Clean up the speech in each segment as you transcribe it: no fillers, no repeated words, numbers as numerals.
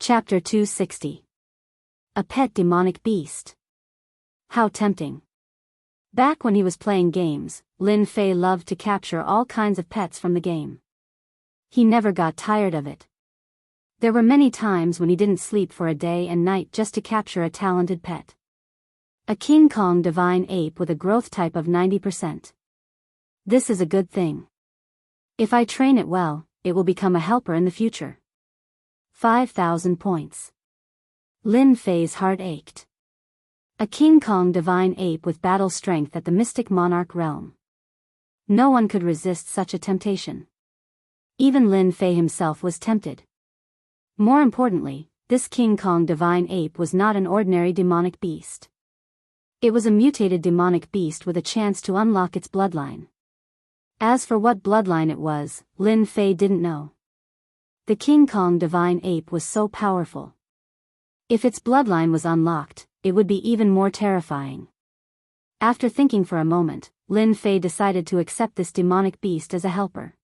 Chapter 260. A Pet Demonic Beast. How tempting. Back when he was playing games, Lin Fei loved to capture all kinds of pets from the game. He never got tired of it. There were many times when he didn't sleep for a day and night just to capture a talented pet. A King Kong divine ape with a growth type of 90%. This is a good thing. If I train it well, it will become a helper in the future. 5,000 points. Lin Fei's heart ached. A King Kong divine ape with battle strength at the mystic monarch realm. No one could resist such a temptation. Even Lin Fei himself was tempted. More importantly, this King Kong divine ape was not an ordinary demonic beast. It was a mutated demonic beast with a chance to unlock its bloodline. As for what bloodline it was, Lin Fei didn't know. The King Kong divine ape was so powerful. If its bloodline was unlocked, it would be even more terrifying. After thinking for a moment, Lin Fei decided to accept this demonic beast as a helper.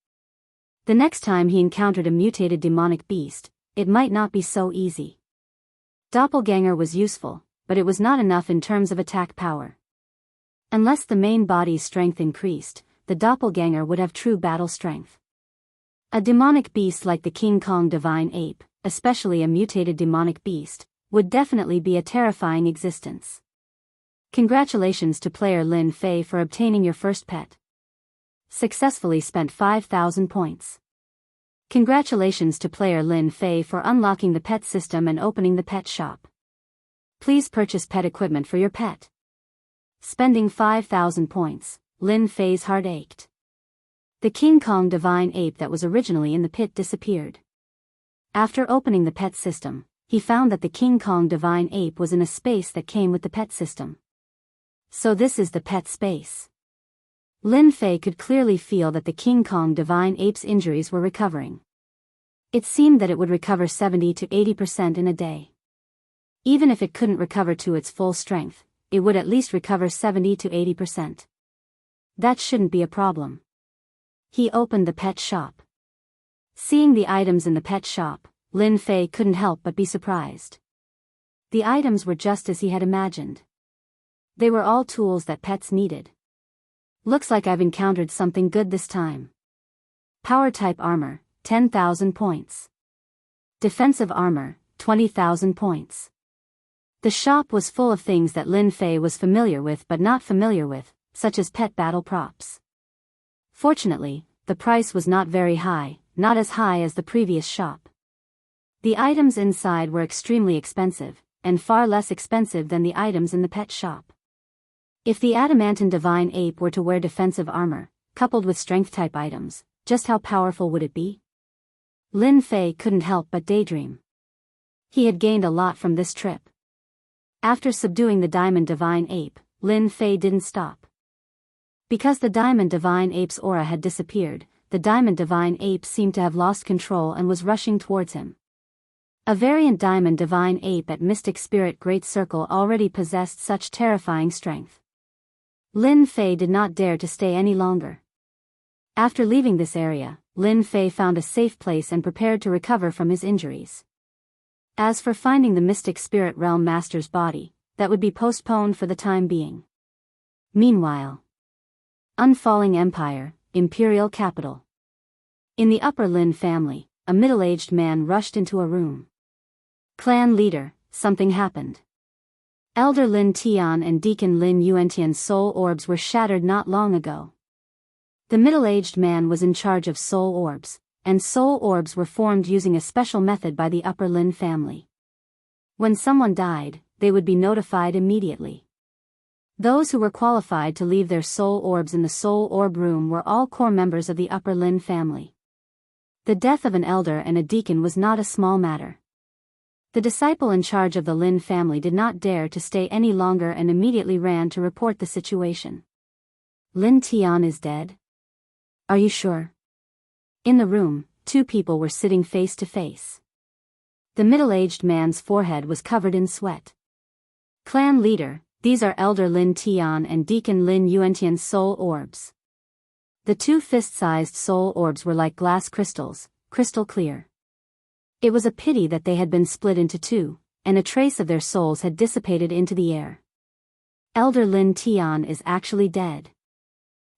The next time he encountered a mutated demonic beast, it might not be so easy. Doppelganger was useful, but it was not enough in terms of attack power. Unless the main body's strength increased, the doppelganger would have true battle strength. A demonic beast like the King Kong divine ape, especially a mutated demonic beast, would definitely be a terrifying existence. Congratulations to player Lin Fei for obtaining your first pet. Successfully spent 5,000 points. Congratulations to player Lin Fei for unlocking the pet system and opening the pet shop. Please purchase pet equipment for your pet. Spending 5,000 points, Lin Fei's heart ached. The King Kong divine ape that was originally in the pit disappeared. After opening the pet system, he found that the King Kong divine ape was in a space that came with the pet system. So this is the pet space. Lin Fei could clearly feel that the King Kong divine ape's injuries were recovering. It seemed that it would recover 70 to 80% in a day. Even if it couldn't recover to its full strength, it would at least recover 70 to 80%. That shouldn't be a problem. He opened the pet shop. Seeing the items in the pet shop, Lin Fei couldn't help but be surprised. The items were just as he had imagined. They were all tools that pets needed. Looks like I've encountered something good this time. Power type armor, 10,000 points. Defensive armor, 20,000 points. The shop was full of things that Lin Fei was familiar with but not familiar with, such as pet battle props. Fortunately, the price was not very high, not as high as the previous shop. The items inside were extremely expensive, and far less expensive than the items in the pet shop. If the adamantine divine ape were to wear defensive armor, coupled with strength-type items, just how powerful would it be? Lin Fei couldn't help but daydream. He had gained a lot from this trip. After subduing the diamond divine ape, Lin Fei didn't stop. Because the diamond divine ape's aura had disappeared, the diamond divine ape seemed to have lost control and was rushing towards him. A variant diamond divine ape at Mystic Spirit Great Circle already possessed such terrifying strength. Lin Fei did not dare to stay any longer. After leaving this area, Lin Fei found a safe place and prepared to recover from his injuries. As for finding the Mystic Spirit Realm Master's body, that would be postponed for the time being. Meanwhile, Unfalling Empire, Imperial Capital. In the Upper Lin family, a middle-aged man rushed into a room. Clan leader, something happened. Elder Lin Tian and Deacon Lin Yuantian's soul orbs were shattered not long ago. The middle-aged man was in charge of soul orbs, and soul orbs were formed using a special method by the Upper Lin family. When someone died, they would be notified immediately. Those who were qualified to leave their soul orbs in the soul orb room were all core members of the Upper Lin family. The death of an elder and a deacon was not a small matter. The disciple in charge of the Lin family did not dare to stay any longer and immediately ran to report the situation. Lin Tian is dead? Are you sure? In the room, two people were sitting face to face. The middle-aged man's forehead was covered in sweat. Clan leader, these are Elder Lin Tian and Deacon Lin Yuantian's soul orbs. The two fist-sized soul orbs were like glass crystals, crystal clear. It was a pity that they had been split into two, and a trace of their souls had dissipated into the air. Elder Lin Tian is actually dead.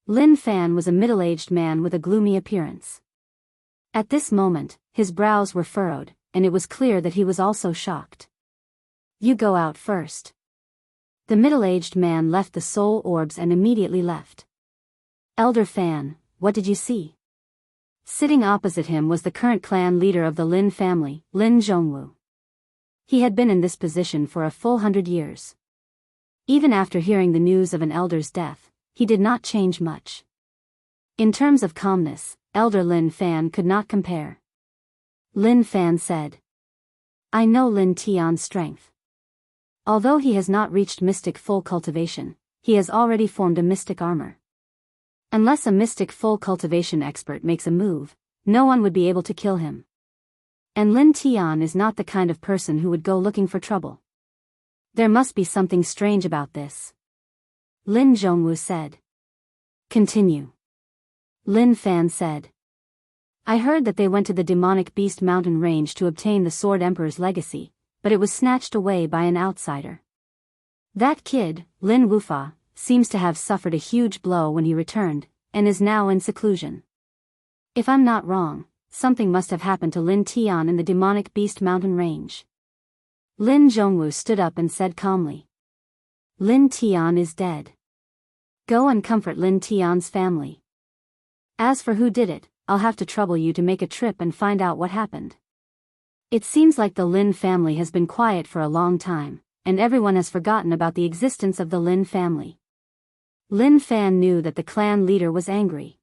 Lin Fan was a middle-aged man with a gloomy appearance. At this moment, his brows were furrowed, and it was clear that he was also shocked. You go out first. The middle-aged man left the soul orbs and immediately left. Elder Fan, what did you see? Sitting opposite him was the current clan leader of the Lin family, Lin Zhongwu. He had been in this position for a full 100 years. Even after hearing the news of an elder's death, he did not change much. In terms of calmness, Elder Lin Fan could not compare. Lin Fan said, I know Lin Tian's strength. Although he has not reached mystic full cultivation, he has already formed a mystic armor. Unless a mystic full cultivation expert makes a move, no one would be able to kill him. And Lin Tian is not the kind of person who would go looking for trouble. There must be something strange about this. Lin Zhongwu said. Continue. Lin Fan said. I heard that they went to the demonic beast mountain range to obtain the Sword Emperor's legacy, but it was snatched away by an outsider. That kid, Lin Wufa, seems to have suffered a huge blow when he returned, and is now in seclusion. If I'm not wrong, something must have happened to Lin Tian in the demonic beast mountain range. Lin Zhongwu stood up and said calmly. Lin Tian is dead. Go and comfort Lin Tian's family. As for who did it, I'll have to trouble you to make a trip and find out what happened. It seems like the Lin family has been quiet for a long time, and everyone has forgotten about the existence of the Lin family. Lin Fan knew that the clan leader was angry.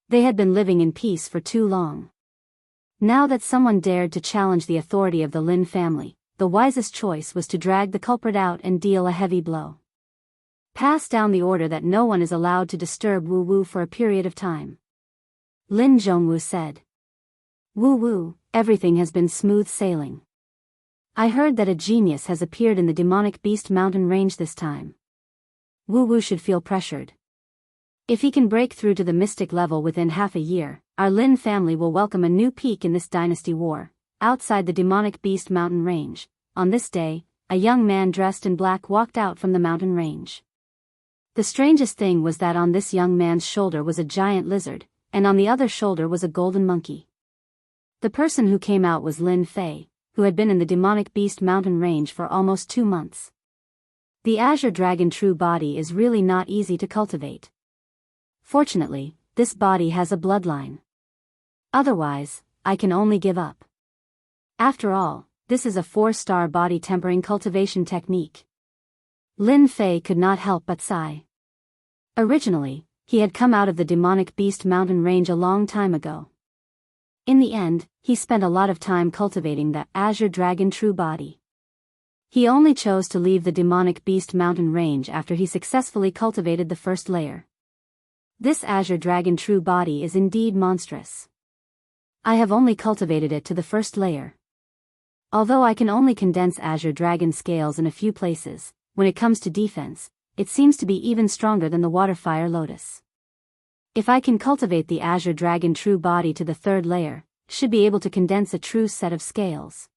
They had been living in peace for too long. Now that someone dared to challenge the authority of the Lin family, the wisest choice was to drag the culprit out and deal a heavy blow. Pass down the order that no one is allowed to disturb Wu Wu for a period of time. Lin Zhongwu said. Wu Wu, everything has been smooth sailing. I heard that a genius has appeared in the demonic beast mountain range this time. Wu Wu should feel pressured. If he can break through to the mystic level within half a year, our Lin family will welcome a new peak in this dynasty war. Outside the demonic beast mountain range, on this day, a young man dressed in black walked out from the mountain range. The strangest thing was that on this young man's shoulder was a giant lizard, and on the other shoulder was a golden monkey. The person who came out was Lin Fei, who had been in the demonic beast mountain range for almost 2 months. The azure dragon true body is really not easy to cultivate. Fortunately, this body has a bloodline. Otherwise, I can only give up. After all, this is a 4-star body tempering cultivation technique. Lin Fei could not help but sigh. Originally, he had come out of the demonic beast mountain range a long time ago. In the end, he spent a lot of time cultivating the azure dragon true body. He only chose to leave the demonic beast mountain range after he successfully cultivated the first layer. This azure dragon true body is indeed monstrous. I have only cultivated it to the first layer. Although I can only condense azure dragon scales in a few places, when it comes to defense, it seems to be even stronger than the waterfire lotus. If I can cultivate the azure dragon true body to the 3rd layer, should be able to condense a true set of scales.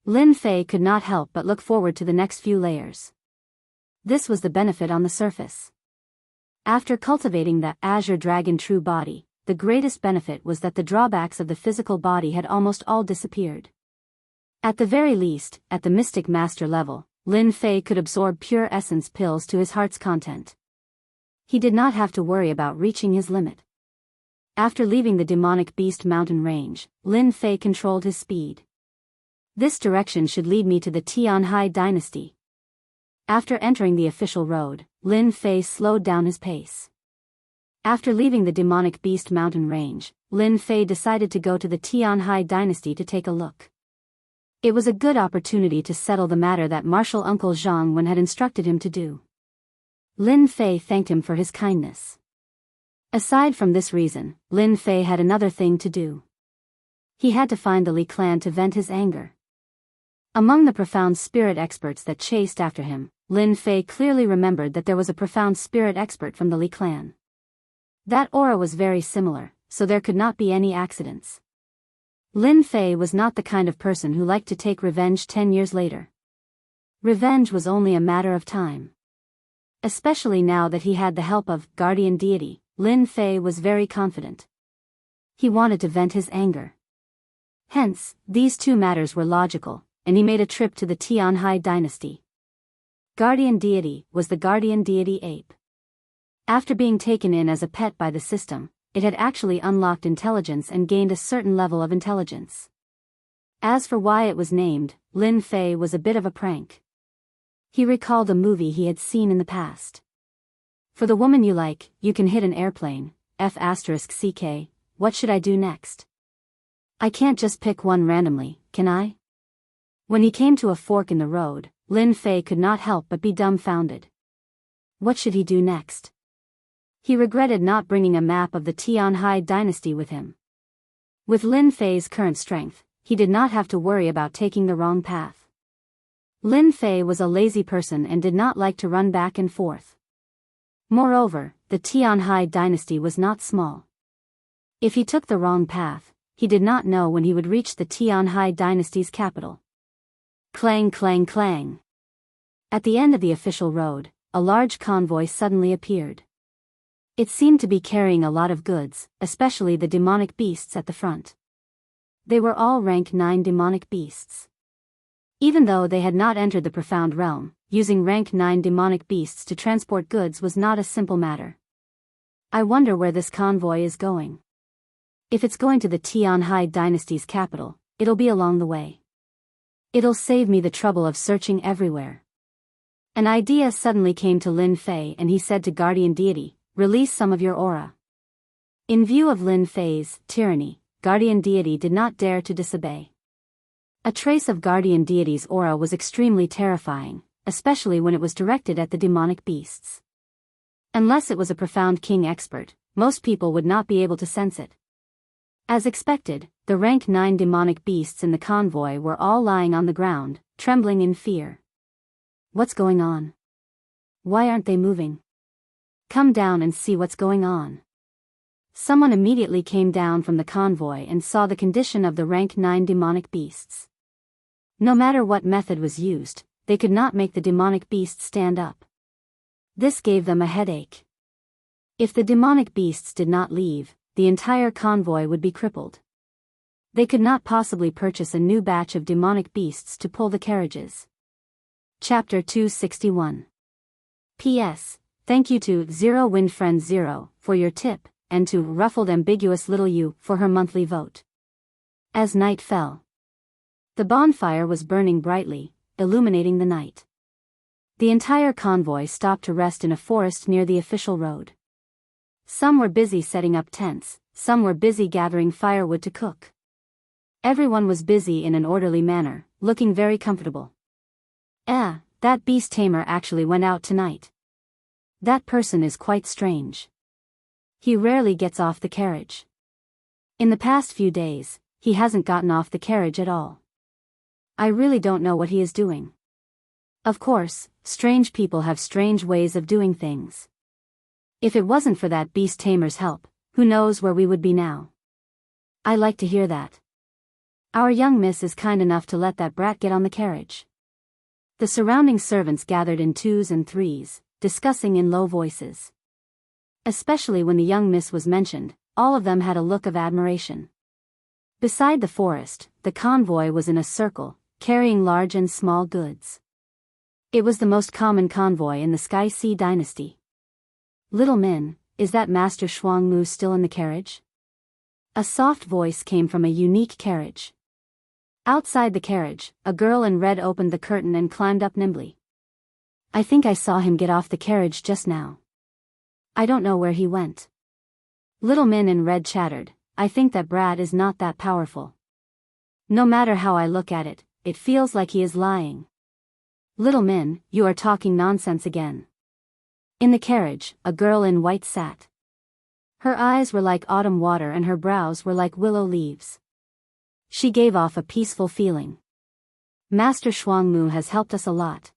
Lin Fei could not help but look forward to the next few layers. This was the benefit on the surface. After cultivating the azure dragon true body, the greatest benefit was that the drawbacks of the physical body had almost all disappeared. At the very least, at the mystic master level, Lin Fei could absorb pure essence pills to his heart's content. He did not have to worry about reaching his limit. After leaving the demonic beast mountain range, Lin Fei controlled his speed. This direction should lead me to the Tianhai dynasty. After entering the official road, Lin Fei slowed down his pace. After leaving the demonic beast mountain range, Lin Fei decided to go to the Tianhai dynasty to take a look. It was a good opportunity to settle the matter that Martial Uncle Zhang Wen had instructed him to do. Lin Fei thanked him for his kindness. Aside from this reason, Lin Fei had another thing to do. He had to find the Li clan to vent his anger. Among the profound spirit experts that chased after him, Lin Fei clearly remembered that there was a profound spirit expert from the Li clan. That aura was very similar, so there could not be any accidents. Lin Fei was not the kind of person who liked to take revenge 10 years later. Revenge was only a matter of time. Especially now that he had the help of guardian deity, Lin Fei was very confident. He wanted to vent his anger. Hence, these two matters were logical, and he made a trip to the Tianhai dynasty. Guardian deity was the guardian deity ape. After being taken in as a pet by the system, it had actually unlocked intelligence and gained a certain level of intelligence. As for why it was named, Lin Fei was a bit of a prank. He recalled a movie he had seen in the past. For the woman you like, you can hit an airplane, F***CK, what should I do next? I can't just pick one randomly, can I? When he came to a fork in the road, Lin Fei could not help but be dumbfounded. What should he do next? He regretted not bringing a map of the Tianhai dynasty with him. With Lin Fei's current strength, he did not have to worry about taking the wrong path. Lin Fei was a lazy person and did not like to run back and forth. Moreover, the Tianhai dynasty was not small. If he took the wrong path, he did not know when he would reach the Tianhai dynasty's capital. Clang clang clang. At the end of the official road, a large convoy suddenly appeared. It seemed to be carrying a lot of goods, especially the demonic beasts at the front. They were all rank 9 demonic beasts. Even though they had not entered the profound realm, using rank 9 demonic beasts to transport goods was not a simple matter. I wonder where this convoy is going. If it's going to the Tianhai dynasty's capital, it'll be along the way. It'll save me the trouble of searching everywhere. An idea suddenly came to Lin Fei and he said to Guardian Deity, "Release some of your aura." In view of Lin Fei's tyranny, Guardian Deity did not dare to disobey. A trace of Guardian Deity's aura was extremely terrifying, especially when it was directed at the demonic beasts. Unless it was a profound king expert, most people would not be able to sense it. As expected, the rank 9 demonic beasts in the convoy were all lying on the ground, trembling in fear. What's going on? Why aren't they moving? Come down and see what's going on. Someone immediately came down from the convoy and saw the condition of the rank 9 demonic beasts. No matter what method was used, they could not make the demonic beasts stand up. This gave them a headache. If the demonic beasts did not leave, the entire convoy would be crippled. They could not possibly purchase a new batch of demonic beasts to pull the carriages. Chapter 261. P.S. Thank you to Zero Wind Friend Zero for your tip, and to Ruffled Ambiguous Little You for her monthly vote. As night fell, the bonfire was burning brightly, illuminating the night. The entire convoy stopped to rest in a forest near the official road. Some were busy setting up tents, some were busy gathering firewood to cook. Everyone was busy in an orderly manner, looking very comfortable. That beast tamer actually went out tonight. That person is quite strange. He rarely gets off the carriage. In the past few days, he hasn't gotten off the carriage at all. I really don't know what he is doing. Of course, strange people have strange ways of doing things. If it wasn't for that beast tamer's help, who knows where we would be now. I like to hear that. Our young miss is kind enough to let that brat get on the carriage. The surrounding servants gathered in 2s and 3s, discussing in low voices. Especially when the young miss was mentioned, all of them had a look of admiration. Beside the forest, the convoy was in a circle, carrying large and small goods. It was the most common convoy in the Sky Sea dynasty. Little Min, is that Master Shuangmu still in the carriage? A soft voice came from a unique carriage. Outside the carriage, a girl in red opened the curtain and climbed up nimbly. I think I saw him get off the carriage just now. I don't know where he went. Little Min in red chattered, I think that brat is not that powerful. No matter how I look at it, it feels like he is lying. Little Min, you are talking nonsense again. In the carriage, a girl in white sat. Her eyes were like autumn water and her brows were like willow leaves. She gave off a peaceful feeling. Master Shuangmu has helped us a lot.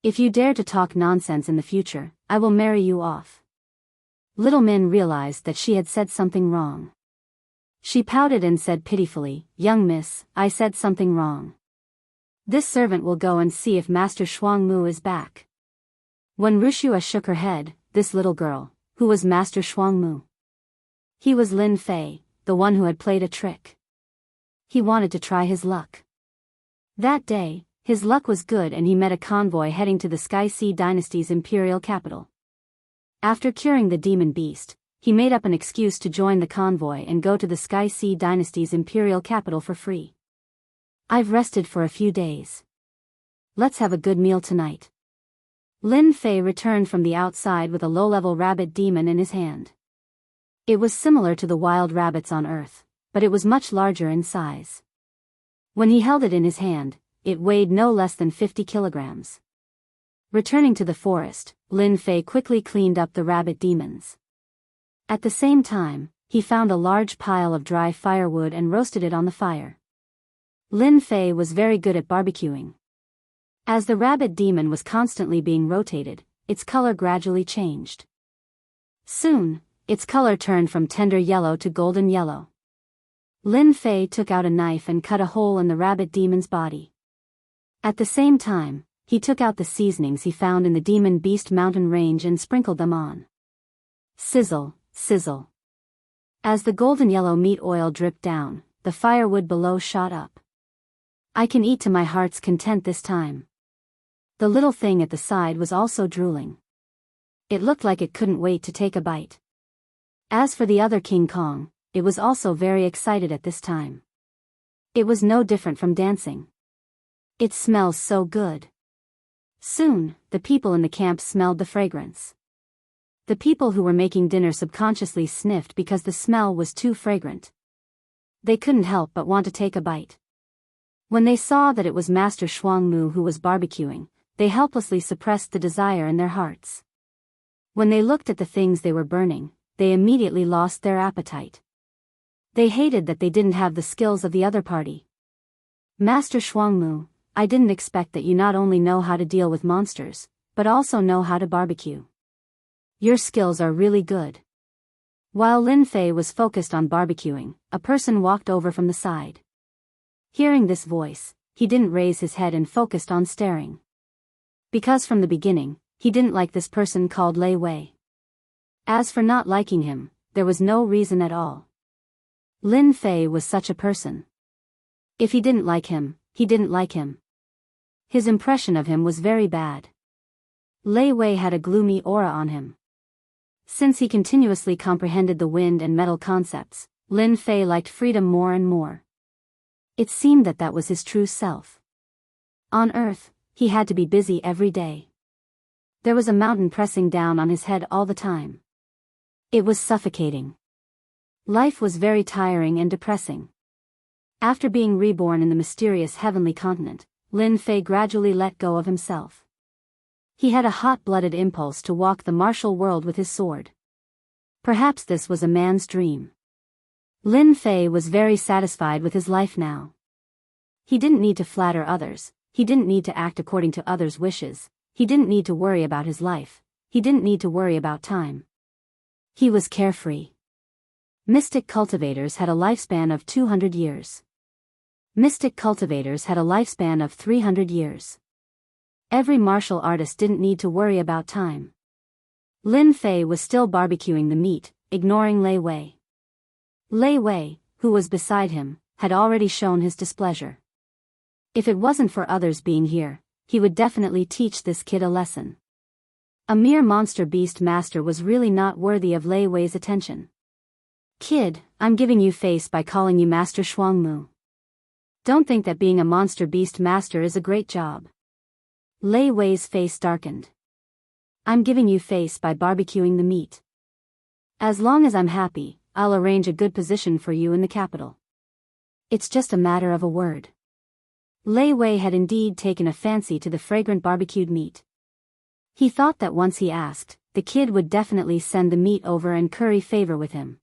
If you dare to talk nonsense in the future, I will marry you off. Little Min realized that she had said something wrong. She pouted and said pitifully, "Young miss, I said something wrong. This servant will go and see if Master Shuangmu is back." When Wuxia shook her head, "This little girl, who was Master Shuangmu?" He was Lin Fei, the one who had played a trick. He wanted to try his luck. That day, his luck was good and he met a convoy heading to the Sky Sea Dynasty's imperial capital. After curing the demon beast, he made up an excuse to join the convoy and go to the Sky Sea Dynasty's imperial capital for free. "I've rested for a few days. Let's have a good meal tonight." Lin Fei returned from the outside with a low-level rabbit demon in his hand. It was similar to the wild rabbits on Earth, but it was much larger in size. When he held it in his hand, it weighed no less than 50 kilograms. Returning to the forest, Lin Fei quickly cleaned up the rabbit demons. At the same time, he found a large pile of dry firewood and roasted it on the fire. Lin Fei was very good at barbecuing. As the rabbit demon was constantly being rotated, its color gradually changed. Soon, its color turned from tender yellow to golden yellow. Lin Fei took out a knife and cut a hole in the rabbit demon's body. At the same time, he took out the seasonings he found in the Demon Beast mountain range and sprinkled them on. Sizzle, sizzle. As the golden yellow meat oil dripped down, the firewood below shot up. "I can eat to my heart's content this time." The little thing at the side was also drooling. It looked like it couldn't wait to take a bite. As for the other King Kong, it was also very excited at this time. It was no different from dancing. "It smells so good." Soon, the people in the camp smelled the fragrance. The people who were making dinner subconsciously sniffed because the smell was too fragrant. They couldn't help but want to take a bite. When they saw that it was Master Shuangmu who was barbecuing, they helplessly suppressed the desire in their hearts. When they looked at the things they were burning, they immediately lost their appetite. They hated that they didn't have the skills of the other party. "Master Shuangmu, I didn't expect that you not only know how to deal with monsters, but also know how to barbecue. Your skills are really good." While Lin Fei was focused on barbecuing, a person walked over from the side. Hearing this voice, he didn't raise his head and focused on staring. Because from the beginning, he didn't like this person called Lei Wei. As for not liking him, there was no reason at all. Lin Fei was such a person. If he didn't like him, he didn't like him. His impression of him was very bad. Lei Wei had a gloomy aura on him. Since he continuously comprehended the wind and metal concepts, Lin Fei liked freedom more and more. It seemed that that was his true self. On Earth, he had to be busy every day. There was a mountain pressing down on his head all the time. It was suffocating. Life was very tiring and depressing. After being reborn in the mysterious heavenly continent, Lin Fei gradually let go of himself. He had a hot-blooded impulse to walk the martial world with his sword. Perhaps this was a man's dream. Lin Fei was very satisfied with his life now. He didn't need to flatter others, he didn't need to act according to others' wishes, he didn't need to worry about his life, he didn't need to worry about time. He was carefree. Mystic cultivators had a lifespan of 200 years. Mystic cultivators had a lifespan of 300 years. Every martial artist didn't need to worry about time. Lin Fei was still barbecuing the meat, ignoring Lei Wei. Lei Wei, who was beside him, had already shown his displeasure. If it wasn't for others being here, he would definitely teach this kid a lesson. A mere monster beast master was really not worthy of Lei Wei's attention. "Kid, I'm giving you face by calling you Master Shuangmu. Don't think that being a monster beast master is a great job." Lei Wei's face darkened. "I'm giving you face by barbecuing the meat. As long as I'm happy, I'll arrange a good position for you in the capital. It's just a matter of a word." Lei Wei had indeed taken a fancy to the fragrant barbecued meat. He thought that once he asked, the kid would definitely send the meat over and curry favor with him.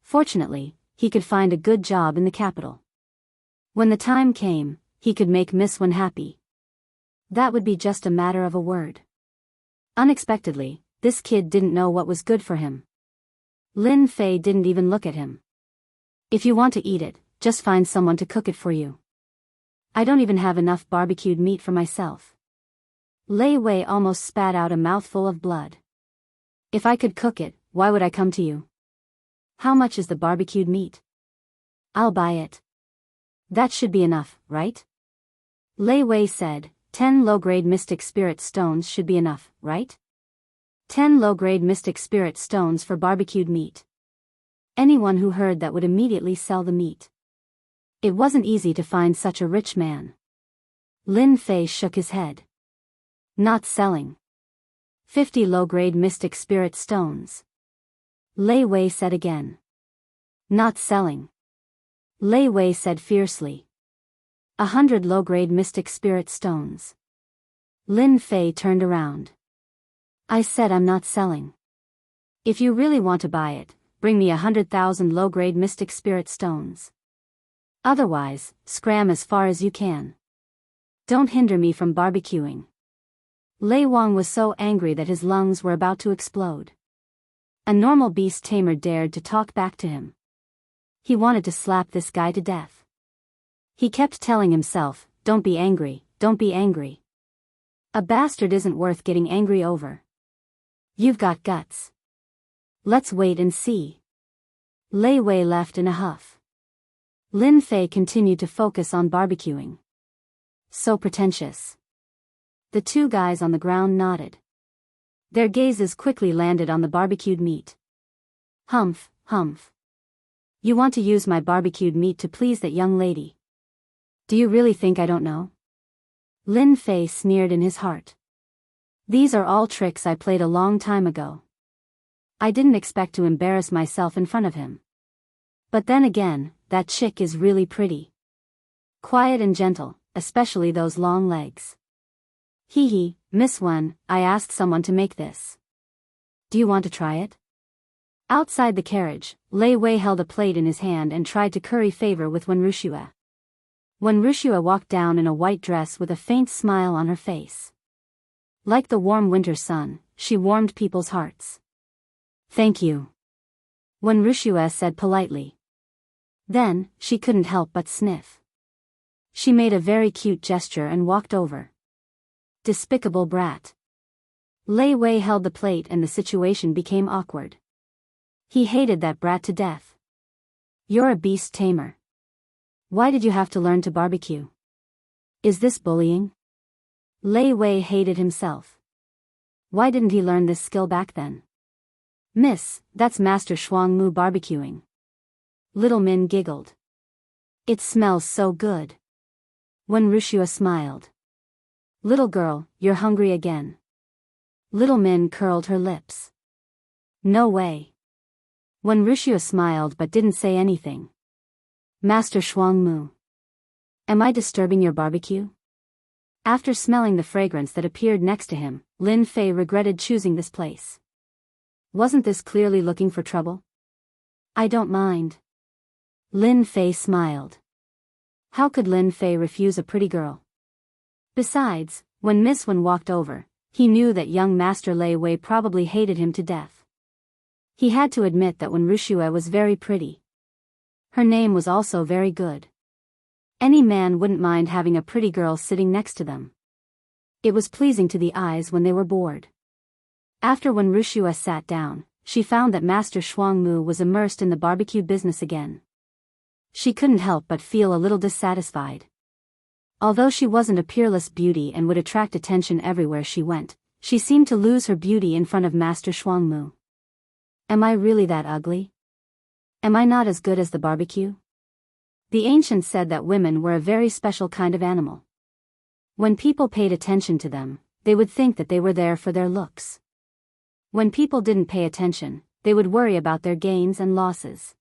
Fortunately, he could find a good job in the capital. When the time came, he could make Miss Wen happy. That would be just a matter of a word. Unexpectedly, this kid didn't know what was good for him. Lin Fei didn't even look at him. If you want to eat it, just find someone to cook it for you. I don't even have enough barbecued meat for myself. Lei Wei almost spat out a mouthful of blood. If I could cook it, why would I come to you? How much is the barbecued meat? I'll buy it. That should be enough, right? Lei Wei said, 10 low-grade mystic spirit stones should be enough, right? 10 low-grade mystic spirit stones for barbecued meat. Anyone who heard that would immediately sell the meat. It wasn't easy to find such a rich man. Lin Fei shook his head. Not selling. 50 low-grade mystic spirit stones. Lei Wei said again. Not selling. Lei Wei said fiercely. 100 low-grade mystic spirit stones. Lin Fei turned around. I said I'm not selling. If you really want to buy it, bring me 100,000 low-grade mystic spirit stones. Otherwise, scram as far as you can. Don't hinder me from barbecuing. Lei Wang was so angry that his lungs were about to explode. A normal beast tamer dared to talk back to him. He wanted to slap this guy to death. He kept telling himself, don't be angry, don't be angry. A bastard isn't worth getting angry over. You've got guts. Let's wait and see. Lei Wei left in a huff. Lin Fei continued to focus on barbecuing. So pretentious. The two guys on the ground nodded. Their gazes quickly landed on the barbecued meat. Humph, humph. You want to use my barbecued meat to please that young lady? Do you really think I don't know? Lin Fei sneered in his heart. These are all tricks I played a long time ago. I didn't expect to embarrass myself in front of him. But then again, that chick is really pretty. Quiet and gentle, especially those long legs. Hee hee, Miss Wen, I asked someone to make this. Do you want to try it? Outside the carriage, Lei Wei held a plate in his hand and tried to curry favor with Wen Wuxia. Wen Wuxia walked down in a white dress with a faint smile on her face. Like the warm winter sun, she warmed people's hearts. Thank you. Wen Wuxia said politely. Then, she couldn't help but sniff. She made a very cute gesture and walked over. Despicable brat. Lei Wei held the plate and the situation became awkward. He hated that brat to death. You're a beast tamer. Why did you have to learn to barbecue? Is this bullying? Lei Wei hated himself. Why didn't he learn this skill back then? Miss, that's Master Shuang Mu barbecuing. Little Min giggled. It smells so good. Wen Wuxia smiled. Little girl, you're hungry again. Little Min curled her lips. No way. Wen Wuxia smiled but didn't say anything. Master Shuang Mu. Am I disturbing your barbecue? After smelling the fragrance that appeared next to him, Lin Fei regretted choosing this place. Wasn't this clearly looking for trouble? I don't mind. Lin Fei smiled. How could Lin Fei refuse a pretty girl? Besides, when Miss Wen walked over, he knew that young Master Lei Wei probably hated him to death. He had to admit that Wen Wuxia was very pretty. Her name was also very good. Any man wouldn't mind having a pretty girl sitting next to them. It was pleasing to the eyes when they were bored. After Wen Wuxia sat down, she found that Master Shuang Mu was immersed in the barbecue business again. She couldn't help but feel a little dissatisfied. Although she wasn't a peerless beauty and would attract attention everywhere she went, she seemed to lose her beauty in front of Master Shuang Mu. Am I really that ugly? Am I not as good as the barbecue? The ancients said that women were a very special kind of animal. When people paid attention to them, they would think that they were there for their looks. When people didn't pay attention, they would worry about their gains and losses.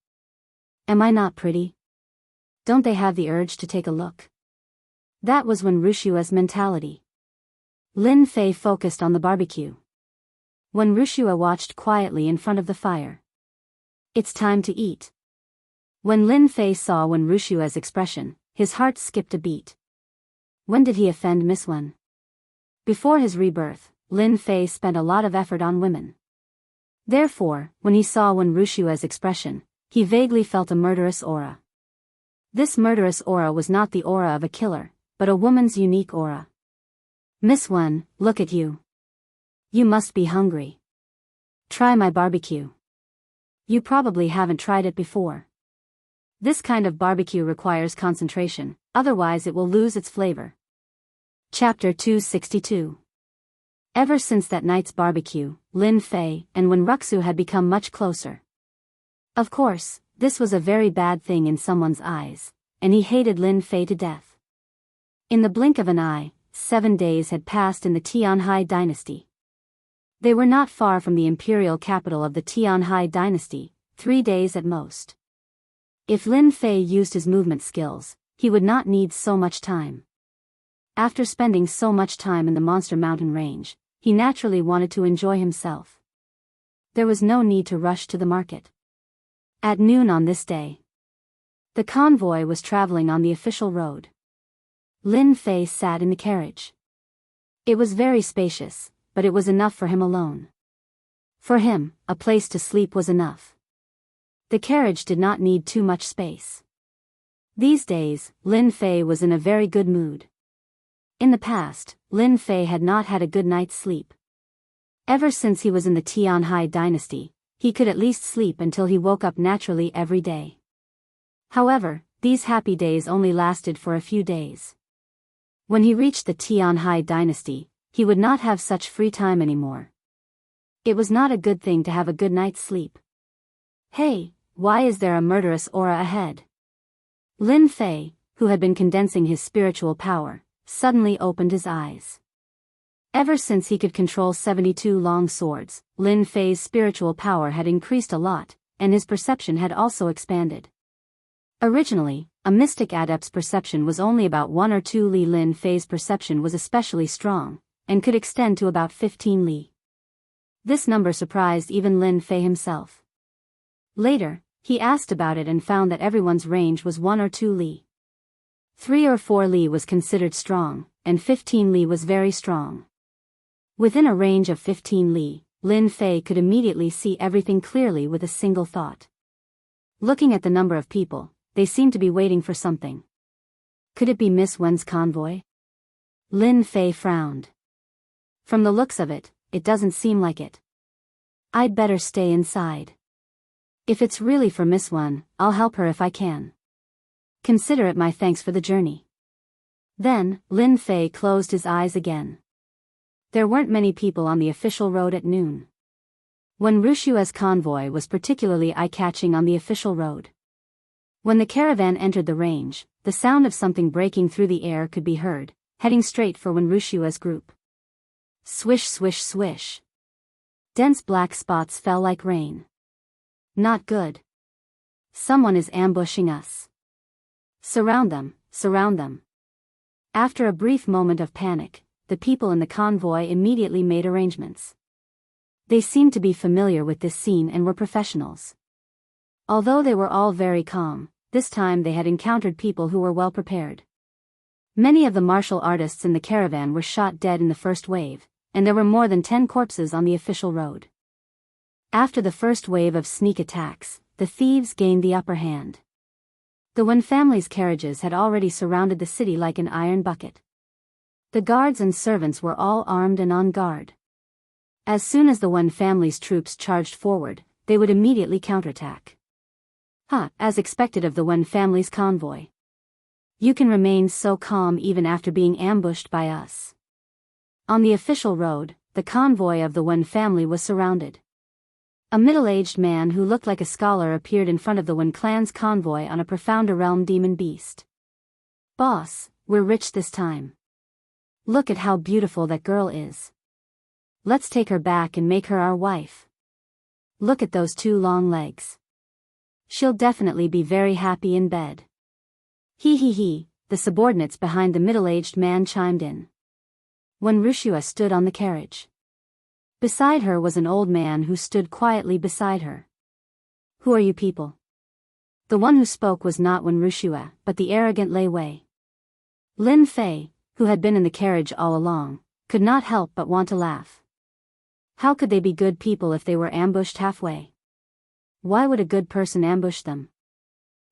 Am I not pretty? Don't they have the urge to take a look? That was Wen Wuxia's mentality. Lin Fei focused on the barbecue. Wen Wuxia watched quietly in front of the fire. It's time to eat. When Lin Fei saw Wen Wuxia's expression, his heart skipped a beat. When did he offend Miss Wen? Before his rebirth, Lin Fei spent a lot of effort on women. Therefore, when he saw Wen Wuxia's expression, He vaguely felt a murderous aura. This murderous aura was not the aura of a killer, but a woman's unique aura. "Miss Wen, look at you. You must be hungry. Try my barbecue. You probably haven't tried it before. This kind of barbecue requires concentration, otherwise it will lose its flavor." Chapter 262. Ever since that night's barbecue, Lin Fei and Wen Ruxu had become much closer. Of course, this was a very bad thing in someone's eyes, and he hated Lin Fei to death. In the blink of an eye, 7 days had passed in the Tianhai dynasty. They were not far from the imperial capital of the Tianhai dynasty, 3 days at most. If Lin Fei used his movement skills, he would not need so much time. After spending so much time in the Monster Mountain range, he naturally wanted to enjoy himself. There was no need to rush to the market. At noon on this day, the convoy was traveling on the official road. Lin Fei sat in the carriage. It was very spacious, but it was enough for him alone. For him, a place to sleep was enough. The carriage did not need too much space. These days, Lin Fei was in a very good mood. In the past, Lin Fei had not had a good night's sleep. Ever since he was in the Tianhai dynasty, he could at least sleep until he woke up naturally every day. However, these happy days only lasted for a few days. When he reached the Tianhai dynasty, he would not have such free time anymore. It was not a good thing to have a good night's sleep. "Hey, why is there a murderous aura ahead?" Lin Fei, who had been condensing his spiritual power, suddenly opened his eyes. Ever since he could control 72 long swords, Lin Fei's spiritual power had increased a lot, and his perception had also expanded. Originally, a mystic adept's perception was only about 1 or 2 li. Lin Fei's perception was especially strong, and could extend to about 15 li. This number surprised even Lin Fei himself. Later, he asked about it and found that everyone's range was 1 or 2 li. 3 or 4 li was considered strong, and 15 li was very strong. Within a range of 15 li, Lin Fei could immediately see everything clearly with a single thought. Looking at the number of people, they seemed to be waiting for something. Could it be Miss Wen's convoy? Lin Fei frowned. From the looks of it, it doesn't seem like it. I'd better stay inside. If it's really for Miss Wen, I'll help her if I can. Consider it my thanks for the journey. Then, Lin Fei closed his eyes again. There weren't many people on the official road at noon. Wen Rushua's convoy was particularly eye-catching on the official road. When the caravan entered the range, the sound of something breaking through the air could be heard, heading straight for Wen Rushua's group. Swish swish swish. Dense black spots fell like rain. Not good. Someone is ambushing us. Surround them, surround them. After a brief moment of panic, the people in the convoy immediately made arrangements. They seemed to be familiar with this scene and were professionals. Although they were all very calm, this time they had encountered people who were well prepared. Many of the martial artists in the caravan were shot dead in the first wave, and there were more than 10 corpses on the official road. After the first wave of sneak attacks, the thieves gained the upper hand. The Wen family's carriages had already surrounded the city like an iron bucket. The guards and servants were all armed and on guard. As soon as the Wen family's troops charged forward, they would immediately counterattack. As expected of the Wen family's convoy. You can remain so calm even after being ambushed by us. On the official road, the convoy of the Wen family was surrounded. A middle-aged man who looked like a scholar appeared in front of the Wen clan's convoy on a profounder realm demon beast. "Boss, we're rich this time. Look at how beautiful that girl is. Let's take her back and make her our wife. Look at those 2 long legs. She'll definitely be very happy in bed." He, the subordinates behind the middle-aged man chimed in. Wen Rushua stood on the carriage. Beside her was an old man who stood quietly beside her. "Who are you people?" The one who spoke was not Wen Rushua, but the arrogant Lei Wei. Lin Fei, who had been in the carriage all along, could not help but want to laugh. How could they be good people if they were ambushed halfway? Why would a good person ambush them?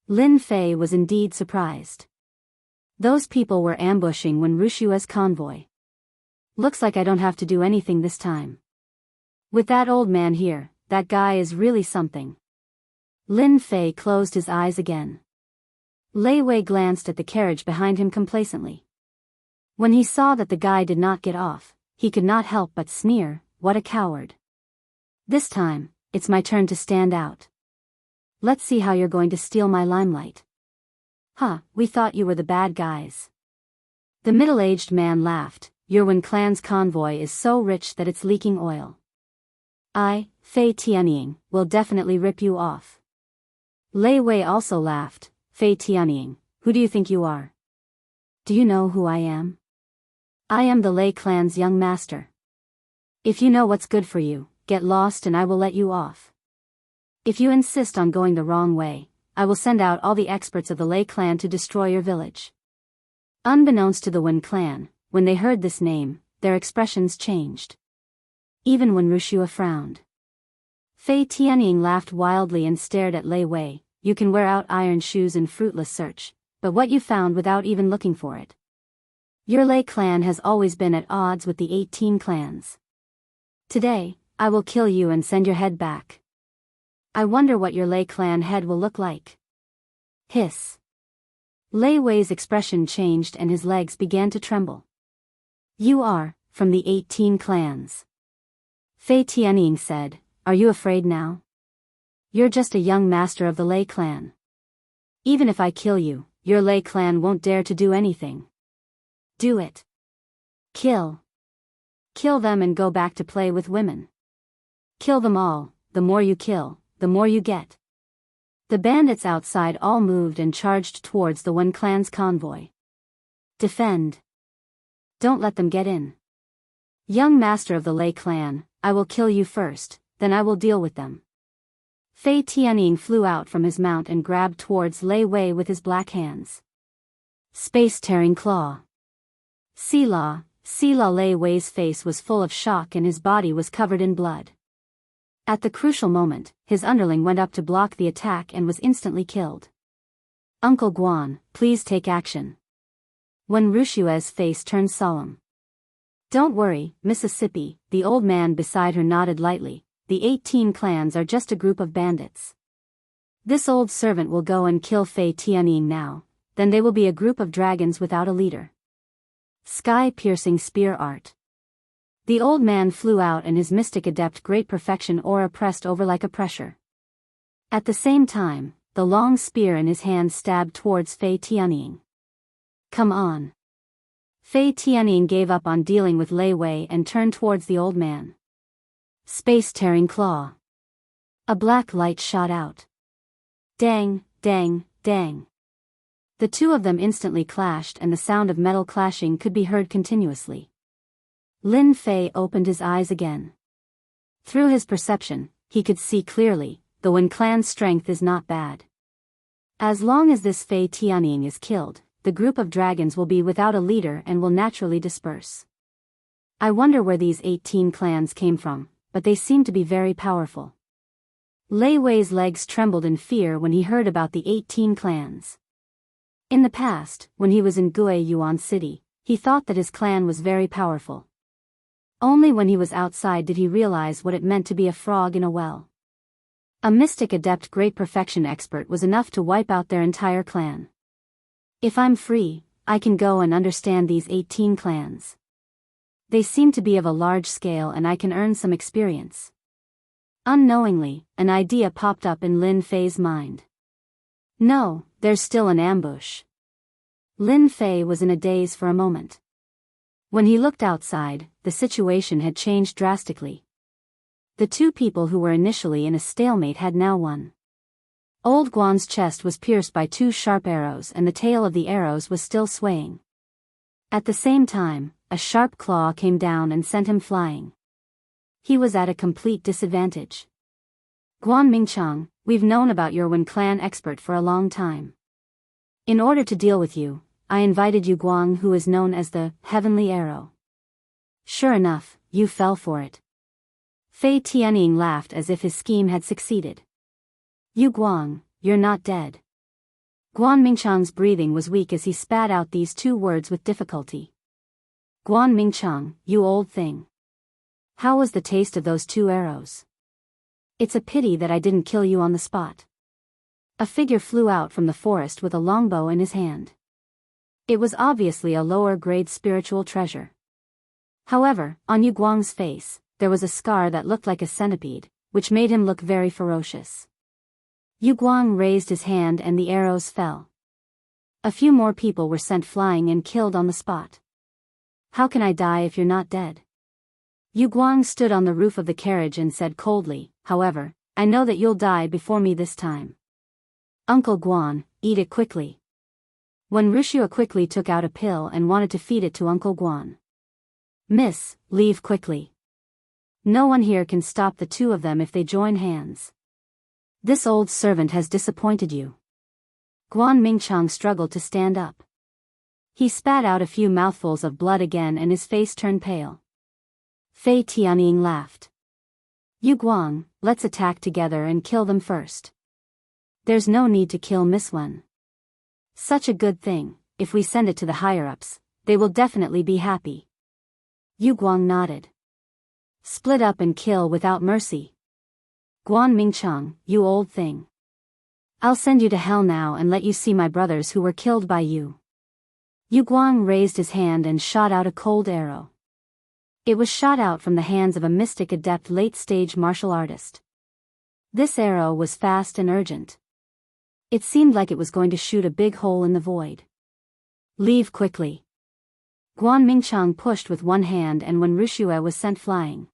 Lin Fei was indeed surprised. Those people were ambushing when Wuxia's convoy. Looks like I don't have to do anything this time. With that old man here, that guy is really something. Lin Fei closed his eyes again. Lei Wei glanced at the carriage behind him complacently. When he saw that the guy did not get off, he could not help but sneer, "What a coward. This time, it's my turn to stand out. Let's see how you're going to steal my limelight." "Huh, we thought you were the bad guys." The middle-aged man laughed. "Your Wen clan's convoy is so rich that it's leaking oil. I, Fei Tianying, will definitely rip you off." Lei Wei also laughed. "Fei Tianying, who do you think you are? Do you know who I am? I am the Lei clan's young master. If you know what's good for you, get lost and I will let you off. If you insist on going the wrong way, I will send out all the experts of the Lei clan to destroy your village." Unbeknownst to the Wen clan, when they heard this name, their expressions changed. Even when Wuxia frowned. Fei Tianying laughed wildly and stared at Lei Wei. "You can wear out iron shoes in fruitless search, but what you found without even looking for it. Your Lei clan has always been at odds with the 18 clans. Today, I will kill you and send your head back. I wonder what your Lei clan head will look like." Hiss. Lei Wei's expression changed and his legs began to tremble. "You are, from the 18 clans. Fei Tianying said, "Are you afraid now? You're just a young master of the Lei clan. Even if I kill you, your Lei clan won't dare to do anything. Do it. Kill. Kill them and go back to play with women. Kill them all, the more you kill, the more you get." The bandits outside all moved and charged towards the Wen clan's convoy. "Defend. Don't let them get in. Young master of the Lei clan, I will kill you first, then I will deal with them." Fei Tianying flew out from his mount and grabbed towards Lei Wei with his black hands. Space-tearing claw. Sila, Sila. Lei Wei's face was full of shock and his body was covered in blood. At the crucial moment, his underling went up to block the attack and was instantly killed. "Uncle Guan, please take action." When Wuxia's face turned solemn. "Don't worry, Mississippi," the old man beside her nodded lightly. "The 18 clans are just a group of bandits. This old servant will go and kill Fei Tianying now, then they will be a group of dragons without a leader." Sky-piercing spear art. The old man flew out and his mystic adept great perfection aura pressed over like a pressure. At the same time, the long spear in his hand stabbed towards Fei Tianying. "Come on." Fei Tianying gave up on dealing with Lei Wei and turned towards the old man. Space-tearing claw. A black light shot out. Dang, dang, dang. The two of them instantly clashed and the sound of metal clashing could be heard continuously. Lin Fei opened his eyes again. Through his perception, he could see clearly, the Wen clan's strength is not bad. As long as this Fei Tianying is killed, the group of dragons will be without a leader and will naturally disperse. I wonder where these 18 clans came from, but they seem to be very powerful. Lei Wei's legs trembled in fear when he heard about the 18 clans. In the past, when he was in Guiyuan City, he thought that his clan was very powerful. Only when he was outside did he realize what it meant to be a frog in a well. A mystic adept great perfection expert was enough to wipe out their entire clan. If I'm free, I can go and understand these 18 clans. They seem to be of a large scale and I can earn some experience. Unknowingly, an idea popped up in Lin Fei's mind. No, there's still an ambush. Lin Fei was in a daze for a moment. When he looked outside, the situation had changed drastically. The two people who were initially in a stalemate had now won. Old Guan's chest was pierced by 2 sharp arrows and the tail of the arrows was still swaying. At the same time, a sharp claw came down and sent him flying. He was at a complete disadvantage. "Guan Mingchang, we've known about your Wen clan expert for a long time. In order to deal with you, I invited you Guang, who is known as the Heavenly Arrow. Sure enough, you fell for it." Fei Tianying laughed as if his scheme had succeeded. You Guang, you're not dead. Guan Mingchang's breathing was weak as he spat out these two words with difficulty. Guan Mingchang, you old thing. How was the taste of those 2 arrows? It's a pity that I didn't kill you on the spot. A figure flew out from the forest with a longbow in his hand. It was obviously a lower-grade spiritual treasure. However, on Yu Guang's face, there was a scar that looked like a centipede, which made him look very ferocious. Yu Guang raised his hand and the arrows fell. A few more people were sent flying and killed on the spot. How can I die if you're not dead? Yu Guang stood on the roof of the carriage and said coldly, however, I know that you'll die before me this time. Uncle Guan, eat it quickly. When Wuxia quickly took out a pill and wanted to feed it to Uncle Guan. Miss, leave quickly. No one here can stop the 2 of them if they join hands. This old servant has disappointed you. Guan Mingchang struggled to stand up. He spat out a few mouthfuls of blood again and his face turned pale. Fei Tianying laughed. Yu Guang, let's attack together and kill them first. There's no need to kill Miss Wen. Such a good thing, if we send it to the higher-ups, they will definitely be happy. Yu Guang nodded. Split up and kill without mercy. Guan Mingchang, you old thing. I'll send you to hell now and let you see my brothers who were killed by you. Yu Guang raised his hand and shot out a cold arrow. It was shot out from the hands of a mystic adept late-stage martial artist. This arrow was fast and urgent. It seemed like it was going to shoot a big hole in the void. Leave quickly. Guan Mingchang pushed with one hand and when Wuxia was sent flying.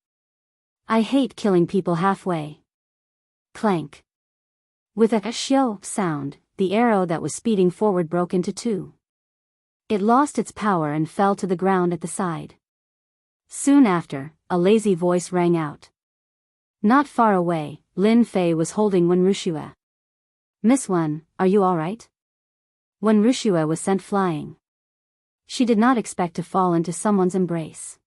I hate killing people halfway. Clank. With a shio sound, the arrow that was speeding forward broke into 2. It lost its power and fell to the ground at the side. Soon after, a lazy voice rang out. Not far away, Lin Fei was holding Wen Wuxia. Miss Wen, are you alright? When Wuxia was sent flying. She did not expect to fall into someone's embrace.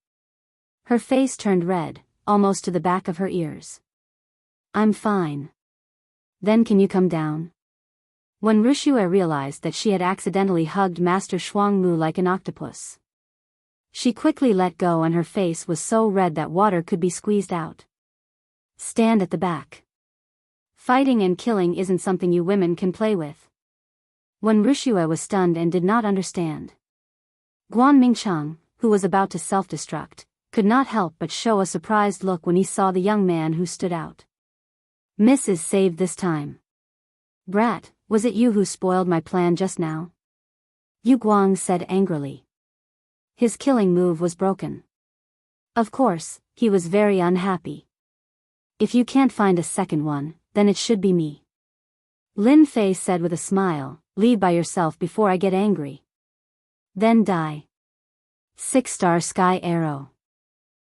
Her face turned red, almost to the back of her ears. I'm fine. Then can you come down? When Wuxia realized that she had accidentally hugged Master Shuangmu like an octopus. She quickly let go and her face was so red that water could be squeezed out. Stand at the back. Fighting and killing isn't something you women can play with. When Wuxia was stunned and did not understand. Guan Mingchang, who was about to self-destruct, could not help but show a surprised look when he saw the young man who stood out. Miss is saved this time. Brat, was it you who spoiled my plan just now? Yu Guang said angrily. His killing move was broken. Of course, he was very unhappy. If you can't find a second one, then it should be me. Lin Fei said with a smile, leave by yourself before I get angry. Then die. 6-star sky arrow.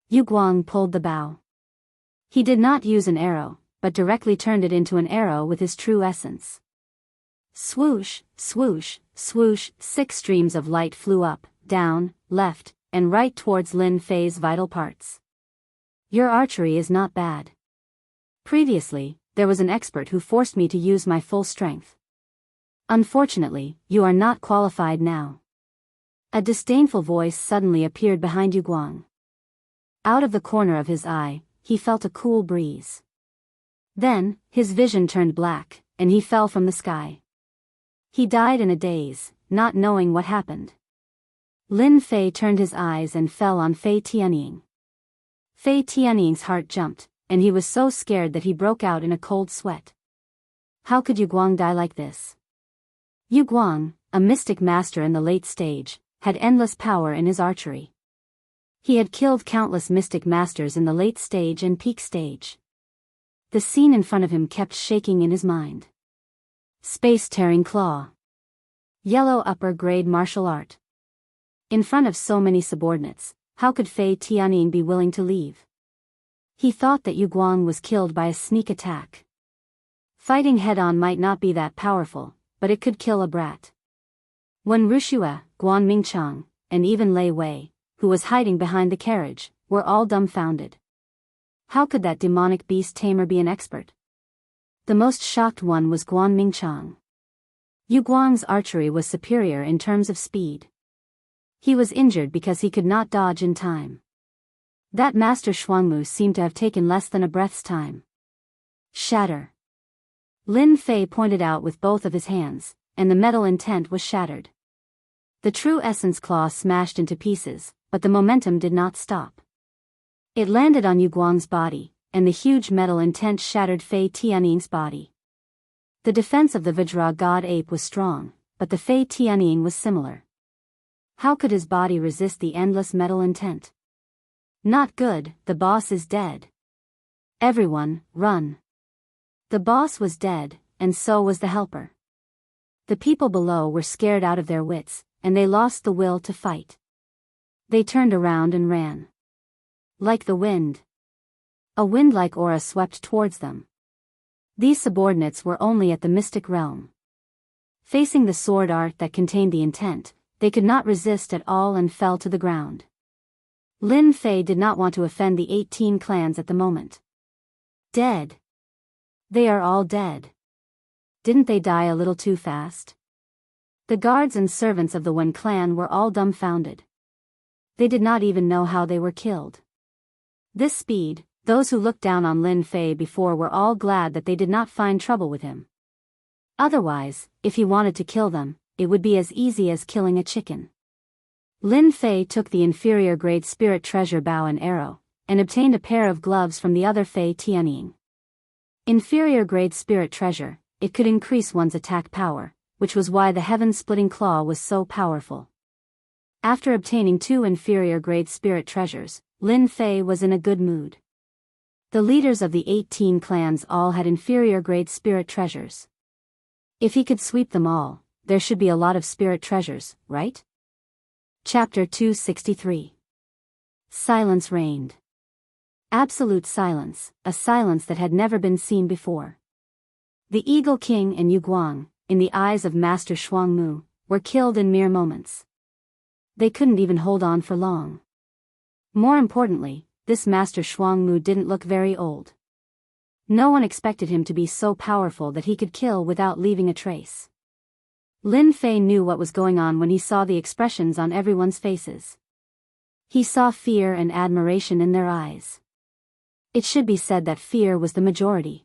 Yu Guang pulled the bow. He did not use an arrow, but directly turned it into an arrow with his true essence. Swoosh, swoosh, swoosh, 6 streams of light flew up, down, left, and right towards Lin Fei's vital parts. Your archery is not bad. Previously, there was an expert who forced me to use my full strength. Unfortunately, you are not qualified now. A disdainful voice suddenly appeared behind Yu Guang. Out of the corner of his eye, he felt a cool breeze. Then, his vision turned black, and he fell from the sky. He died in a daze, not knowing what happened. Lin Fei turned his eyes and fell on Fei Tianying. Fei Tianying's heart jumped, and he was so scared that he broke out in a cold sweat. How could Yu Guang die like this? Yu Guang, a mystic master in the late stage, had endless power in his archery. He had killed countless mystic masters in the late stage and peak stage. The scene in front of him kept shaking in his mind. Space-tearing claw. Yellow upper-grade martial art. In front of so many subordinates, how could Fei Tianying be willing to leave? He thought that Yu Guang was killed by a sneak attack. Fighting head-on might not be that powerful, but it could kill a brat. When Wuxia, Guan Mingchang, and even Lei Wei, who was hiding behind the carriage, were all dumbfounded. How could that demonic beast tamer be an expert? The most shocked one was Guan Mingchang. Yu Guang's archery was superior in terms of speed. He was injured because he could not dodge in time. That Master Shuangmu seemed to have taken less than a breath's time. Shatter. Lin Fei pointed out with both of his hands, and the metal intent was shattered. The true essence claw smashed into pieces, but the momentum did not stop. It landed on Yu Guang's body, and the huge metal intent shattered Fei Tianying's body. The defense of the Vajra god ape was strong, but the Fei Tianying was similar. How could his body resist the endless metal intent? Not good, the boss is dead. Everyone, run. The boss was dead, and so was the helper. The people below were scared out of their wits, and they lost the will to fight. They turned around and ran. Like the wind. A wind-like aura swept towards them. These subordinates were only at the mystic realm. Facing the sword art that contained the intent, they could not resist at all and fell to the ground. Lin Fei did not want to offend the 18 clans at the moment. Dead. They are all dead. Didn't they die a little too fast? The guards and servants of the Wen clan were all dumbfounded. They did not even know how they were killed. This speed, those who looked down on Lin Fei before were all glad that they did not find trouble with him. Otherwise, if he wanted to kill them, it would be as easy as killing a chicken. Lin Fei took the inferior grade spirit treasure bow and arrow, and obtained a pair of gloves from the other Fei Tianying. Inferior grade spirit treasure, it could increase one's attack power, which was why the heaven-splitting claw was so powerful. After obtaining 2 inferior grade spirit treasures, Lin Fei was in a good mood. The leaders of the 18 clans all had inferior grade spirit treasures. If he could sweep them all, there should be a lot of spirit treasures, right? Chapter 263. Silence reigned. Absolute silence, a silence that had never been seen before. The Eagle King and Yu Guang, in the eyes of Master Shuangmu, were killed in mere moments. They couldn't even hold on for long. More importantly, this Master Shuangmu didn't look very old. No one expected him to be so powerful that he could kill without leaving a trace. Lin Fei knew what was going on when he saw the expressions on everyone's faces. He saw fear and admiration in their eyes. It should be said that fear was the majority.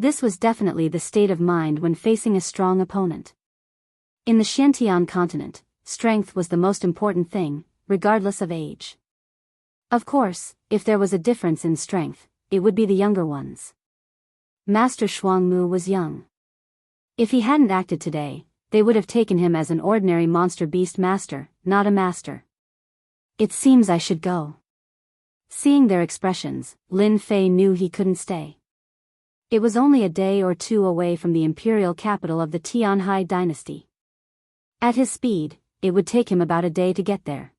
This was definitely the state of mind when facing a strong opponent. In the Xiantian continent, strength was the most important thing, regardless of age. Of course, if there was a difference in strength, it would be the younger ones. Master Shuangmu was young. If he hadn't acted today, they would have taken him as an ordinary monster beast master, not a master. It seems I should go. Seeing their expressions, Lin Fei knew he couldn't stay. It was only a day or two away from the imperial capital of the Tianhai dynasty. At his speed, it would take him about a day to get there.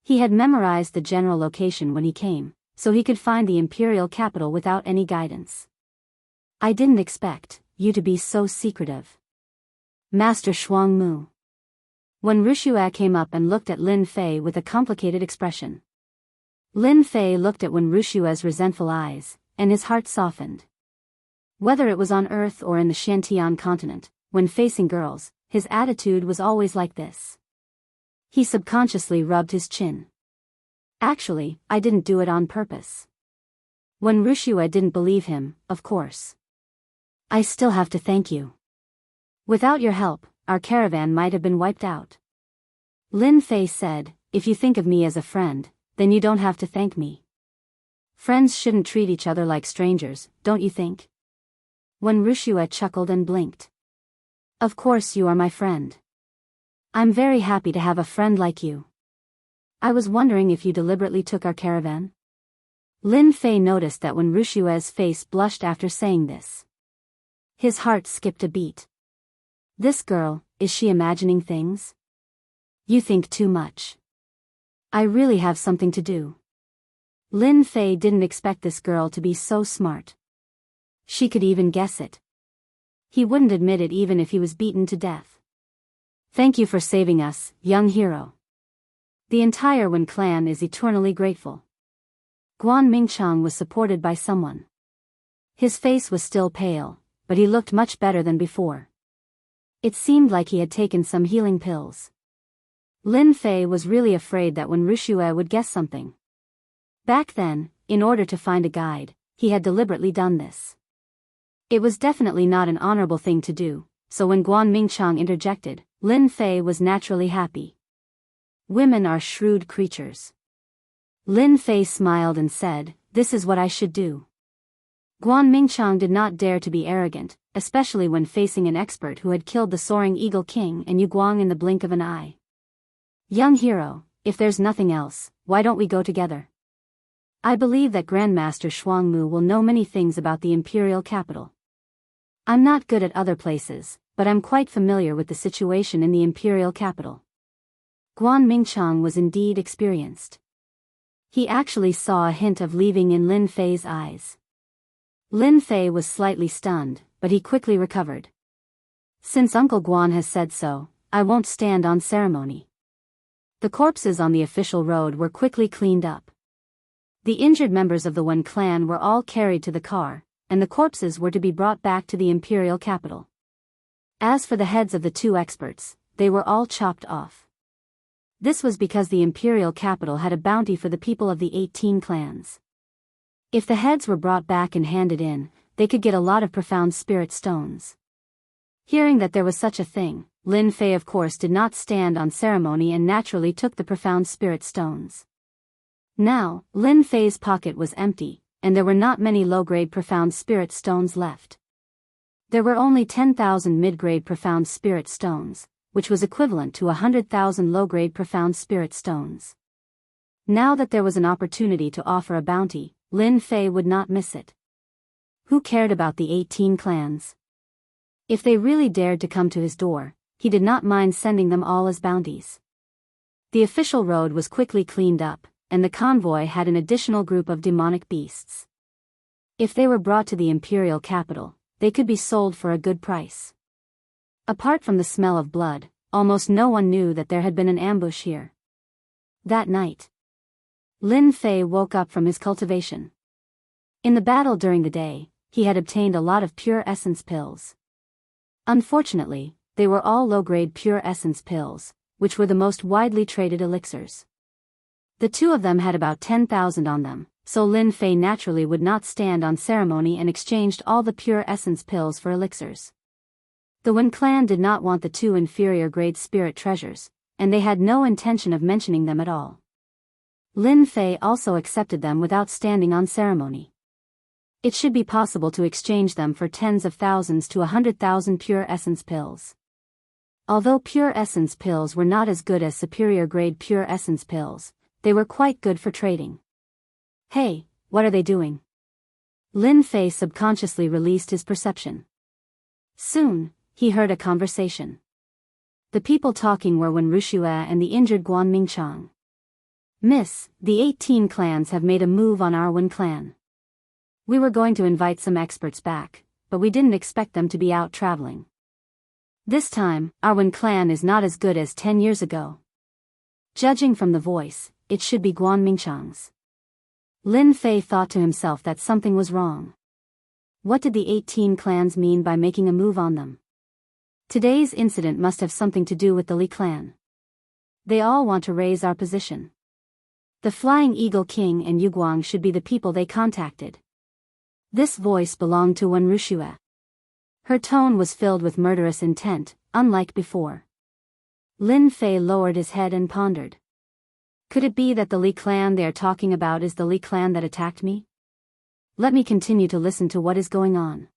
He had memorized the general location when he came, so he could find the imperial capital without any guidance. I didn't expect you to be so secretive. Master Shuangmu. When Wuxia came up and looked at Lin Fei with a complicated expression. Lin Fei looked at Wen Wuxia's resentful eyes, and his heart softened. Whether it was on Earth or in the Xiantian continent, when facing girls, his attitude was always like this. He subconsciously rubbed his chin. Actually, I didn't do it on purpose. When Wuxia didn't believe him, of course. I still have to thank you. Without your help, our caravan might have been wiped out. Lin Fei said, if you think of me as a friend, then you don't have to thank me. Friends shouldn't treat each other like strangers, don't you think? When Wuxia chuckled and blinked. Of course you are my friend. I'm very happy to have a friend like you. I was wondering if you deliberately took our caravan? Lin Fei noticed that when Wuxia's face blushed after saying this. His heart skipped a beat. This girl, is she imagining things? You think too much. I really have something to do. Lin Fei didn't expect this girl to be so smart. She could even guess it. He wouldn't admit it even if he was beaten to death. Thank you for saving us, young hero. The entire Wen clan is eternally grateful. Guan Mingchang was supported by someone. His face was still pale, but he looked much better than before. It seemed like he had taken some healing pills. Lin Fei was really afraid that Wen Wuxia would guess something. Back then, in order to find a guide, he had deliberately done this. It was definitely not an honorable thing to do, so when Guan Mingchang interjected, Lin Fei was naturally happy. Women are shrewd creatures. Lin Fei smiled and said, "This is what I should do." Guan Mingchang did not dare to be arrogant, especially when facing an expert who had killed the Soaring Eagle King and Yu Guang in the blink of an eye. "Young hero, if there's nothing else, why don't we go together? I believe that Grandmaster Shuangmu will know many things about the imperial capital. I'm not good at other places, but I'm quite familiar with the situation in the imperial capital." Guan Mingchang was indeed experienced. He actually saw a hint of leaving in Lin Fei's eyes. Lin Fei was slightly stunned, but he quickly recovered. "Since Uncle Guan has said so, I won't stand on ceremony." The corpses on the official road were quickly cleaned up. The injured members of the Wen clan were all carried to the car, and the corpses were to be brought back to the imperial capital. As for the heads of the two experts, they were all chopped off. This was because the imperial capital had a bounty for the people of the 18 clans. If the heads were brought back and handed in, they could get a lot of profound spirit stones. Hearing that there was such a thing, Lin Fei of course did not stand on ceremony and naturally took the profound spirit stones. Now, Lin Fei's pocket was empty, and there were not many low-grade profound spirit stones left. There were only 10,000 mid-grade profound spirit stones, which was equivalent to 100,000 low-grade profound spirit stones. Now that there was an opportunity to offer a bounty, Lin Fei would not miss it. Who cared about the 18 clans? If they really dared to come to his door, he did not mind sending them all as bounties. The official road was quickly cleaned up, and the convoy had an additional group of demonic beasts. If they were brought to the imperial capital, they could be sold for a good price. Apart from the smell of blood, almost no one knew that there had been an ambush here. That night, Lin Fei woke up from his cultivation. In the battle during the day, he had obtained a lot of pure essence pills. Unfortunately, they were all low-grade pure essence pills, which were the most widely traded elixirs. The two of them had about 10,000 on them, so Lin Fei naturally would not stand on ceremony and exchanged all the pure essence pills for elixirs. The Wen clan did not want the two inferior-grade spirit treasures, and they had no intention of mentioning them at all. Lin Fei also accepted them without standing on ceremony. It should be possible to exchange them for tens of thousands to 100,000 pure essence pills. Although pure essence pills were not as good as superior-grade pure essence pills, they were quite good for trading. "Hey, what are they doing?" Lin Fei subconsciously released his perception. Soon, he heard a conversation. The people talking were Wen Wuxia and the injured Guan Mingchang. "Miss, the 18 clans have made a move on our Wen clan. We were going to invite some experts back, but we didn't expect them to be out traveling. This time, our Wen clan is not as good as 10 years ago." Judging from the voice, it should be Guan Mingchang's. Lin Fei thought to himself that something was wrong. What did the 18 clans mean by making a move on them? Today's incident must have something to do with the Li clan. They all want to raise our position. The Flying Eagle King and Yu Guang should be the people they contacted. This voice belonged to Wen Wuxia. Her tone was filled with murderous intent, unlike before. Lin Fei lowered his head and pondered. Could it be that the Li clan they are talking about is the Li clan that attacked me? Let me continue to listen to what is going on.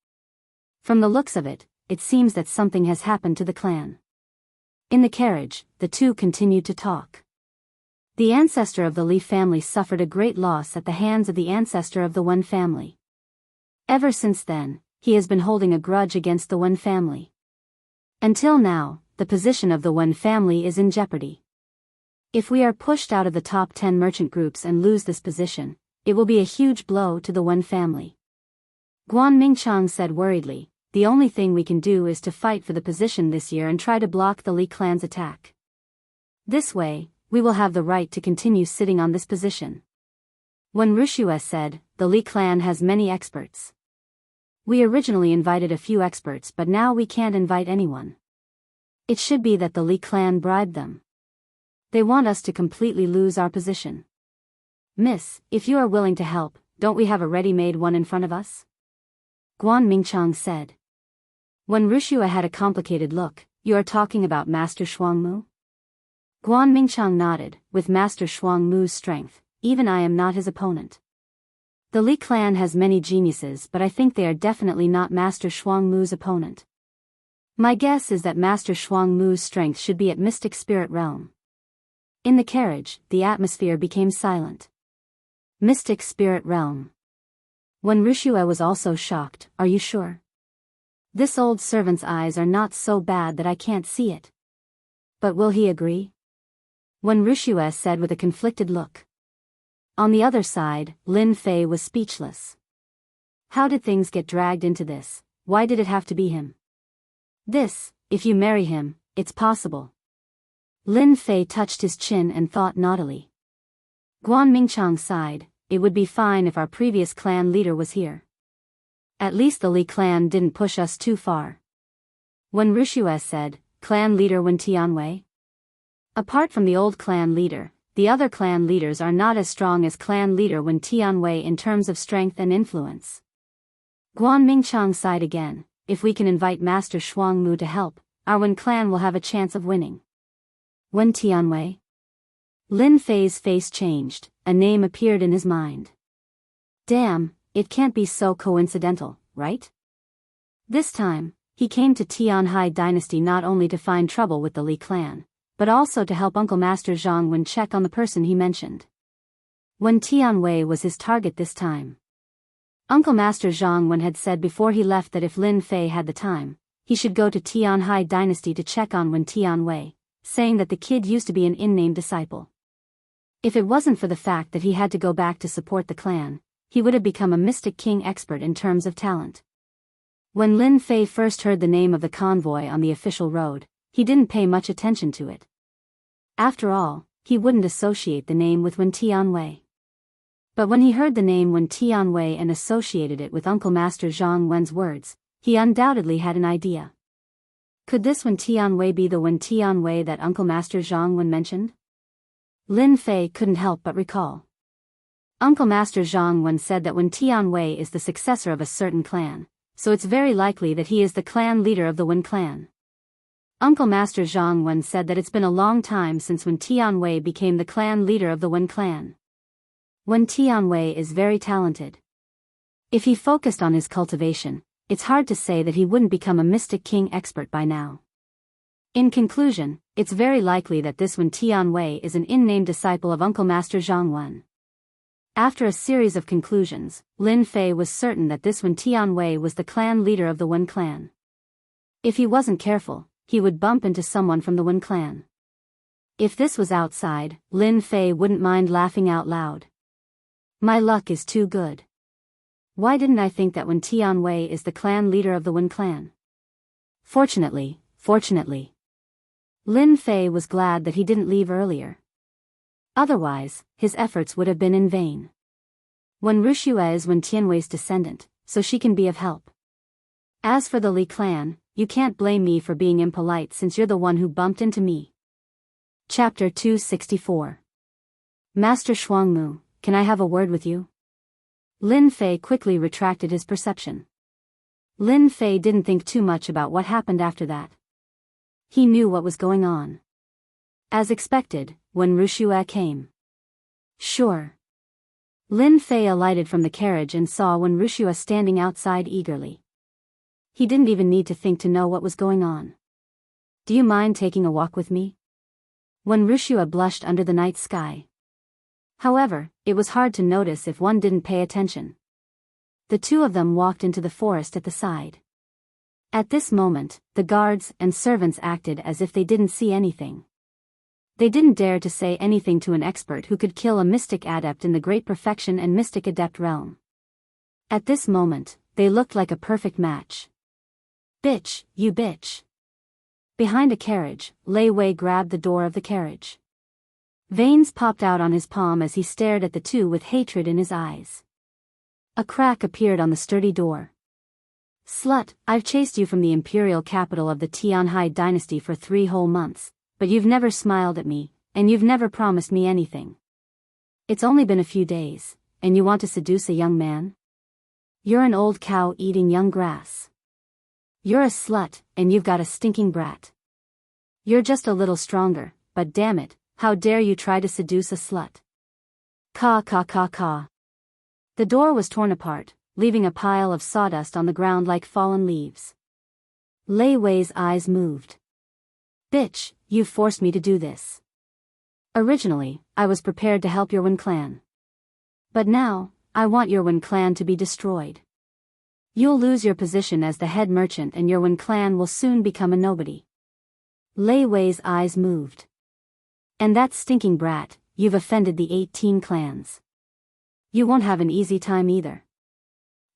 From the looks of it, it seems that something has happened to the clan. In the carriage, the two continued to talk. The ancestor of the Li family suffered a great loss at the hands of the ancestor of the Wen family. Ever since then, he has been holding a grudge against the Wen family. Until now, the position of the Wen family is in jeopardy. If we are pushed out of the top 10 merchant groups and lose this position, it will be a huge blow to the Wen family. Guan Mingchang said worriedly, "The only thing we can do is to fight for the position this year and try to block the Li clan's attack. This way, we will have the right to continue sitting on this position." Wen Wuxia said, "The Li clan has many experts. We originally invited a few experts, but now we can't invite anyone. It should be that the Li clan bribed them. They want us to completely lose our position. Miss, if you are willing to help, don't we have a ready-made one in front of us? Guan Mingchang said. Wen Rushua had a complicated look. You are talking about Master Shuangmu? Guan Mingchang nodded. With Master Shuangmu's strength, even I am not his opponent. The Li clan has many geniuses, but I think they are definitely not Master Shuangmu's opponent. My guess is that Master Shuangmu's strength should be at Mystic Spirit Realm. In the carriage, the atmosphere became silent. Mystic Spirit Realm. Wen Rushua was also shocked. Are you sure? This old servant's eyes are not so bad that I can't see it. But will he agree? Wen Rushua said with a conflicted look. On the other side, Lin Fei was speechless. How did things get dragged into this? Why did it have to be him? This, if you marry him, it's possible. Lin Fei touched his chin and thought naughtily. Guan Mingchang sighed. It would be fine if our previous clan leader was here. At least the Li clan didn't push us too far. Wen Rushua said, Clan leader Wen Tianwei? Apart from the old clan leader, the other clan leaders are not as strong as clan leader Wen Tianwei in terms of strength and influence. Guan Mingchang sighed again. If we can invite Master Shuangmu to help, our Wen clan will have a chance of winning. Wen Tianwei? Lin Fei's face changed, a name appeared in his mind. Damn, it can't be so coincidental, right? This time, he came to Tianhai Dynasty not only to find trouble with the Li clan, but also to help Uncle Master Zhang Wen check on the person he mentioned. Wen Tianwei was his target this time. Uncle Master Zhang Wen had said before he left that if Lin Fei had the time, he should go to Tianhai Dynasty to check on Wen Tianwei, saying that the kid used to be an in-name disciple. If it wasn't for the fact that he had to go back to support the clan, he would have become a Mystic King expert in terms of talent. When Lin Fei first heard the name of the convoy on the official road, he didn't pay much attention to it. After all, he wouldn't associate the name with Wen Tianwei. But when he heard the name Wen Tianwei and associated it with Uncle Master Zhang Wen's words, he undoubtedly had an idea. Could this Wen Tianwei be the Wen Tianwei that Uncle Master Zhang Wen mentioned? Lin Fei couldn't help but recall. Uncle Master Zhang Wen said that Wen Tianwei is the successor of a certain clan, so it's very likely that he is the clan leader of the Wen clan. Uncle Master Zhang Wen said that it's been a long time since Wen Tianwei became the clan leader of the Wen clan. Wen Tianwei is very talented. If he focused on his cultivation, it's hard to say that he wouldn't become a Mystic King expert by now. In conclusion, it's very likely that this Wen Tianwei is an in-name disciple of Uncle Master Zhang Wen. After a series of conclusions, Lin Fei was certain that this Wen Tianwei was the clan leader of the Wen clan. If he wasn't careful, he would bump into someone from the Wen clan. If this was outside, Lin Fei wouldn't mind laughing out loud. My luck is too good. Why didn't I think that Wen Tianwei is the clan leader of the Wen clan? Fortunately. Lin Fei was glad that he didn't leave earlier. Otherwise, his efforts would have been in vain. Wen Rushua is Wen Tianwei's descendant, so she can be of help. As for the Li clan, you can't blame me for being impolite since you're the one who bumped into me. Chapter 264. Master Shuangmu, can I have a word with you? Lin Fei quickly retracted his perception. Lin Fei didn't think too much about what happened after that. He knew what was going on. As expected, Wen Rushua came. Sure. Lin Fei alighted from the carriage and saw Wen Rushua standing outside eagerly. He didn't even need to think to know what was going on. Do you mind taking a walk with me? Wen Rushua blushed under the night sky. However, it was hard to notice if one didn't pay attention. The two of them walked into the forest at the side. At this moment, the guards and servants acted as if they didn't see anything. They didn't dare to say anything to an expert who could kill a mystic adept in the Great Perfection and Mystic Adept realm. At this moment, they looked like a perfect match. Bitch, you bitch. Behind a carriage, Lei Wei grabbed the door of the carriage. Veins popped out on his palm as he stared at the two with hatred in his eyes. A crack appeared on the sturdy door. Slut, I've chased you from the imperial capital of the Tianhai dynasty for 3 whole months, but you've never smiled at me, and you've never promised me anything. It's only been a few days, and you want to seduce a young man? You're an old cow eating young grass. You're a slut, and you've got a stinking brat. You're just a little stronger, but damn it, how dare you try to seduce a slut? Caw caw caw caw. The door was torn apart, leaving a pile of sawdust on the ground like fallen leaves. Lei Wei's eyes moved. Bitch, you forced me to do this. Originally, I was prepared to help your Wen clan. But now, I want your Wen clan to be destroyed. You'll lose your position as the head merchant and your Wen clan will soon become a nobody. Lei Wei's eyes moved. And that stinking brat, you've offended the 18 clans. You won't have an easy time either.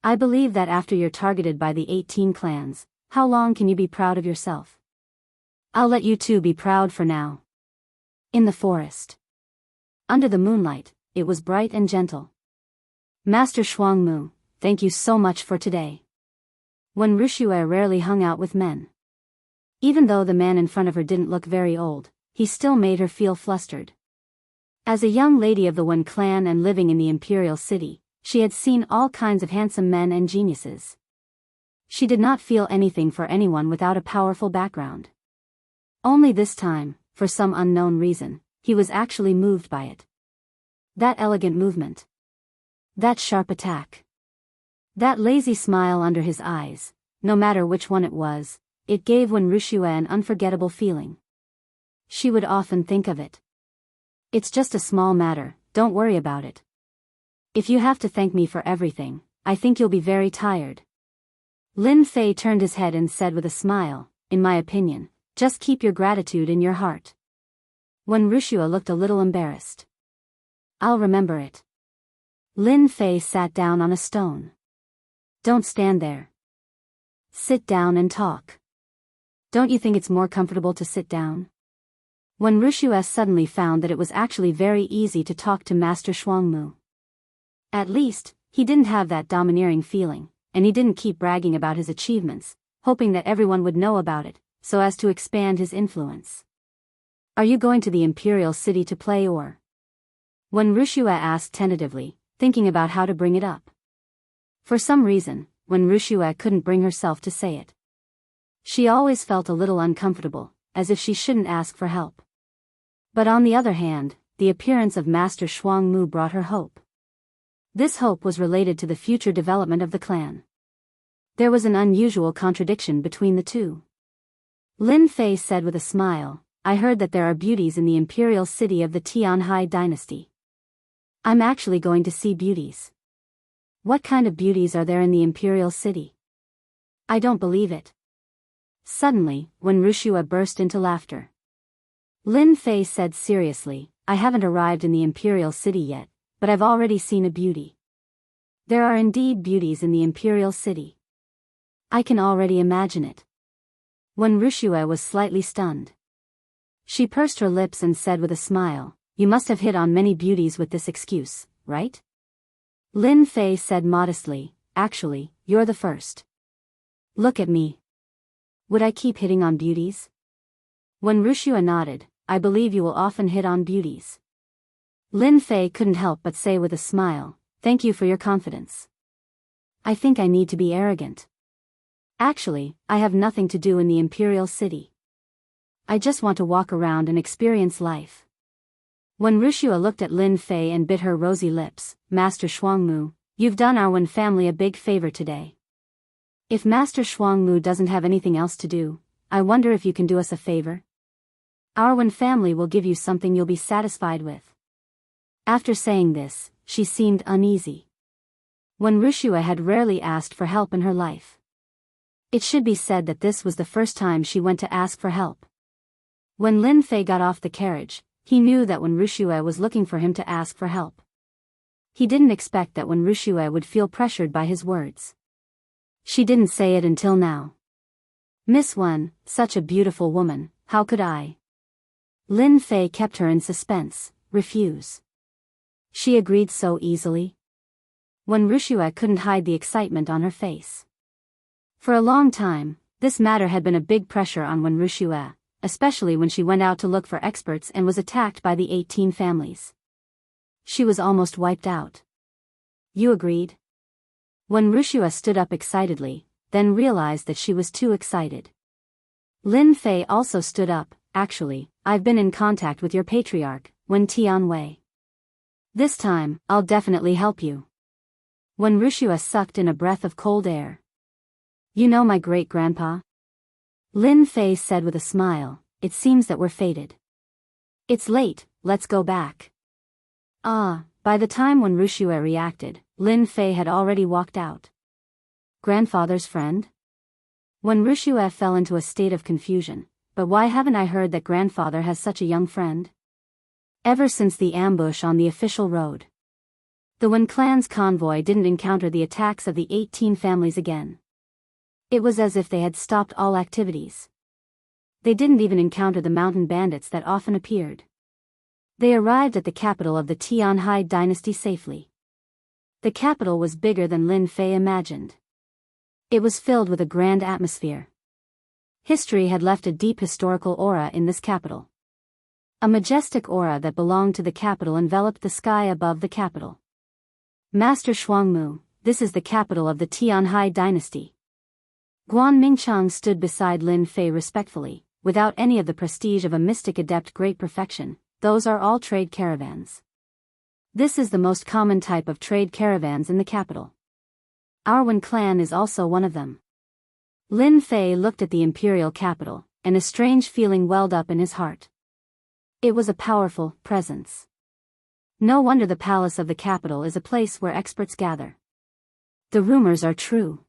I believe that after you're targeted by the 18 clans, how long can you be proud of yourself? I'll let you two be proud for now. In the forest. Under the moonlight, it was bright and gentle. Master Shuangmu, thank you so much for today. Wen Wuxia rarely hung out with men. Even though the man in front of her didn't look very old, he still made her feel flustered. As a young lady of the Wen clan and living in the imperial city, she had seen all kinds of handsome men and geniuses. She did not feel anything for anyone without a powerful background. Only this time, for some unknown reason, he was actually moved by it. That elegant movement. That sharp attack. That lazy smile under his eyes, no matter which one it was, it gave Wen Wuxia an unforgettable feeling. She would often think of it. It's just a small matter, don't worry about it. If you have to thank me for everything, I think you'll be very tired. Lin Fei turned his head and said with a smile, in my opinion, just keep your gratitude in your heart. Wen Wuxia looked a little embarrassed. I'll remember it. Lin Fei sat down on a stone. Don't stand there. Sit down and talk. Don't you think it's more comfortable to sit down? Wen Wuxia suddenly found that it was actually very easy to talk to Master Shuangmu. At least, he didn't have that domineering feeling, and he didn't keep bragging about his achievements, hoping that everyone would know about it, so as to expand his influence. Are you going to the imperial city to play or? Wen Wuxia asked tentatively, thinking about how to bring it up. For some reason, Wen Wuxia couldn't bring herself to say it. She always felt a little uncomfortable, as if she shouldn't ask for help. But on the other hand, the appearance of Master Shuangmu brought her hope. This hope was related to the future development of the clan. There was an unusual contradiction between the two. Lin Fei said with a smile, I heard that there are beauties in the imperial city of the Tianhai dynasty. I'm actually going to see beauties. What kind of beauties are there in the imperial city? I don't believe it. Suddenly, Wen Wuxia burst into laughter. Lin Fei said seriously, I haven't arrived in the imperial city yet, but I've already seen a beauty. There are indeed beauties in the imperial city. I can already imagine it. Wen Wuxia was slightly stunned. She pursed her lips and said with a smile, you must have hit on many beauties with this excuse, right? Lin Fei said modestly, actually, you're the first. Look at me. Would I keep hitting on beauties? Wen Wuxia nodded, I believe you will often hit on beauties. Lin Fei couldn't help but say with a smile, thank you for your confidence. I think I need to be arrogant. Actually, I have nothing to do in the imperial city. I just want to walk around and experience life. Wen Wuxia looked at Lin Fei and bit her rosy lips, Master Shuangmu, you've done our Wen family a big favor today. If Master Shuangmu doesn't have anything else to do, I wonder if you can do us a favor? Our Wen family will give you something you'll be satisfied with. After saying this, she seemed uneasy. Wen Wuxia had rarely asked for help in her life. It should be said that this was the first time she went to ask for help. When Lin Fei got off the carriage, he knew that Wen Wuxia was looking for him to ask for help. He didn't expect that Wen Wuxia would feel pressured by his words. She didn't say it until now. Miss Wen, such a beautiful woman, how could I? Lin Fei kept her in suspense, refuse. She agreed so easily. Wen Wuxia couldn't hide the excitement on her face. For a long time, this matter had been a big pressure on Wen Wuxia, especially when she went out to look for experts and was attacked by the 18 families. She was almost wiped out. You agreed? Wen Wuxia stood up excitedly, then realized that she was too excited. Lin Fei also stood up. Actually, I've been in contact with your patriarch, Wen Tianwei. This time, I'll definitely help you. Wen Wuxia sucked in a breath of cold air. You know my great-grandpa? Lin Fei said with a smile, it seems that we're fated. It's late, let's go back. By the time Wen Wuxia reacted, Lin Fei had already walked out. Grandfather's friend? Wen Wuxia fell into a state of confusion, but why haven't I heard that grandfather has such a young friend? Ever since the ambush on the official road. The Wen clan's convoy didn't encounter the attacks of the 18 families again. It was as if they had stopped all activities. They didn't even encounter the mountain bandits that often appeared. They arrived at the capital of the Tianhai dynasty safely. The capital was bigger than Lin Fei imagined. It was filled with a grand atmosphere. History had left a deep historical aura in this capital. A majestic aura that belonged to the capital enveloped the sky above the capital. Master Shuangmu, this is the capital of the Tianhai dynasty. Guan Mingchang stood beside Lin Fei respectfully, without any of the prestige of a mystic adept great perfection. Those are all trade caravans. This is the most common type of trade caravans in the capital. Our Wen clan is also one of them. Lin Fei looked at the imperial capital, and a strange feeling welled up in his heart. It was a powerful presence. No wonder the palace of the capital is a place where experts gather. The rumors are true.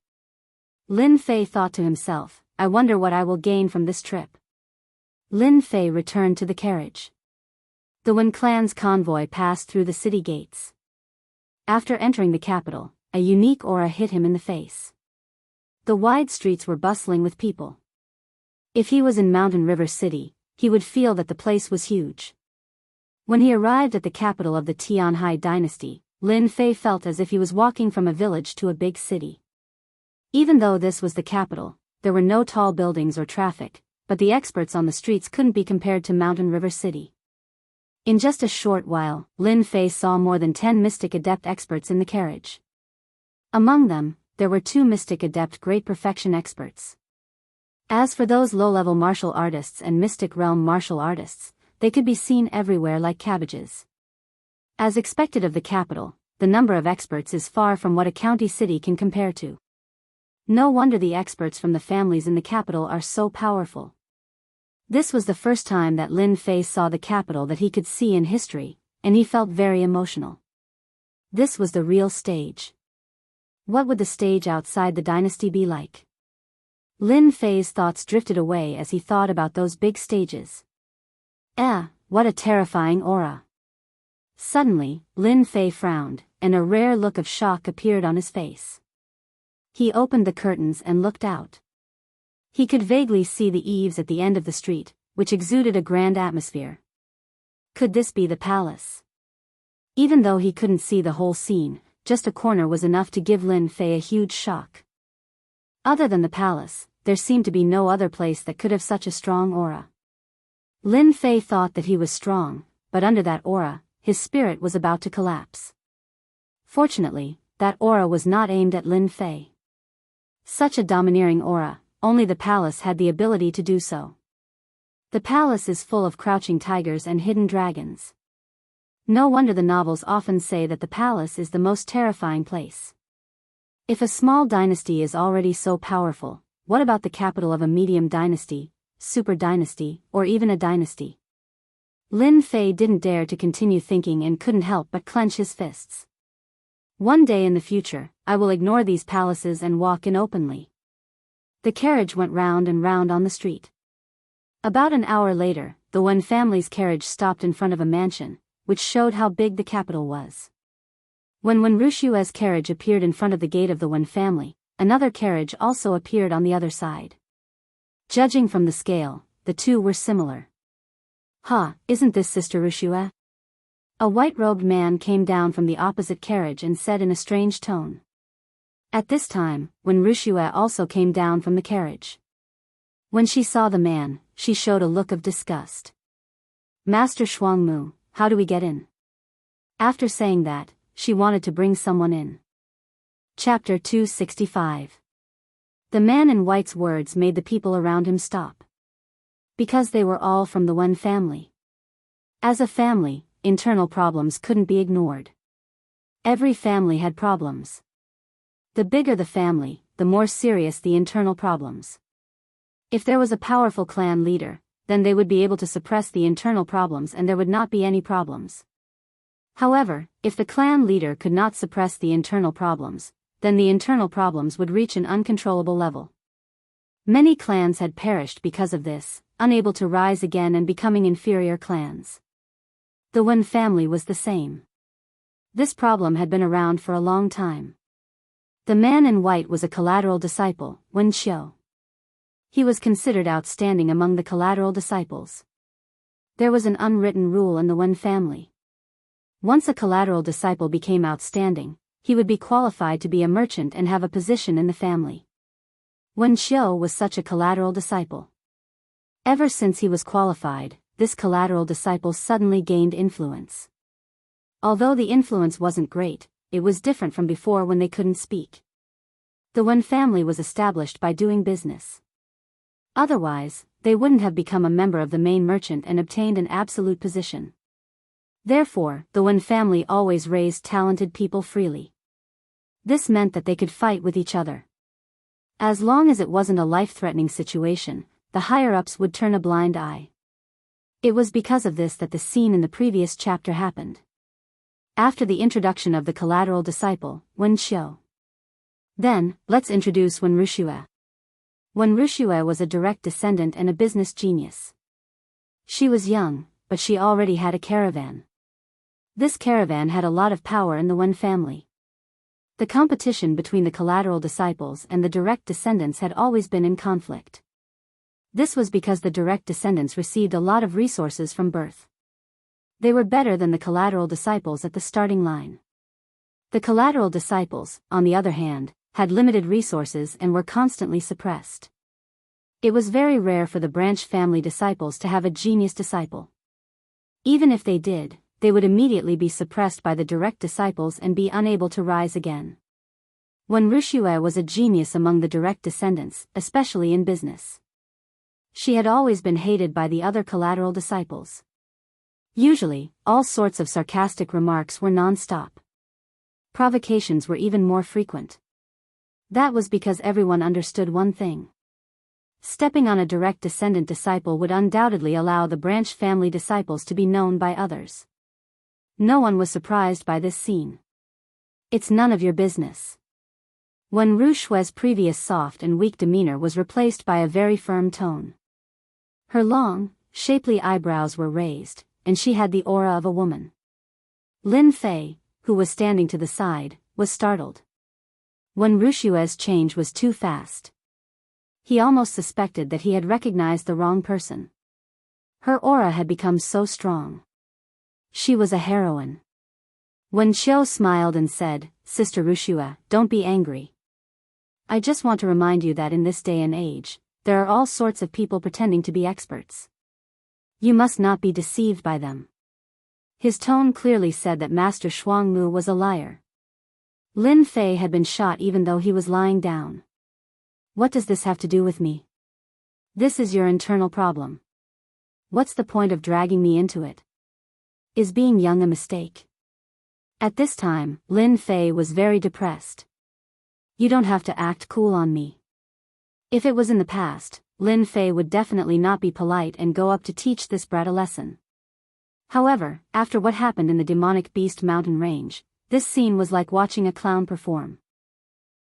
Lin Fei thought to himself, I wonder what I will gain from this trip. Lin Fei returned to the carriage. The Wen clan's convoy passed through the city gates. After entering the capital, a unique aura hit him in the face. The wide streets were bustling with people. If he was in Mountain River City, he would feel that the place was huge. When he arrived at the capital of the Tianhai dynasty, Lin Fei felt as if he was walking from a village to a big city. Even though this was the capital, there were no tall buildings or traffic, but the experts on the streets couldn't be compared to Mountain River City. In just a short while, Lin Fei saw more than 10 mystic adept experts in the carriage. Among them, there were 2 mystic adept great perfection experts. As for those low-level martial artists and mystic realm martial artists, they could be seen everywhere like cabbages. As expected of the capital, the number of experts is far from what a county city can compare to. No wonder the experts from the families in the capital are so powerful. This was the first time that Lin Fei saw the capital that he could see in history, and he felt very emotional. This was the real stage. What would the stage outside the dynasty be like? Lin Fei's thoughts drifted away as he thought about those big stages. What a terrifying aura. Suddenly, Lin Fei frowned, and a rare look of shock appeared on his face. He opened the curtains and looked out. He could vaguely see the eaves at the end of the street, which exuded a grand atmosphere. Could this be the palace? Even though he couldn't see the whole scene, just a corner was enough to give Lin Fei a huge shock. Other than the palace, there seemed to be no other place that could have such a strong aura. Lin Fei thought that he was strong, but under that aura, his spirit was about to collapse. Fortunately, that aura was not aimed at Lin Fei. Such a domineering aura, only the palace had the ability to do so. The palace is full of crouching tigers and hidden dragons. No wonder the novels often say that the palace is the most terrifying place. If a small dynasty is already so powerful, what about the capital of a medium dynasty, super dynasty, or even a dynasty? Lin Fei didn't dare to continue thinking and couldn't help but clench his fists. One day in the future, I will ignore these palaces and walk in openly. The carriage went round and round on the street. About an hour later, the Wen family's carriage stopped in front of a mansion, which showed how big the capital was. When Wen Wuxia's carriage appeared in front of the gate of the Wen family, another carriage also appeared on the other side. Judging from the scale, the two were similar. Isn't this Sister Wuxia? A white-robed man came down from the opposite carriage and said in a strange tone. At this time, when Wuxia also came down from the carriage. When she saw the man, she showed a look of disgust. Master Shuangmu, how do we get in? After saying that, she wanted to bring someone in. Chapter 265. The man in white's words made the people around him stop. Because they were all from the Wen family. As a family, internal problems couldn't be ignored. Every family had problems. The bigger the family, the more serious the internal problems. If there was a powerful clan leader, then they would be able to suppress the internal problems and there would not be any problems. However, if the clan leader could not suppress the internal problems, then the internal problems would reach an uncontrollable level. Many clans had perished because of this, unable to rise again and becoming inferior clans. The Wen family was the same. This problem had been around for a long time. The man in white was a collateral disciple, Wen Qiu. He was considered outstanding among the collateral disciples. There was an unwritten rule in the Wen family. Once a collateral disciple became outstanding, he would be qualified to be a merchant and have a position in the family. Wen Qiu was such a collateral disciple. Ever since he was qualified, this collateral disciple suddenly gained influence. Although the influence wasn't great, it was different from before when they couldn't speak. The Wen family was established by doing business. Otherwise, they wouldn't have become a member of the main merchant and obtained an absolute position. Therefore, the Wen family always raised talented people freely. This meant that they could fight with each other. As long as it wasn't a life-threatening situation, the higher-ups would turn a blind eye. It was because of this that the scene in the previous chapter happened. After the introduction of the collateral disciple, Wen Qiu. Then, let's introduce Wen Wuxia. Wen Wuxia was a direct descendant and a business genius. She was young, but she already had a caravan. This caravan had a lot of power in the Wen family. The competition between the collateral disciples and the direct descendants had always been in conflict. This was because the direct descendants received a lot of resources from birth. They were better than the collateral disciples at the starting line. The collateral disciples, on the other hand, had limited resources and were constantly suppressed. It was very rare for the branch family disciples to have a genius disciple. Even if they did, they would immediately be suppressed by the direct disciples and be unable to rise again. Wen Wuxia was a genius among the direct descendants, especially in business. She had always been hated by the other collateral disciples. Usually, all sorts of sarcastic remarks were non-stop. Provocations were even more frequent. That was because everyone understood one thing. Stepping on a direct descendant disciple would undoubtedly allow the branch family disciples to be known by others. No one was surprised by this scene. It's none of your business. Wen Wuxia's previous soft and weak demeanor was replaced by a very firm tone. Her long, shapely eyebrows were raised, and she had the aura of a woman. Lin Fei, who was standing to the side, was startled. Wen Wuxia's change was too fast. He almost suspected that he had recognized the wrong person. Her aura had become so strong. She was a heroine. Wen Qiu smiled and said, "Sister Wuxia, don't be angry. I just want to remind you that in this day and age, there are all sorts of people pretending to be experts. You must not be deceived by them." His tone clearly said that Master Shuangmu was a liar. Lin Fei had been shot even though he was lying down. What does this have to do with me? This is your internal problem. What's the point of dragging me into it? Is being young a mistake? At this time, Lin Fei was very depressed. You don't have to act cool on me. If it was in the past, Lin Fei would definitely not be polite and go up to teach this brat a lesson. However, after what happened in the demonic beast mountain range, this scene was like watching a clown perform.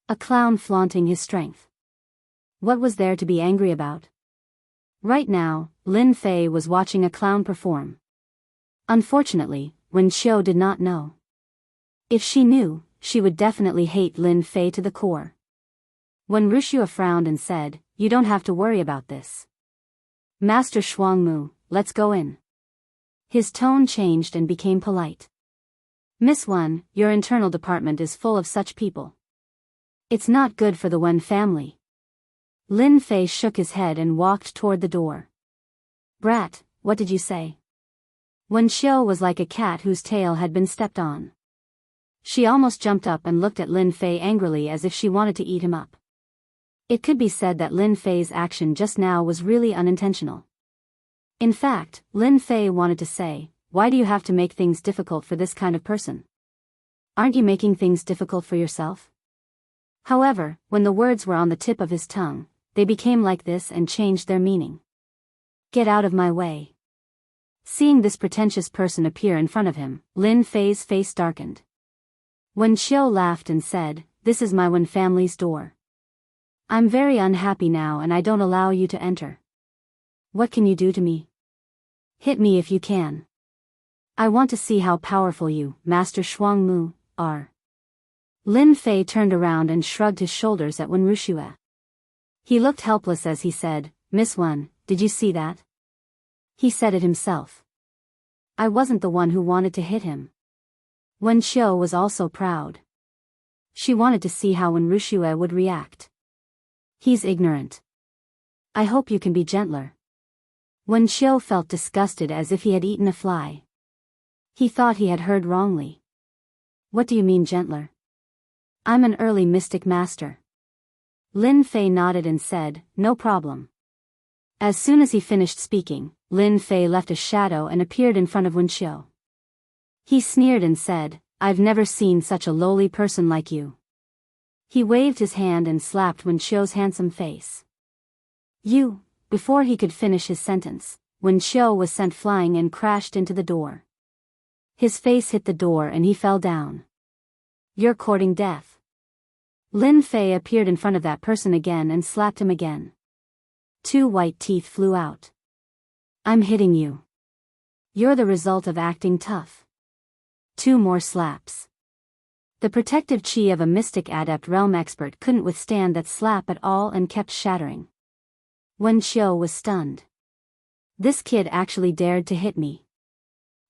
A clown flaunting his strength. What was there to be angry about? Right now, Lin Fei was watching a clown perform. Unfortunately, Wen Qiu did not know. If she knew, she would definitely hate Lin Fei to the core. Wen Wuxia frowned and said, "You don't have to worry about this. Master Shuangmu, let's go in." His tone changed and became polite. "Miss Wen, your internal department is full of such people. It's not good for the Wen family. Lin Fei shook his head and walked toward the door. Brat, what did you say? Wen Xiu was like a cat whose tail had been stepped on. She almost jumped up and looked at Lin Fei angrily as if she wanted to eat him up. It could be said that Lin Fei's action just now was really unintentional. In fact, Lin Fei wanted to say, why do you have to make things difficult for this kind of person? Aren't you making things difficult for yourself? However, when the words were on the tip of his tongue, they became like this and changed their meaning. Get out of my way. Seeing this pretentious person appear in front of him, Lin Fei's face darkened. Wen Xiu laughed and said, this is my Wen family's door. I'm very unhappy now and I don't allow you to enter. What can you do to me? Hit me if you can. I want to see how powerful you, Master Shuangmu, are. Lin Fei turned around and shrugged his shoulders at Wen Wuxia. He looked helpless as he said, Miss Wen, did you see that? He said it himself. I wasn't the one who wanted to hit him. Wen Xiu was also proud. She wanted to see how Wen Wuxia would react. He's ignorant. I hope you can be gentler. Wen Xiu felt disgusted as if he had eaten a fly. He thought he had heard wrongly. What do you mean gentler? I'm an early mystic master. Lin Fei nodded and said, no problem. As soon as he finished speaking, Lin Fei left a shadow and appeared in front of Wen Xiu. He sneered and said, I've never seen such a lowly person like you. He waved his hand and slapped Wen Xiu's handsome face. You, before he could finish his sentence, Wen Xiu was sent flying and crashed into the door. His face hit the door and he fell down. You're courting death. Lin Fei appeared in front of that person again and slapped him again. 2 white teeth flew out. I'm hitting you. You're the result of acting tough. 2 more slaps. The protective chi of a mystic adept realm expert couldn't withstand that slap at all and kept shattering. Wen Xiu was stunned. This kid actually dared to hit me.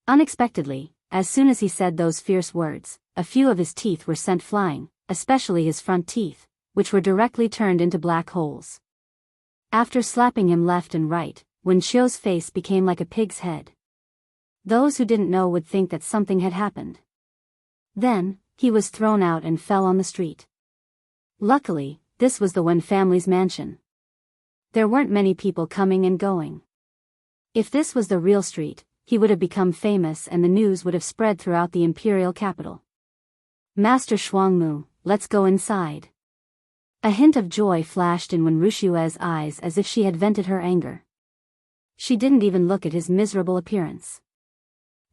Unexpectedly, as soon as he said those fierce words, a few of his teeth were sent flying, especially his front teeth, which were directly turned into black holes. After slapping him left and right, Wen Xiu's face became like a pig's head. Those who didn't know would think that something had happened. Then, he was thrown out and fell on the street. Luckily, this was the Wen family's mansion. There weren't many people coming and going. If this was the real street, he would have become famous and the news would have spread throughout the imperial capital. Master Shuangmu, let's go inside. A hint of joy flashed in Wen Wuxia's eyes as if she had vented her anger. She didn't even look at his miserable appearance.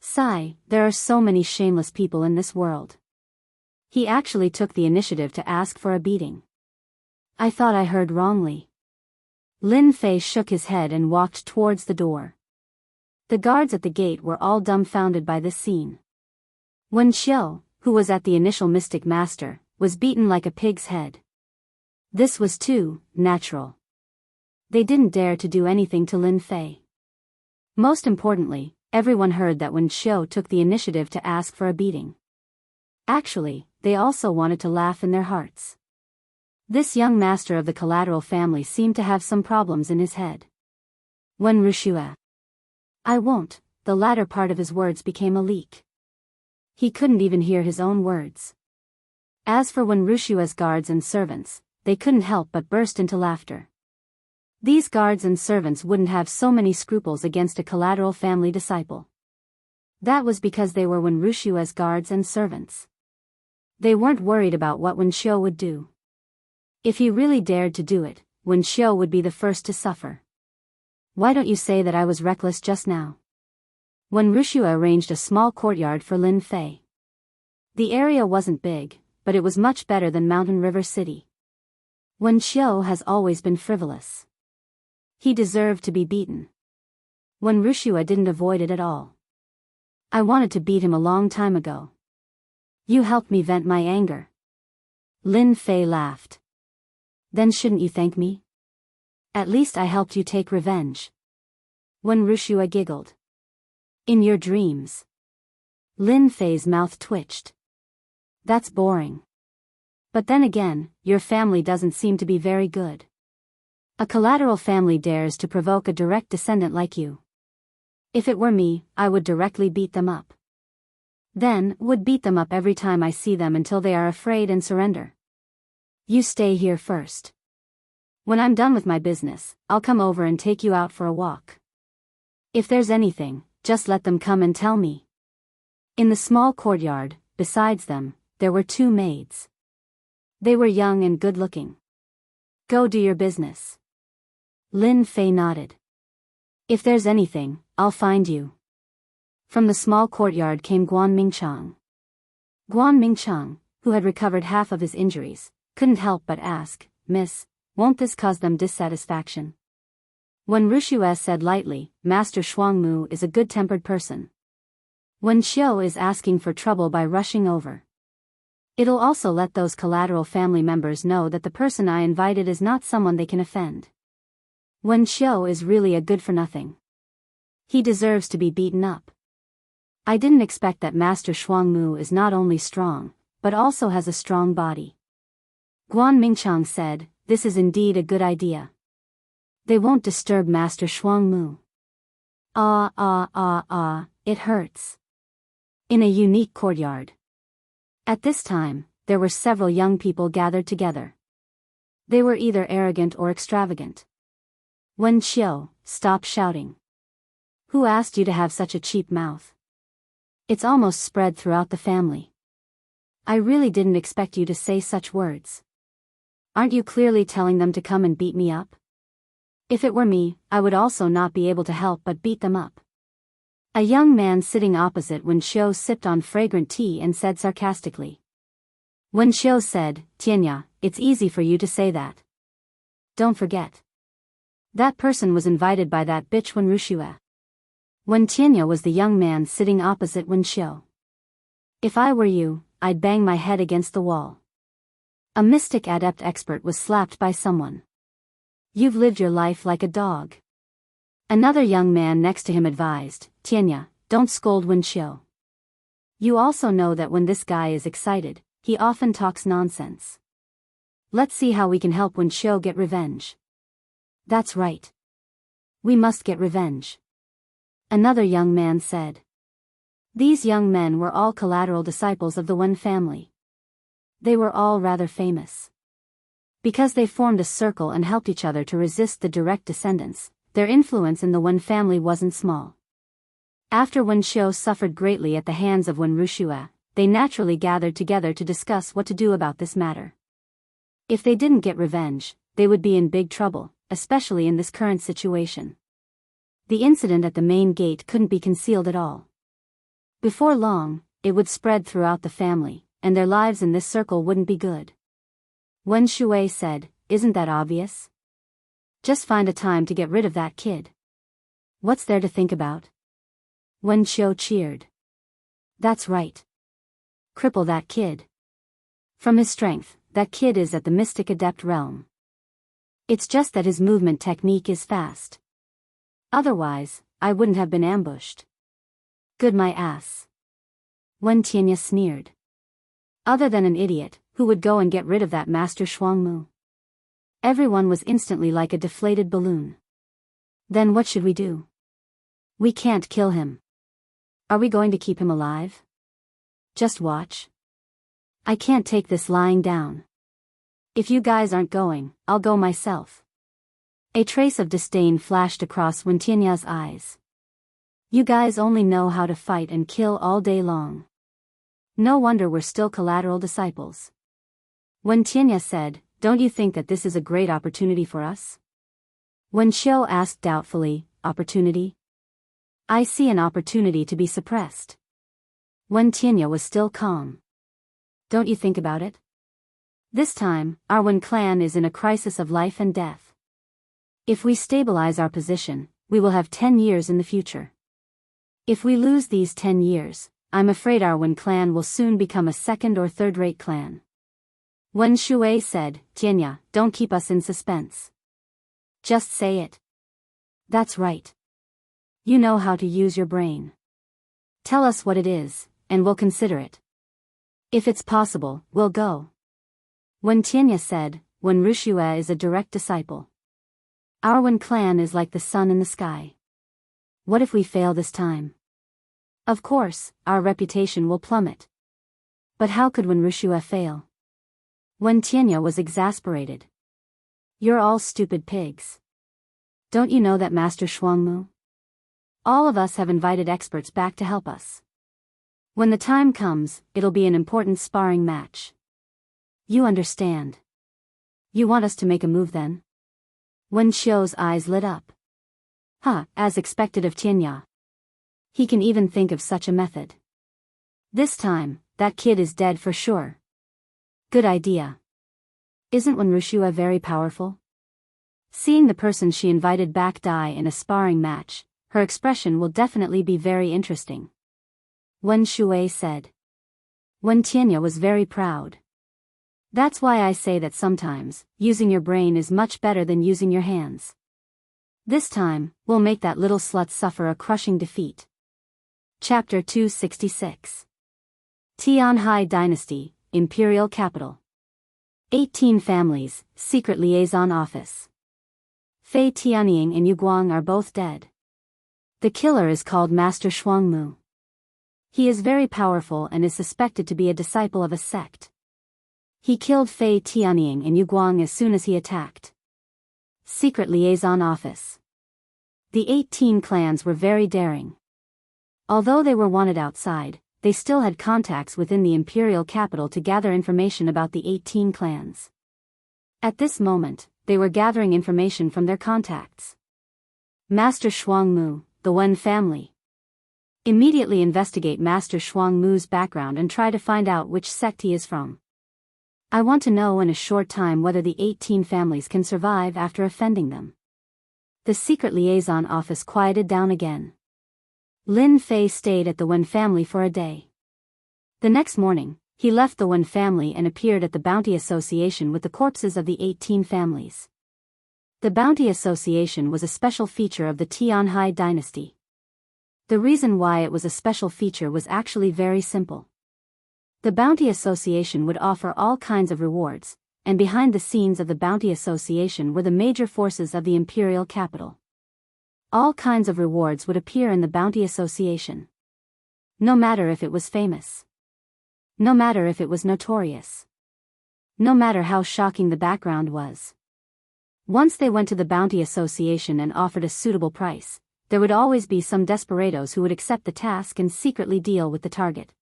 Sigh, there are so many shameless people in this world. He actually took the initiative to ask for a beating. I thought I heard wrongly. Lin Fei shook his head and walked towards the door. The guards at the gate were all dumbfounded by this scene. Wen Xiu, who was at the initial mystic master, was beaten like a pig's head. This was too natural. They didn't dare to do anything to Lin Fei. Most importantly, everyone heard that Wen Xiu took the initiative to ask for a beating. Actually, they also wanted to laugh in their hearts. This young master of the collateral family seemed to have some problems in his head. Wen Wuxia. I won't, the latter part of his words became a leak. He couldn't even hear his own words. As for Wen Wuxia's guards and servants, they couldn't help but burst into laughter. These guards and servants wouldn't have so many scruples against a collateral family disciple. That was because they were Wen Wuxia's guards and servants. They weren't worried about what Wen Xiu would do. If he really dared to do it, Wen Xiu would be the first to suffer. Why don't you say that I was reckless just now? Wen Wuxia arranged a small courtyard for Lin Fei. The area wasn't big, but it was much better than Mountain River City. Wen Xiu has always been frivolous. He deserved to be beaten. Wen Wuxia didn't avoid it at all. I wanted to beat him a long time ago. You helped me vent my anger. Lin Fei laughed. Then shouldn't you thank me? At least I helped you take revenge. Wen Wuxia giggled. In your dreams. Lin Fei's mouth twitched. That's boring. But then again, your family doesn't seem to be very good. A collateral family dares to provoke a direct descendant like you. If it were me, I would directly beat them up. Then, would beat them up every time I see them until they are afraid and surrender. You stay here first. When I'm done with my business, I'll come over and take you out for a walk. If there's anything, just let them come and tell me. In the small courtyard, besides them, there were 2 maids. They were young and good-looking. Go do your business. Lin Fei nodded. If there's anything, I'll find you. From the small courtyard came Guan Mingchang. Guan Mingchang, who had recovered half of his injuries, couldn't help but ask, Miss, won't this cause them dissatisfaction? When Wuxia said lightly, Master Shuangmu is a good-tempered person. When Xiao is asking for trouble by rushing over. It'll also let those collateral family members know that the person I invited is not someone they can offend. When Xiao is really a good-for-nothing. He deserves to be beaten up. I didn't expect that Master Shuangmu is not only strong, but also has a strong body. Guan Mingchang said, this is indeed a good idea. They won't disturb Master Shuangmu. It hurts. In a unique courtyard. At this time, there were several young people gathered together. They were either arrogant or extravagant. Wen Qiu, stop shouting. Who asked you to have such a cheap mouth? It's almost spread throughout the family. I really didn't expect you to say such words. Aren't you clearly telling them to come and beat me up? If it were me, I would also not be able to help but beat them up. A young man sitting opposite Wen Qiu sipped on fragrant tea and said sarcastically. Wen Qiu said, Tianya, it's easy for you to say that. Don't forget. That person was invited by that bitch Wen Wuxia. Wen Tianya was the young man sitting opposite Wen Qiu. If I were you, I'd bang my head against the wall. A mystic adept expert was slapped by someone. You've lived your life like a dog. Another young man next to him advised, Tianya, don't scold Wen Qiu. You also know that when this guy is excited, he often talks nonsense. Let's see how we can help Wen Qiu get revenge. That's right. We must get revenge. Another young man said. These young men were all collateral disciples of the Wen family. They were all rather famous. Because they formed a circle and helped each other to resist the direct descendants, their influence in the Wen family wasn't small. After Wen Qiu suffered greatly at the hands of Wen Wuxia, they naturally gathered together to discuss what to do about this matter. If they didn't get revenge, they would be in big trouble, especially in this current situation. The incident at the main gate couldn't be concealed at all. Before long, it would spread throughout the family, and their lives in this circle wouldn't be good. Wen Shui said, isn't that obvious? Just find a time to get rid of that kid. What's there to think about? Wen Qiu cheered. That's right. Cripple that kid. From his strength, that kid is at the mystic adept realm. It's just that his movement technique is fast. Otherwise, I wouldn't have been ambushed. Good my ass. Wen Tianya sneered. Other than an idiot, who would go and get rid of that Master Shuangmu? Everyone was instantly like a deflated balloon. Then what should we do? We can't kill him. Are we going to keep him alive? Just watch. I can't take this lying down. If you guys aren't going, I'll go myself. A trace of disdain flashed across Wen Tianya's eyes. You guys only know how to fight and kill all day long. No wonder we're still collateral disciples. Wen Tianya said, don't you think that this is a great opportunity for us? Wen Qiu asked doubtfully, opportunity? I see an opportunity to be suppressed. Wen Tianya was still calm. Don't you think about it? This time, our Wen clan is in a crisis of life and death. If we stabilize our position, we will have 10 years in the future. If we lose these 10 years, I'm afraid our Wen clan will soon become a second or third-rate clan. Wen Shui said, Tianya, don't keep us in suspense. Just say it. That's right. You know how to use your brain. Tell us what it is, and we'll consider it. If it's possible, we'll go. Wen Tianya said, Wen Rushue is a direct disciple. Our Wen clan is like the sun in the sky. What if we fail this time? Of course, our reputation will plummet. But how could Wen Rushue fail? Wen Tianya was exasperated. You're all stupid pigs. Don't you know that Master Shuangmu? All of us have invited experts back to help us. When the time comes, it'll be an important sparring match. You understand. You want us to make a move then? Wen Qiu's eyes lit up. As expected of Tianya. He can even think of such a method. This time, that kid is dead for sure. Good idea. Isn't Wen Rushue very powerful? Seeing the person she invited back die in a sparring match, her expression will definitely be very interesting. Wen Shui said. Wen Tianya was very proud. That's why I say that sometimes, using your brain is much better than using your hands. This time, we'll make that little slut suffer a crushing defeat. Chapter 266. Tianhai Dynasty, Imperial Capital. 18 families, Secret Liaison Office. Fei Tianying and Yu Guang are both dead. The killer is called Master Shuangmu. He is very powerful and is suspected to be a disciple of a sect. He killed Fei Tianying and Yu Guang as soon as he attacked. Secret Liaison Office. The 18 clans were very daring. Although they were wanted outside, they still had contacts within the imperial capital to gather information about the 18 clans. At this moment, they were gathering information from their contacts. Master Shuangmu, the Wen family. Immediately investigate Master Shuangmu's background and try to find out which sect he is from. I want to know in a short time whether the 18 families can survive after offending them. The secret liaison office quieted down again. Lin Fei stayed at the Wen family for a day. The next morning, he left the Wen family and appeared at the Bounty Association with the corpses of the 18 families. The Bounty Association was a special feature of the Tianhai dynasty. The reason why it was a special feature was actually very simple. The Bounty Association would offer all kinds of rewards, and behind the scenes of the Bounty Association were the major forces of the imperial capital. All kinds of rewards would appear in the Bounty Association. No matter if it was famous. No matter if it was notorious. No matter how shocking the background was. Once they went to the Bounty Association and offered a suitable price, there would always be some desperados who would accept the task and secretly deal with the target.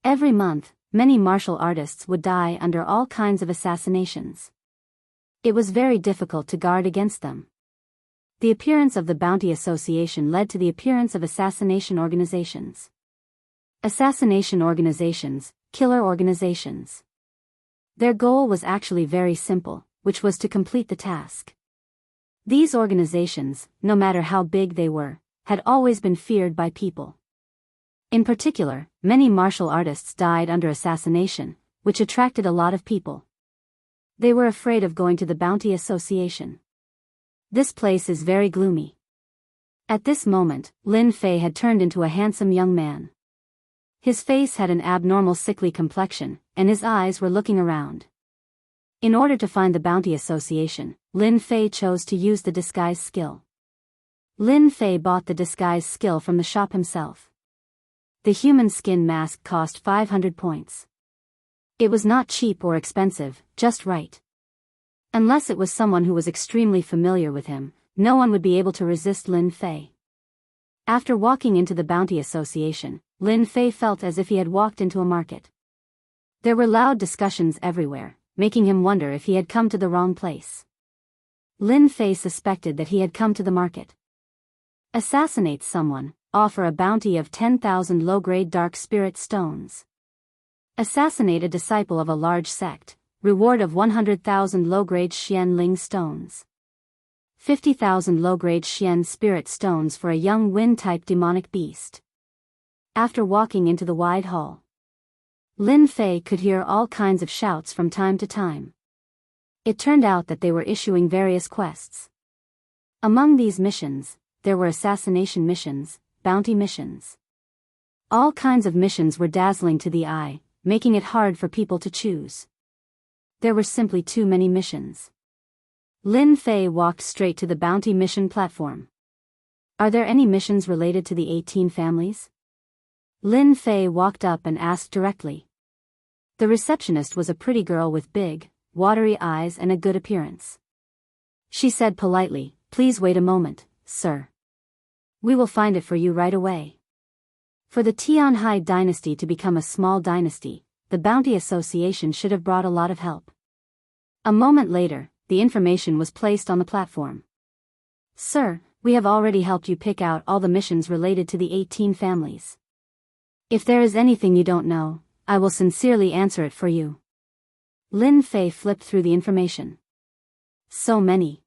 Every month, many martial artists would die under all kinds of assassinations. It was very difficult to guard against them. The appearance of the Bounty Association led to the appearance of assassination organizations. Assassination organizations, killer organizations. Their goal was actually very simple, which was to complete the task. These organizations, no matter how big they were, had always been feared by people. In particular, many martial artists died under assassination, which attracted a lot of people. They were afraid of going to the Bounty Association. This place is very gloomy. At this moment, Lin Fei had turned into a handsome young man. His face had an abnormal sickly complexion, and his eyes were looking around. In order to find the Bounty Association, Lin Fei chose to use the disguise skill. Lin Fei bought the disguise skill from the shop himself. The human skin mask cost 500 points. It was not cheap or expensive, just right. Unless it was someone who was extremely familiar with him, no one would be able to resist Lin Fei. After walking into the Bounty Association, Lin Fei felt as if he had walked into a market. There were loud discussions everywhere, making him wonder if he had come to the wrong place. Lin Fei suspected that he had come to the market. Assassinate someone, offer a bounty of 10,000 low-grade dark spirit stones. Assassinate a disciple of a large sect, reward of 100,000 low-grade Xian Ling stones. 50,000 low-grade Xian spirit stones for a young wind-type demonic beast. After walking into the wide hall, Lin Fei could hear all kinds of shouts from time to time. It turned out that they were issuing various quests. Among these missions, there were assassination missions, bounty missions. All kinds of missions were dazzling to the eye, making it hard for people to choose. There were simply too many missions. Lin Fei walked straight to the bounty mission platform. Are there any missions related to the 18 families? Lin Fei walked up and asked directly. The receptionist was a pretty girl with big, watery eyes and a good appearance. She said politely, "Please wait a moment, sir. We will find it for you right away." For the Tianhai dynasty to become a small dynasty, the Bounty Association should have brought a lot of help. A moment later, the information was placed on the platform. "Sir, we have already helped you pick out all the missions related to the 18 families. If there is anything you don't know, I will sincerely answer it for you." Lin Fei flipped through the information. So many.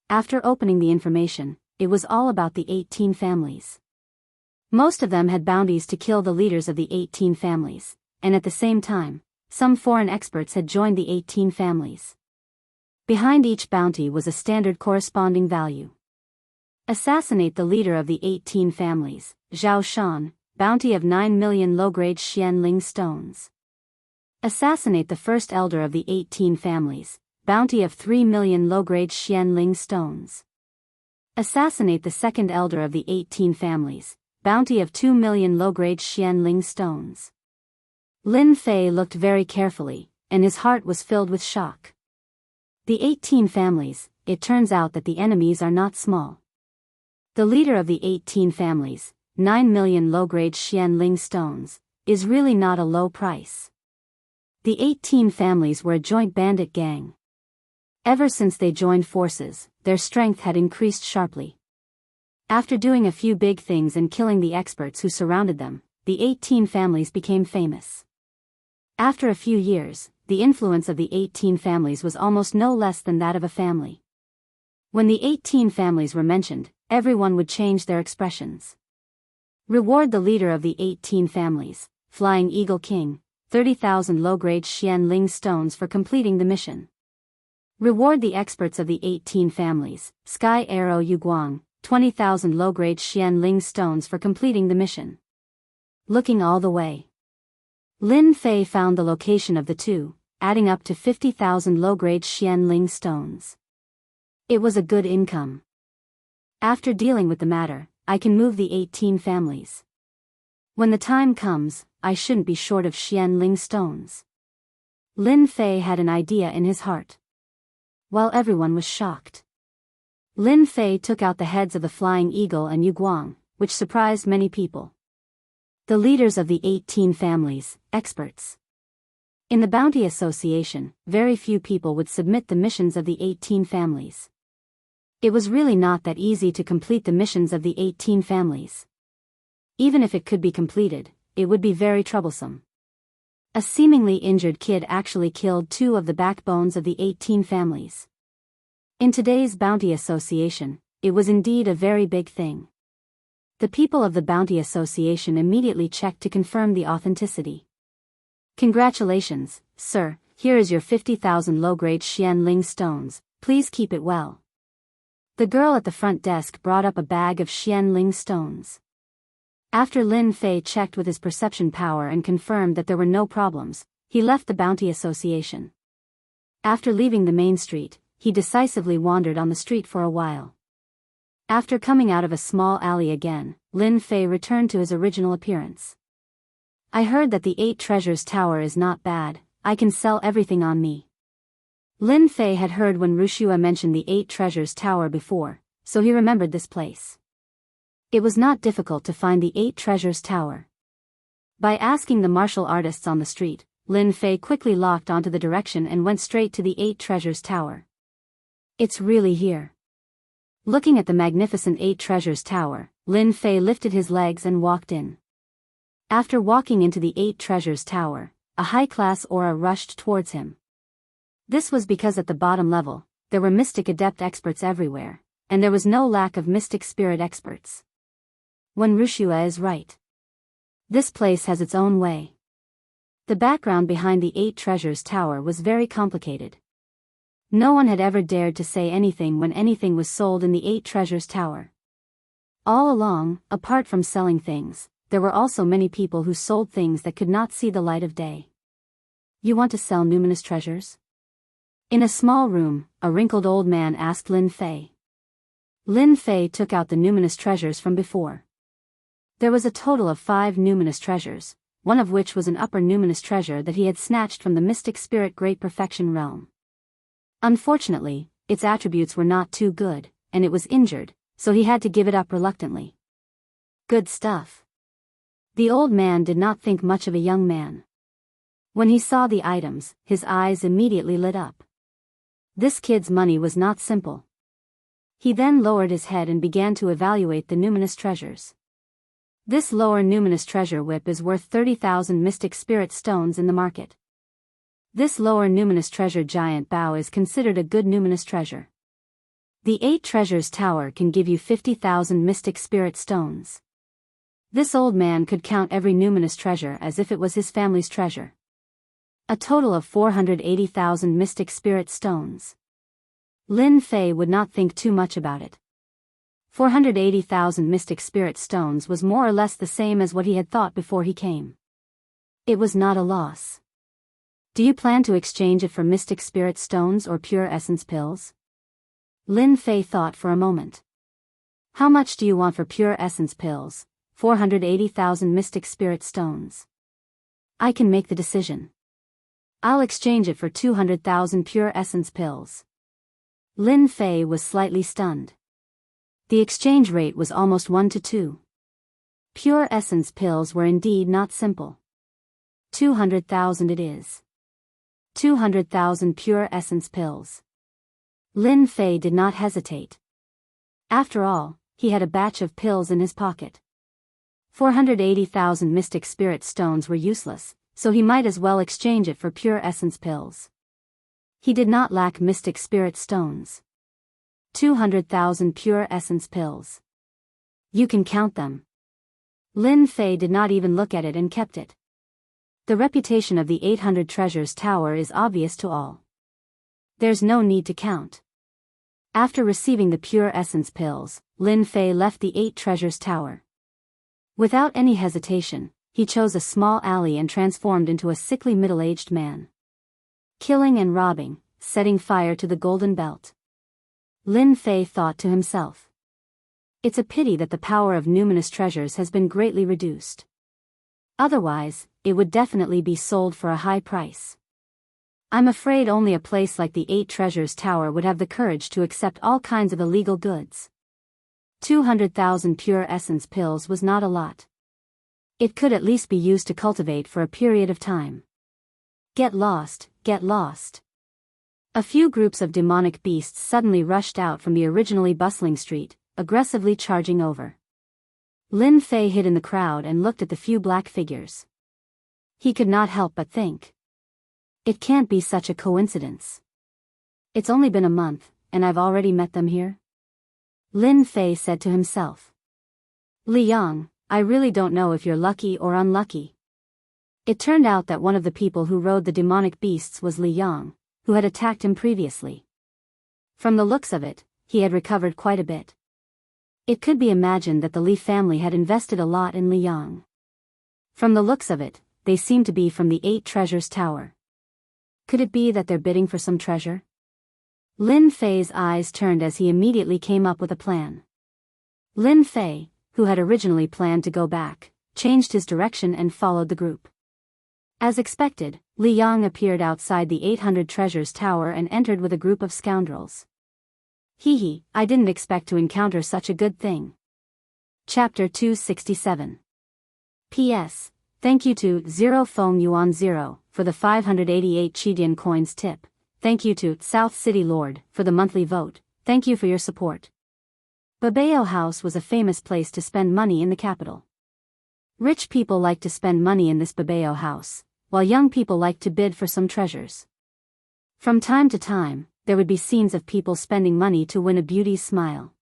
After opening the information, it was all about the 18 families. Most of them had bounties to kill the leaders of the 18 families, and at the same time, some foreign experts had joined the 18 families. Behind each bounty was a standard corresponding value. Assassinate the leader of the 18 families, Zhao Shan, bounty of 9 million low-grade Xianling stones. Assassinate the first elder of the 18 families, bounty of 3 million low-grade Xianling stones. Assassinate the second elder of the 18 families, bounty of 2 million low-grade Xianling stones. Lin Fei looked very carefully, and his heart was filled with shock. The 18 families, it turns out that the enemies are not small. The leader of the 18 families, 9 million low-grade Xianling stones, is really not a low price. The 18 families were a joint bandit gang. Ever since they joined forces, their strength had increased sharply. After doing a few big things and killing the experts who surrounded them, the 18 families became famous. After a few years, the influence of the 18 families was almost no less than that of a family. When the 18 families were mentioned, everyone would change their expressions. Reward the leader of the 18 families, Flying Eagle King, 30,000 low-grade Xianling stones for completing the mission. Reward the experts of the 18 families, Sky Arrow Yuguang, 20,000 low-grade Xianling stones for completing the mission. Looking all the way, Lin Fei found the location of the two, adding up to 50,000 low-grade Xianling stones. It was a good income. After dealing with the matter, I can move the 18 families. When the time comes, I shouldn't be short of Xianling stones. Lin Fei had an idea in his heart. While everyone was shocked, Lin Fei took out the heads of the Flying Eagle and Yuguang, which surprised many people. The leaders of the 18 families, experts. In the Bounty Association, very few people would submit the missions of the 18 families. It was really not that easy to complete the missions of the 18 families. Even if it could be completed, it would be very troublesome. A seemingly injured kid actually killed 2 of the backbones of the 18 families. In today's Bounty Association, it was indeed a very big thing. The people of the Bounty Association immediately checked to confirm the authenticity. "Congratulations, sir, here is your 50,000 low-grade Xianling stones, please keep it well." The girl at the front desk brought up a bag of Xianling stones. After Lin Fei checked with his perception power and confirmed that there were no problems, he left the Bounty Association. After leaving the main street, he decisively wandered on the street for a while. After coming out of a small alley again, Lin Fei returned to his original appearance. "I heard that the 8 Treasures Tower is not bad, I can sell everything on me." Lin Fei had heard when Wuxia mentioned the 8 Treasures Tower before, so he remembered this place. It was not difficult to find the 8 Treasures Tower. By asking the martial artists on the street, Lin Fei quickly locked onto the direction and went straight to the 8 Treasures Tower. "It's really here." Looking at the magnificent 8 Treasures Tower, Lin Fei lifted his legs and walked in. After walking into the 8 Treasures Tower, a high-class aura rushed towards him. This was because at the bottom level, there were mystic adept experts everywhere, and there was no lack of mystic spirit experts. When Wuxia is right. This place has its own way. The background behind the 8 Treasures Tower was very complicated. No one had ever dared to say anything when anything was sold in the 8 Treasures Tower. All along, apart from selling things, there were also many people who sold things that could not see the light of day. "You want to sell numinous treasures?" In a small room, a wrinkled old man asked Lin Fei. Lin Fei took out the numinous treasures from before. There was a total of 5 numinous treasures, one of which was an upper numinous treasure that he had snatched from the mystic spirit Great Perfection realm. Unfortunately, its attributes were not too good, and it was injured, so he had to give it up reluctantly. Good stuff. The old man did not think much of a young man. When he saw the items, his eyes immediately lit up. This kid's money was not simple. He then lowered his head and began to evaluate the numinous treasures. This lower numinous treasure whip is worth 30,000 mystic spirit stones in the market. This lower numinous treasure giant bow is considered a good numinous treasure. The 8 treasures tower can give you 50,000 mystic spirit stones. This old man could count every numinous treasure as if it was his family's treasure. A total of 480,000 mystic spirit stones. Lin Fei would not think too much about it. 480,000 mystic spirit stones was more or less the same as what he had thought before he came. It was not a loss. Do you plan to exchange it for mystic spirit stones or pure essence pills? Lin Fei thought for a moment. How much do you want for pure essence pills? 480,000 mystic spirit stones. I can make the decision. I'll exchange it for 200,000 pure essence pills. Lin Fei was slightly stunned. The exchange rate was almost 1 to 2. Pure essence pills were indeed not simple. 200,000 it is. 200,000 pure essence pills. Lin Fei did not hesitate. After all, he had a batch of pills in his pocket. 480,000 mystic spirit stones were useless, so he might as well exchange it for pure essence pills. He did not lack mystic spirit stones. 200,000 pure essence pills. You can count them. Lin Fei did not even look at it and kept it. The reputation of the 800 treasures tower is obvious to all. There's no need to count. After receiving the pure essence pills, Lin Fei left the 8 treasures tower. Without any hesitation, he chose a small alley and transformed into a sickly middle-aged man. Killing and robbing, setting fire to the golden belt. Lin Fei thought to himself. It's a pity that the power of numinous treasures has been greatly reduced. Otherwise, it would definitely be sold for a high price. I'm afraid only a place like the 8 treasures tower would have the courage to accept all kinds of illegal goods. 200,000 pure essence pills was not a lot. It could at least be used to cultivate for a period of time. Get lost, get lost. A few groups of demonic beasts suddenly rushed out from the originally bustling street, aggressively charging over. Lin Fei hid in the crowd and looked at the few black figures. He could not help but think. It can't be such a coincidence. It's only been a month, and I've already met them here? Lin Fei said to himself. Li Yang, I really don't know if you're lucky or unlucky. It turned out that one of the people who rode the demonic beasts was Li Yang, who had attacked him previously. From the looks of it, he had recovered quite a bit. It could be imagined that the Li family had invested a lot in Li Yang. From the looks of it, they seemed to be from the 8 treasures tower. Could it be that they're bidding for some treasure? Lin Fei's eyes turned as he immediately came up with a plan. Lin Fei, who had originally planned to go back, changed his direction and followed the group. As expected, Li Yang appeared outside the 800 treasures tower and entered with a group of scoundrels. Hee, I didn't expect to encounter such a good thing. Chapter 267. P.S. Thank you to 0 Feng Yuan 0 for the 588 Chidian coins tip. Thank you to South City Lord for the monthly vote. Thank you for your support. Babao House was a famous place to spend money in the capital. Rich people liked to spend money in this Babao House, while young people liked to bid for some treasures. From time to time, there would be scenes of people spending money to win a beauty's smile.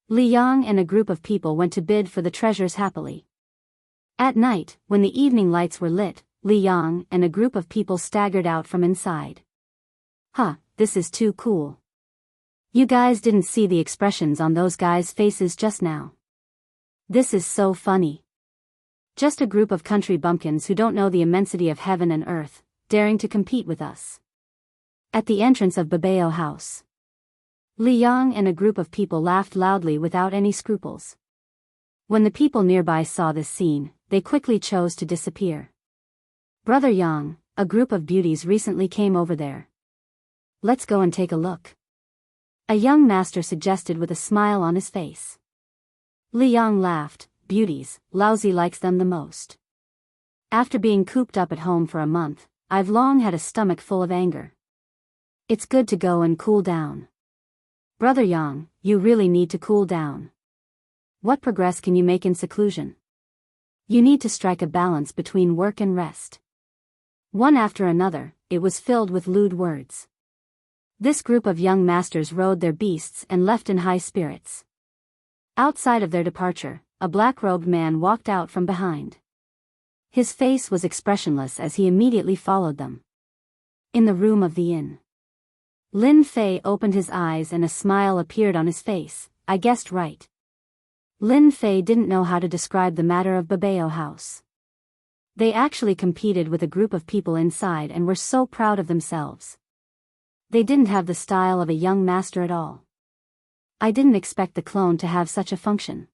Li Yang and a group of people went to bid for the treasures happily. At night, when the evening lights were lit, Li Yang and a group of people staggered out from inside. This is too cool. You guys didn't see the expressions on those guys' faces just now. This is so funny. Just a group of country bumpkins who don't know the immensity of heaven and earth, daring to compete with us. At the entrance of Babao House, Li Yang and a group of people laughed loudly without any scruples. When the people nearby saw this scene, they quickly chose to disappear. Brother Yang, a group of beauties recently came over there. Let's go and take a look. A young master suggested with a smile on his face. Li Yang laughed. Beauties, Laozi likes them the most. After being cooped up at home for a month, I've long had a stomach full of anger. It's good to go and cool down. Brother Yang, you really need to cool down. What progress can you make in seclusion? You need to strike a balance between work and rest. One after another, it was filled with lewd words. This group of young masters rode their beasts and left in high spirits. Outside of their departure, a black-robed man walked out from behind. His face was expressionless as he immediately followed them. In the room of the inn, Lin Fei opened his eyes and a smile appeared on his face. I guessed right. Lin Fei didn't know how to describe the matter of Babao House. They actually competed with a group of people inside and were so proud of themselves. They didn't have the style of a young master at all. I didn't expect the clone to have such a function.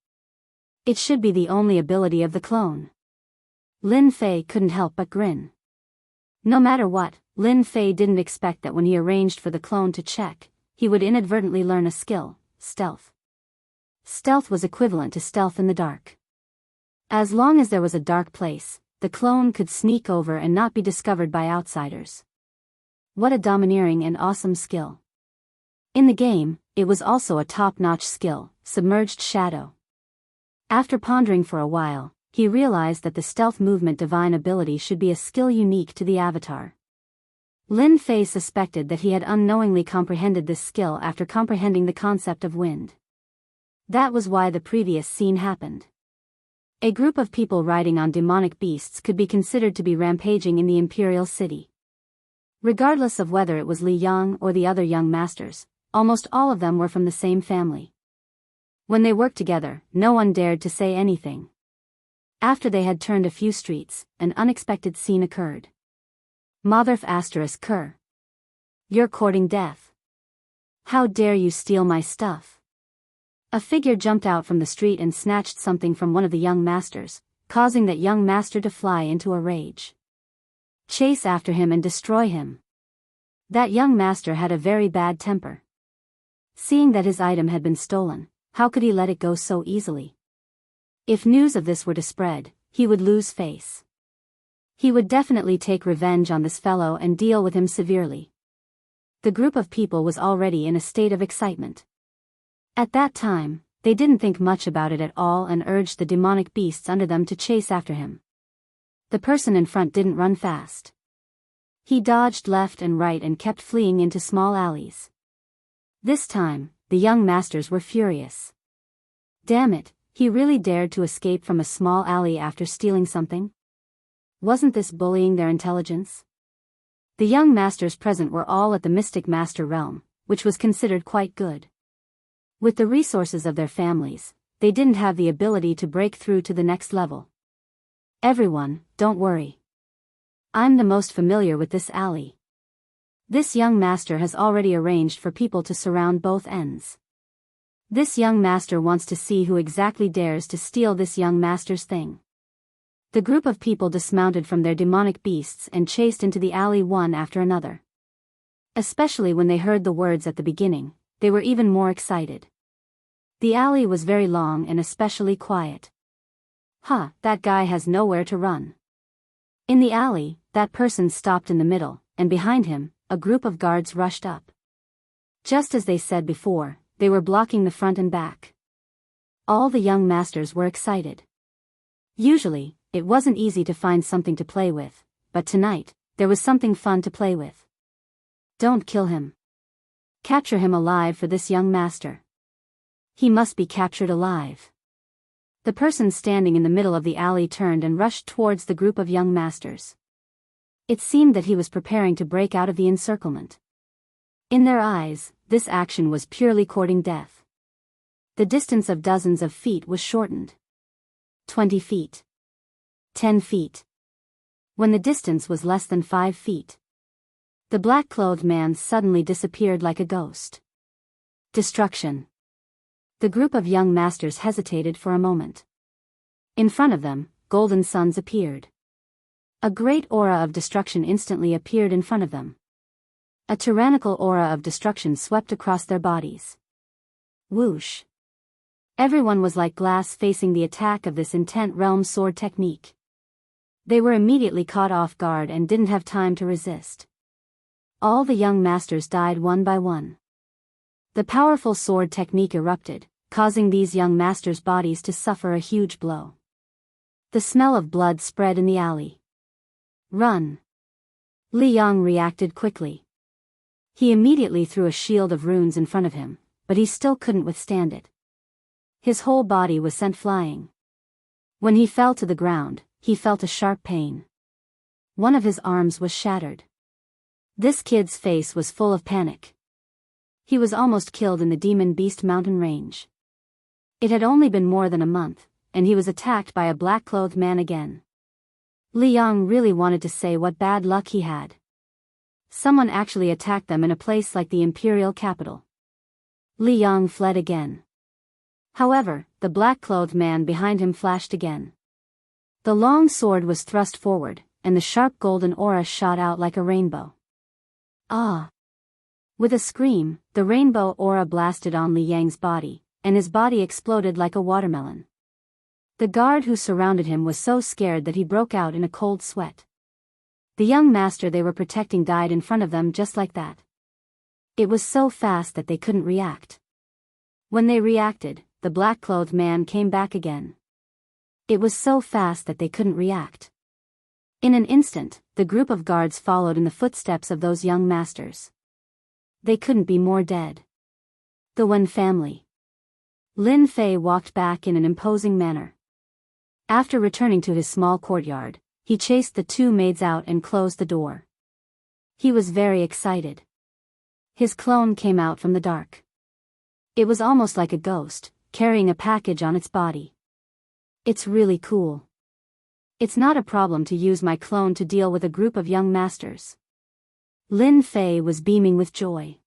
It should be the only ability of the clone. Lin Fei couldn't help but grin. No matter what, Lin Fei didn't expect that when he arranged for the clone to check, he would inadvertently learn a skill, stealth. Stealth was equivalent to stealth in the dark. As long as there was a dark place, the clone could sneak over and not be discovered by outsiders. What a domineering and awesome skill. In the game, it was also a top-notch skill, submerged shadow. After pondering for a while, he realized that the stealth movement divine ability should be a skill unique to the avatar. Lin Fei suspected that he had unknowingly comprehended this skill after comprehending the concept of wind. That was why the previous scene happened. A group of people riding on demonic beasts could be considered to be rampaging in the imperial city. Regardless of whether it was Li Yang or the other young masters, almost all of them were from the same family. When they worked together, no one dared to say anything. After they had turned a few streets, an unexpected scene occurred. Motherf *****. You're courting death. How dare you steal my stuff? A figure jumped out from the street and snatched something from one of the young masters, causing that young master to fly into a rage. Chase after him and destroy him. That young master had a very bad temper. Seeing that his item had been stolen, how could he let it go so easily? If news of this were to spread, he would lose face. He would definitely take revenge on this fellow and deal with him severely. The group of people was already in a state of excitement. At that time, they didn't think much about it at all and urged the demonic beasts under them to chase after him. The person in front didn't run fast. He dodged left and right and kept fleeing into small alleys. This time, the young masters were furious. Damn it, he really dared to escape from a small alley after stealing something? Wasn't this bullying their intelligence? The young masters present were all at the Mystic Master realm, which was considered quite good. With the resources of their families, they didn't have the ability to break through to the next level. Everyone, don't worry. I'm the most familiar with this alley. This young master has already arranged for people to surround both ends. This young master wants to see who exactly dares to steal this young master's thing. The group of people dismounted from their demonic beasts and chased into the alley one after another. Especially when they heard the words at the beginning, they were even more excited. The alley was very long and especially quiet. That guy has nowhere to run. In the alley, that person stopped in the middle, and behind him, a group of guards rushed up. Just as they said before, they were blocking the front and back. All the young masters were excited. Usually, it wasn't easy to find something to play with, but tonight, there was something fun to play with. Don't kill him. Capture him alive for this young master. He must be captured alive. The person standing in the middle of the alley turned and rushed towards the group of young masters. It seemed that he was preparing to break out of the encirclement. In their eyes, this action was purely courting death. The distance of dozens of feet was shortened. 20 feet. 10 feet. When the distance was less than 5 feet. The black-clothed man suddenly disappeared like a ghost. Destruction. The group of young masters hesitated for a moment. In front of them, golden suns appeared. A great aura of destruction instantly appeared in front of them. A tyrannical aura of destruction swept across their bodies. Whoosh. Everyone was like glass facing the attack of this intent realm sword technique. They were immediately caught off guard and didn't have time to resist. All the young masters died one by one. The powerful sword technique erupted, causing these young masters' bodies to suffer a huge blow. The smell of blood spread in the alley. Run! Li Yang reacted quickly. He immediately threw a shield of runes in front of him, but he still couldn't withstand it. His whole body was sent flying. When he fell to the ground, he felt a sharp pain. One of his arms was shattered. This kid's face was full of panic. He was almost killed in the Demon Beast mountain range. It had only been more than a month, and he was attacked by a black-clothed man again. Li Yang really wanted to say what bad luck he had. Someone actually attacked them in a place like the imperial capital. Li Yang fled again. However, the black-clothed man behind him flashed again. The long sword was thrust forward, and the sharp golden aura shot out like a rainbow. Ah! With a scream, the rainbow aura blasted on Li Yang's body, and his body exploded like a watermelon. The guard who surrounded him was so scared that he broke out in a cold sweat. The young master they were protecting died in front of them just like that. It was so fast that they couldn't react. When they reacted, the black-clothed man came back again. It was so fast that they couldn't react. In an instant, the group of guards followed in the footsteps of those young masters. They couldn't be more dead. The Wen family. Lin Fei walked back in an imposing manner. After returning to his small courtyard, he chased the two maids out and closed the door. He was very excited. His clone came out from the dark. It was almost like a ghost, carrying a package on its body. It's really cool. It's not a problem to use my clone to deal with a group of young masters. Lin Fei was beaming with joy.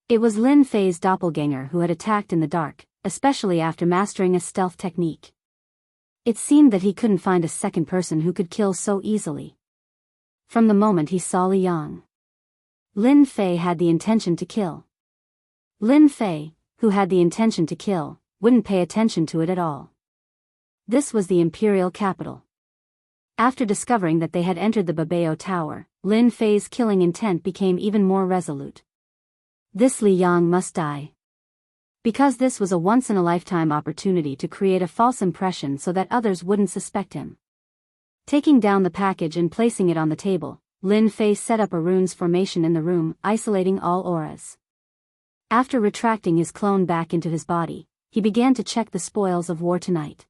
It was Lin Fei's doppelganger who had attacked in the dark, especially after mastering a stealth technique. It seemed that he couldn't find a second person who could kill so easily. From the moment he saw Li Yang, Lin Fei had the intention to kill. Lin Fei, who had the intention to kill, wouldn't pay attention to it at all. This was the imperial capital. After discovering that they had entered the Babao Tower, Lin Fei's killing intent became even more resolute. This Li Yang must die. Because this was a once-in-a-lifetime opportunity to create a false impression so that others wouldn't suspect him. Taking down the package and placing it on the table, Lin Fei set up a runes formation in the room, isolating all auras. After retracting his clone back into his body, he began to check the spoils of war tonight.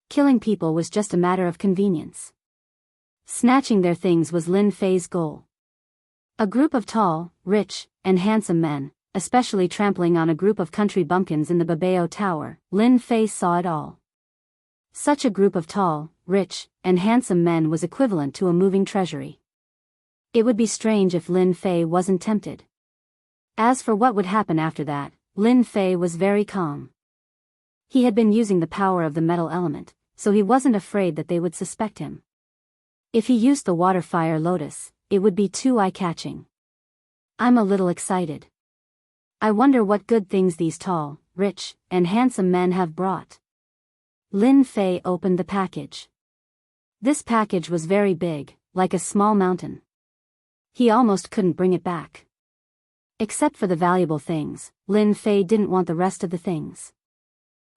Killing people was just a matter of convenience. Snatching their things was Lin Fei's goal. A group of tall, rich, and handsome men, especially trampling on a group of country bumpkins in the Babao Tower, Lin Fei saw it all. Such a group of tall, rich, and handsome men was equivalent to a moving treasury. It would be strange if Lin Fei wasn't tempted. As for what would happen after that, Lin Fei was very calm. He had been using the power of the metal element, so he wasn't afraid that they would suspect him. If he used the water fire lotus, it would be too eye-catching. I'm a little excited. I wonder what good things these tall, rich, and handsome men have brought. Lin Fei opened the package. This package was very big, like a small mountain. He almost couldn't bring it back. Except for the valuable things, Lin Fei didn't want the rest of the things.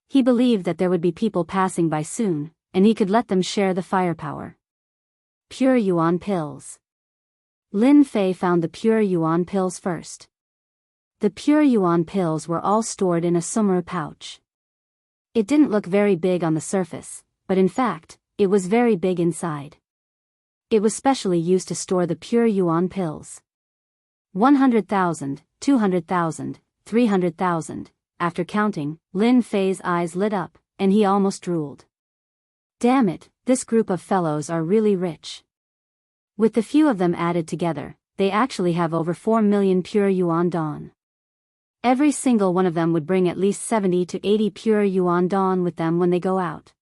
He believed that there would be people passing by soon, and he could let them share the firepower. Pure Yuan pills. Lin Fei found the pure Yuan pills first. The pure Yuan pills were all stored in a summer pouch. It didn't look very big on the surface, but in fact, it was very big inside. It was specially used to store the pure Yuan pills. 100,000, 200,000, 300,000. After counting, Lin Fei's eyes lit up, and he almost drooled. Damn it, this group of fellows are really rich. With the few of them added together, they actually have over 4 million pure yuan don. Every single one of them would bring at least 70 to 80 pure yuan don with them when they go out.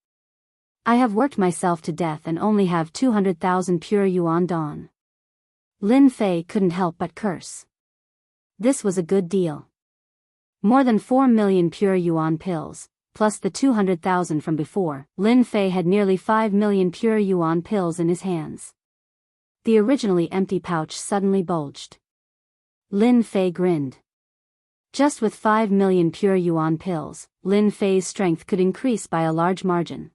I have worked myself to death and only have 200,000 pure yuan don. Lin Fei couldn't help but curse. This was a good deal. More than 4 million pure yuan pills, plus the 200,000 from before. Lin Fei had nearly 5 million pure yuan pills in his hands. The originally empty pouch suddenly bulged. Lin Fei grinned. Just with 5 million pure yuan pills, Lin Fei's strength could increase by a large margin.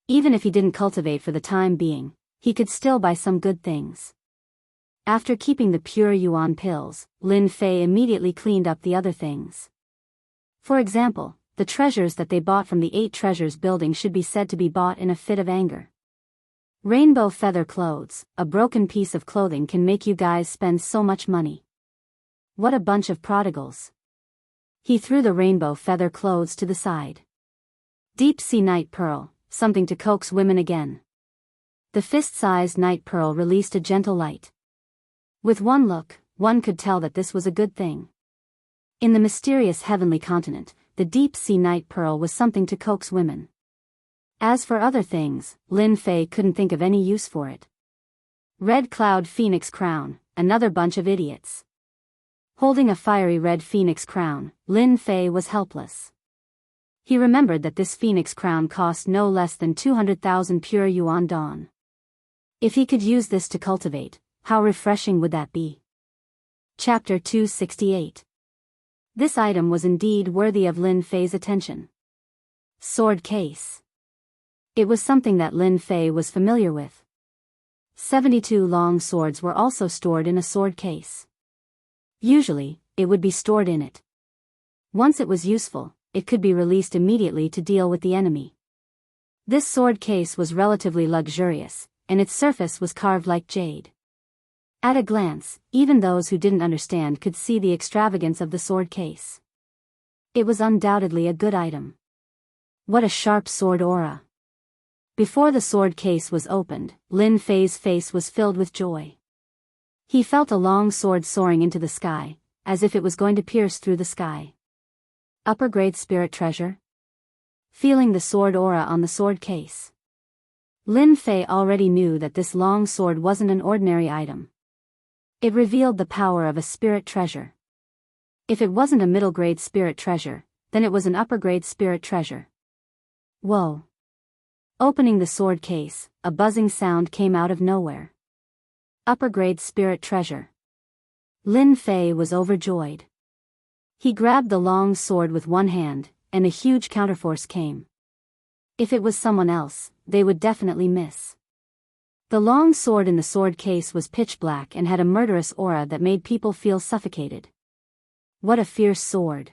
Even if he didn't cultivate for the time being, he could still buy some good things. After keeping the pure yuan pills, Lin Fei immediately cleaned up the other things. For example, the treasures that they bought from the 8 treasures building should be said to be bought in a fit of anger. Rainbow feather clothes, a broken piece of clothing can make you guys spend so much money. What a bunch of prodigals. He threw the rainbow feather clothes to the side. Deep sea night pearl, something to coax women again. The fist-sized night pearl released a gentle light. With one look, one could tell that this was a good thing. In the mysterious heavenly continent, the deep sea night pearl was something to coax women. As for other things, Lin Fei couldn't think of any use for it. Red cloud phoenix crown, another bunch of idiots. Holding a fiery red phoenix crown, Lin Fei was helpless. He remembered that this phoenix crown cost no less than 200,000 pure yuan don. If he could use this to cultivate, how refreshing would that be? Chapter 268. This item was indeed worthy of Lin Fei's attention. Sword case. It was something that Lin Fei was familiar with. 72 long swords were also stored in a sword case. Usually, it would be stored in it. Once it was useful, it could be released immediately to deal with the enemy. This sword case was relatively luxurious, and its surface was carved like jade. At a glance, even those who didn't understand could see the extravagance of the sword case. It was undoubtedly a good item. What a sharp sword aura. Before the sword case was opened, Lin Fei's face was filled with joy. He felt a long sword soaring into the sky, as if it was going to pierce through the sky. Upper grade spirit treasure? Feeling the sword aura on the sword case. Lin Fei already knew that this long sword wasn't an ordinary item. It revealed the power of a spirit treasure. If it wasn't a middle grade spirit treasure, then it was an upper grade spirit treasure. Whoa. Opening the sword case, a buzzing sound came out of nowhere. Upper grade spirit treasure. Lin Fei was overjoyed. He grabbed the long sword with one hand, and a huge counterforce came. If it was someone else, they would definitely miss. The long sword in the sword case was pitch black and had a murderous aura that made people feel suffocated. What a fierce sword.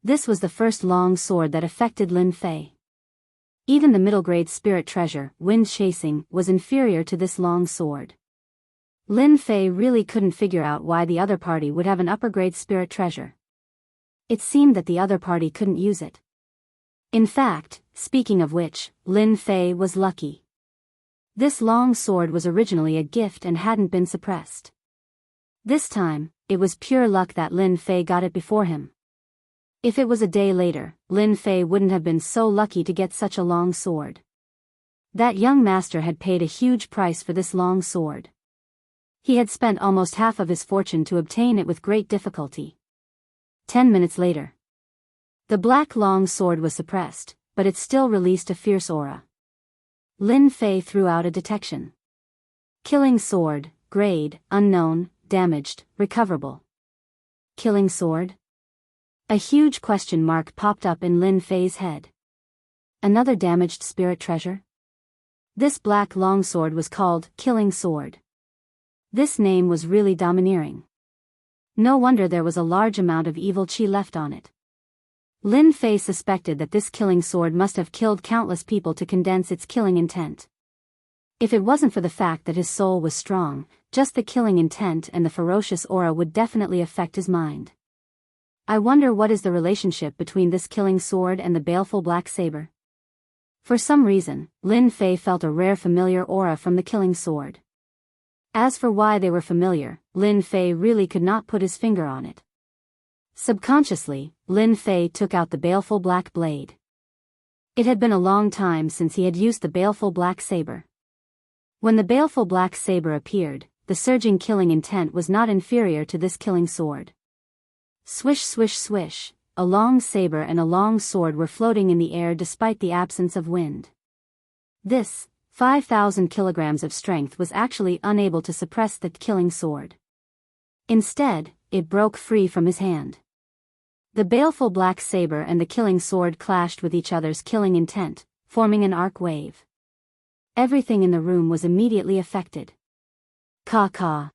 This was the first long sword that affected Lin Fei. Even the middle grade spirit treasure, wind chasing, was inferior to this long sword. Lin Fei really couldn't figure out why the other party would have an upper grade spirit treasure. It seemed that the other party couldn't use it. In fact, speaking of which, Lin Fei was lucky. This long sword was originally a gift and hadn't been suppressed. This time, it was pure luck that Lin Fei got it before him. If it was a day later, Lin Fei wouldn't have been so lucky to get such a long sword. That young master had paid a huge price for this long sword. He had spent almost half of his fortune to obtain it with great difficulty. 10 minutes later. The black long sword was suppressed, but it still released a fierce aura. Lin Fei threw out a detection. Killing sword, grade, unknown, damaged, recoverable. Killing sword? A huge question mark popped up in Lin Fei's head. Another damaged spirit treasure? This black longsword was called Killing Sword. This name was really domineering. No wonder there was a large amount of evil chi left on it. Lin Fei suspected that this killing sword must have killed countless people to condense its killing intent. If it wasn't for the fact that his soul was strong, just the killing intent and the ferocious aura would definitely affect his mind. I wonder what is the relationship between this killing sword and the baleful black saber. For some reason, Lin Fei felt a rare familiar aura from the killing sword. As for why they were familiar, Lin Fei really could not put his finger on it. Subconsciously, Lin Fei took out the baleful black blade. It had been a long time since he had used the baleful black saber. When the baleful black saber appeared, the surging killing intent was not inferior to this killing sword. Swish swish swish, a long saber and a long sword were floating in the air despite the absence of wind. This, 5,000 kilograms of strength was actually unable to suppress the killing sword. Instead, it broke free from his hand. The baleful black saber and the killing sword clashed with each other's killing intent, forming an arc wave. Everything in the room was immediately affected. Ka.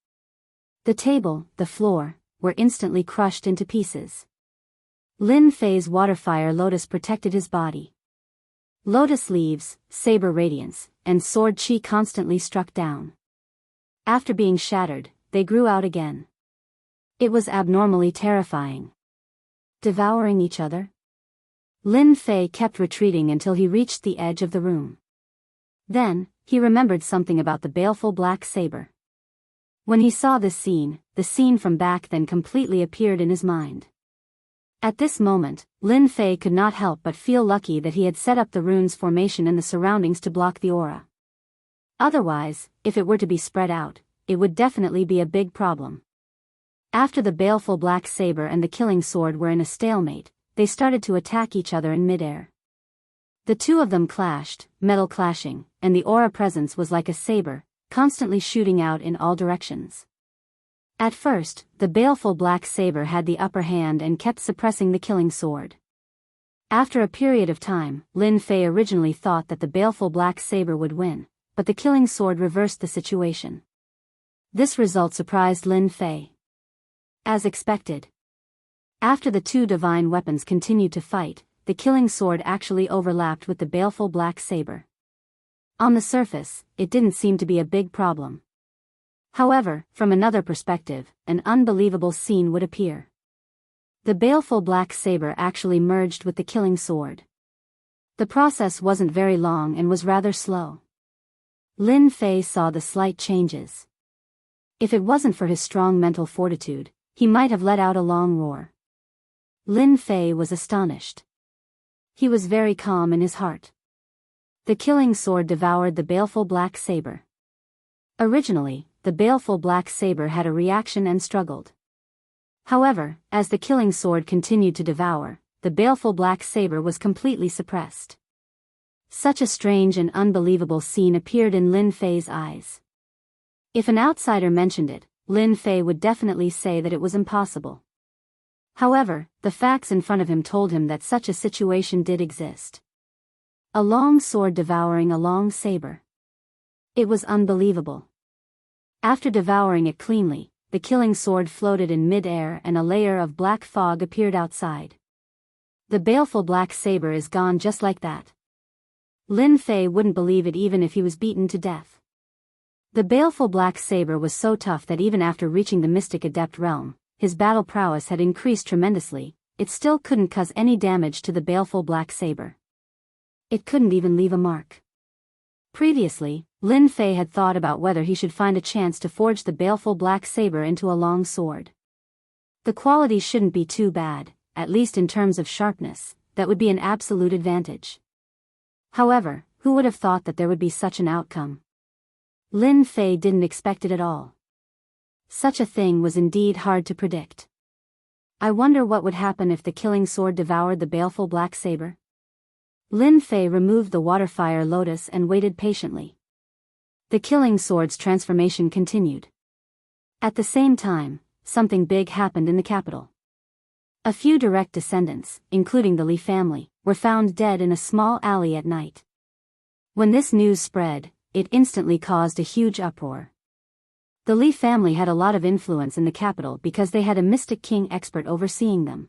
The table, the floor, were instantly crushed into pieces. Lin Fei's waterfire lotus protected his body. Lotus leaves, saber radiance, and sword chi constantly struck down. After being shattered, they grew out again. It was abnormally terrifying. Devouring each other? Lin Fei kept retreating until he reached the edge of the room. Then, he remembered something about the baleful black saber. When he saw this scene, the scene from back then completely appeared in his mind. At this moment, Lin Fei could not help but feel lucky that he had set up the rune's formation in the surroundings to block the aura. Otherwise, if it were to be spread out, it would definitely be a big problem. After the baleful black saber and the killing sword were in a stalemate, they started to attack each other in midair. The two of them clashed, metal clashing, and the aura presence was like a saber, constantly shooting out in all directions. At first, the baleful black saber had the upper hand and kept suppressing the killing sword. After a period of time, Lin Fei originally thought that the baleful black saber would win, but the killing sword reversed the situation. This result surprised Lin Fei. As expected. After the two divine weapons continued to fight, the killing sword actually overlapped with the baleful black saber. On the surface, it didn't seem to be a big problem. However, from another perspective, an unbelievable scene would appear. The baleful black saber actually merged with the killing sword. The process wasn't very long and was rather slow. Lin Fei saw the slight changes. If it wasn't for his strong mental fortitude, he might have let out a long roar. Lin Fei was astonished. He was very calm in his heart. The killing sword devoured the baleful black saber. Originally, the baleful black saber had a reaction and struggled. However, as the killing sword continued to devour, the baleful black saber was completely suppressed. Such a strange and unbelievable scene appeared in Lin Fei's eyes. If an outsider mentioned it, Lin Fei would definitely say that it was impossible. However, the facts in front of him told him that such a situation did exist. A long sword devouring a long saber. It was unbelievable. After devouring it cleanly, the killing sword floated in mid-air and a layer of black fog appeared outside. The baleful black saber is gone just like that. Lin Fei wouldn't believe it even if he was beaten to death. The baleful black saber was so tough that even after reaching the mystic adept realm, his battle prowess had increased tremendously, it still couldn't cause any damage to the baleful black saber. It couldn't even leave a mark. Previously, Lin Fei had thought about whether he should find a chance to forge the baleful black saber into a long sword. The quality shouldn't be too bad, at least in terms of sharpness, that would be an absolute advantage. However, who would have thought that there would be such an outcome? Lin Fei didn't expect it at all. Such a thing was indeed hard to predict. I wonder what would happen if the killing sword devoured the baleful black saber? Lin Fei removed the waterfire lotus and waited patiently. The killing sword's transformation continued. At the same time, something big happened in the capital. A few direct descendants, including the Li family, were found dead in a small alley at night. When this news spread, it instantly caused a huge uproar. The Li family had a lot of influence in the capital because they had a mystic king expert overseeing them.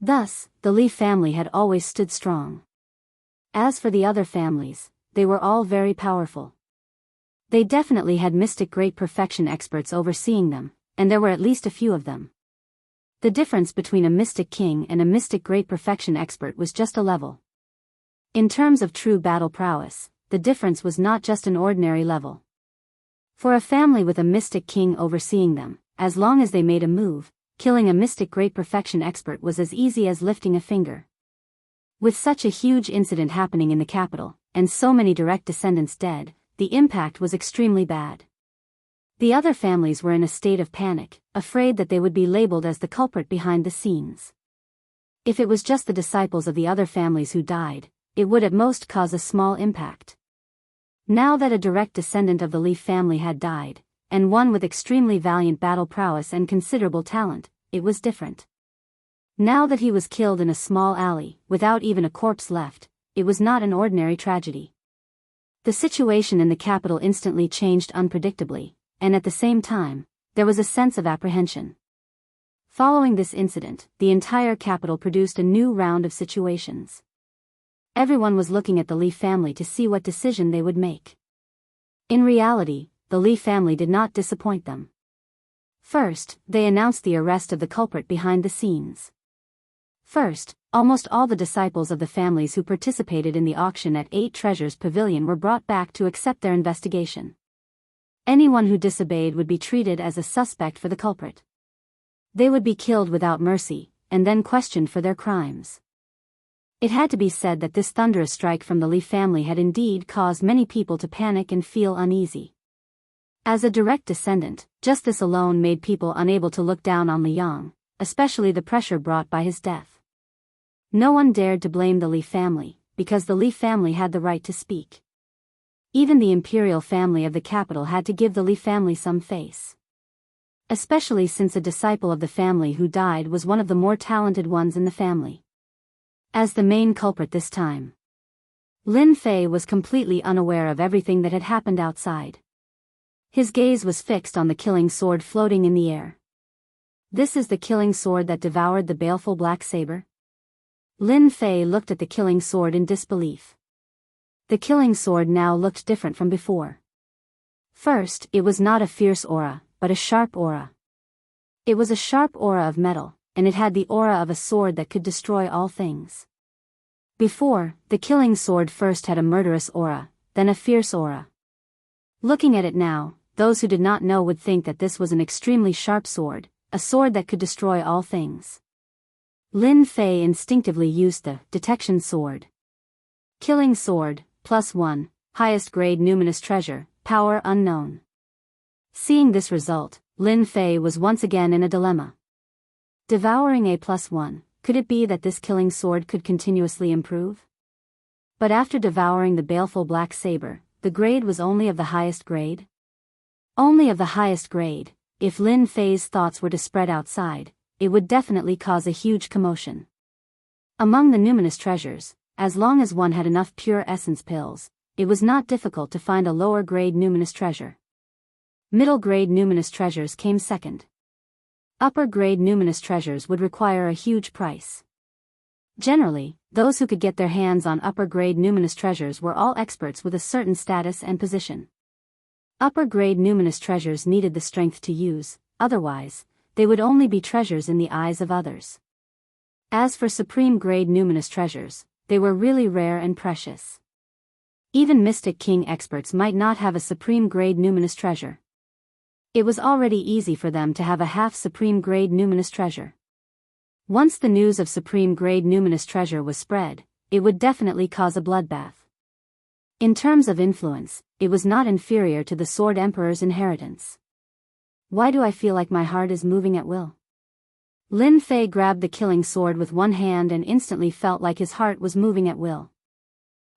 Thus, the Li family had always stood strong. As for the other families, they were all very powerful. They definitely had mystic great perfection experts overseeing them, and there were at least a few of them. The difference between a mystic king and a mystic great perfection expert was just a level. In terms of true battle prowess, the difference was not just an ordinary level. For a family with a mystic king overseeing them, as long as they made a move, killing a mystic great perfection expert was as easy as lifting a finger. With such a huge incident happening in the capital, and so many direct descendants dead, the impact was extremely bad. The other families were in a state of panic, afraid that they would be labeled as the culprit behind the scenes. If it was just the disciples of the other families who died, it would at most cause a small impact. Now that a direct descendant of the Leaf family had died, and one with extremely valiant battle prowess and considerable talent, it was different. Now that he was killed in a small alley, without even a corpse left, it was not an ordinary tragedy. The situation in the capital instantly changed unpredictably, and at the same time, there was a sense of apprehension. Following this incident, the entire capital produced a new round of situations. Everyone was looking at the Leaf family to see what decision they would make. In reality, the Leaf family did not disappoint them. First, they announced the arrest of the culprit behind the scenes. First, almost all the disciples of the families who participated in the auction at 8 Treasures Pavilion were brought back to accept their investigation. Anyone who disobeyed would be treated as a suspect for the culprit. They would be killed without mercy, and then questioned for their crimes. It had to be said that this thunderous strike from the Leaf family had indeed caused many people to panic and feel uneasy. As a direct descendant, just this alone made people unable to look down on Liang, especially the pressure brought by his death. No one dared to blame the Leaf family, because the Leaf family had the right to speak. Even the imperial family of the capital had to give the Leaf family some face. Especially since a disciple of the family who died was one of the more talented ones in the family. As the main culprit this time, Lin Fei was completely unaware of everything that had happened outside. His gaze was fixed on the killing sword floating in the air. This is the killing sword that devoured the baleful black saber? Lin Fei looked at the killing sword in disbelief. The killing sword now looked different from before. First, it was not a fierce aura, but a sharp aura. It was a sharp aura of metal, and it had the aura of a sword that could destroy all things. Before, the killing sword first had a murderous aura, then a fierce aura. Looking at it now, those who did not know would think that this was an extremely sharp sword, a sword that could destroy all things. Lin Fei instinctively used the detection sword. Killing sword, +1, highest grade numinous treasure, power unknown. Seeing this result, Lin Fei was once again in a dilemma. Devouring a +1, could it be that this killing sword could continuously improve? But after devouring the baleful black saber, the grade was only of the highest grade? Only of the highest grade. If Lin Fei's thoughts were to spread outside, it would definitely cause a huge commotion. Among the numinous treasures, as long as one had enough pure essence pills, it was not difficult to find a lower grade numinous treasure. Middle grade numinous treasures came second. Upper grade numinous treasures would require a huge price. Generally, those who could get their hands on upper grade numinous treasures were all experts with a certain status and position. Upper grade numinous treasures needed the strength to use, otherwise, they would only be treasures in the eyes of others. As for supreme grade numinous treasures, they were really rare and precious. Even Mystic King experts might not have a supreme grade numinous treasure. It was already easy for them to have a half supreme grade numinous treasure. Once the news of supreme grade numinous treasure was spread, it would definitely cause a bloodbath. In terms of influence, it was not inferior to the Sword Emperor's inheritance. Why do I feel like my heart is moving at will? Lin Fei grabbed the killing sword with one hand and instantly felt like his heart was moving at will.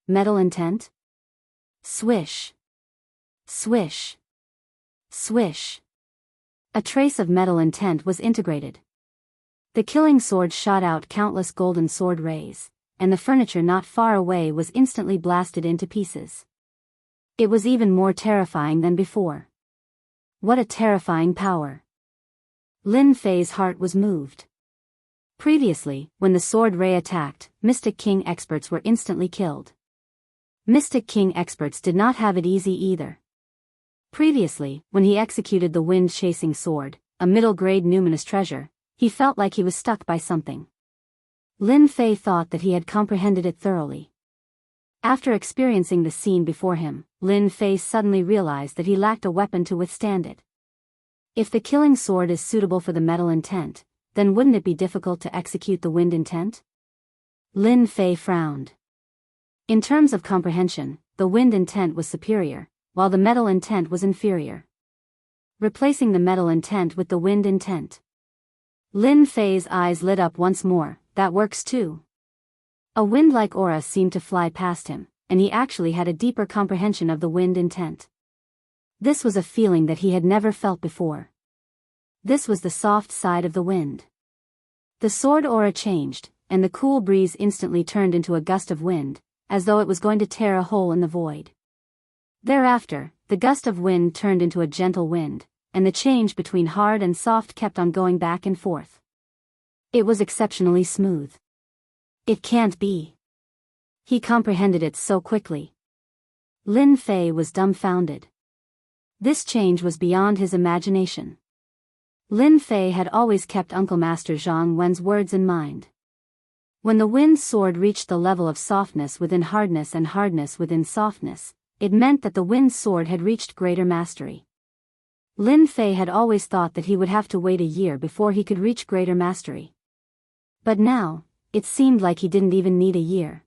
Metal intent? Swish. Swish. Swish. A trace of metal intent was integrated. The killing sword shot out countless golden sword rays, and the furniture not far away was instantly blasted into pieces. It was even more terrifying than before. What a terrifying power. Lin Fei's heart was moved. Previously, when the sword ray attacked, Mystic King experts were instantly killed. Mystic King experts did not have it easy either. Previously, when he executed the wind-chasing sword, a middle-grade numinous treasure, he felt like he was stuck by something. Lin Fei thought that he had comprehended it thoroughly. After experiencing the scene before him, Lin Fei suddenly realized that he lacked a weapon to withstand it. If the killing sword is suitable for the metal intent, then wouldn't it be difficult to execute the wind intent? Lin Fei frowned. In terms of comprehension, the wind intent was superior, while the metal intent was inferior. Replacing the metal intent with the wind intent. Lin Fei's eyes lit up once more. That works too. A wind-like aura seemed to fly past him, and he actually had a deeper comprehension of the wind intent. This was a feeling that he had never felt before. This was the soft side of the wind. The sword aura changed, and the cool breeze instantly turned into a gust of wind, as though it was going to tear a hole in the void. Thereafter, the gust of wind turned into a gentle wind, and the change between hard and soft kept on going back and forth. It was exceptionally smooth. It can't be. He comprehended it so quickly. Lin Fei was dumbfounded. This change was beyond his imagination. Lin Fei had always kept Uncle Master Zhang Wen's words in mind. When the wind sword reached the level of softness within hardness and hardness within softness, it meant that the wind sword had reached greater mastery. Lin Fei had always thought that he would have to wait a year before he could reach greater mastery. But now, it seemed like he didn't even need a year.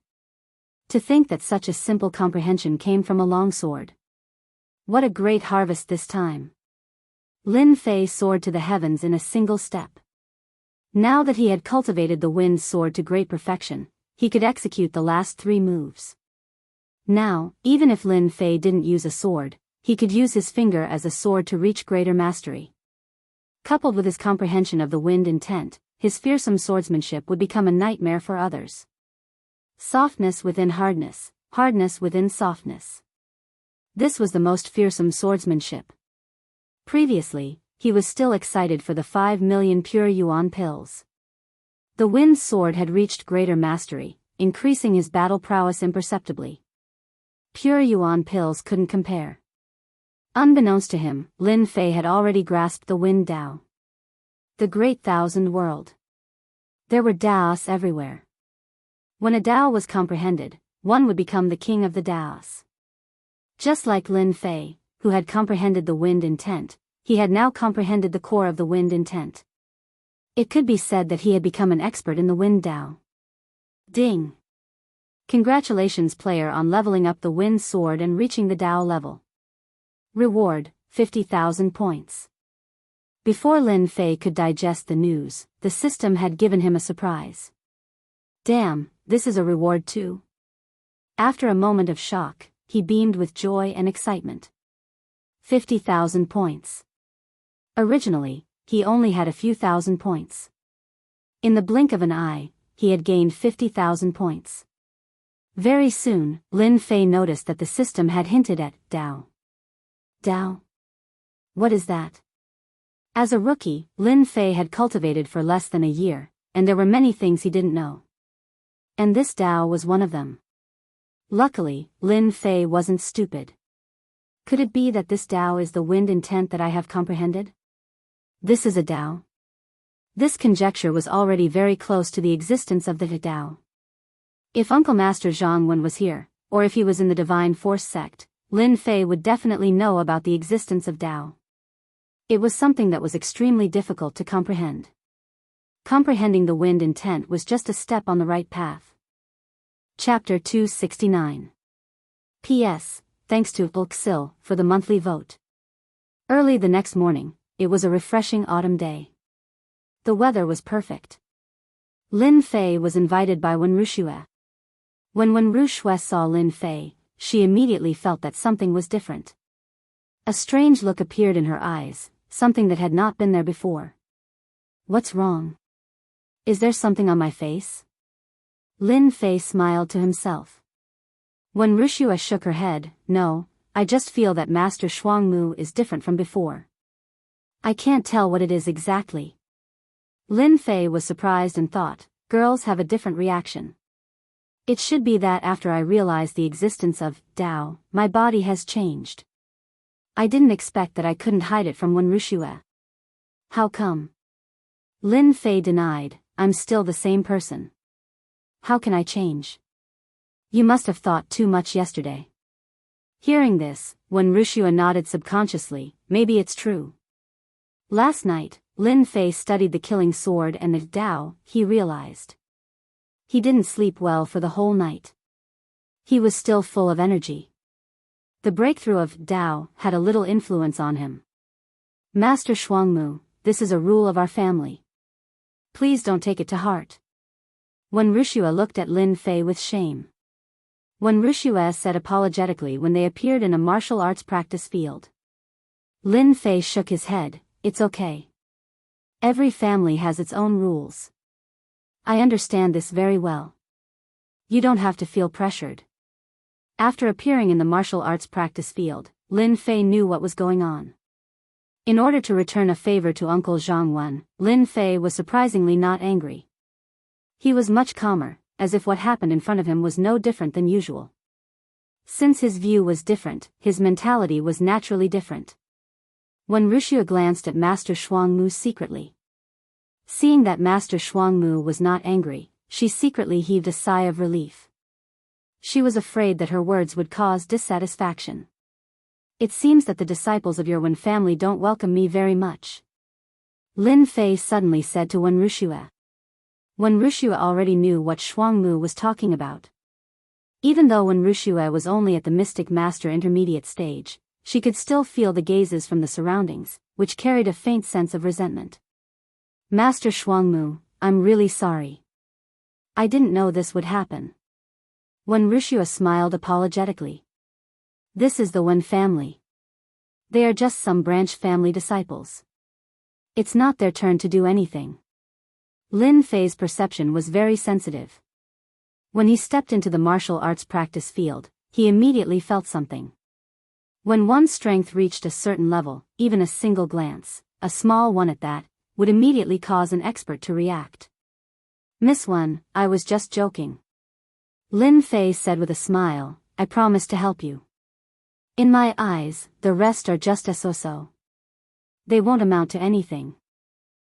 To think that such a simple comprehension came from a longsword. What a great harvest this time. Lin Fei soared to the heavens in a single step. Now that he had cultivated the wind sword to great perfection, he could execute the last 3 moves. Now, even if Lin Fei didn't use a sword, he could use his finger as a sword to reach greater mastery. Coupled with his comprehension of the wind intent, his fearsome swordsmanship would become a nightmare for others. Softness within hardness, hardness within softness. This was the most fearsome swordsmanship. Previously, he was still excited for the 5 million pure yuan pills. The wind sword had reached greater mastery, increasing his battle prowess imperceptibly. Pure yuan pills couldn't compare. Unbeknownst to him, Lin Fei had already grasped the wind Dao. The great thousand world. There were Daoists everywhere. When a Dao was comprehended, one would become the king of the Daoists. Just like Lin Fei, who had comprehended the wind intent, he had now comprehended the core of the wind intent. It could be said that he had become an expert in the wind Dao. Ding! Congratulations player on leveling up the wind sword and reaching the Dao level. Reward, 50,000 points. Before Lin Fei could digest the news, the system had given him a surprise. Damn, this is a reward too. After a moment of shock, he beamed with joy and excitement. 50,000 points. Originally, he only had a few thousand points. In the blink of an eye, he had gained 50,000 points. Very soon, Lin Fei noticed that the system had hinted at Dao. Dao? What is that? As a rookie, Lin Fei had cultivated for less than a year, and there were many things he didn't know. And this Dao was one of them. Luckily, Lin Fei wasn't stupid. Could it be that this Dao is the wind intent that I have comprehended? This is a Dao. This conjecture was already very close to the existence of the Dao. If Uncle Master Zhang Wen was here, or if he was in the Divine Force sect, Lin Fei would definitely know about the existence of Dao. It was something that was extremely difficult to comprehend. Comprehending the wind intent was just a step on the right path. Chapter 269. P.S. Thanks to Wuxia for the monthly vote. Early the next morning, it was a refreshing autumn day. The weather was perfect. Lin Fei was invited by Wen Ruxue. When Wen Ruxue saw Lin Fei, she immediately felt that something was different. A strange look appeared in her eyes, something that had not been there before. What's wrong? Is there something on my face? Lin Fei smiled to himself. When Ruxue shook her head, no, I just feel that Master Shuangmu is different from before. I can't tell what it is exactly. Lin Fei was surprised and thought, girls have a different reaction. It should be that after I realized the existence of Dao, my body has changed. I didn't expect that I couldn't hide it from Wen Ruxue. How come? Lin Fei denied, I'm still the same person. How can I change? You must have thought too much yesterday. Hearing this, Wen Wuxia nodded subconsciously, maybe it's true. Last night, Lin Fei studied the killing sword and the Dao, he realized. He didn't sleep well for the whole night. He was still full of energy. The breakthrough of Dao had a little influence on him. Master Shuangmu, this is a rule of our family. Please don't take it to heart. Wen Wuxia looked at Lin Fei with shame. Wen Wuxia said apologetically when they appeared in a martial arts practice field. Lin Fei shook his head, it's okay. Every family has its own rules. I understand this very well. You don't have to feel pressured. After appearing in the martial arts practice field, Lin Fei knew what was going on. In order to return a favor to Uncle Zhang Wen, Lin Fei was surprisingly not angry. He was much calmer, as if what happened in front of him was no different than usual. Since his view was different, his mentality was naturally different. Wen Wuxia glanced at Master Shuangmu secretly. Seeing that Master Shuangmu was not angry, she secretly heaved a sigh of relief. She was afraid that her words would cause dissatisfaction. It seems that the disciples of your Wen family don't welcome me very much. Lin Fei suddenly said to Wen Wuxia. Wen Wuxia already knew what Shuangmu was talking about. Even though Wen Wuxia was only at the Mystic Master intermediate stage, she could still feel the gazes from the surroundings, which carried a faint sense of resentment. Master Shuangmu, I'm really sorry. I didn't know this would happen. Wen Wuxia smiled apologetically. This is the Wen family. They are just some branch family disciples. It's not their turn to do anything. Lin Fei's perception was very sensitive. When he stepped into the martial arts practice field, he immediately felt something. When one's strength reached a certain level, even a single glance, a small one at that, would immediately cause an expert to react. Miss Wen, I was just joking. Lin Fei said with a smile, I promise to help you. In my eyes, the rest are just a so-so. They won't amount to anything.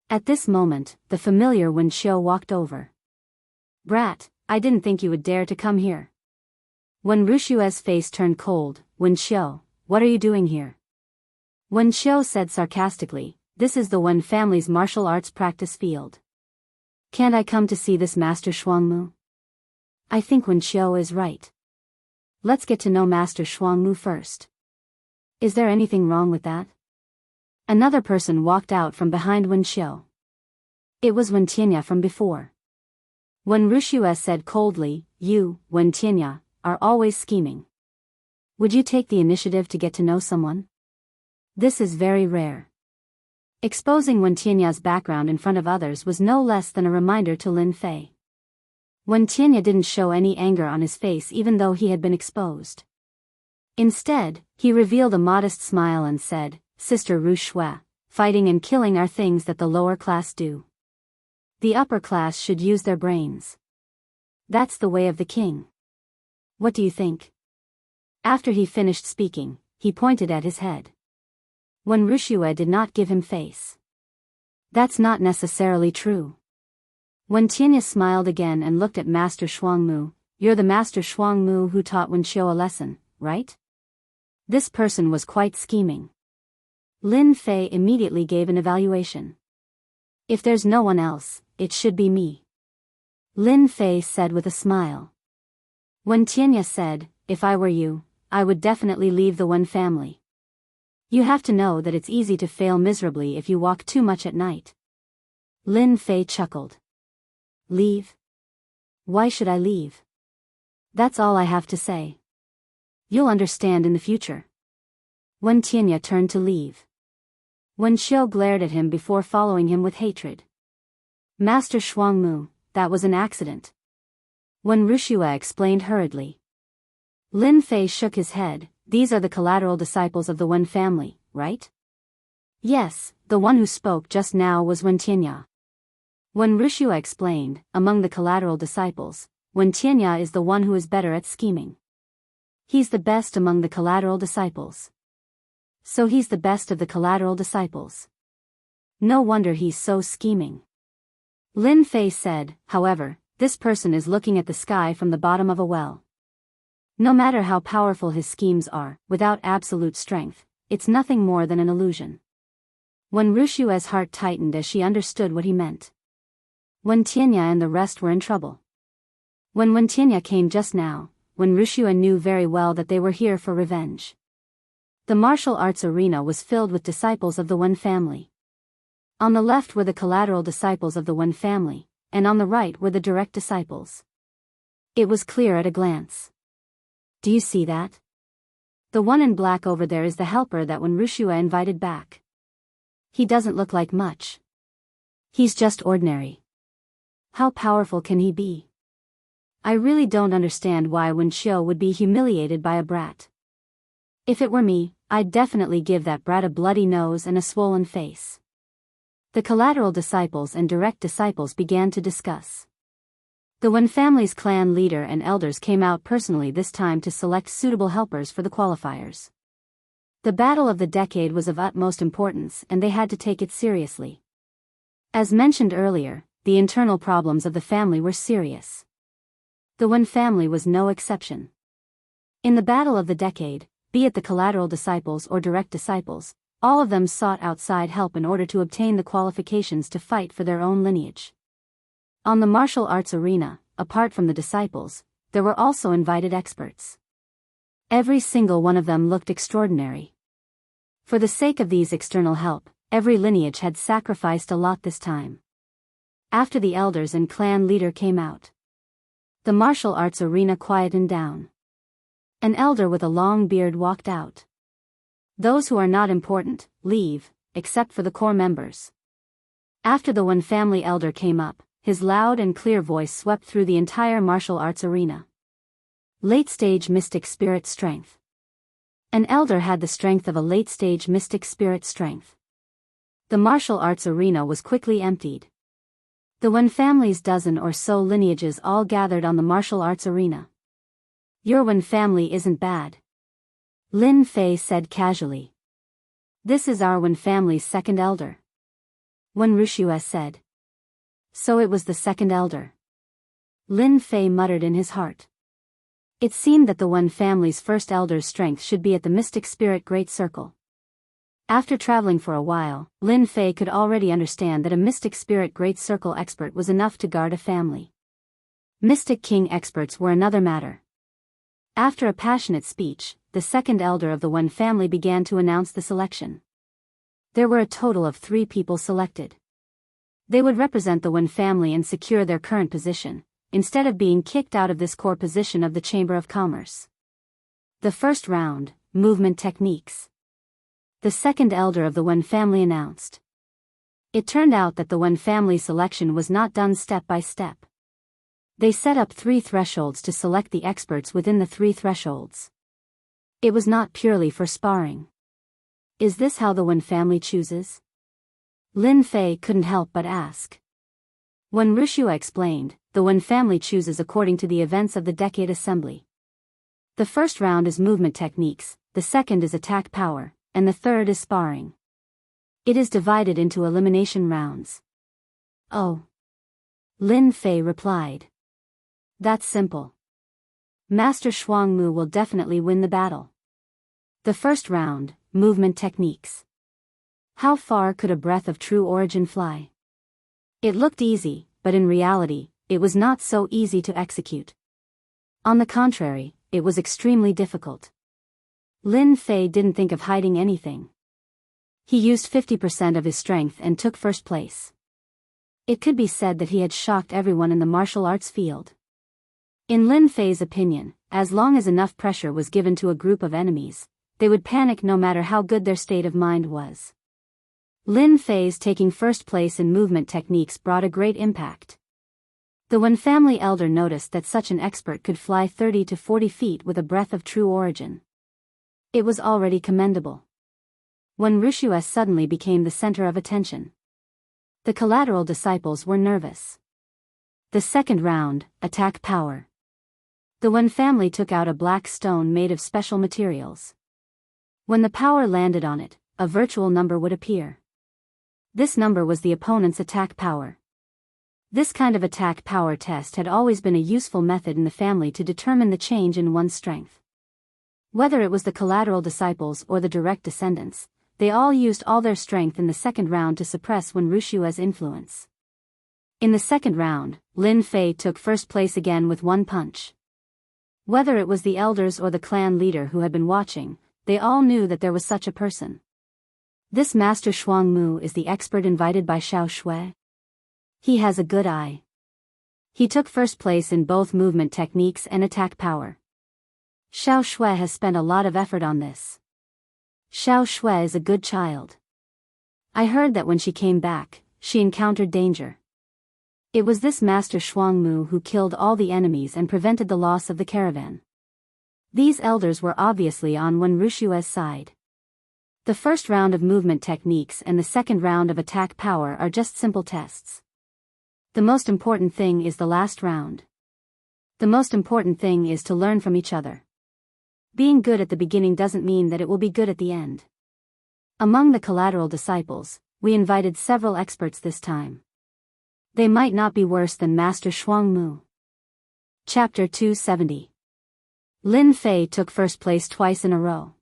At this moment, the familiar Wen Xiu walked over. Brat, I didn't think you would dare to come here. Wen Wuxia's face turned cold. Wen Xiu, what are you doing here? Wen Xiu said sarcastically, this is the Wen family's martial arts practice field. Can't I come to see this Master Shuangmu? I think Wen Xiu is right. Let's get to know Master Shuangmu first. Is there anything wrong with that? Another person walked out from behind Wen Xiu. It was Wen Tianya from before. Wen Wuxia said coldly, you, Wen Tianya, are always scheming. Would you take the initiative to get to know someone? This is very rare. Exposing Wen Tianya's background in front of others was no less than a reminder to Lin Fei. Wen Tianya didn't show any anger on his face even though he had been exposed. Instead, he revealed a modest smile and said, Sister Ru Shui, fighting and killing are things that the lower class do. The upper class should use their brains. That's the way of the king. What do you think? After he finished speaking, he pointed at his head. Wen Wuxia did not give him face. That's not necessarily true. Wen Tianya smiled again and looked at Master Shuangmu. You're the Master Shuangmu who taught Wen Xiu a lesson, right? This person was quite scheming. Lin Fei immediately gave an evaluation. If there's no one else, it should be me. Lin Fei said with a smile. Wen Tianya said, if I were you, I would definitely leave the Wen family. You have to know that it's easy to fail miserably if you walk too much at night. Lin Fei chuckled. Leave? Why should I leave? That's all I have to say. You'll understand in the future. Wen Tianya turned to leave. Wen Xiu glared at him before following him with hatred. Master Shuangmu, that was an accident. Wen Wuxia explained hurriedly. Lin Fei shook his head. These are the collateral disciples of the Wen family, right? Yes, the one who spoke just now was Wen Tianya. Wen Wuxia explained, among the collateral disciples, Wen Tianya is the one who is better at scheming. He's the best among the collateral disciples. So he's the best of the collateral disciples. No wonder he's so scheming. Lin Fei said, however, this person is looking at the sky from the bottom of a well. No matter how powerful his schemes are, without absolute strength, it's nothing more than an illusion. Wen Wuxia's heart tightened as she understood what he meant. Wen Tianya and the rest were in trouble. When Wen Tianya came just now, Wen Wuxia knew very well that they were here for revenge. The martial arts arena was filled with disciples of the Wen family. On the left were the collateral disciples of the Wen family, and on the right were the direct disciples. It was clear at a glance. Do you see that? The one in black over there is the helper that Wen Wuxia invited back. He doesn't look like much. He's just ordinary. How powerful can he be? I really don't understand why Wen Xiu would be humiliated by a brat. If it were me, I'd definitely give that brat a bloody nose and a swollen face. The collateral disciples and direct disciples began to discuss. The Wen family's clan leader and elders came out personally this time to select suitable helpers for the qualifiers. The battle of the decade was of utmost importance and they had to take it seriously. As mentioned earlier, the internal problems of the family were serious. The Wen family was no exception. In the battle of the decade, be it the collateral disciples or direct disciples, all of them sought outside help in order to obtain the qualifications to fight for their own lineage. On the martial arts arena, apart from the disciples, there were also invited experts. Every single one of them looked extraordinary. For the sake of these external help, every lineage had sacrificed a lot this time. After the elders and clan leader came out, the martial arts arena quietened down. An elder with a long beard walked out. Those who are not important, leave, except for the core members. After the Wen family elder came up, his loud and clear voice swept through the entire martial arts arena. Late-stage mystic spirit strength. An elder had the strength of a late-stage mystic spirit strength. The martial arts arena was quickly emptied. The Wen family's dozen or so lineages all gathered on the martial arts arena. Your Wen family isn't bad, Lin Fei said casually. This is our Wen family's second elder, Wen Wuxia said. So it was the second elder. Lin Fei muttered in his heart. It seemed that the Wen family's first elder's strength should be at the mystic spirit great circle. After traveling for a while, Lin Fei could already understand that a mystic spirit great circle expert was enough to guard a family. Mystic king experts were another matter. After a passionate speech, the second elder of the Wen family began to announce the selection. There were a total of 3 people selected. They would represent the Wen family and secure their current position, instead of being kicked out of this core position of the Chamber of Commerce. The first round, movement techniques. The second elder of the Wen family announced. It turned out that the Wen family selection was not done step by step. They set up 3 thresholds to select the experts within the 3 thresholds. It was not purely for sparring. Is this how the Wen family chooses? Lin Fei couldn't help but ask. When Wuxia explained, the Wen family chooses according to the events of the Decade Assembly. The first round is movement techniques, the second is attack power, and the third is sparring. It is divided into elimination rounds. Oh. Lin Fei replied. That's simple. Master Shuangmu will definitely win the battle. The first round, movement techniques. How far could a breath of true origin fly? It looked easy, but in reality, it was not so easy to execute. On the contrary, it was extremely difficult. Lin Fei didn't think of hiding anything. He used 50% of his strength and took first place. It could be said that he had shocked everyone in the martial arts field. In Lin Fei's opinion, as long as enough pressure was given to a group of enemies, they would panic no matter how good their state of mind was. Lin Fei's taking first place in movement techniques brought a great impact. The Wen family elder noticed that such an expert could fly 30 to 40 feet with a breath of true origin. It was already commendable. When Wuxia suddenly became the center of attention. The collateral disciples were nervous. The second round, attack power. The Wen family took out a black stone made of special materials. When the power landed on it, a virtual number would appear. This number was the opponent's attack power. This kind of attack power test had always been a useful method in the family to determine the change in one's strength. Whether it was the collateral disciples or the direct descendants, they all used all their strength in the second round to suppress Wen Rushua's influence. In the second round, Lin Fei took first place again with one punch. Whether it was the elders or the clan leader who had been watching, they all knew that there was such a person. This Master Shuang Mu is the expert invited by Xiao Shui. He has a good eye. He took first place in both movement techniques and attack power. Xiao Shui has spent a lot of effort on this. Xiao Shui is a good child. I heard that when she came back, she encountered danger. It was this Master Shuang Mu who killed all the enemies and prevented the loss of the caravan. These elders were obviously on Wen Rushua's side. The first round of movement techniques and the second round of attack power are just simple tests. The most important thing is the last round. The most important thing is to learn from each other. Being good at the beginning doesn't mean that it will be good at the end. Among the collateral disciples, we invited several experts this time. They might not be worse than Master Shuang Mu. Chapter 270. Lin Fei took first place twice in a row.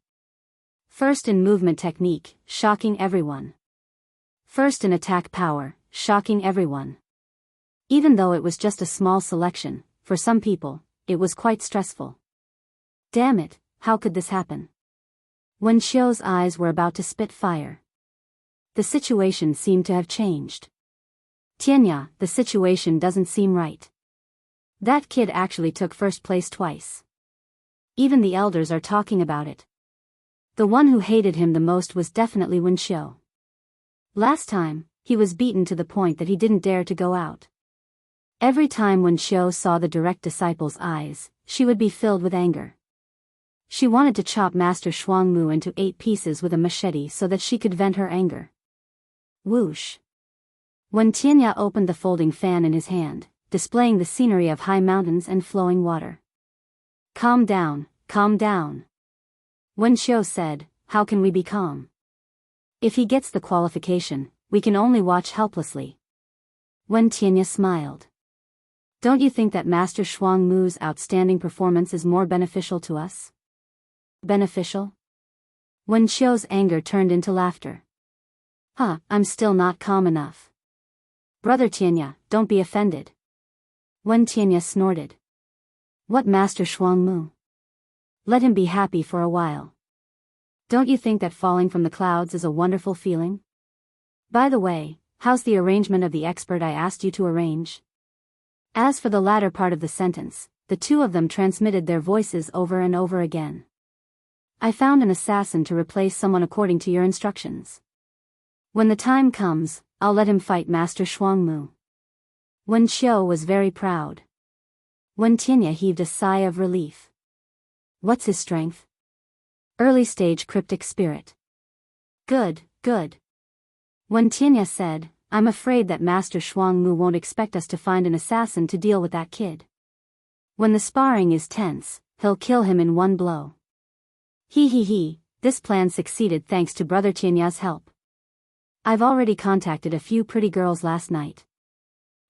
First in movement technique, shocking everyone. First in attack power, shocking everyone. Even though it was just a small selection, for some people, it was quite stressful. Damn it, how could this happen? Wen Xiu's eyes were about to spit fire. The situation seemed to have changed. Tianya, the situation doesn't seem right. That kid actually took first place twice. Even the elders are talking about it. The one who hated him the most was definitely Wen Xiu. Last time, he was beaten to the point that he didn't dare to go out. Every time Wen Xiu saw the direct disciple's eyes, she would be filled with anger. She wanted to chop Master Shuang Mu into 8 pieces with a machete so that she could vent her anger. Whoosh. When Tianya opened the folding fan in his hand, displaying the scenery of high mountains and flowing water. Calm down, calm down. Wen Xiu said, how can we be calm? If he gets the qualification, we can only watch helplessly. Wen Tianya smiled. Don't you think that Master Shuang Mu's outstanding performance is more beneficial to us? Beneficial? Wen Xiu's anger turned into laughter. I'm still not calm enough. Brother Tianya, don't be offended. Wen Tianya snorted. What Master Shuang Mu? Let him be happy for a while. Don't you think that falling from the clouds is a wonderful feeling? By the way, how's the arrangement of the expert I asked you to arrange? As for the latter part of the sentence, the two of them transmitted their voices over and over again. I found an assassin to replace someone according to your instructions. When the time comes, I'll let him fight Master Shuang Mu. Wen Xiu was very proud. Wen Tianya heaved a sigh of relief. What's his strength? Early stage cryptic spirit. Good, good. Wen Tianya said, I'm afraid that Master Shuang Mu won't expect us to find an assassin to deal with that kid. When the sparring is tense, he'll kill him in one blow. He, this plan succeeded thanks to Brother Tianya's help. I've already contacted a few pretty girls last night.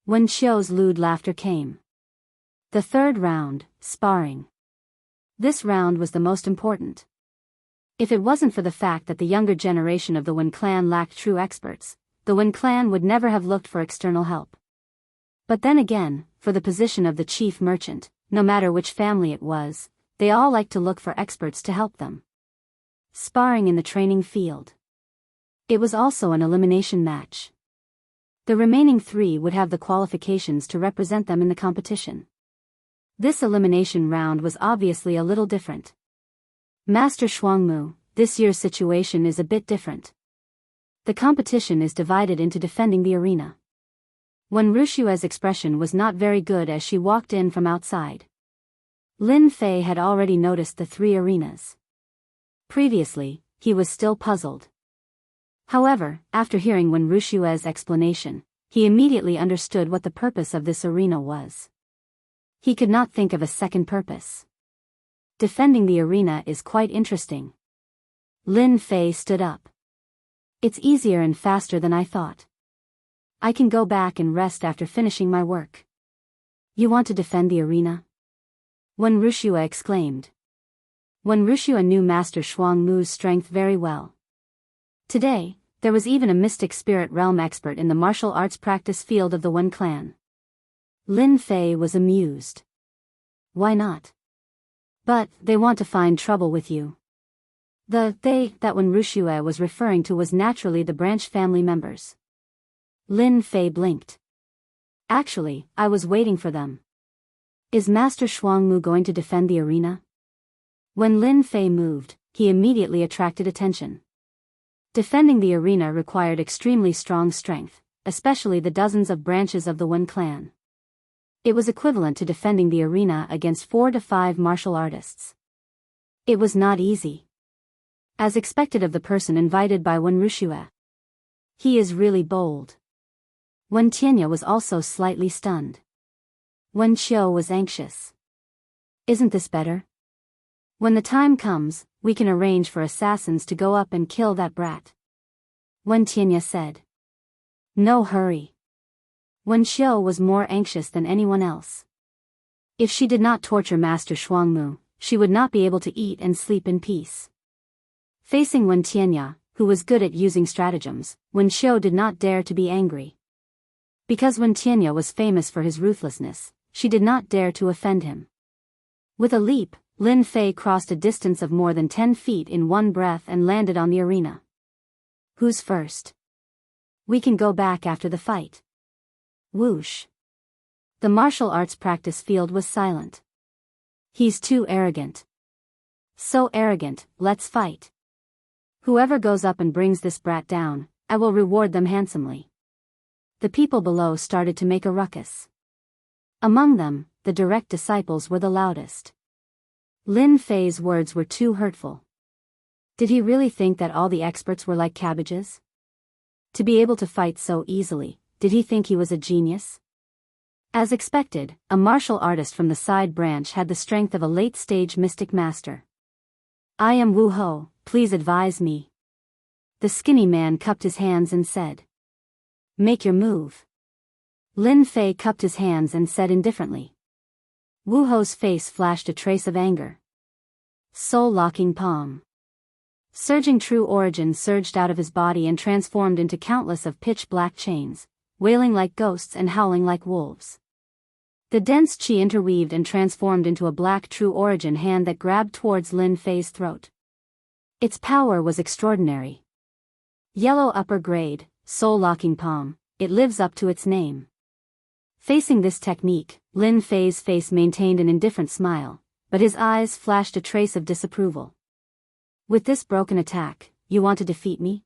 Wen Xiu's lewd laughter came. The third round, sparring. This round was the most important. If it wasn't for the fact that the younger generation of the Wen clan lacked true experts, the Wen clan would never have looked for external help. But then again, for the position of the chief merchant, no matter which family it was, they all liked to look for experts to help them. Sparring in the training field. It was also an elimination match. The remaining 3 would have the qualifications to represent them in the competition. This elimination round was obviously a little different. Master Shuang Mu, this year's situation is a bit different. The competition is divided into defending the arena. Wen Rushua's expression was not very good as she walked in from outside. Lin Fei had already noticed the 3 arenas. Previously, he was still puzzled. However, after hearing Wen Rushua's explanation, he immediately understood what the purpose of this arena was. He could not think of a second purpose. Defending the arena is quite interesting. Lin Fei stood up. It's easier and faster than I thought. I can go back and rest after finishing my work. You want to defend the arena? Wen Wuxia exclaimed. Wen Wuxia knew Master Shuang Mu's strength very well. Today, there was even a mystic spirit realm expert in the martial arts practice field of the Wen clan. Lin Fei was amused. Why not? But, they want to find trouble with you. The they that Wen Wuxia was referring to was naturally the branch family members. Lin Fei blinked. Actually, I was waiting for them. Is Master Shuang Mu going to defend the arena? When Lin Fei moved, he immediately attracted attention. Defending the arena required extremely strong strength, especially the dozens of branches of the Wen clan. It was equivalent to defending the arena against 4 to 5 martial artists. It was not easy. As expected of the person invited by Wen Wuxia. He is really bold. Wen Tianya was also slightly stunned. Wen Qiu was anxious. Isn't this better? When the time comes, we can arrange for assassins to go up and kill that brat. Wen Tianya said. No hurry. Wen Qiu was more anxious than anyone else. If she did not torture Master Shuang Mu, she would not be able to eat and sleep in peace. Facing Wen Tianya, who was good at using stratagems, Wen Qiu did not dare to be angry. Because Wen Tianya was famous for his ruthlessness, she did not dare to offend him. With a leap, Lin Fei crossed a distance of more than 10 feet in one breath and landed on the arena. Who's first? We can go back after the fight. Whoosh. The martial arts practice field was silent. He's too arrogant. So arrogant, let's fight. Whoever goes up and brings this brat down, I will reward them handsomely. The people below started to make a ruckus. Among them, the direct disciples were the loudest. Lin Fei's words were too hurtful. Did he really think that all the experts were like cabbages? To be able to fight so easily, did he think he was a genius? As expected, a martial artist from the side branch had the strength of a late-stage mystic master. I am Wu Ho, please advise me. The skinny man cupped his hands and said. Make your move. Lin Fei cupped his hands and said indifferently. Wu Ho's face flashed a trace of anger. Soul-locking palm. Surging true origin surged out of his body and transformed into countless of pitch-black chains, wailing like ghosts and howling like wolves. The dense qi interweaved and transformed into a black true origin hand that grabbed towards Lin Fei's throat. Its power was extraordinary. Yellow upper grade, soul-locking palm, it lives up to its name. Facing this technique, Lin Fei's face maintained an indifferent smile, but his eyes flashed a trace of disapproval. With this broken attack, you want to defeat me?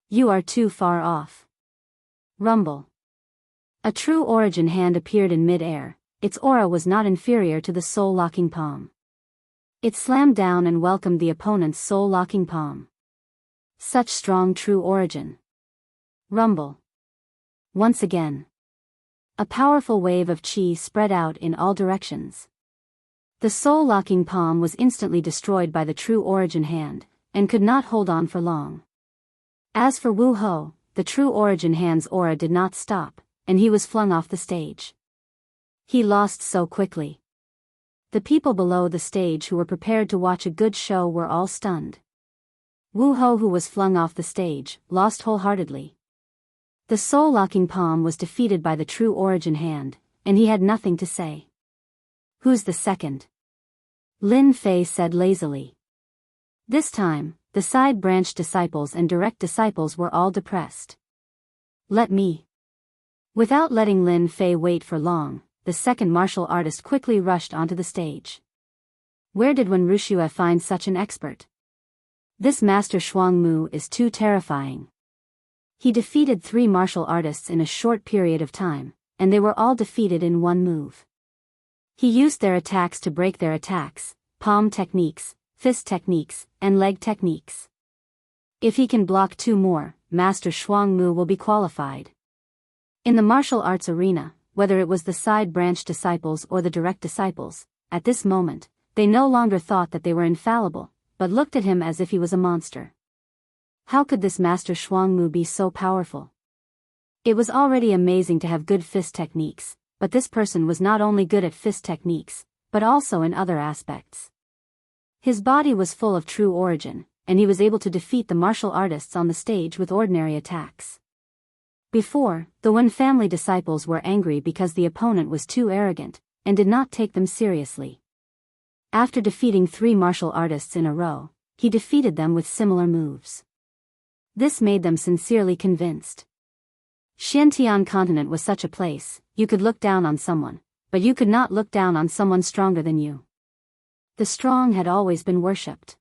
You are too far off. Rumble. A true origin hand appeared in mid-air. Its aura was not inferior to the soul-locking palm. It slammed down and welcomed the opponent's soul-locking palm. Such strong true origin. Rumble. Once again. A powerful wave of qi spread out in all directions. The soul-locking palm was instantly destroyed by the true origin hand, and could not hold on for long. As for Wu Ho, the true origin hand's aura did not stop, and he was flung off the stage. He lost so quickly. The people below the stage who were prepared to watch a good show were all stunned. Wu Ho, who was flung off the stage, lost wholeheartedly. The soul-locking palm was defeated by the true origin hand, and he had nothing to say. Who's the second? Lin Fei said lazily. This time, the side branch disciples and direct disciples were all depressed. Let me. Without letting Lin Fei wait for long, the second martial artist quickly rushed onto the stage. Where did Wen Wuxia find such an expert? This Master Shuang Mu is too terrifying. He defeated 3 martial artists in a short period of time, and they were all defeated in one move. He used their attacks to break their attacks, palm techniques, fist techniques, and leg techniques. If he can block 2 more, Master Shuang Mu will be qualified. In the martial arts arena, whether it was the side branch disciples or the direct disciples, at this moment, they no longer thought that they were infallible, but looked at him as if he was a monster. How could this Master Shuang Mu be so powerful? It was already amazing to have good fist techniques, but this person was not only good at fist techniques, but also in other aspects. His body was full of true origin, and he was able to defeat the martial artists on the stage with ordinary attacks. Before, the Wen family disciples were angry because the opponent was too arrogant, and did not take them seriously. After defeating 3 martial artists in a row, he defeated them with similar moves. This made them sincerely convinced. Xiantian continent was such a place, you could look down on someone, but you could not look down on someone stronger than you. The strong had always been worshipped.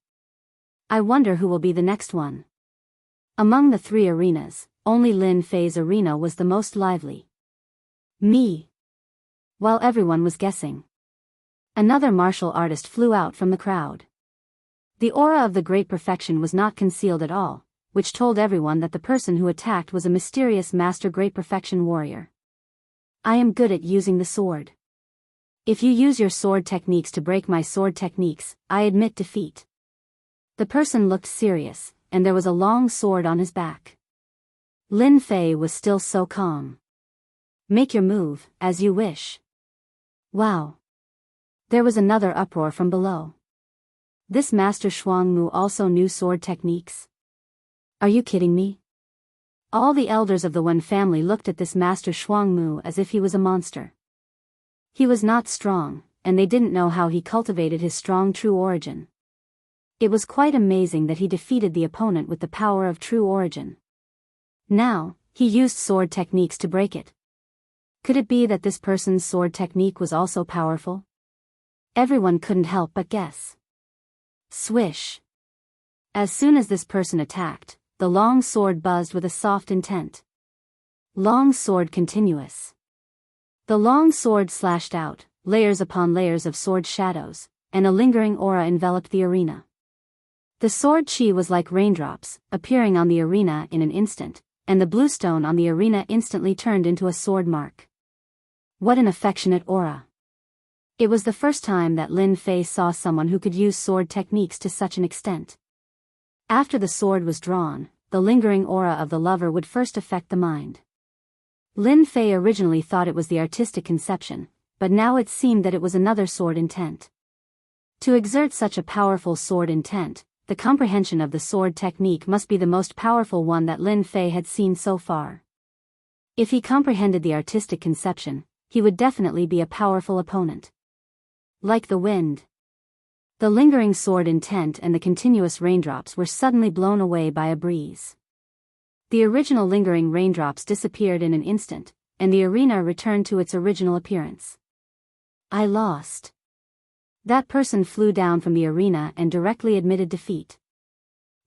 I wonder who will be the next one. Among the 3 arenas, only Lin Fei's arena was the most lively. Me. While everyone was guessing, another martial artist flew out from the crowd. The aura of the great perfection was not concealed at all, which told everyone that the person who attacked was a mysterious master great perfection warrior. I am good at using the sword. If you use your sword techniques to break my sword techniques, I admit defeat. The person looked serious, and there was a long sword on his back. Lin Fei was still so calm. Make your move, as you wish. Wow. There was another uproar from below. This Master Shuangmu also knew sword techniques? Are you kidding me? All the elders of the Wen family looked at this Master Shuangmu as if he was a monster. He was not strong, and they didn't know how he cultivated his strong true origin. It was quite amazing that he defeated the opponent with the power of true origin. Now, he used sword techniques to break it. Could it be that this person's sword technique was also powerful? Everyone couldn't help but guess. Swish. As soon as this person attacked, the long sword buzzed with a soft intent. Long sword continuous. The long sword slashed out, layers upon layers of sword shadows, and a lingering aura enveloped the arena. The sword chi was like raindrops, appearing on the arena in an instant, and the blue stone on the arena instantly turned into a sword mark. What an affectionate aura. It was the first time that Lin Fei saw someone who could use sword techniques to such an extent. After the sword was drawn, the lingering aura of the lover would first affect the mind. Lin Fei originally thought it was the artistic conception, but now it seemed that it was another sword intent. To exert such a powerful sword intent, the comprehension of the sword technique must be the most powerful one that Lin Fei had seen so far. If he comprehended the artistic conception, he would definitely be a powerful opponent. Like the wind. The lingering sword intent and the continuous raindrops were suddenly blown away by a breeze. The original lingering raindrops disappeared in an instant, and the arena returned to its original appearance. I lost. That person flew down from the arena and directly admitted defeat.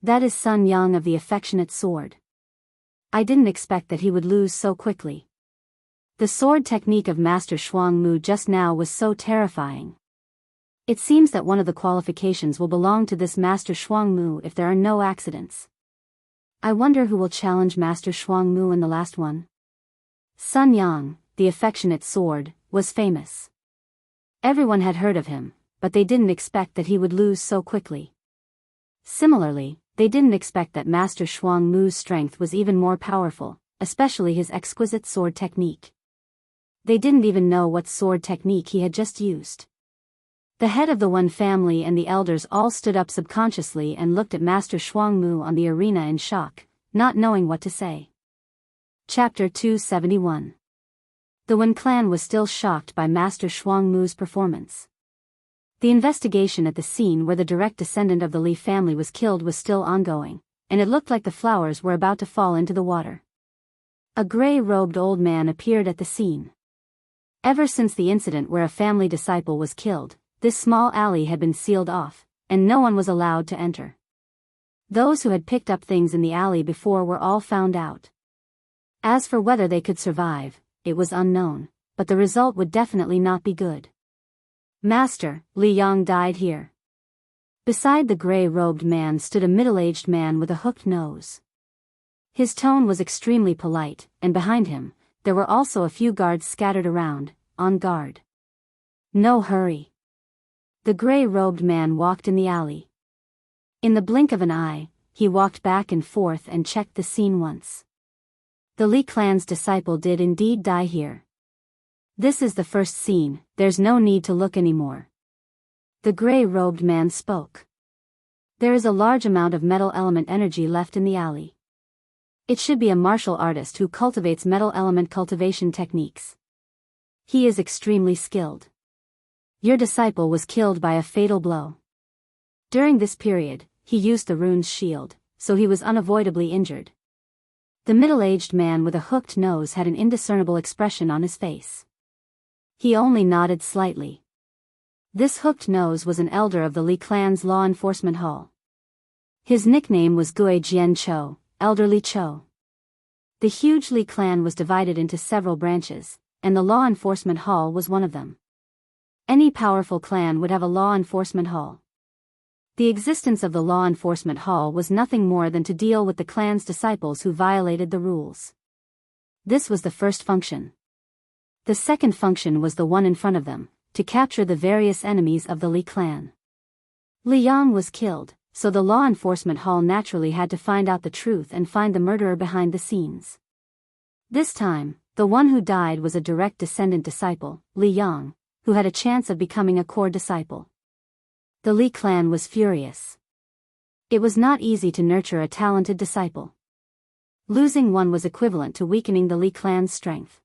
That is Sun Yang of the affectionate sword. I didn't expect that he would lose so quickly. The sword technique of Master Shuangmu just now was so terrifying. It seems that one of the qualifications will belong to this Master Shuangmu if there are no accidents. I wonder who will challenge Master Shuangmu in the last one. Sun Yang, the affectionate sword, was famous. Everyone had heard of him, but they didn't expect that he would lose so quickly. Similarly, they didn't expect that Master Shuangmu's strength was even more powerful, especially his exquisite sword technique. They didn't even know what sword technique he had just used. The head of the Wen family and the elders all stood up subconsciously and looked at Master Shuangmu on the arena in shock, not knowing what to say. Chapter 271. The Wen clan was still shocked by Master Shuangmu's performance. The investigation at the scene where the direct descendant of the Li family was killed was still ongoing, and it looked like the flowers were about to fall into the water. A gray-robed old man appeared at the scene. Ever since the incident where a family disciple was killed, this small alley had been sealed off, and no one was allowed to enter. Those who had picked up things in the alley before were all found out. As for whether they could survive, it was unknown, but the result would definitely not be good. Master, Li Yang died here. Beside the gray-robed man stood a middle-aged man with a hooked nose. His tone was extremely polite, and behind him, there were also a few guards scattered around, on guard. No hurry. The gray-robed man walked in the alley. In the blink of an eye, he walked back and forth and checked the scene once. The Li clan's disciple did indeed die here. This is the first scene, there's no need to look anymore. The gray-robed man spoke. There is a large amount of metal element energy left in the alley. It should be a martial artist who cultivates metal element cultivation techniques. He is extremely skilled. Your disciple was killed by a fatal blow. During this period, he used the rune's shield, so he was unavoidably injured. The middle-aged man with a hooked nose had an indiscernible expression on his face. He only nodded slightly. This hooked nose was an elder of the Li clan's law enforcement hall. His nickname was Gui Jian Chou, Elderly Chou. The huge Li clan was divided into several branches, and the law enforcement hall was one of them. Any powerful clan would have a law enforcement hall. The existence of the law enforcement hall was nothing more than to deal with the clan's disciples who violated the rules. This was the first function. The second function was the one in front of them, to capture the various enemies of the Li clan. Li Yang was killed, so the law enforcement hall naturally had to find out the truth and find the murderer behind the scenes. This time, the one who died was a direct descendant disciple, Li Yang, who had a chance of becoming a core disciple. The Li clan was furious. It was not easy to nurture a talented disciple. Losing one was equivalent to weakening the Li clan's strength.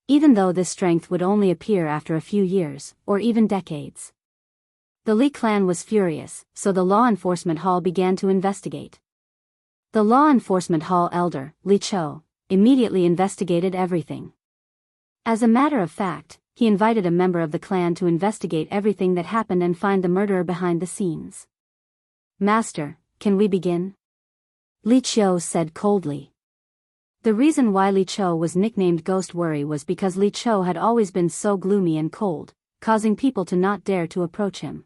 Even though this strength would only appear after a few years, or even decades. The Li clan was furious, so the law enforcement hall began to investigate. The law enforcement hall elder, Li Chou, immediately investigated everything. As a matter of fact, he invited a member of the clan to investigate everything that happened and find the murderer behind the scenes. Master, can we begin? Li Chou said coldly. The reason why Li Chou was nicknamed Ghost Worry was because Li Chou had always been so gloomy and cold, causing people to not dare to approach him.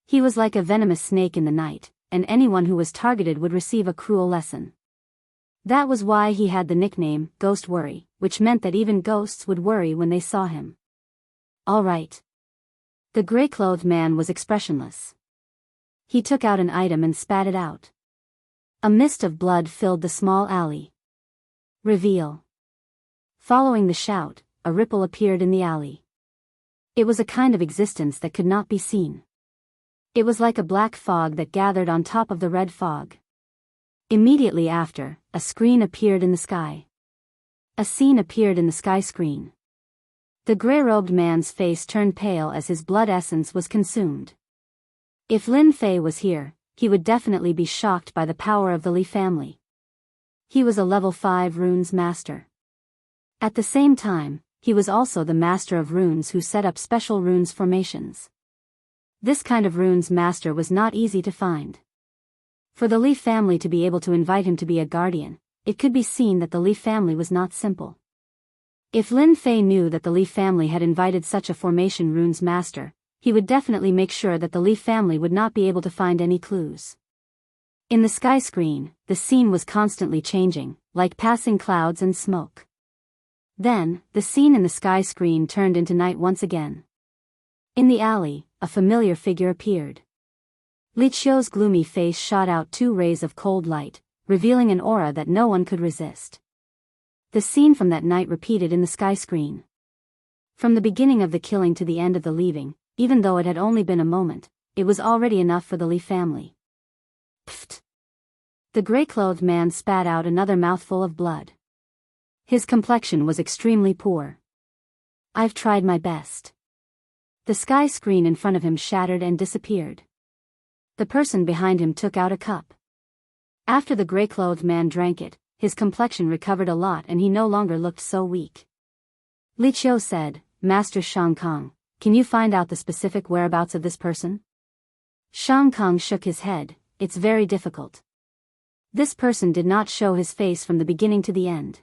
He was like a venomous snake in the night, and anyone who was targeted would receive a cruel lesson. That was why he had the nickname, Ghost Worry, which meant that even ghosts would worry when they saw him. All right. The gray-clothed man was expressionless. He took out an item and spat it out. A mist of blood filled the small alley. Reveal. Following the shout, a ripple appeared in the alley. It was a kind of existence that could not be seen. It was like a black fog that gathered on top of the red fog. Immediately after, a screen appeared in the sky. A scene appeared in the sky screen. The gray-robed man's face turned pale as his blood essence was consumed. If Lin Fei was here, he would definitely be shocked by the power of the Li family. He was a level 5 runes master. At the same time, he was also the master of runes who set up special runes formations. This kind of runes master was not easy to find. For the Li family to be able to invite him to be a guardian, it could be seen that the Li family was not simple. If Lin Fei knew that the Li family had invited such a formation runes master, he would definitely make sure that the Li family would not be able to find any clues. In the sky screen, the scene was constantly changing, like passing clouds and smoke. Then, the scene in the sky screen turned into night once again. In the alley, a familiar figure appeared. Li Chou's gloomy face shot out 2 rays of cold light, revealing an aura that no one could resist. The scene from that night repeated in the sky screen. From the beginning of the killing to the end of the leaving, even though it had only been a moment, it was already enough for the Li family. Pfft! The gray-clothed man spat out another mouthful of blood. His complexion was extremely poor. I've tried my best. The sky screen in front of him shattered and disappeared. The person behind him took out a cup. After the gray-clothed man drank it, his complexion recovered a lot and he no longer looked so weak. Li Chou said, Master Shang Kong, can you find out the specific whereabouts of this person? Shang Kong shook his head, it's very difficult. This person did not show his face from the beginning to the end.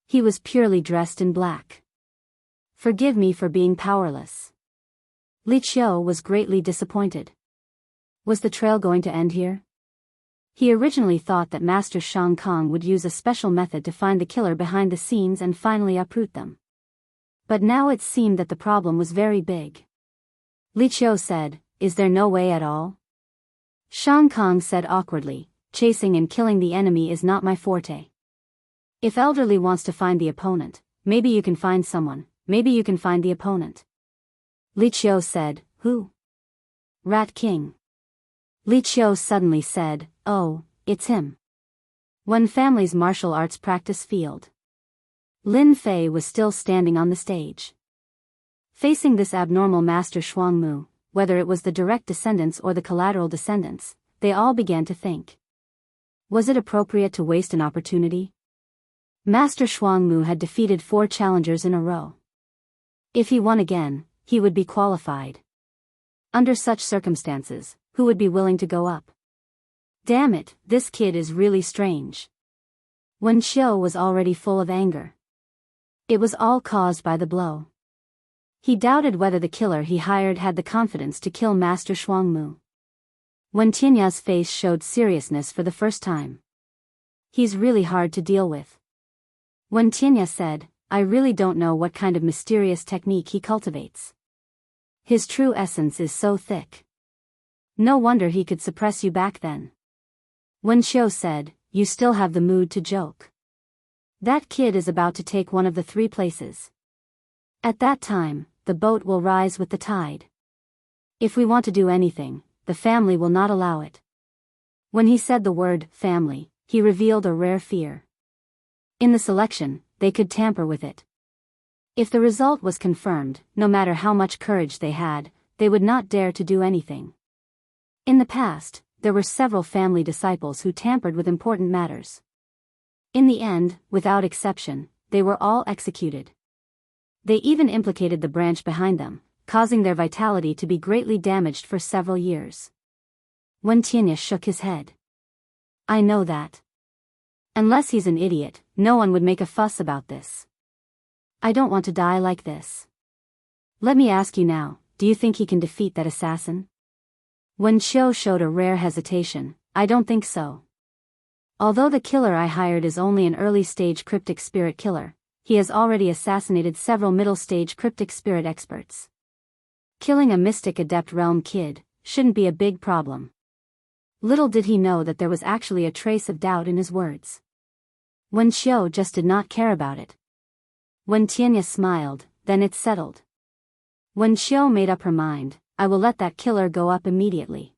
He was purely dressed in black. Forgive me for being powerless. Li Chou was greatly disappointed. Was the trail going to end here? He originally thought that Master Shang Kong would use a special method to find the killer behind the scenes and finally uproot them. But now it seemed that the problem was very big. Li Chou said, is there no way at all? Shang Kong said awkwardly, chasing and killing the enemy is not my forte. If elderly wants to find the opponent, maybe you can find someone, maybe you can find the opponent. Li Qiu said, who? Rat King. Li Qiu suddenly said, oh, it's him. One family's martial arts practice field. Lin Fei was still standing on the stage. Facing this abnormal Master Shuangmu, whether it was the direct descendants or the collateral descendants, they all began to think. Was it appropriate to waste an opportunity? Master Shuangmu had defeated 4 challengers in a row. If he won again, he would be qualified. Under such circumstances, who would be willing to go up? Damn it, this kid is really strange. Wen Qiu was already full of anger. It was all caused by the blow. He doubted whether the killer he hired had the confidence to kill Master Shuangmu. Wen Tianya's face showed seriousness for the first time. He's really hard to deal with. Wen Tianya said, I really don't know what kind of mysterious technique he cultivates. His true essence is so thick. No wonder he could suppress you back then. Wen Qiu said, you still have the mood to joke. That kid is about to take one of the 3 places. At that time, the boat will rise with the tide. If we want to do anything, the family will not allow it. When he said the word family, he revealed a rare fear. In the selection, they could tamper with it. If the result was confirmed, no matter how much courage they had, they would not dare to do anything. In the past, there were several family disciples who tampered with important matters. In the end, without exception, they were all executed. They even implicated the branch behind them, causing their vitality to be greatly damaged for several years. Wen Tianya shook his head. I know that. Unless he's an idiot, no one would make a fuss about this. I don't want to die like this. Let me ask you now, do you think he can defeat that assassin? Wen Qiu showed a rare hesitation, I don't think so. Although the killer I hired is only an early-stage cryptic spirit killer, he has already assassinated several middle-stage cryptic spirit experts. Killing a mystic adept realm kid shouldn't be a big problem. Little did he know that there was actually a trace of doubt in his words. Wen Qiu just did not care about it. Wen Tianya smiled, then it settled. Wen Qiu made up her mind, I will let that killer go up immediately.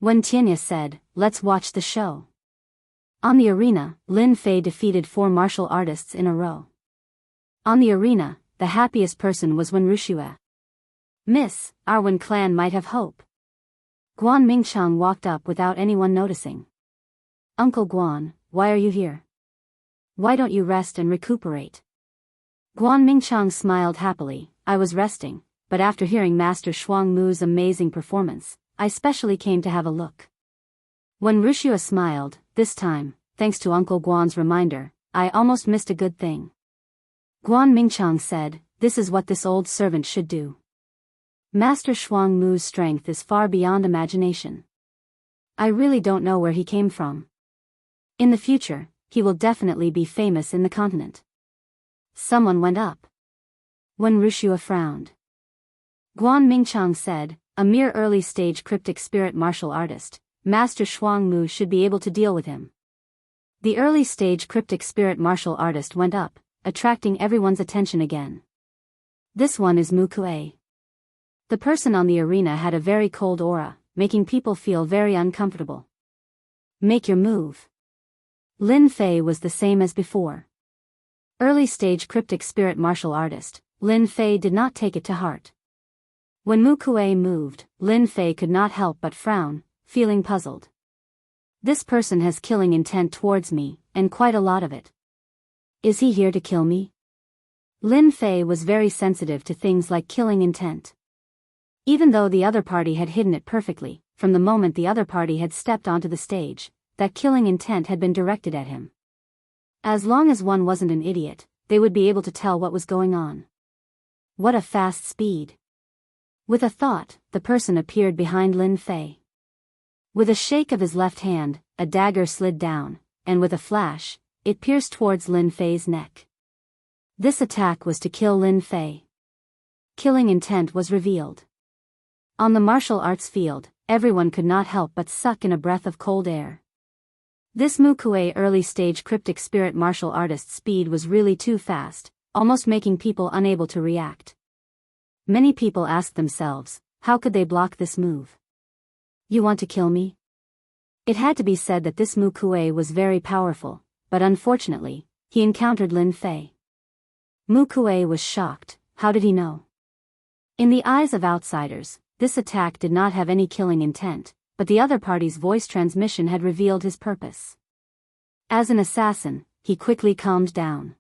Wen Tianya said, let's watch the show. On the arena, Lin Fei defeated 4 martial artists in a row. On the arena, the happiest person was Wen Wuxia. Miss, our Wen clan might have hope. Guan Mingchang walked up without anyone noticing. Uncle Guan, why are you here? Why don't you rest and recuperate? Guan Mingchang smiled happily, I was resting, but after hearing Master Shuangmu's amazing performance, I specially came to have a look. When Wuxia smiled, this time, thanks to Uncle Guan's reminder, I almost missed a good thing. Guan Mingchang said, this is what this old servant should do. Master Shuangmu's strength is far beyond imagination. I really don't know where he came from. In the future, he will definitely be famous in the continent. Someone went up. When Wuxia frowned. Guan Mingchang said, a mere early-stage cryptic spirit martial artist, Master Shuangmu should be able to deal with him. The early-stage cryptic spirit martial artist went up, attracting everyone's attention again. This one is Mu Kuei. The person on the arena had a very cold aura, making people feel very uncomfortable. Make your move. Lin Fei was the same as before. Early-stage cryptic spirit martial artist, Lin Fei did not take it to heart. When Mu Kuei moved, Lin Fei could not help but frown, feeling puzzled. This person has killing intent towards me, and quite a lot of it. Is he here to kill me? Lin Fei was very sensitive to things like killing intent. Even though the other party had hidden it perfectly, from the moment the other party had stepped onto the stage, that killing intent had been directed at him. As long as one wasn't an idiot, they would be able to tell what was going on. What a fast speed. With a thought, the person appeared behind Lin Fei. With a shake of his left hand, a dagger slid down, and with a flash, it pierced towards Lin Fei's neck. This attack was to kill Lin Fei. Killing intent was revealed. On the martial arts field, everyone could not help but suck in a breath of cold air. This Mukue early-stage cryptic spirit martial artist's speed was really too fast, almost making people unable to react. Many people asked themselves, how could they block this move? You want to kill me? It had to be said that this Mukue was very powerful, but unfortunately, he encountered Lin Fei. Mukue was shocked. How did he know? In the eyes of outsiders, this attack did not have any killing intent, but the other party's voice transmission had revealed his purpose. As an assassin, he quickly calmed down.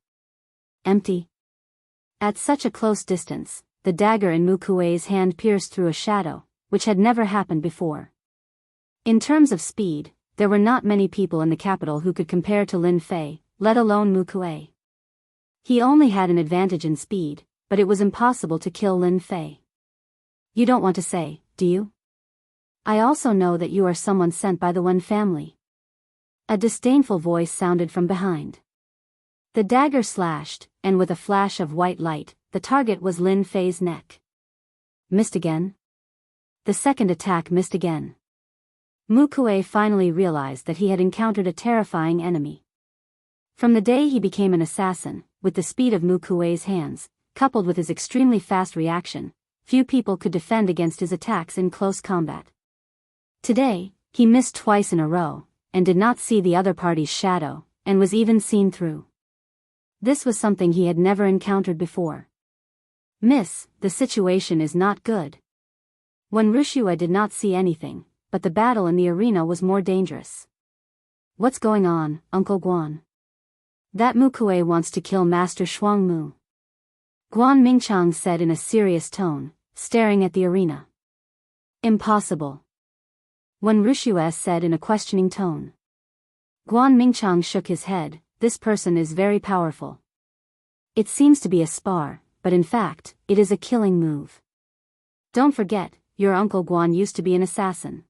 Empty. At such a close distance, the dagger in Mukue's hand pierced through a shadow, which had never happened before. In terms of speed, there were not many people in the capital who could compare to Lin Fei, let alone Mukue. He only had an advantage in speed, but it was impossible to kill Lin Fei. You don't want to say, do you? I also know that you are someone sent by the Wen family. A disdainful voice sounded from behind. The dagger slashed, and with a flash of white light, the target was Lin Fei's neck. Missed again? The second attack missed again. Mukue finally realized that he had encountered a terrifying enemy. From the day he became an assassin, with the speed of Mukue's hands, coupled with his extremely fast reaction, few people could defend against his attacks in close combat. Today, he missed twice in a row, and did not see the other party's shadow, and was even seen through. This was something he had never encountered before. Miss, the situation is not good. When Wuxia did not see anything, but the battle in the arena was more dangerous. What's going on, Uncle Guan? That Mukue wants to kill Master Shuangmu. Guan Mingchang said in a serious tone, staring at the arena. Impossible. When Wuxia said in a questioning tone. Guan Mingchang shook his head. This person is very powerful. It seems to be a spar, but in fact, it is a killing move. Don't forget, your Uncle Guan used to be an assassin.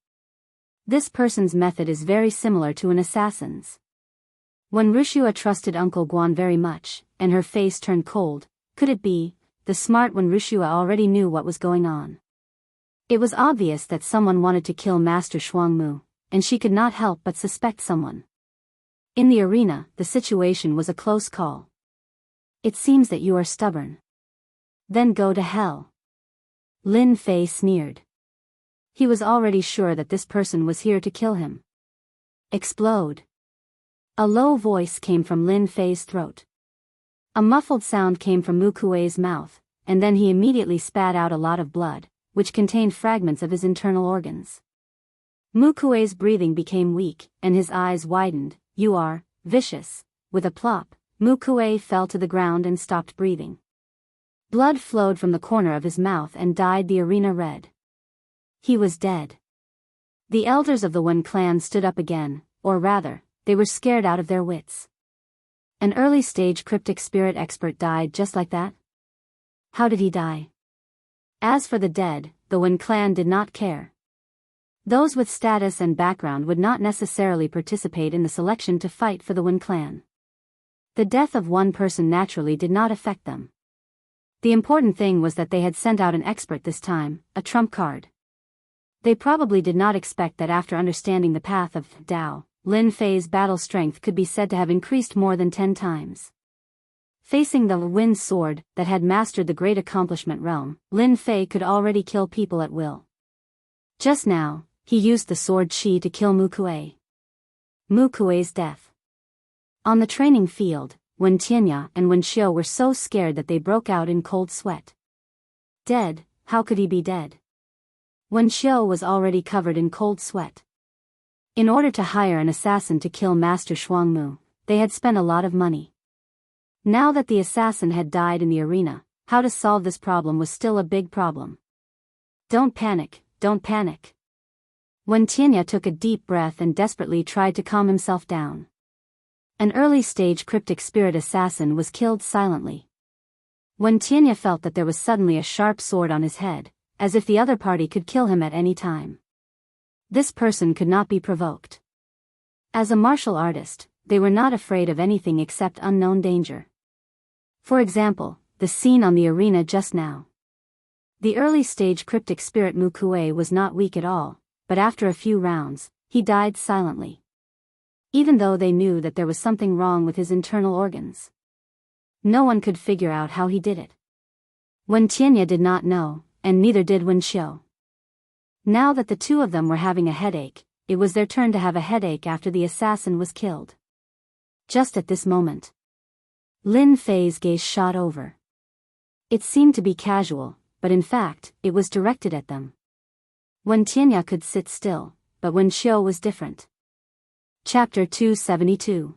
This person's method is very similar to an assassin's. When Wuxia trusted Uncle Guan very much, and her face turned cold, could it be, the smart when Wuxia already knew what was going on? It was obvious that someone wanted to kill Master Shuangmu, and she could not help but suspect someone. In the arena, the situation was a close call. It seems that you are stubborn. Then go to hell. Lin Fei sneered. He was already sure that this person was here to kill him. Explode. A low voice came from Lin Fei's throat. A muffled sound came from Mukue's mouth, and then he immediately spat out a lot of blood, which contained fragments of his internal organs. Mukue's breathing became weak, and his eyes widened. You are vicious. With a plop, Mukue fell to the ground and stopped breathing. Blood flowed from the corner of his mouth and dyed the arena red. He was dead. The elders of the Wen clan stood up again, or rather, they were scared out of their wits. An early-stage cryptic spirit expert died just like that? How did he die? As for the dead, the Wen clan did not care. Those with status and background would not necessarily participate in the selection to fight for the Wen clan. The death of one person naturally did not affect them. The important thing was that they had sent out an expert this time, a trump card. They probably did not expect that after understanding the path of Dao, Lin Fei's battle strength could be said to have increased more than 10 times. Facing the wind sword that had mastered the great accomplishment realm, Lin Fei could already kill people at will. Just now, he used the sword Qi to kill Mukue. Mukue's death. On the training field, Wen Tianya and Wen Xiu were so scared that they broke out in cold sweat. Dead? How could he be dead? Wen Xiu was already covered in cold sweat. In order to hire an assassin to kill Master Shuangmu, they had spent a lot of money. Now that the assassin had died in the arena, how to solve this problem was still a big problem. Don't panic, don't panic. Wen Tianya took a deep breath and desperately tried to calm himself down. An early-stage cryptic spirit assassin was killed silently. Wen Tianya felt that there was suddenly a sharp sword on his head, as if the other party could kill him at any time. This person could not be provoked. As a martial artist, they were not afraid of anything except unknown danger. For example, the scene on the arena just now. The early-stage cryptic spirit Mukue was not weak at all, but after a few rounds, he died silently. even though they knew that there was something wrong with his internal organs. No one could figure out how he did it. Wen Qianxia did not know, and neither did Wen Xiu. Now that the two of them were having a headache, it was their turn to have a headache after the assassin was killed. Just at this moment, Lin Fei's gaze shot over. It seemed to be casual, but in fact, it was directed at them. Wen Qianxia could sit still, but Wen Xiu was different. Chapter 272.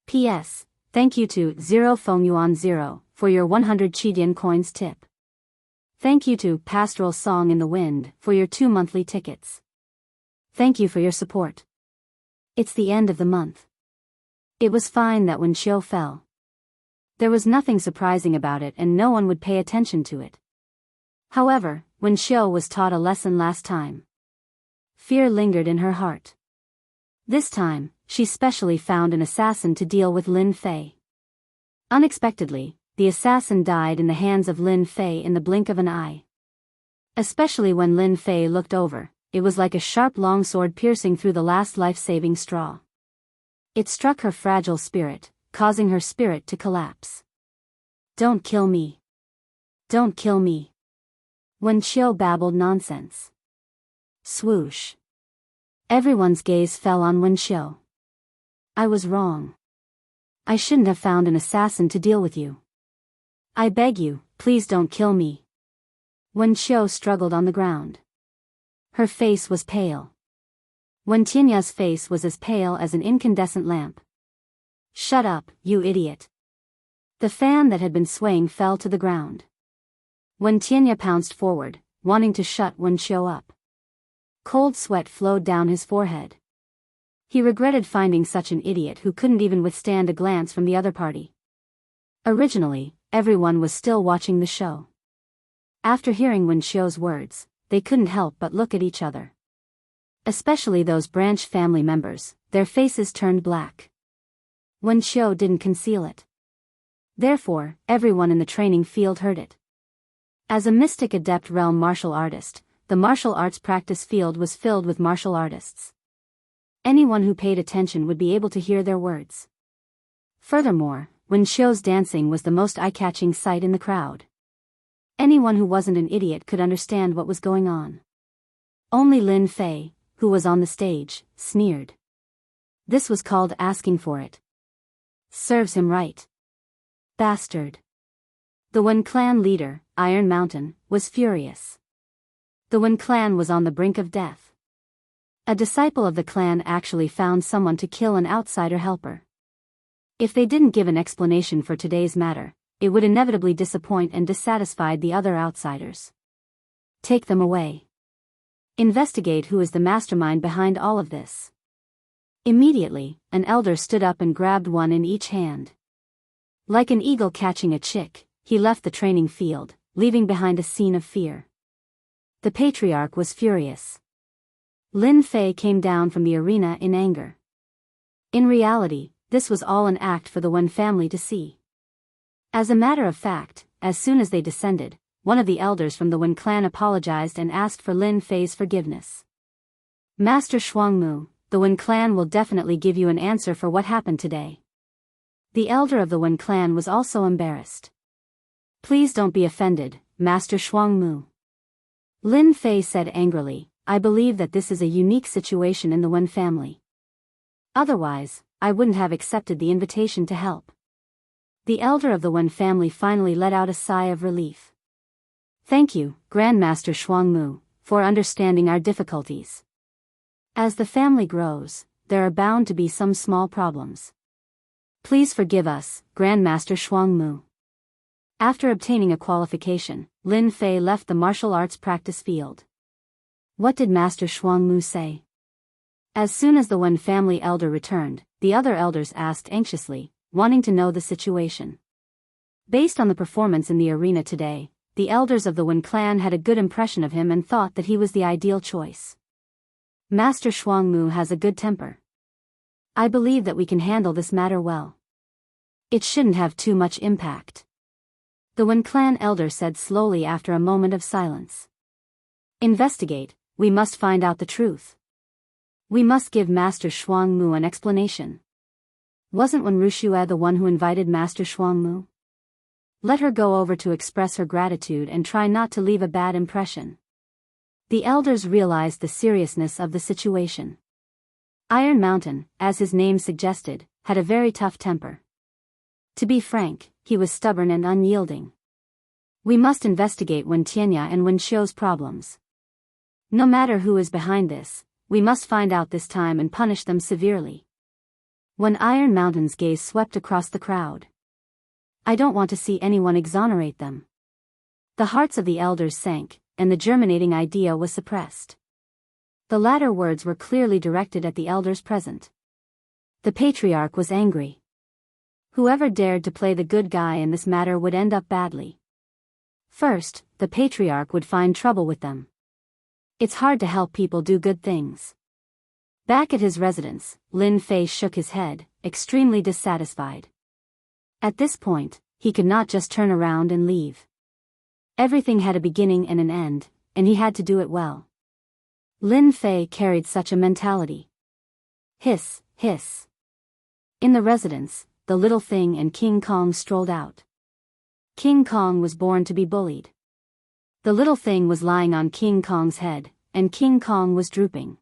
P.S. Thank you to 0 Feng Yuan 0 for your 100 Qidian coins tip. Thank you to Pastoral Song in the Wind for your 2 monthly tickets. Thank you for your support. It's the end of the month. It was fine that Wen Xiu fell. There was nothing surprising about it and no one would pay attention to it. However, Wen Xiu was taught a lesson last time. Fear lingered in her heart. This time, she specially found an assassin to deal with Lin Fei. Unexpectedly, the assassin died in the hands of Lin Fei in the blink of an eye. Especially when Lin Fei looked over, it was like a sharp longsword piercing through the last life-saving straw. It struck her fragile spirit, causing her spirit to collapse. Don't kill me. Don't kill me. Wen Qiu babbled nonsense. Swoosh. Everyone's gaze fell on Wen Qiu. I was wrong. I shouldn't have found an assassin to deal with you. I beg you, please don't kill me. Wen Qiu struggled on the ground. Her face was pale. Wen Qianxia's face was as pale as an incandescent lamp. Shut up, you idiot. The fan that had been swaying fell to the ground. Wen Qianxia pounced forward, wanting to shut Wen Qiu up. Cold sweat flowed down his forehead. He regretted finding such an idiot who couldn't even withstand a glance from the other party. Originally, everyone was still watching the show. After hearing Wen Xiu's words, they couldn't help but look at each other. Especially those branch family members, their faces turned black. Wen Xiu didn't conceal it. Therefore, everyone in the training field heard it. As a mystic adept realm martial artist, the martial arts practice field was filled with martial artists. Anyone who paid attention would be able to hear their words. Furthermore, Wen Xiu's dancing was the most eye-catching sight in the crowd. Anyone who wasn't an idiot could understand what was going on. Only Lin Fei, who was on the stage, sneered. This was called asking for it. Serves him right. Bastard. The Wen clan leader, Iron Mountain, was furious. The Wen clan was on the brink of death. A disciple of the clan actually found someone to kill an outsider helper. If they didn't give an explanation for today's matter, it would inevitably disappoint and dissatisfy the other outsiders. Take them away. Investigate who is the mastermind behind all of this. Immediately, an elder stood up and grabbed one in each hand. Like an eagle catching a chick, he left the training field, leaving behind a scene of fear. The patriarch was furious. Lin Fei came down from the arena in anger. In reality, this was all an act for the Wen family to see. As a matter of fact, as soon as they descended, one of the elders from the Wen clan apologized and asked for Lin Fei's forgiveness. Master Shuangmu, the Wen clan will definitely give you an answer for what happened today. The elder of the Wen clan was also embarrassed. Please don't be offended, Master Shuangmu. Lin Fei said angrily, I believe that this is a unique situation in the Wen family. Otherwise, I wouldn't have accepted the invitation to help. The elder of the Wen family finally let out a sigh of relief. Thank you, Grandmaster Shuangmu, for understanding our difficulties. As the family grows, there are bound to be some small problems. Please forgive us, Grandmaster Shuangmu. After obtaining a qualification, Lin Fei left the martial arts practice field. What did Master Shuangmu say? As soon as the Wen family elder returned, the other elders asked anxiously, wanting to know the situation. Based on the performance in the arena today, the elders of the Wen clan had a good impression of him and thought that he was the ideal choice. Master Shuangmu has a good temper. I believe that we can handle this matter well. It shouldn't have too much impact. The Wen clan elder said slowly after a moment of silence. Investigate, we must find out the truth. We must give Master Shuangmu an explanation. Wasn't Wen Ruxue the one who invited Master Shuangmu? Let her go over to express her gratitude and try not to leave a bad impression. The elders realized the seriousness of the situation. Iron Mountain, as his name suggested, had a very tough temper. To be frank, he was stubborn and unyielding. We must investigate Wen Tianya and Wen Xiu's problems. No matter who is behind this, we must find out this time and punish them severely. When Iron Mountain's gaze swept across the crowd. I don't want to see anyone exonerate them. The hearts of the elders sank, and the germinating idea was suppressed. The latter words were clearly directed at the elders present. The patriarch was angry. Whoever dared to play the good guy in this matter would end up badly. First, the patriarch would find trouble with them. It's hard to help people do good things. Back at his residence, Lin Fei shook his head, extremely dissatisfied. At this point, he could not just turn around and leave. Everything had a beginning and an end, and he had to do it well. Lin Fei carried such a mentality. Hiss, hiss. In the residence, the little thing and King Kong strolled out. King Kong was born to be bullied. The little thing was lying on King Kong's head, and King Kong was drooping.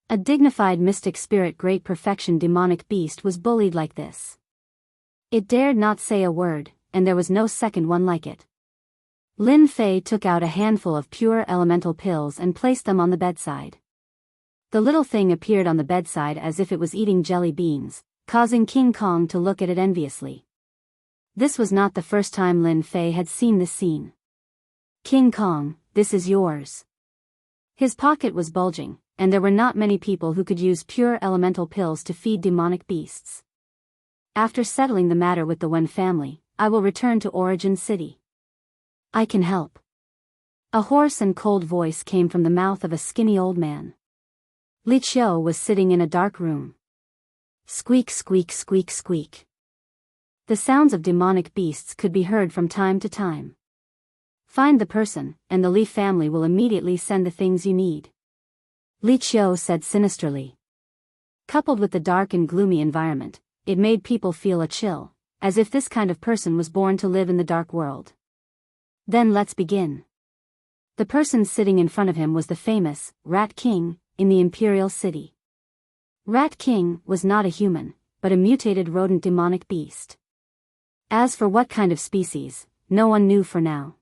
A dignified mystic spirit great perfection demonic beast was bullied like this. It dared not say a word, and there was no second one like it. Lin Fei took out a handful of pure elemental pills and placed them on the bedside. The little thing appeared on the bedside as if it was eating jelly beans, causing King Kong to look at it enviously. This was not the first time Lin Fei had seen this scene. King Kong, this is yours. His pocket was bulging, and there were not many people who could use pure elemental pills to feed demonic beasts. After settling the matter with the Wen family, I will return to Origin City. I can help. A hoarse and cold voice came from the mouth of a skinny old man. Li Qiu was sitting in a dark room. Squeak, squeak, squeak, squeak. The sounds of demonic beasts could be heard from time to time. Find the person, and the Li family will immediately send the things you need. Li Qiu said sinisterly. Coupled with the dark and gloomy environment, it made people feel a chill, as if this kind of person was born to live in the dark world. Then let's begin. The person sitting in front of him was the famous Rat King in the Imperial City. Rat King was not a human, but a mutated rodent demonic beast. As for what kind of species, no one knew for now.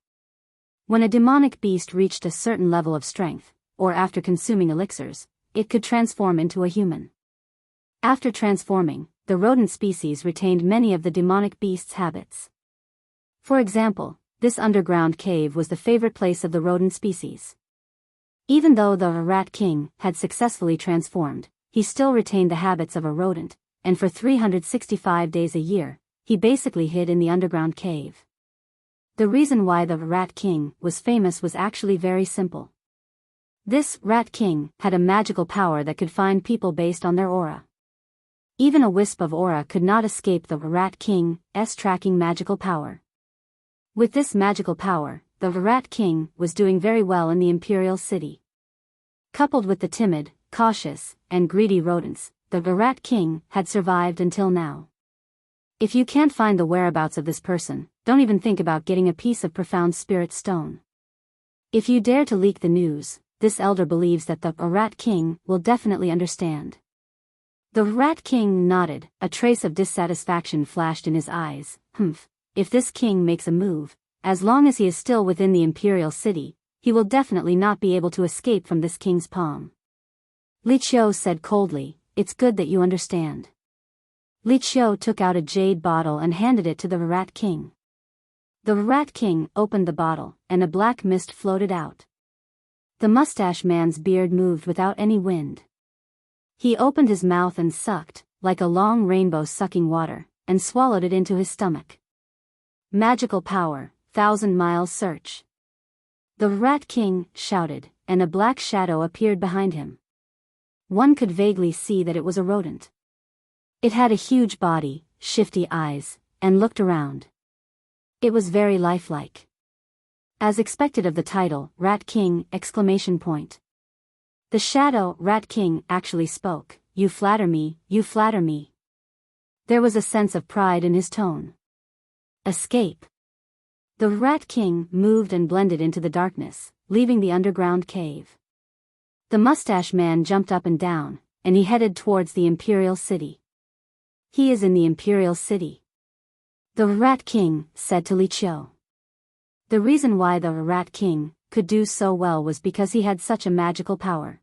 When a demonic beast reached a certain level of strength, or after consuming elixirs, it could transform into a human. After transforming, the rodent species retained many of the demonic beast's habits. For example, this underground cave was the favorite place of the rodent species. Even though the Rat King had successfully transformed, he still retained the habits of a rodent, and for 365 days a year, he basically hid in the underground cave. The reason why the Rat King was famous was actually very simple. This Rat King had a magical power that could find people based on their aura. Even a wisp of aura could not escape the Rat King's tracking magical power. With this magical power, the Rat King was doing very well in the Imperial City. Coupled with the timid, cautious, and greedy rodents, the Rat King had survived until now. If you can't find the whereabouts of this person, don't even think about getting a piece of profound spirit stone. If you dare to leak the news, this elder believes that the Rat King will definitely understand. The Rat King nodded, a trace of dissatisfaction flashed in his eyes. If this king makes a move, as long as he is still within the Imperial City, he will definitely not be able to escape from this king's palm. Li Qiu said coldly, it's good that you understand. Li Qiu took out a jade bottle and handed it to the Rat King. The Rat King opened the bottle, and a black mist floated out. The mustache man's beard moved without any wind. He opened his mouth and sucked, like a long rainbow sucking water, and swallowed it into his stomach. Magical power, 1,000-mile search. The Rat King shouted, and a black shadow appeared behind him. One could vaguely see that it was a rodent. It had a huge body, shifty eyes, and looked around. It was very lifelike. As expected of the title, Rat King! The Shadow Rat King actually spoke. You flatter me, you flatter me. There was a sense of pride in his tone. Escape. The Rat King moved and blended into the darkness, leaving the underground cave. The mustache man jumped up and down, and he headed towards the Imperial City. He is in the Imperial City. The Rat King said to Li Qiu. The reason why the Rat King could do so well was because he had such a magical power.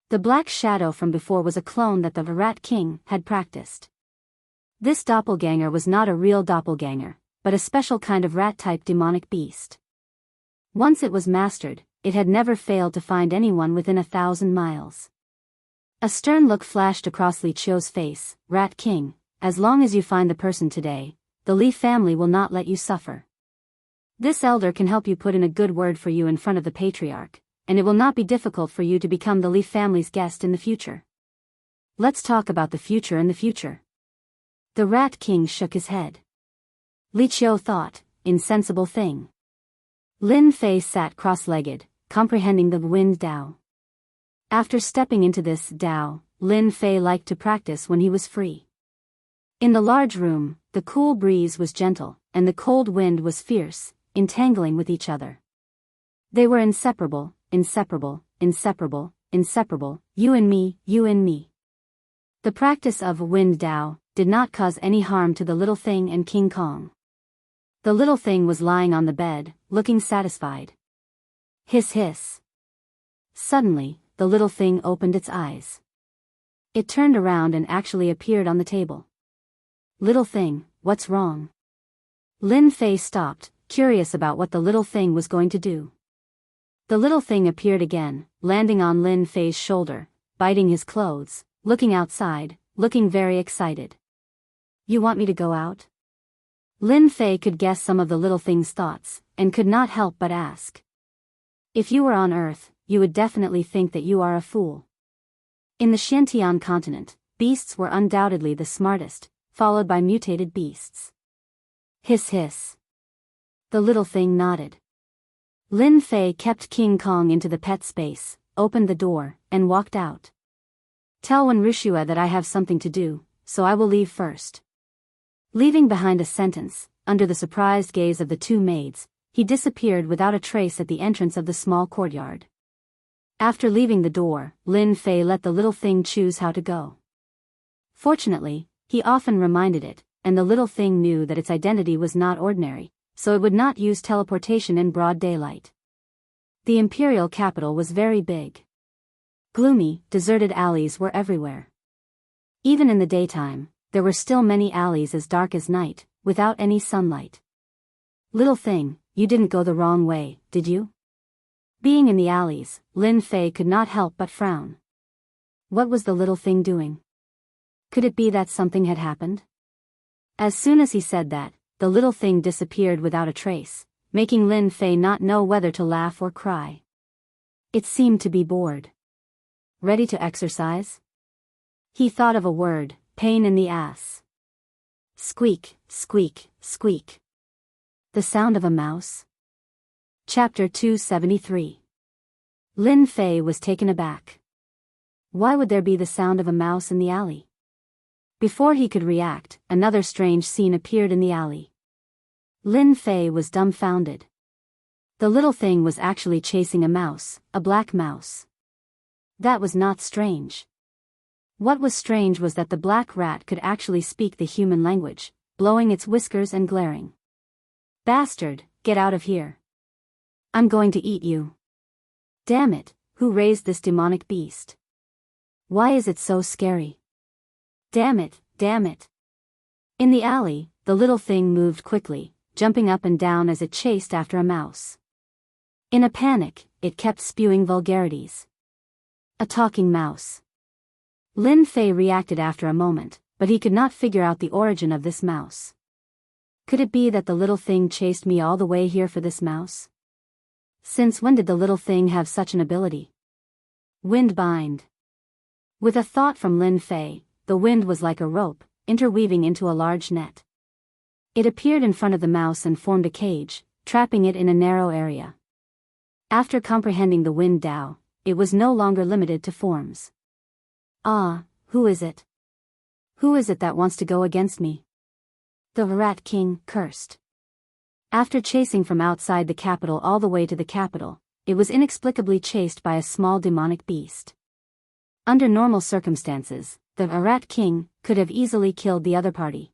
The black shadow from before was a clone that the Rat King had practiced. This doppelganger was not a real doppelganger, but a special kind of rat-type demonic beast. Once it was mastered, it had never failed to find anyone within 1,000 miles. A stern look flashed across Li Qiu's face. Rat King, as long as you find the person today, the Li family will not let you suffer. This elder can help you put in a good word for you in front of the patriarch, and it will not be difficult for you to become the Li family's guest in the future. Let's talk about the future in the future. The Rat King shook his head. Li Qiu thought, insensible thing. Lin Fei sat cross-legged, comprehending the wind Dao. After stepping into this Dao, Lin Fei liked to practice when he was free. In the large room, the cool breeze was gentle, and the cold wind was fierce, entangling with each other. They were inseparable, inseparable, inseparable, inseparable, you and me, you and me. The practice of Wind Dao did not cause any harm to the little thing and King Kong. The little thing was lying on the bed, looking satisfied. Hiss hiss. Suddenly, the little thing opened its eyes. It turned around and actually appeared on the table. Little thing, what's wrong? Lin Fei stopped, curious about what the little thing was going to do. The little thing appeared again, landing on Lin Fei's shoulder, biting his clothes, looking outside, looking very excited. You want me to go out? Lin Fei could guess some of the little thing's thoughts, and could not help but ask. If you were on Earth, you would definitely think that you are a fool. In the Xiantian continent, beasts were undoubtedly the smartest, followed by mutated beasts. Hiss hiss. The little thing nodded. Lin Fei kept King Kong into the pet space, opened the door, and walked out. Tell Wen Wuxia that I have something to do, so I will leave first. Leaving behind a sentence, under the surprised gaze of the two maids, he disappeared without a trace at the entrance of the small courtyard. After leaving the door, Lin Fei let the little thing choose how to go. Fortunately, he often reminded it, and the little thing knew that its identity was not ordinary, so it would not use teleportation in broad daylight. The imperial capital was very big. Gloomy, deserted alleys were everywhere. Even in the daytime, there were still many alleys as dark as night, without any sunlight. Little thing, you didn't go the wrong way, did you? Being in the alleys, Lin Fei could not help but frown. What was the little thing doing? Could it be that something had happened? As soon as he said that, the little thing disappeared without a trace, making Lin Fei not know whether to laugh or cry. It seemed to be bored. Ready to exercise? He thought of a word, pain in the ass. Squeak, squeak, squeak. The sound of a mouse? Chapter 273. Lin Fei was taken aback. Why would there be the sound of a mouse in the alley? Before he could react, another strange scene appeared in the alley. Lin Fei was dumbfounded. The little thing was actually chasing a mouse, a black mouse. That was not strange. What was strange was that the black rat could actually speak the human language, blowing its whiskers and glaring. Bastard, get out of here. I'm going to eat you. Damn it, who raised this demonic beast? Why is it so scary? Damn it, damn it. In the alley, the little thing moved quickly, jumping up and down as it chased after a mouse. In a panic, it kept spewing vulgarities. A talking mouse. Lin Fei reacted after a moment, but he could not figure out the origin of this mouse. Could it be that the little thing chased me all the way here for this mouse? Since when did the little thing have such an ability? Wind bind. With a thought from Lin Fei, the wind was like a rope, interweaving into a large net. It appeared in front of the mouse and formed a cage, trapping it in a narrow area. After comprehending the wind Dao, it was no longer limited to forms. Ah, who is it? Who is it that wants to go against me? The Rat King cursed. After chasing from outside the capital all the way to the capital, it was inexplicably chased by a small demonic beast. Under normal circumstances, the Rat King could have easily killed the other party.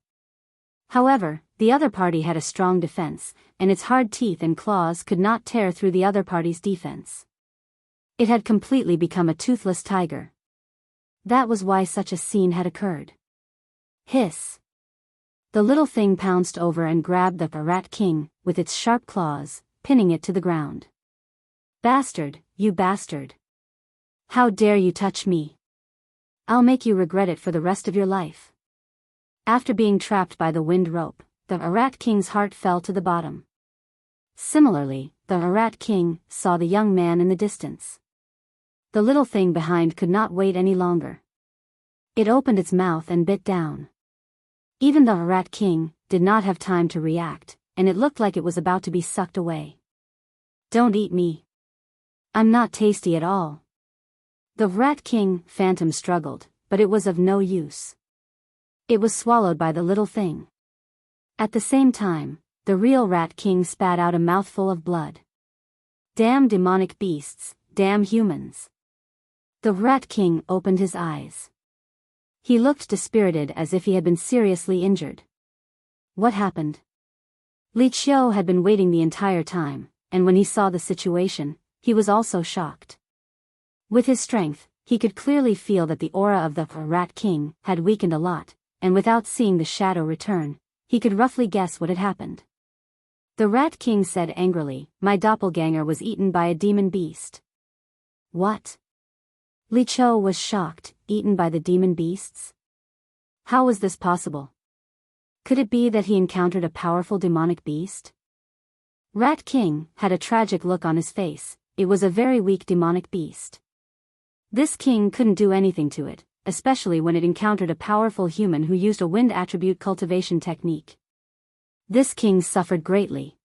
However, the other party had a strong defense, and its hard teeth and claws could not tear through the other party's defense. It had completely become a toothless tiger. That was why such a scene had occurred. Hiss! The little thing pounced over and grabbed the Rat King with its sharp claws, pinning it to the ground. Bastard, you bastard! How dare you touch me? I'll make you regret it for the rest of your life. After being trapped by the wind rope, the Rat King's heart fell to the bottom. Similarly, the Rat King saw the young man in the distance. The little thing behind could not wait any longer. It opened its mouth and bit down. Even the Rat King did not have time to react, and it looked like it was about to be sucked away. Don't eat me. I'm not tasty at all. The Rat King phantom struggled, but it was of no use. It was swallowed by the little thing. At the same time, the real Rat King spat out a mouthful of blood. Damn demonic beasts, damn humans. The Rat King opened his eyes. He looked dispirited as if he had been seriously injured. What happened? Li Qiu had been waiting the entire time, and when he saw the situation, he was also shocked. With his strength, he could clearly feel that the aura of the Rat King had weakened a lot, and without seeing the shadow return, he could roughly guess what had happened. The Rat King said angrily, "My doppelganger was eaten by a demon beast." What? Li Qiu was shocked, eaten by the demon beasts? How was this possible? Could it be that he encountered a powerful demonic beast? Rat King had a tragic look on his face. It was a very weak demonic beast. This king couldn't do anything to it, especially when it encountered a powerful human who used a wind attribute cultivation technique. This king suffered greatly.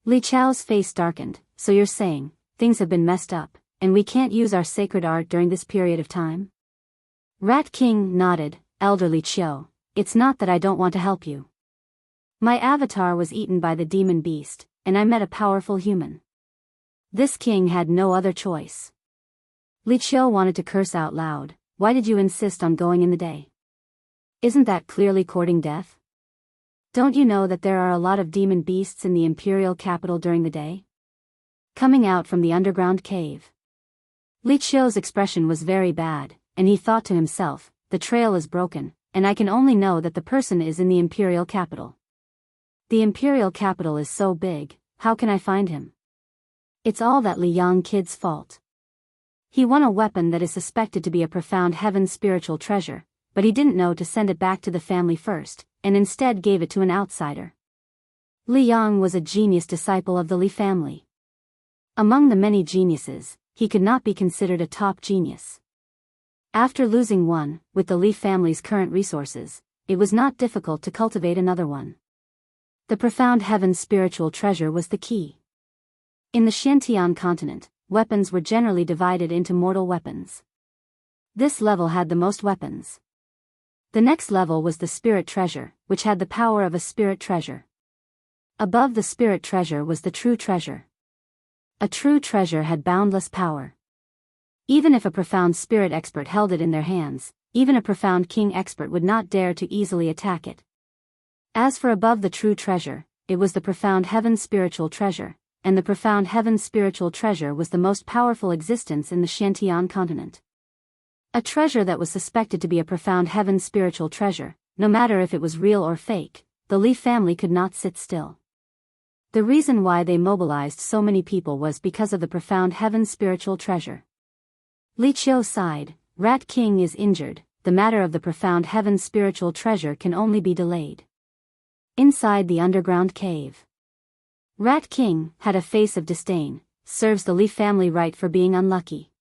Li Qiu's face darkened. So you're saying, things have been messed up, and we can't use our sacred art during this period of time? Rat King nodded. Elder Li Qiu, it's not that I don't want to help you. My avatar was eaten by the demon beast, and I met a powerful human. This king had no other choice. Li Qiu wanted to curse out loud. Why did you insist on going in the day? Isn't that clearly courting death? Don't you know that there are a lot of demon beasts in the imperial capital during the day? Coming out from the underground cave. Li Qiu's expression was very bad, and he thought to himself, the trail is broken, and I can only know that the person is in the imperial capital. The imperial capital is so big, how can I find him? It's all that Li Yang kid's fault. He won a weapon that is suspected to be a profound heaven spiritual treasure, but he didn't know to send it back to the family first, and instead gave it to an outsider. Li Yang was a genius disciple of the Li family. Among the many geniuses, he could not be considered a top genius. After losing one, with the Li family's current resources, it was not difficult to cultivate another one. The profound heaven spiritual treasure was the key. In the Xiantian continent, weapons were generally divided into mortal weapons. This level had the most weapons. The next level was the spirit treasure, which had the power of a spirit treasure. Above the spirit treasure was the true treasure. A true treasure had boundless power. Even if a profound spirit expert held it in their hands, even a profound king expert would not dare to easily attack it. As for above the true treasure, it was the profound heaven spiritual treasure, and the profound heaven spiritual treasure was the most powerful existence in the Xiantian continent. A treasure that was suspected to be a profound heaven spiritual treasure, no matter if it was real or fake, the Li family could not sit still. The reason why they mobilized so many people was because of the profound heaven spiritual treasure. Li Qiu sighed. Rat King is injured, the matter of the profound heaven spiritual treasure can only be delayed. Inside the underground cave. Rat King had a face of disdain. Serves the Li family right for being unlucky.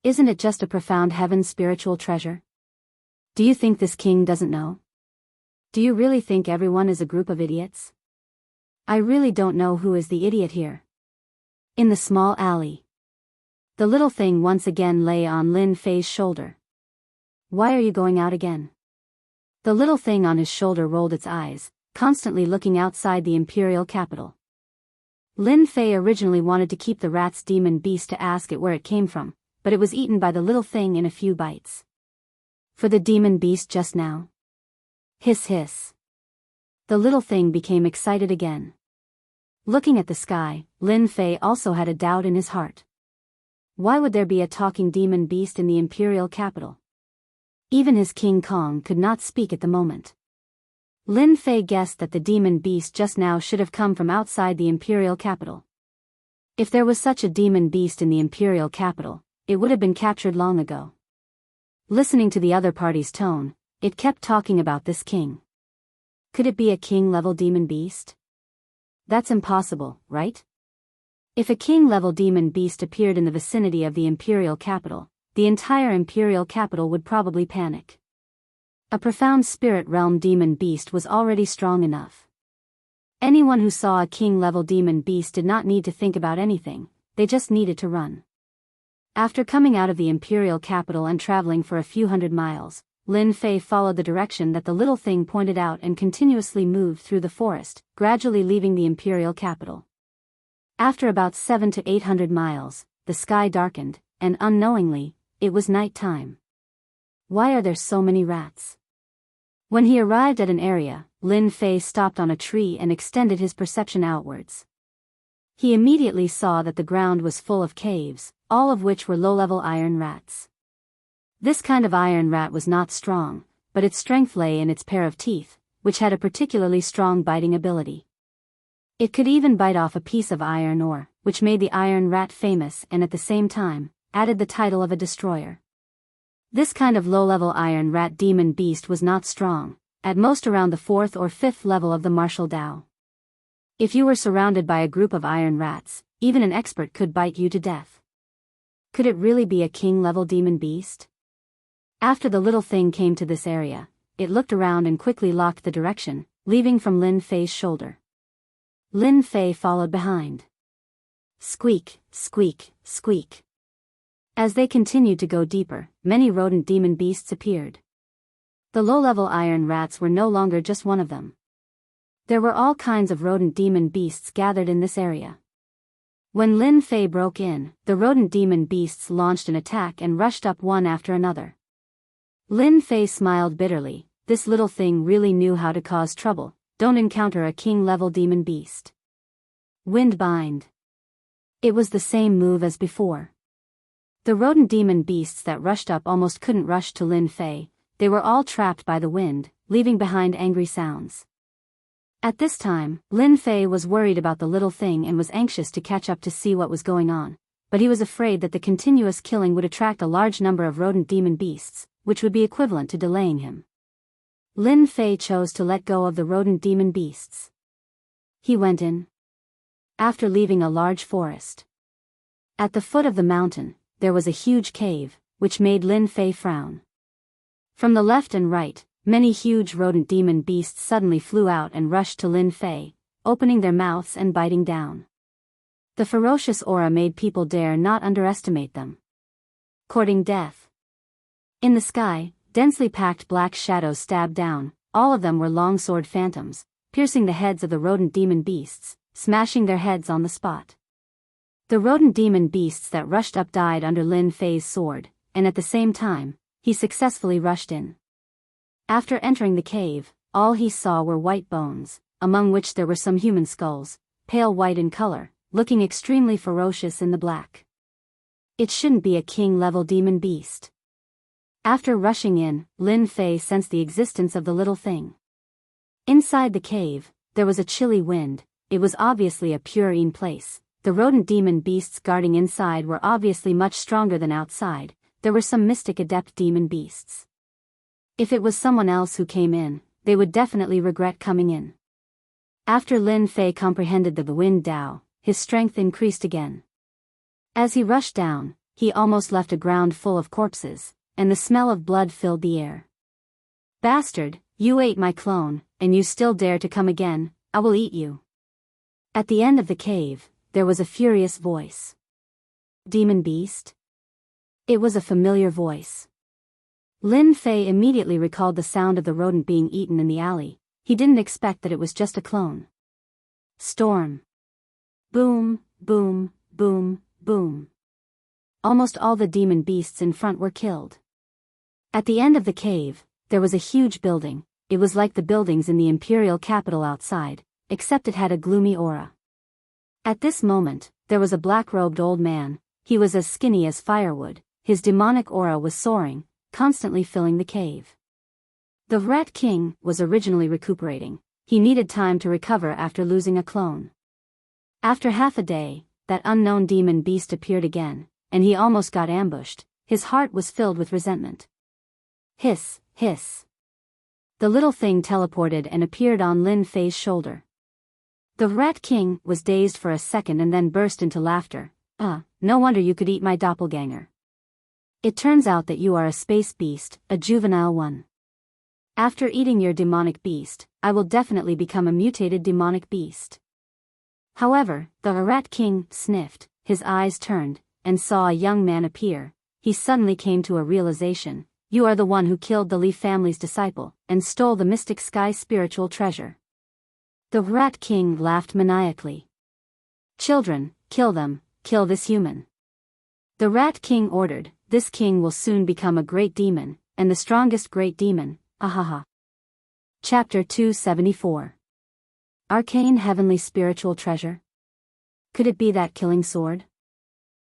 Isn't it just a profound heaven spiritual treasure? Do you think this king doesn't know? Do you really think everyone is a group of idiots? I really don't know who is the idiot here. In the small alley. The little thing once again lay on Lin Fei's shoulder. Why are you going out again? The little thing on his shoulder rolled its eyes, constantly looking outside the imperial capital. Lin Fei originally wanted to keep the rat's demon beast to ask it where it came from, but it was eaten by the little thing in a few bites. For the demon beast just now? Hiss hiss. The little thing became excited again. Looking at the sky, Lin Fei also had a doubt in his heart. Why would there be a talking demon beast in the imperial capital? Even his King Kong could not speak at the moment. Lin Fei guessed that the demon beast just now should have come from outside the imperial capital. If there was such a demon beast in the imperial capital, it would have been captured long ago. Listening to the other party's tone, it kept talking about this king. Could it be a king-level demon beast? That's impossible, right? If a king-level demon beast appeared in the vicinity of the imperial capital, the entire imperial capital would probably panic. A profound spirit realm demon beast was already strong enough. Anyone who saw a king-level demon beast did not need to think about anything, they just needed to run. After coming out of the imperial capital and traveling for a few hundred miles, Lin Fei followed the direction that the little thing pointed out and continuously moved through the forest, gradually leaving the imperial capital. After about 700 to 800 miles, the sky darkened, and unknowingly, it was night time. Why are there so many rats? When he arrived at an area, Lin Fei stopped on a tree and extended his perception outwards. He immediately saw that the ground was full of caves, all of which were low-level iron rats. This kind of iron rat was not strong, but its strength lay in its pair of teeth, which had a particularly strong biting ability. It could even bite off a piece of iron ore, which made the iron rat famous and at the same time, added the title of a destroyer. This kind of low-level iron rat demon beast was not strong, at most around the 4th or 5th level of the martial Dao. If you were surrounded by a group of iron rats, even an expert could bite you to death. Could it really be a king-level demon beast? After the little thing came to this area, it looked around and quickly locked the direction, leaving from Lin Fei's shoulder. Lin Fei followed behind. Squeak, squeak, squeak. As they continued to go deeper, many rodent demon beasts appeared. The low-level iron rats were no longer just one of them. There were all kinds of rodent demon beasts gathered in this area. When Lin Fei broke in, the rodent demon beasts launched an attack and rushed up one after another. Lin Fei smiled bitterly. This little thing really knew how to cause trouble. Don't encounter a king-level demon beast. Windbind. It was the same move as before. The rodent demon beasts that rushed up almost couldn't rush to Lin Fei. They were all trapped by the wind, leaving behind angry sounds. At this time, Lin Fei was worried about the little thing and was anxious to catch up to see what was going on, but he was afraid that the continuous killing would attract a large number of rodent demon beasts, which would be equivalent to delaying him. Lin Fei chose to let go of the rodent demon beasts. He went in. After leaving a large forest. At the foot of the mountain, there was a huge cave, which made Lin Fei frown. From the left and right, many huge rodent demon beasts suddenly flew out and rushed to Lin Fei, opening their mouths and biting down. The ferocious aura made people dare not underestimate them. Courting death. In the sky, densely packed black shadows stabbed down, all of them were longsword phantoms, piercing the heads of the rodent demon beasts, smashing their heads on the spot. The rodent demon beasts that rushed up died under Lin Fei's sword, and at the same time, he successfully rushed in. After entering the cave, all he saw were white bones, among which there were some human skulls, pale white in color, looking extremely ferocious in the black. It shouldn't be a king-level demon beast. After rushing in, Lin Fei sensed the existence of the little thing. Inside the cave, there was a chilly wind. It was obviously a purine place. The rodent demon beasts guarding inside were obviously much stronger than outside. There were some mystic adept demon beasts. If it was someone else who came in, they would definitely regret coming in. After Lin Fei comprehended the wind Dao, his strength increased again. As he rushed down, he almost left a ground full of corpses, and the smell of blood filled the air. Bastard, you ate my clone, and you still dare to come again, I will eat you. At the end of the cave, there was a furious voice. Demon beast? It was a familiar voice. Lin Fei immediately recalled the sound of the rodent being eaten in the alley. He didn't expect that it was just a clone. Storm. Boom, boom, boom, boom. Almost all the demon beasts in front were killed. At the end of the cave, there was a huge building. It was like the buildings in the imperial capital outside, except it had a gloomy aura. At this moment, there was a black-robed old man. He was as skinny as firewood. His demonic aura was soaring, constantly filling the cave. The Rat King was originally recuperating. He needed time to recover after losing a clone. After half a day, that unknown demon beast appeared again, and he almost got ambushed. His heart was filled with resentment. Hiss, hiss. The little thing teleported and appeared on Lin Fei's shoulder. The Rat King was dazed for a second and then burst into laughter. No wonder you could eat my doppelganger. It turns out that you are a space beast, a juvenile one. After eating your demonic beast, I will definitely become a mutated demonic beast. However, the Rat King sniffed, his eyes turned, and saw a young man appear. He suddenly came to a realization. You are the one who killed the Li family's disciple, and stole the mystic sky spiritual treasure. The Rat King laughed maniacally. Children, kill them, kill this human. The Rat King ordered. This king will soon become a great demon, and the strongest great demon, ahaha. Chapter 274. Arcane Heavenly Spiritual Treasure? Could it be that killing sword?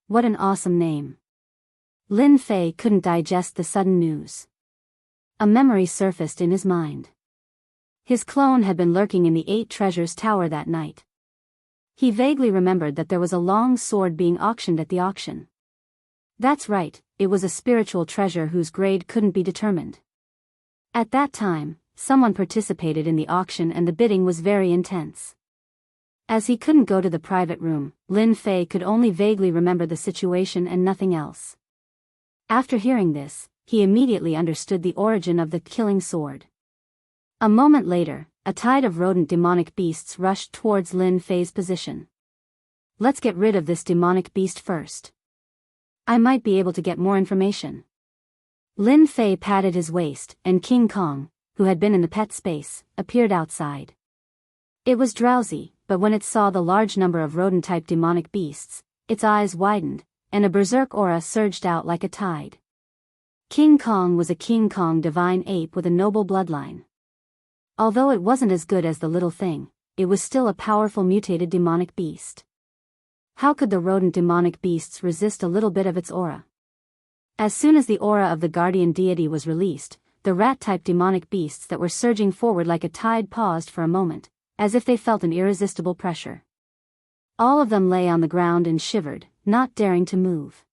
What an awesome name. Lin Fei couldn't digest the sudden news. A memory surfaced in his mind. His clone had been lurking in the 8 Treasures Tower that night. He vaguely remembered that there was a long sword being auctioned at the auction. That's right, it was a spiritual treasure whose grade couldn't be determined. At that time, someone participated in the auction and the bidding was very intense. As he couldn't go to the private room, Lin Fei could only vaguely remember the situation and nothing else. After hearing this, he immediately understood the origin of the killing sword. A moment later, a tide of rodent demonic beasts rushed towards Lin Fei's position. Let's get rid of this demonic beast first. I might be able to get more information. Lin Fei patted his waist, and King Kong, who had been in the pet space, appeared outside. It was drowsy, but when it saw the large number of rodent-type demonic beasts, its eyes widened, and a berserk aura surged out like a tide. King Kong was a King Kong divine ape with a noble bloodline. Although it wasn't as good as the little thing, it was still a powerful mutated demonic beast. How could the rodent demonic beasts resist a little bit of its aura? As soon as the aura of the guardian deity was released, the rat-type demonic beasts that were surging forward like a tide paused for a moment, as if they felt an irresistible pressure. All of them lay on the ground and shivered, not daring to move.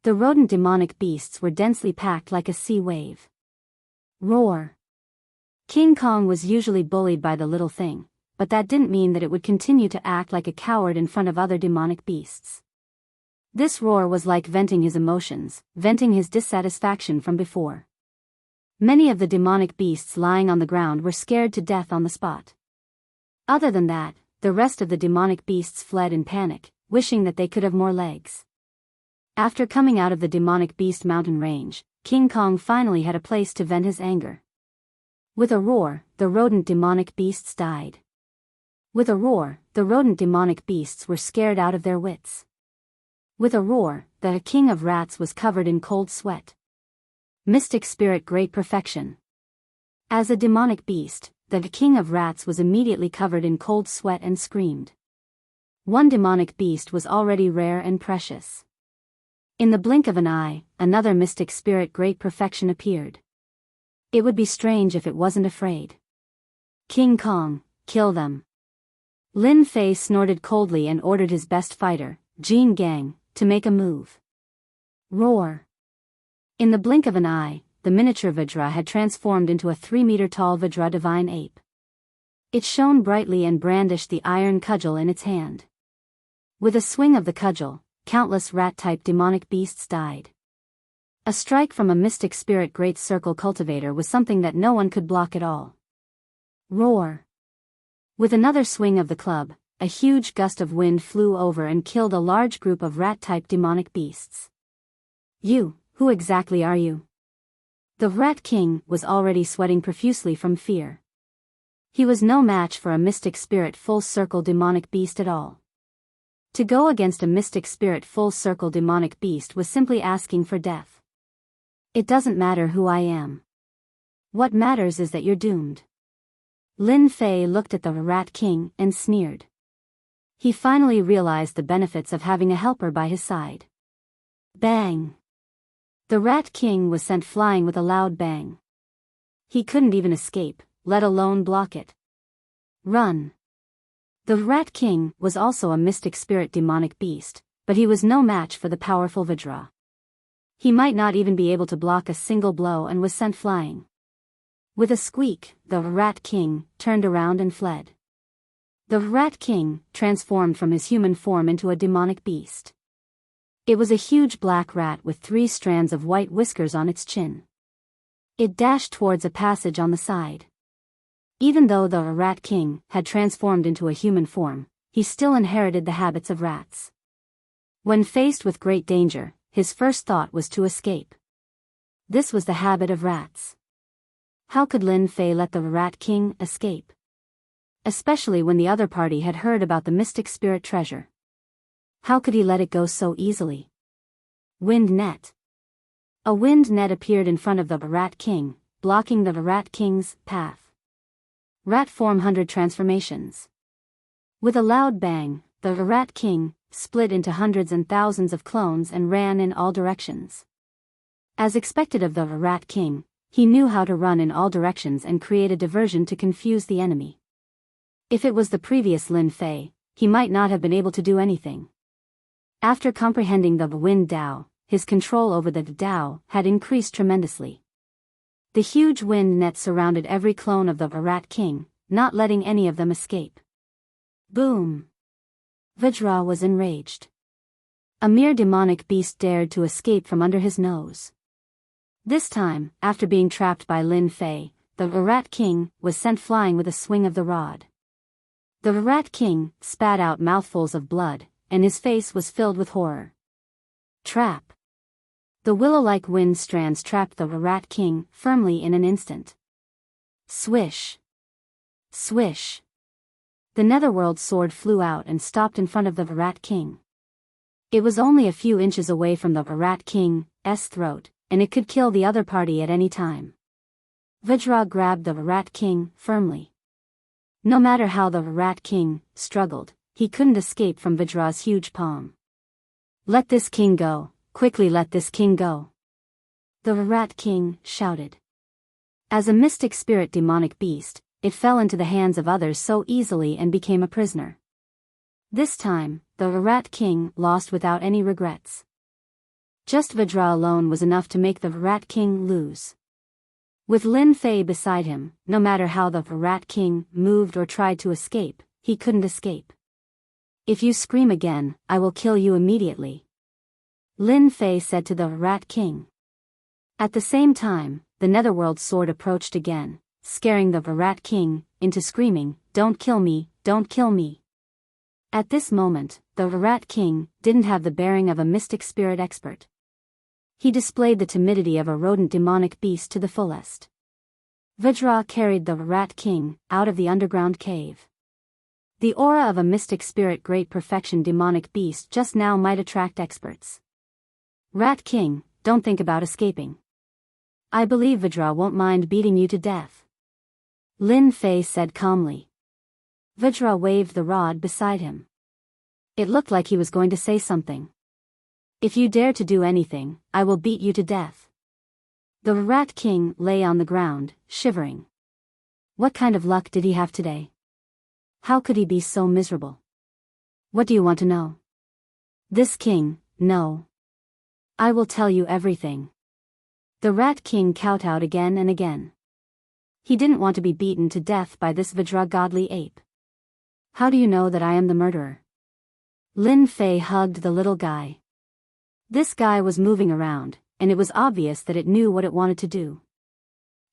The rodent demonic beasts were densely packed like a sea wave. Roar! King Kong was usually bullied by the little thing, but that didn't mean that it would continue to act like a coward in front of other demonic beasts. This roar was like venting his emotions, venting his dissatisfaction from before. Many of the demonic beasts lying on the ground were scared to death on the spot. Other than that, the rest of the demonic beasts fled in panic, wishing that they could have more legs. After coming out of the demonic beast mountain range, King Kong finally had a place to vent his anger. With a roar, the rodent demonic beasts died. With a roar, the rodent demonic beasts were scared out of their wits. With a roar, the king of rats was covered in cold sweat. Mystic spirit great perfection. As a demonic beast, the king of rats was immediately covered in cold sweat and screamed. One demonic beast was already rare and precious. In the blink of an eye, another mystic spirit great perfection appeared. It would be strange if it wasn't afraid. King Kong, kill them. Lin Fei snorted coldly and ordered his best fighter, Jin Gang, to make a move. Roar! In the blink of an eye, the miniature Vajra had transformed into a 3-meter-tall Vajra divine ape. It shone brightly and brandished the iron cudgel in its hand. With a swing of the cudgel, countless rat-type demonic beasts died. A strike from a mystic spirit great circle cultivator was something that no one could block at all. Roar! With another swing of the club, a huge gust of wind flew over and killed a large group of rat-type demonic beasts. Who exactly are you? The Rat King was already sweating profusely from fear. He was no match for a mystic spirit full-circle demonic beast at all. To go against a mystic spirit full-circle demonic beast was simply asking for death. It doesn't matter who I am. What matters is that you're doomed. Lin Fei looked at the Rat King and sneered. He finally realized the benefits of having a helper by his side. Bang! The Rat King was sent flying with a loud bang. He couldn't even escape, let alone block it. Run! The Rat King was also a mystic spirit demonic beast, but he was no match for the powerful Vajra. He might not even be able to block a single blow and was sent flying. With a squeak, the Rat King turned around and fled. The Rat King transformed from his human form into a demonic beast. It was a huge black rat with 3 strands of white whiskers on its chin. It dashed towards a passage on the side. Even though the Rat King had transformed into a human form, he still inherited the habits of rats. When faced with great danger, his first thought was to escape. This was the habit of rats. How could Lin Fei let the Rat King escape? Especially when the other party had heard about the mystic spirit treasure. How could he let it go so easily? Wind net. A wind net appeared in front of the Rat King, blocking the Rat King's path. Rat form 100 transformations. With a loud bang, the Rat King split into hundreds and thousands of clones and ran in all directions. As expected of the Rat King, he knew how to run in all directions and create a diversion to confuse the enemy. If it was the previous Lin Fei, he might not have been able to do anything. After comprehending the Wind Dao, his control over the Dao had increased tremendously. The huge wind net surrounded every clone of the Rat King, not letting any of them escape. Boom! Vajra was enraged. A mere demonic beast dared to escape from under his nose. This time, after being trapped by Lin Fei, the Rat King was sent flying with a swing of the rod. The Rat King spat out mouthfuls of blood, and his face was filled with horror. Trap! The willow-like wind strands trapped the Rat King firmly in an instant. Swish! Swish! The netherworld sword flew out and stopped in front of the Rat King. It was only a few inches away from the Rat King's throat, and it could kill the other party at any time. Vajra grabbed the Rat King firmly. No matter how the Rat King struggled, he couldn't escape from Vajra's huge palm. Let this king go, quickly let this king go! The Rat King shouted. As a mystic spirit demonic beast, it fell into the hands of others so easily and became a prisoner. This time, the Rat King lost without any regrets. Just Vajra alone was enough to make the Rat King lose. With Lin Fei beside him, no matter how the Rat King moved or tried to escape, he couldn't escape. If you scream again, I will kill you immediately, Lin Fei said to the Rat King. At the same time, the netherworld sword approached again, scaring the Rat King into screaming, "Don't kill me, don't kill me." At this moment, the Rat King didn't have the bearing of a mystic spirit expert. He displayed the timidity of a rodent demonic beast to the fullest. Vajra carried the Rat King out of the underground cave. The aura of a mystic spirit great perfection demonic beast just now might attract experts. Rat King, don't think about escaping. I believe Vajra won't mind beating you to death, Lin Fei said calmly. Vajra waved the rod beside him. It looked like he was going to say something. If you dare to do anything, I will beat you to death. The Rat King lay on the ground, shivering. What kind of luck did he have today? How could he be so miserable? What do you want to know? This king, no. I will tell you everything. The Rat King kowtowed again and again. He didn't want to be beaten to death by this Vajra godly ape. How do you know that I am the murderer? Lin Fei hugged the little guy. This guy was moving around, and it was obvious that it knew what it wanted to do.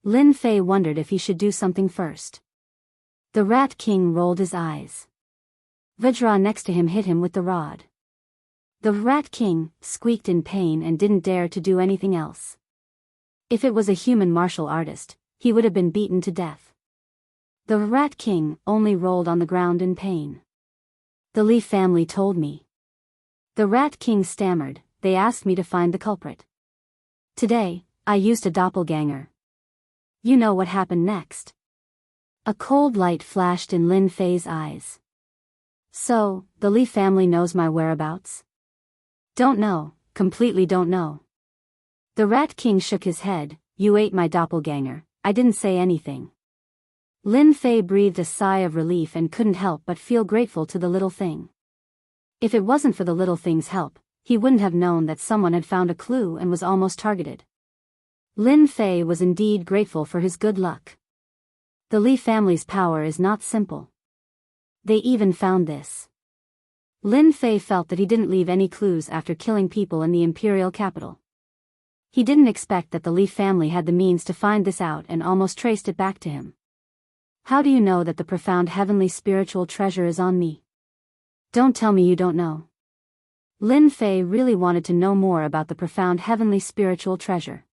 Lin Fei wondered if he should do something first. The Rat King rolled his eyes. Vajra next to him hit him with the rod. The Rat King squeaked in pain and didn't dare to do anything else. If it was a human martial artist, he would have been beaten to death. The Rat King only rolled on the ground in pain. The Li family told me. The Rat King stammered, they asked me to find the culprit. Today, I used a doppelganger. You know what happened next? A cold light flashed in Lin Fei's eyes. So, the Li family knows my whereabouts? Don't know, completely don't know. The Rat King shook his head, you ate my doppelganger, I didn't say anything. Lin Fei breathed a sigh of relief and couldn't help but feel grateful to the little thing. If it wasn't for the little thing's help, he wouldn't have known that someone had found a clue and was almost targeted. Lin Fei was indeed grateful for his good luck. The Li family's power is not simple. They even found this. Lin Fei felt that he didn't leave any clues after killing people in the imperial capital. He didn't expect that the Li family had the means to find this out and almost traced it back to him. How do you know that the profound heavenly spiritual treasure is on me? Don't tell me you don't know. Lin Fei really wanted to know more about the profound heavenly spiritual treasure.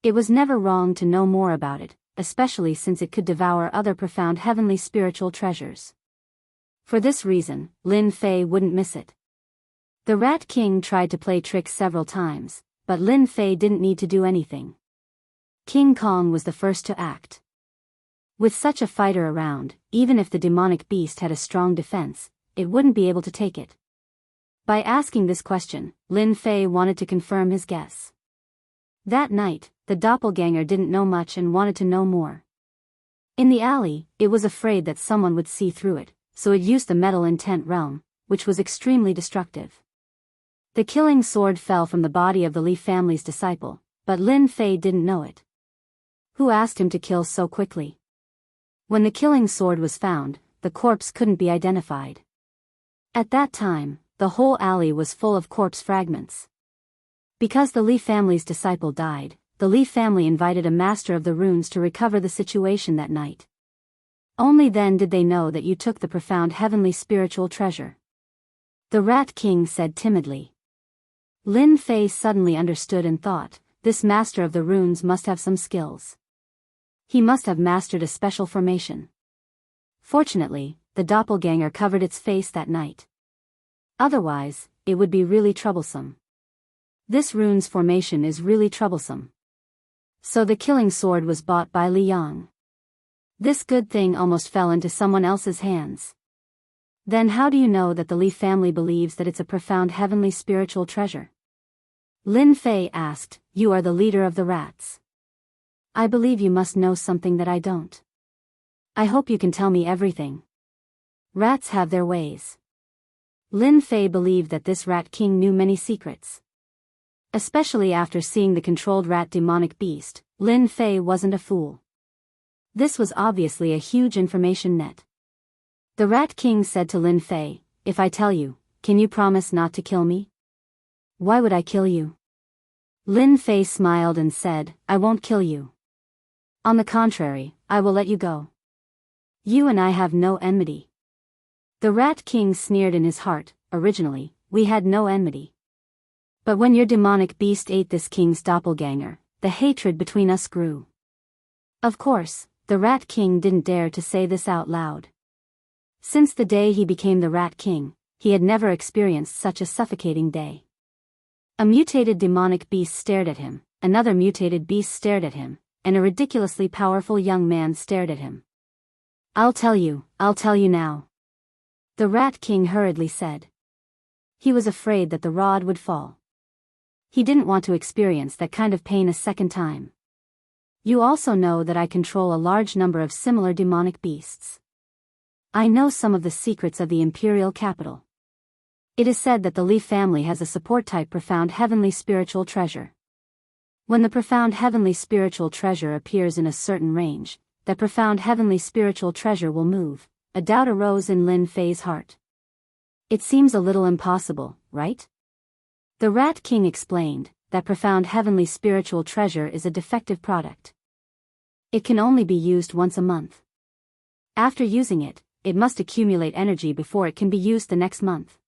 It was never wrong to know more about it, especially since it could devour other profound heavenly spiritual treasures. For this reason, Lin Fei wouldn't miss it. The Rat King tried to play tricks several times, but Lin Fei didn't need to do anything. King Kong was the first to act. With such a fighter around, even if the demonic beast had a strong defense, it wouldn't be able to take it. By asking this question, Lin Fei wanted to confirm his guess. That night, the doppelganger didn't know much and wanted to know more. In the alley, it was afraid that someone would see through it, so it used the metal intent realm, which was extremely destructive. The killing sword fell from the body of the Li family's disciple, but Lin Fei didn't know it. Who asked him to kill so quickly? When the killing sword was found, the corpse couldn't be identified. At that time, the whole alley was full of corpse fragments. Because the Li family's disciple died, the Li family invited a master of the runes to recover the situation that night. Only then did they know that you took the profound heavenly spiritual treasure. The Rat King said timidly. Lin Fei suddenly understood and thought, this master of the runes must have some skills. He must have mastered a special formation. Fortunately, the doppelganger covered its face that night. Otherwise, it would be really troublesome. This rune's formation is really troublesome. So the killing sword was bought by Li Yang. This good thing almost fell into someone else's hands. Then how do you know that the Li family believes that it's a profound heavenly spiritual treasure? Lin Fei asked, you are the leader of the rats. I believe you must know something that I don't. I hope you can tell me everything. Rats have their ways. Lin Fei believed that this Rat King knew many secrets. Especially after seeing the controlled rat demonic beast, Lin Fei wasn't a fool. This was obviously a huge information net. The Rat King said to Lin Fei, if I tell you, can you promise not to kill me? Why would I kill you? Lin Fei smiled and said, I won't kill you. On the contrary, I will let you go. You and I have no enmity. The Rat King sneered in his heart, originally, we had no enmity. But when your demonic beast ate this king's doppelganger, the hatred between us grew. Of course, the Rat King didn't dare to say this out loud. Since the day he became the Rat King, he had never experienced such a suffocating day. A mutated demonic beast stared at him, another mutated beast stared at him, and a ridiculously powerful young man stared at him. I'll tell you now. The Rat King hurriedly said. He was afraid that the rod would fall. He didn't want to experience that kind of pain a second time. You also know that I control a large number of similar demonic beasts. I know some of the secrets of the imperial capital. It is said that the Li family has a support-type profound heavenly spiritual treasure. When the profound heavenly spiritual treasure appears in a certain range, that profound heavenly spiritual treasure will move. A doubt arose in Lin Fei's heart. It seems a little impossible, right? The Rat King explained, that profound heavenly spiritual treasure is a defective product. It can only be used once a month. After using it, it must accumulate energy before it can be used the next month.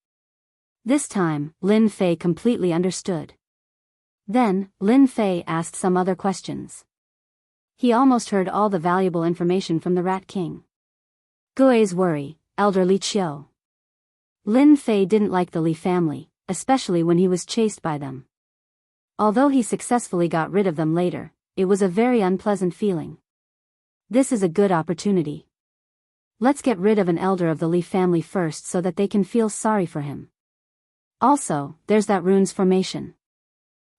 This time, Lin Fei completely understood. Then, Lin Fei asked some other questions. He almost heard all the valuable information from the Rat King. Gui's worry, Elder Li Qiu. Lin Fei didn't like the Li family, especially when he was chased by them. Although he successfully got rid of them later, it was a very unpleasant feeling. This is a good opportunity. Let's get rid of an elder of the Li family first so that they can feel sorry for him. Also, there's that runes formation.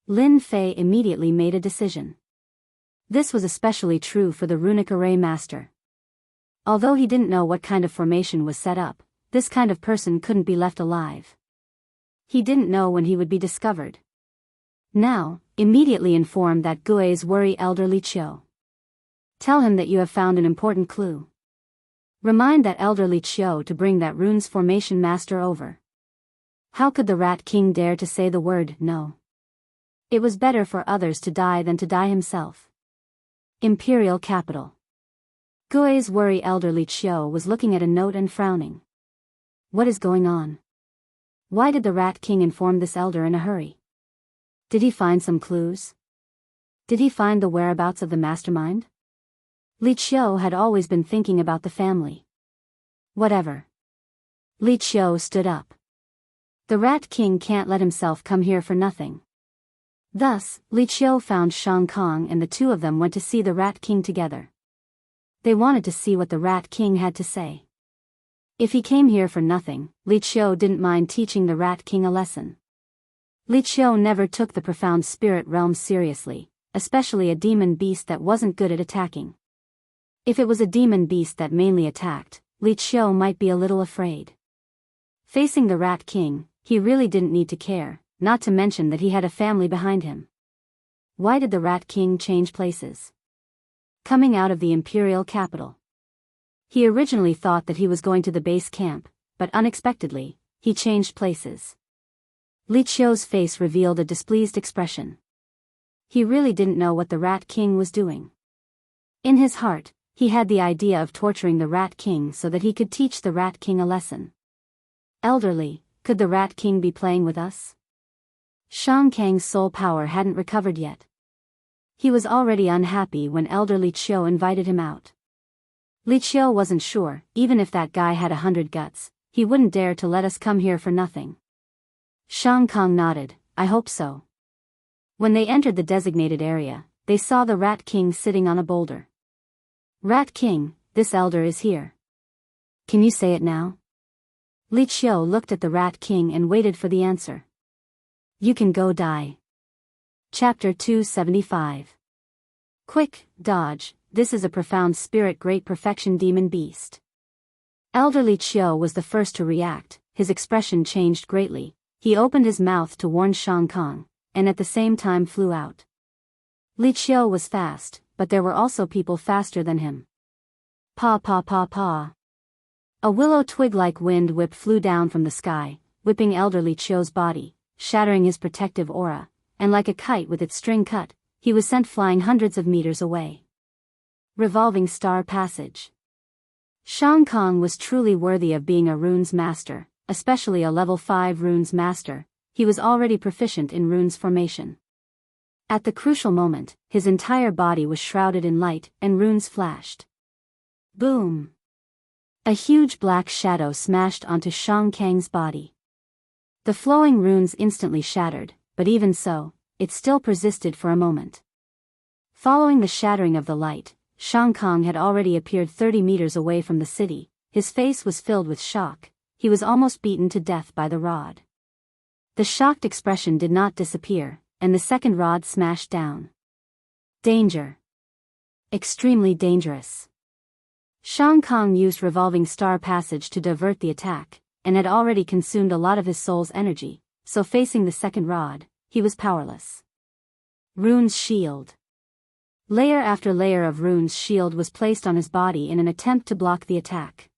Lin Fei immediately made a decision. This was especially true for the runic array master. Although he didn't know what kind of formation was set up, this kind of person couldn't be left alive. He didn't know when he would be discovered. Now, immediately inform that Gui's worry Elder Li Qiu. Tell him that you have found an important clue. Remind that Elder Li Qiu to bring that runes formation master over. How could the Rat King dare to say the word no? It was better for others to die than to die himself. Imperial capital. Gui's worry Elder Li Qiu was looking at a note and frowning. What is going on? Why did the Rat King inform this elder in a hurry? Did he find some clues? Did he find the whereabouts of the mastermind? Li Qiu had always been thinking about the family. Whatever. Li Qiu stood up. The Rat King can't let himself come here for nothing. Thus, Li Qiu found Shang Kong and the two of them went to see the Rat King together. They wanted to see what the Rat King had to say. If he came here for nothing, Li Qiu didn't mind teaching the Rat King a lesson. Li Qiu never took the profound spirit realm seriously, especially a demon beast that wasn't good at attacking. If it was a demon beast that mainly attacked, Li Qiu might be a little afraid. Facing the Rat King, he really didn't need to care, not to mention that he had a family behind him. Why did the Rat King change places? Coming out of the imperial capital. He originally thought that he was going to the base camp, but unexpectedly, he changed places. Li Qiu's face revealed a displeased expression. He really didn't know what the Rat King was doing. In his heart, he had the idea of torturing the Rat King so that he could teach the Rat King a lesson. Elderly, could the Rat King be playing with us? Shang Kang's soul power hadn't recovered yet. He was already unhappy when Elder Li Qiu invited him out. Li Qiu wasn't sure, even if that guy had 100 guts, he wouldn't dare to let us come here for nothing. Shang Kang nodded, I hope so. When they entered the designated area, they saw the Rat King sitting on a boulder. Rat King, this elder is here. Can you say it now? Li Qiu looked at the Rat King and waited for the answer. You can go die. Chapter 275. Quick, dodge, this is a profound spirit great perfection demon beast. Elder Li Qiu was the first to react, his expression changed greatly, he opened his mouth to warn Shang Kang, and at the same time flew out. Li Qiu was fast, but there were also people faster than him. Pa pa pa pa. A willow twig-like wind whip flew down from the sky, whipping Elder Li Qiu's body, shattering his protective aura, and like a kite with its string cut, he was sent flying hundreds of meters away. Revolving Star Passage. Shang Kang was truly worthy of being a runes master, especially a level 5 runes master. He was already proficient in runes formation. At the crucial moment, his entire body was shrouded in light, and runes flashed. Boom! A huge black shadow smashed onto Shang Kang's body. The flowing runes instantly shattered, but even so, it still persisted for a moment. Following the shattering of the light, Shang Kang had already appeared 30 meters away from the city. His face was filled with shock, he was almost beaten to death by the rod. The shocked expression did not disappear, and the second rod smashed down. Danger. Extremely dangerous. Shang Kang used Revolving Star Passage to divert the attack, and had already consumed a lot of his soul's energy, so facing the second rod, he was powerless. Rune's Shield. Layer after layer of Rune's Shield was placed on his body in an attempt to block the attack.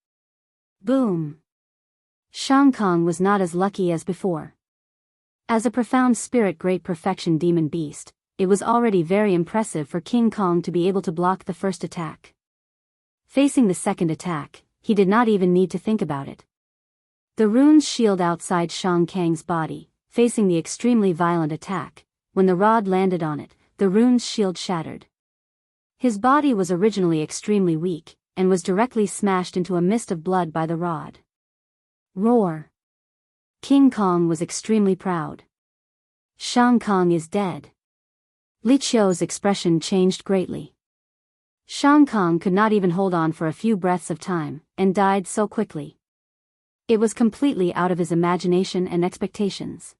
Boom! Shang Kang was not as lucky as before. As a profound spirit great perfection demon beast, it was already very impressive for King Kong to be able to block the first attack. Facing the second attack, he did not even need to think about it. The rune's shield outside Shang Kang's body, facing the extremely violent attack. When the rod landed on it, the rune's shield shattered. His body was originally extremely weak, and was directly smashed into a mist of blood by the rod. Roar! King Kong was extremely proud. Shang Kong is dead. Li Qiu's expression changed greatly. Shang Kong could not even hold on for a few breaths of time, and died so quickly. It was completely out of his imagination and expectations.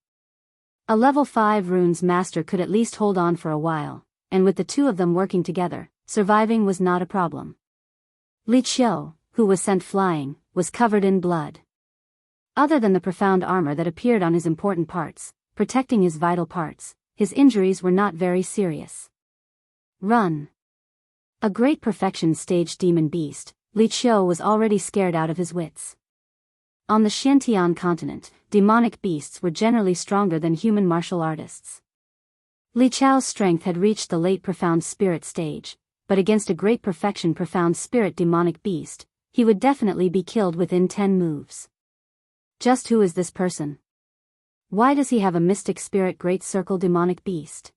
A level 5 runes master could at least hold on for a while, and with the two of them working together, surviving was not a problem. Li Qiu, who was sent flying, was covered in blood. Other than the profound armor that appeared on his important parts, protecting his vital parts, his injuries were not very serious. Run! A great perfection stage demon beast, Li Qiu was already scared out of his wits. On the Xiantian continent, demonic beasts were generally stronger than human martial artists. Li Qiu's strength had reached the late profound spirit stage, but against a great perfection profound spirit demonic beast, he would definitely be killed within 10 moves. Just who is this person? Why does he have a mystic spirit great circle demonic beast?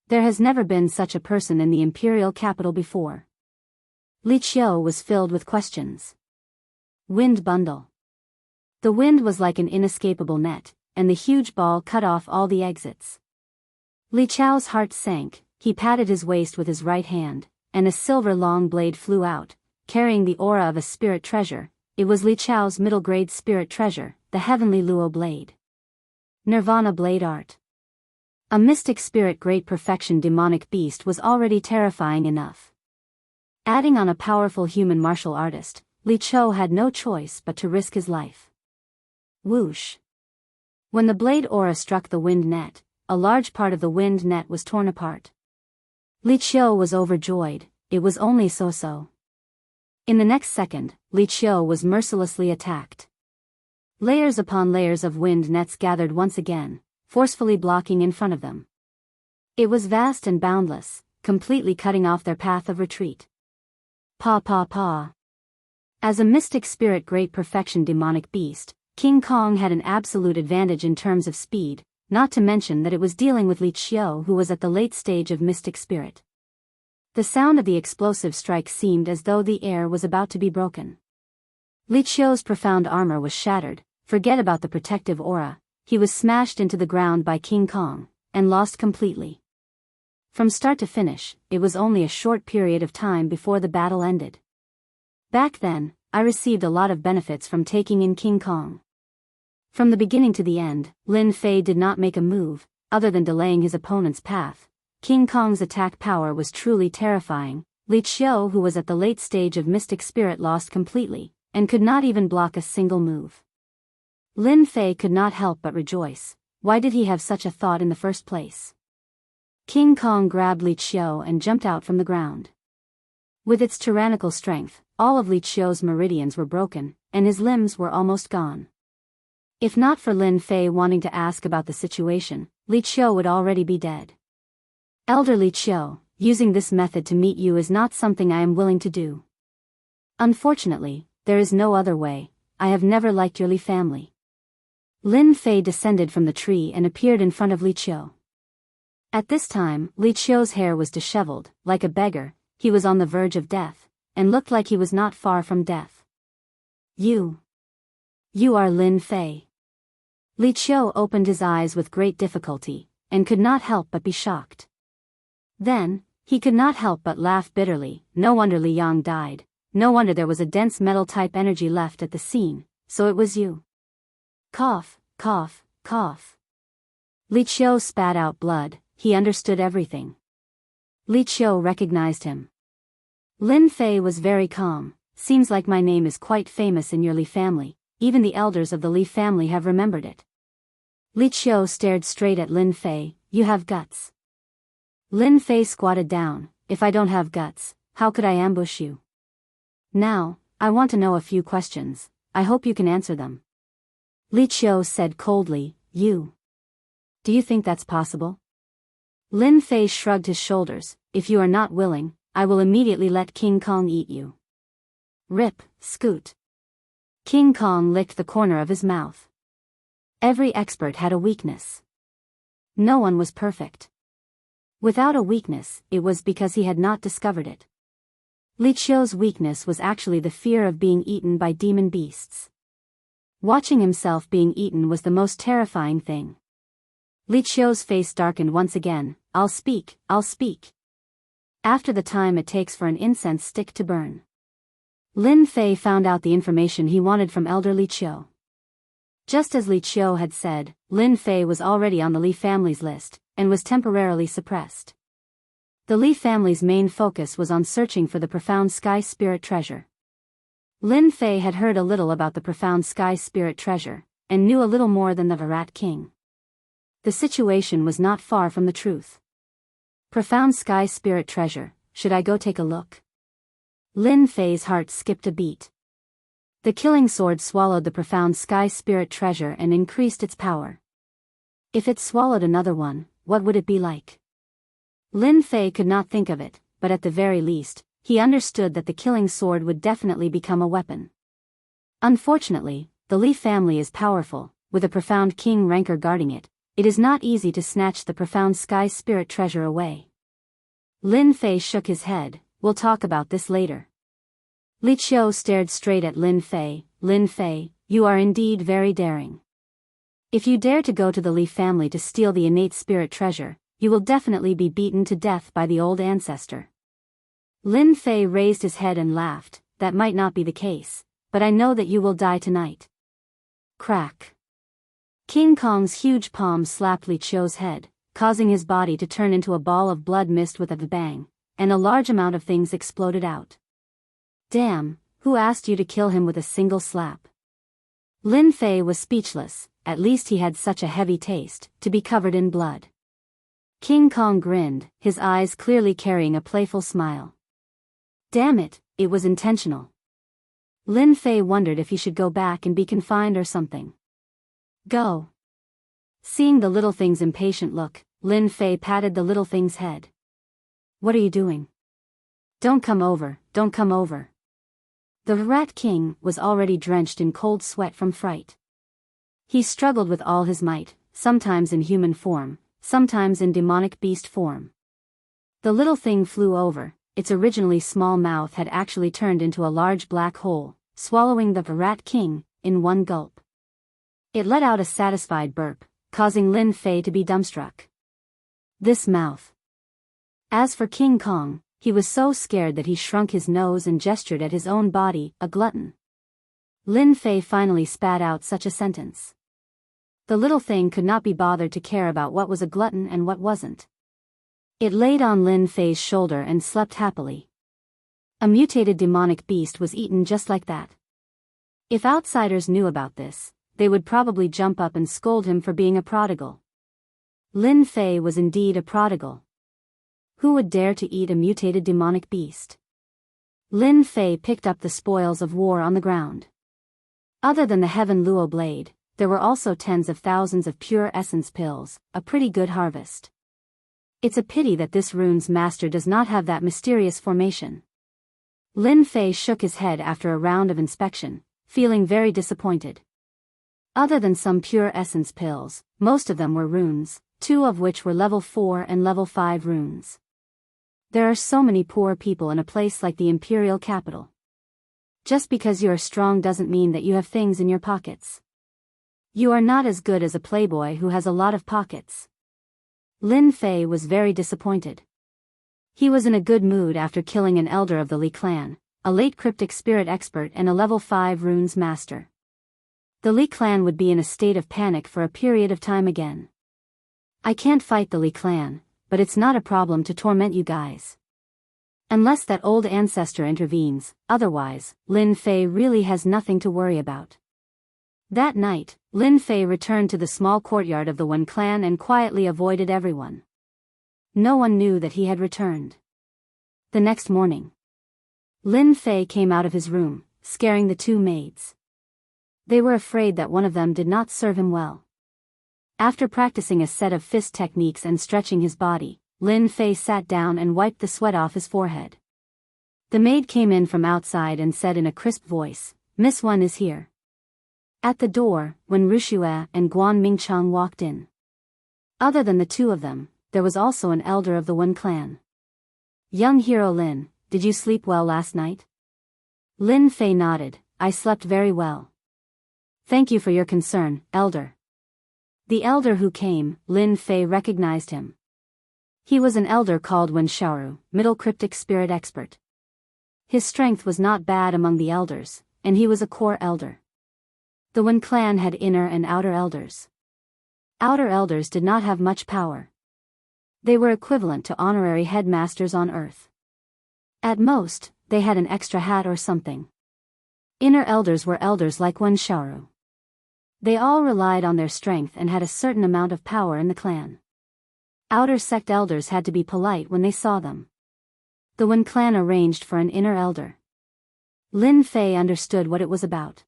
There has never been such a person in the imperial capital before. Li Qiu was filled with questions. Wind bundle. The wind was like an inescapable net, and the huge ball cut off all the exits. Li Qiu's heart sank, he patted his waist with his right hand, and a silver long blade flew out, carrying the aura of a spirit treasure. It was Li Qiu's middle grade spirit treasure, the heavenly Luo blade. Nirvana blade art. A mystic spirit great perfection demonic beast was already terrifying enough. Adding on a powerful human martial artist, Li Qiu had no choice but to risk his life. Whoosh! When the blade aura struck the wind net, a large part of the wind net was torn apart. Li Qiu was overjoyed, it was only so-so. In the next second, Li Qiu was mercilessly attacked. Layers upon layers of wind nets gathered once again, forcefully blocking in front of them. It was vast and boundless, completely cutting off their path of retreat. Pa pa pa. As a mystic spirit great perfection demonic beast, King Kong had an absolute advantage in terms of speed, not to mention that it was dealing with Li Qiu who was at the late stage of mystic spirit. The sound of the explosive strike seemed as though the air was about to be broken. Li Qiu's profound armor was shattered, forget about the protective aura, he was smashed into the ground by King Kong, and lost completely. From start to finish, it was only a short period of time before the battle ended. Back then, I received a lot of benefits from taking in King Kong. From the beginning to the end, Lin Fei did not make a move, other than delaying his opponent's path. King Kong's attack power was truly terrifying. Li Qiu who was at the late stage of mystic spirit lost completely, and could not even block a single move. Lin Fei could not help but rejoice. Why did he have such a thought in the first place? King Kong grabbed Li Qiu and jumped out from the ground. With its tyrannical strength, all of Li Qiu's meridians were broken, and his limbs were almost gone. If not for Lin Fei wanting to ask about the situation, Li Qiu would already be dead. Elder Li Qiu, using this method to meet you is not something I am willing to do. Unfortunately, there is no other way. I have never liked your Li family. Lin Fei descended from the tree and appeared in front of Li Qiu. At this time, Li Qiu's hair was disheveled, like a beggar. He was on the verge of death, and looked like he was not far from death. You are Lin Fei. Li Qiu opened his eyes with great difficulty, and could not help but be shocked. Then, he could not help but laugh bitterly. No wonder Li Yang died, no wonder there was a dense metal-type energy left at the scene, so it was you. Cough, cough, cough. Li Qiu spat out blood, he understood everything. Li Qiu recognized him. Lin Fei was very calm. Seems like my name is quite famous in your Li family, even the elders of the Li family have remembered it. Li Qiu stared straight at Lin Fei. You have guts. Lin Fei squatted down. If I don't have guts, how could I ambush you? Now, I want to know a few questions. I hope you can answer them. Li Qiu said coldly, Do you think that's possible? Lin Fei shrugged his shoulders. If you are not willing, I will immediately let King Kong eat you. Rip, scoot. King Kong licked the corner of his mouth. Every expert had a weakness. No one was perfect. Without a weakness, it was because he had not discovered it. Li Qiu's weakness was actually the fear of being eaten by demon beasts. Watching himself being eaten was the most terrifying thing. Li Qiu's face darkened once again. I'll speak, I'll speak. After the time it takes for an incense stick to burn. Lin Fei found out the information he wanted from Elder Li Qiu. Just as Li Qiu had said, Lin Fei was already on the Li family's list, and was temporarily suppressed. The Li family's main focus was on searching for the profound sky spirit treasure. Lin Fei had heard a little about the profound sky spirit treasure, and knew a little more than the Virat King. The situation was not far from the truth. Profound sky spirit treasure, should I go take a look? Lin Fei's heart skipped a beat. The killing sword swallowed the profound sky spirit treasure and increased its power. If it swallowed another one, what would it be like? Lin Fei could not think of it, but at the very least, he understood that the killing sword would definitely become a weapon. Unfortunately, the Li family is powerful, with a profound king rancor guarding it. It is not easy to snatch the profound sky spirit treasure away. Lin Fei shook his head. We'll talk about this later. Li Qiu stared straight at Lin Fei. Lin Fei, you are indeed very daring. If you dare to go to the Li family to steal the innate spirit treasure, you will definitely be beaten to death by the old ancestor. Lin Fei raised his head and laughed. That might not be the case, but I know that you will die tonight. Crack. King Kong's huge palm slapped Li Qiu's head, causing his body to turn into a ball of blood mist with a bang, and a large amount of things exploded out. Damn, who asked you to kill him with a single slap? Lin Fei was speechless. At least he had such a heavy taste, to be covered in blood. King Kong grinned, his eyes clearly carrying a playful smile. Damn it, it was intentional. Lin Fei wondered if he should go back and be confined or something. Go. Seeing the little thing's impatient look, Lin Fei patted the little thing's head. What are you doing? Don't come over, don't come over. The Rat King was already drenched in cold sweat from fright. He struggled with all his might, sometimes in human form, sometimes in demonic beast form. The little thing flew over. Its originally small mouth had actually turned into a large black hole, swallowing the Rat King in one gulp. It let out a satisfied burp, causing Lin Fei to be dumbstruck. This mouth. As for King Kong, he was so scared that he shrunk his nose and gestured at his own body, a glutton. Lin Fei finally spat out such a sentence. The little thing could not be bothered to care about what was a glutton and what wasn't. It laid on Lin Fei's shoulder and slept happily. A mutated demonic beast was eaten just like that. If outsiders knew about this, they would probably jump up and scold him for being a prodigal. Lin Fei was indeed a prodigal. Who would dare to eat a mutated demonic beast? Lin Fei picked up the spoils of war on the ground. Other than the Heaven Luo blade, there were also tens of thousands of pure essence pills, a pretty good harvest. It's a pity that this rune's master does not have that mysterious formation. Lin Fei shook his head after a round of inspection, feeling very disappointed. Other than some pure essence pills, most of them were runes, 2 of which were level 4 and level 5 runes. There are so many poor people in a place like the imperial capital. Just because you are strong doesn't mean that you have things in your pockets. You are not as good as a playboy who has a lot of pockets. Lin Fei was very disappointed. He was in a good mood after killing an elder of the Li clan, a late cryptic spirit expert and a level 5 runes master. The Li clan would be in a state of panic for a period of time again. I can't fight the Li clan, but it's not a problem to torment you guys. Unless that old ancestor intervenes, otherwise, Lin Fei really has nothing to worry about. That night, Lin Fei returned to the small courtyard of the Wen clan and quietly avoided everyone. No one knew that he had returned. The next morning, Lin Fei came out of his room, scaring the 2 maids. They were afraid that one of them did not serve him well. After practicing a set of fist techniques and stretching his body, Lin Fei sat down and wiped the sweat off his forehead. The maid came in from outside and said in a crisp voice, "Miss Wen is here." At the door, when Wuxia and Guan Mingcheng walked in. Other than the two of them, there was also an elder of the Wen clan. "Young hero Lin, did you sleep well last night?" Lin Fei nodded. "I slept very well. Thank you for your concern, elder." The elder who came, Lin Fei recognized him. He was an elder called Wen Xiaoru, middle cryptic spirit expert. His strength was not bad among the elders, and he was a core elder. The Wen clan had inner and outer elders. Outer elders did not have much power. They were equivalent to honorary headmasters on Earth. At most, they had an extra hat or something. Inner elders were elders like Wen Xiaoru. They all relied on their strength and had a certain amount of power in the clan. Outer sect elders had to be polite when they saw them. The Wen clan arranged for an inner elder. Lin Fei understood what it was about.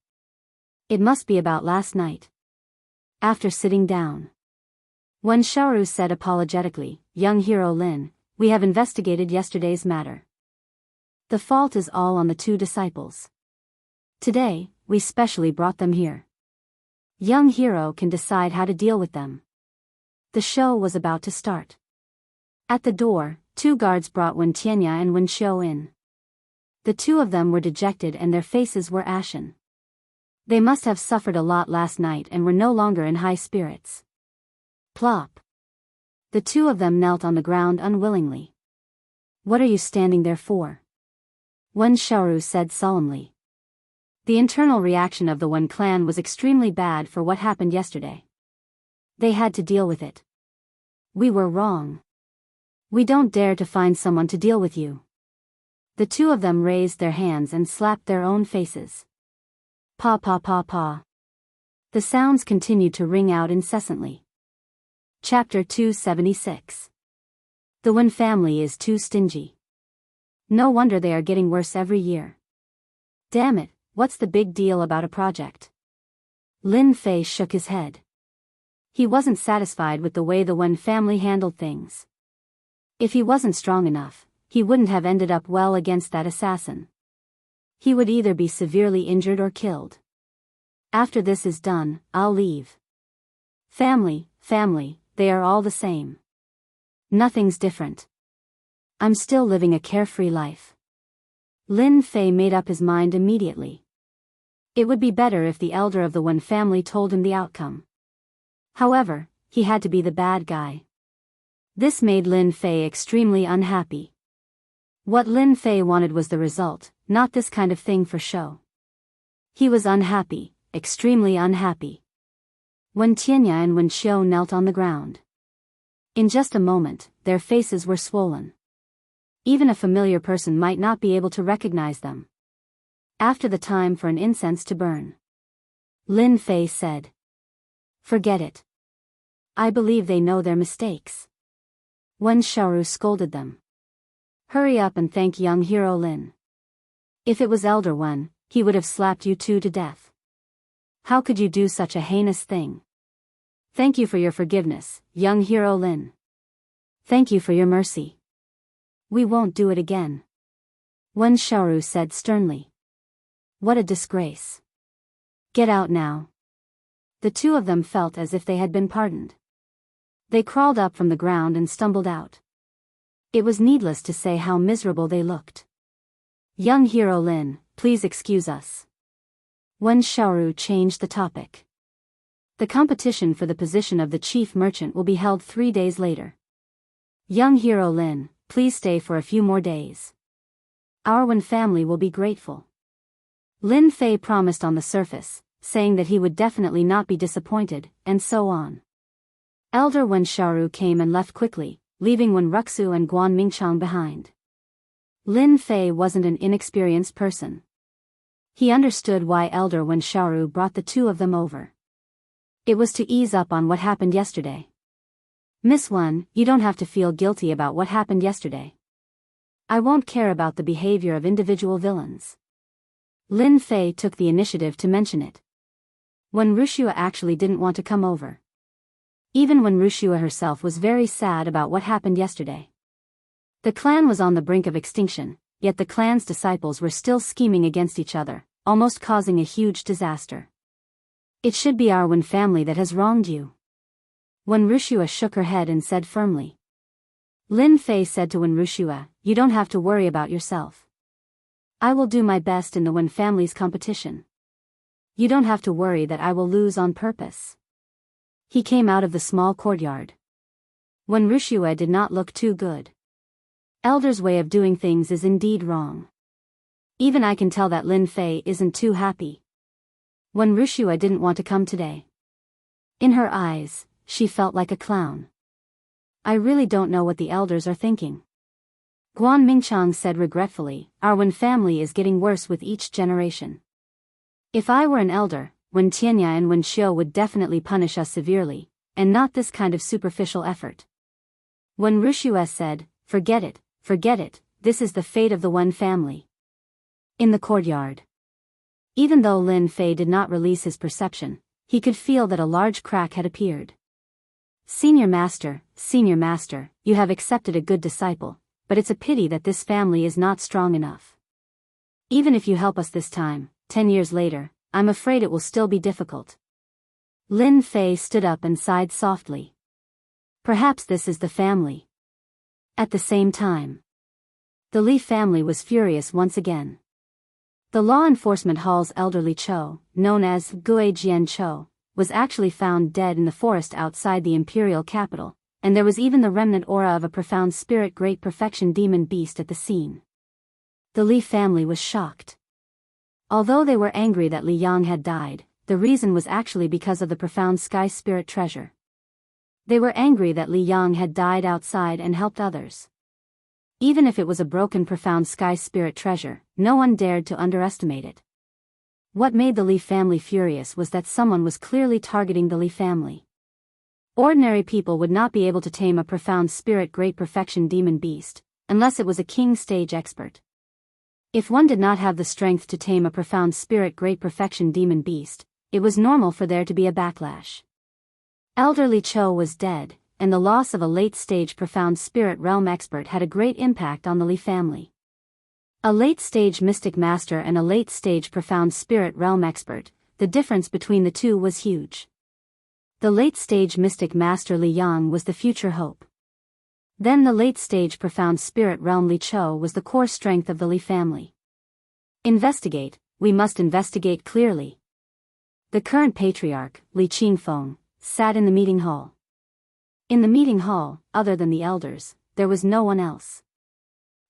It must be about last night. After sitting down, Wen Xiaoru said apologetically, "Young hero Lin, we have investigated yesterday's matter. The fault is all on the two disciples. Today, we specially brought them here. Young hero can decide how to deal with them." The show was about to start. At the door, two guards brought Wen Tianya and Wen Xiu in. The two of them were dejected and their faces were ashen. They must have suffered a lot last night and were no longer in high spirits. Plop. The two of them knelt on the ground unwillingly. "What are you standing there for?" Wen Xiaoru said solemnly. The internal reaction of the Wen clan was extremely bad for what happened yesterday. They had to deal with it. "We were wrong. We don't dare to find someone to deal with you." The two of them raised their hands and slapped their own faces. Pa pa pa pa. The sounds continued to ring out incessantly. Chapter 276. The Wen family is too stingy. No wonder they are getting worse every year. Damn it, what's the big deal about a project? Lin Fei shook his head. He wasn't satisfied with the way the Wen family handled things. If he wasn't strong enough, he wouldn't have ended up well against that assassin. He would either be severely injured or killed. After this is done, I'll leave. Family, they are all the same. Nothing's different. I'm still living a carefree life. Lin Fei made up his mind immediately. It would be better if the elder of the Wen family told him the outcome. However, he had to be the bad guy. This made Lin Fei extremely unhappy. What Lin Fei wanted was the result, not this kind of thing for show. He was unhappy, extremely unhappy. Wen Tianya and Wen Xiu knelt on the ground. In just a moment, their faces were swollen. Even a familiar person might not be able to recognize them. After the time for an incense to burn, Lin Fei said, "Forget it. I believe they know their mistakes." Wen Xiaoru scolded them. "Hurry up and thank young hero Lin. If it was Elder Wen, he would have slapped you two to death. How could you do such a heinous thing? Thank you for your forgiveness, young hero Lin. Thank you for your mercy. We won't do it again." Wen Xiaoru said sternly. "What a disgrace. Get out now." The two of them felt as if they had been pardoned. They crawled up from the ground and stumbled out. It was needless to say how miserable they looked. "Young hero Lin, please excuse us." Wen Xiaoru changed the topic. "The competition for the position of the chief merchant will be held 3 days later. Young hero Lin, please stay for a few more days. Our Wen family will be grateful." Lin Fei promised on the surface, saying that he would definitely not be disappointed, and so on. Elder Wen Xiaoru came and left quickly, leaving Wen Ruxu and Guan Mingcheng behind. Lin Fei wasn't an inexperienced person. He understood why Elder Wen Xiaoru brought the two of them over. It was to ease up on what happened yesterday. "Miss Wen, you don't have to feel guilty about what happened yesterday. I won't care about the behavior of individual villains." Lin Fei took the initiative to mention it. When Wuxia actually didn't want to come over. Even when Wuxia herself was very sad about what happened yesterday. The clan was on the brink of extinction, yet the clan's disciples were still scheming against each other, almost causing a huge disaster. It should be our Wen family that has wronged you. Wen Wuxia shook her head and said firmly. Lin Fei said to Wen Wuxia, you don't have to worry about yourself. I will do my best in the Wen family's competition. You don't have to worry that I will lose on purpose. He came out of the small courtyard. Wen Wuxia did not look too good. Elder's way of doing things is indeed wrong. Even I can tell that Lin Fei isn't too happy. Wen Wuxia didn't want to come today. In her eyes, she felt like a clown. I really don't know what the elders are thinking. Guan Mingchang said regretfully, our Wen family is getting worse with each generation. If I were an elder, Wen Tianya and Wen Xiu would definitely punish us severely, and not this kind of superficial effort. Wen Wuxia said, forget it, this is the fate of the Wen family. In the courtyard. Even though Lin Fei did not release his perception, he could feel that a large crack had appeared. Senior Master, you have accepted a good disciple, but it's a pity that this family is not strong enough. Even if you help us this time, 10 years later, I'm afraid it will still be difficult. Lin Fei stood up and sighed softly. Perhaps this is the family. At the same time, the Li family was furious once again. The law enforcement hall's elderly Cho, known as Gue Jian Cho, was actually found dead in the forest outside the imperial capital, and there was even the remnant aura of a profound spirit great perfection demon beast at the scene. The Li family was shocked. Although they were angry that Li Yang had died, the reason was actually because of the profound sky spirit treasure. They were angry that Li Yang had died outside and helped others. Even if it was a broken profound sky spirit treasure, no one dared to underestimate it. What made the Li family furious was that someone was clearly targeting the Li family. Ordinary people would not be able to tame a profound spirit great perfection demon beast, unless it was a king stage expert. If one did not have the strength to tame a profound spirit great perfection demon beast, it was normal for there to be a backlash. Elderly Cho was dead, and the loss of a late-stage profound spirit realm expert had a great impact on the Li family. A late-stage mystic master and a late-stage profound spirit realm expert, the difference between the two was huge. The late-stage mystic master Li Yang was the future hope. Then the late-stage profound spirit realm Li Cho was the core strength of the Li family. Investigate, we must investigate clearly. The current patriarch, Li Qingfeng, sat in the meeting hall. In the meeting hall, other than the elders, there was no one else.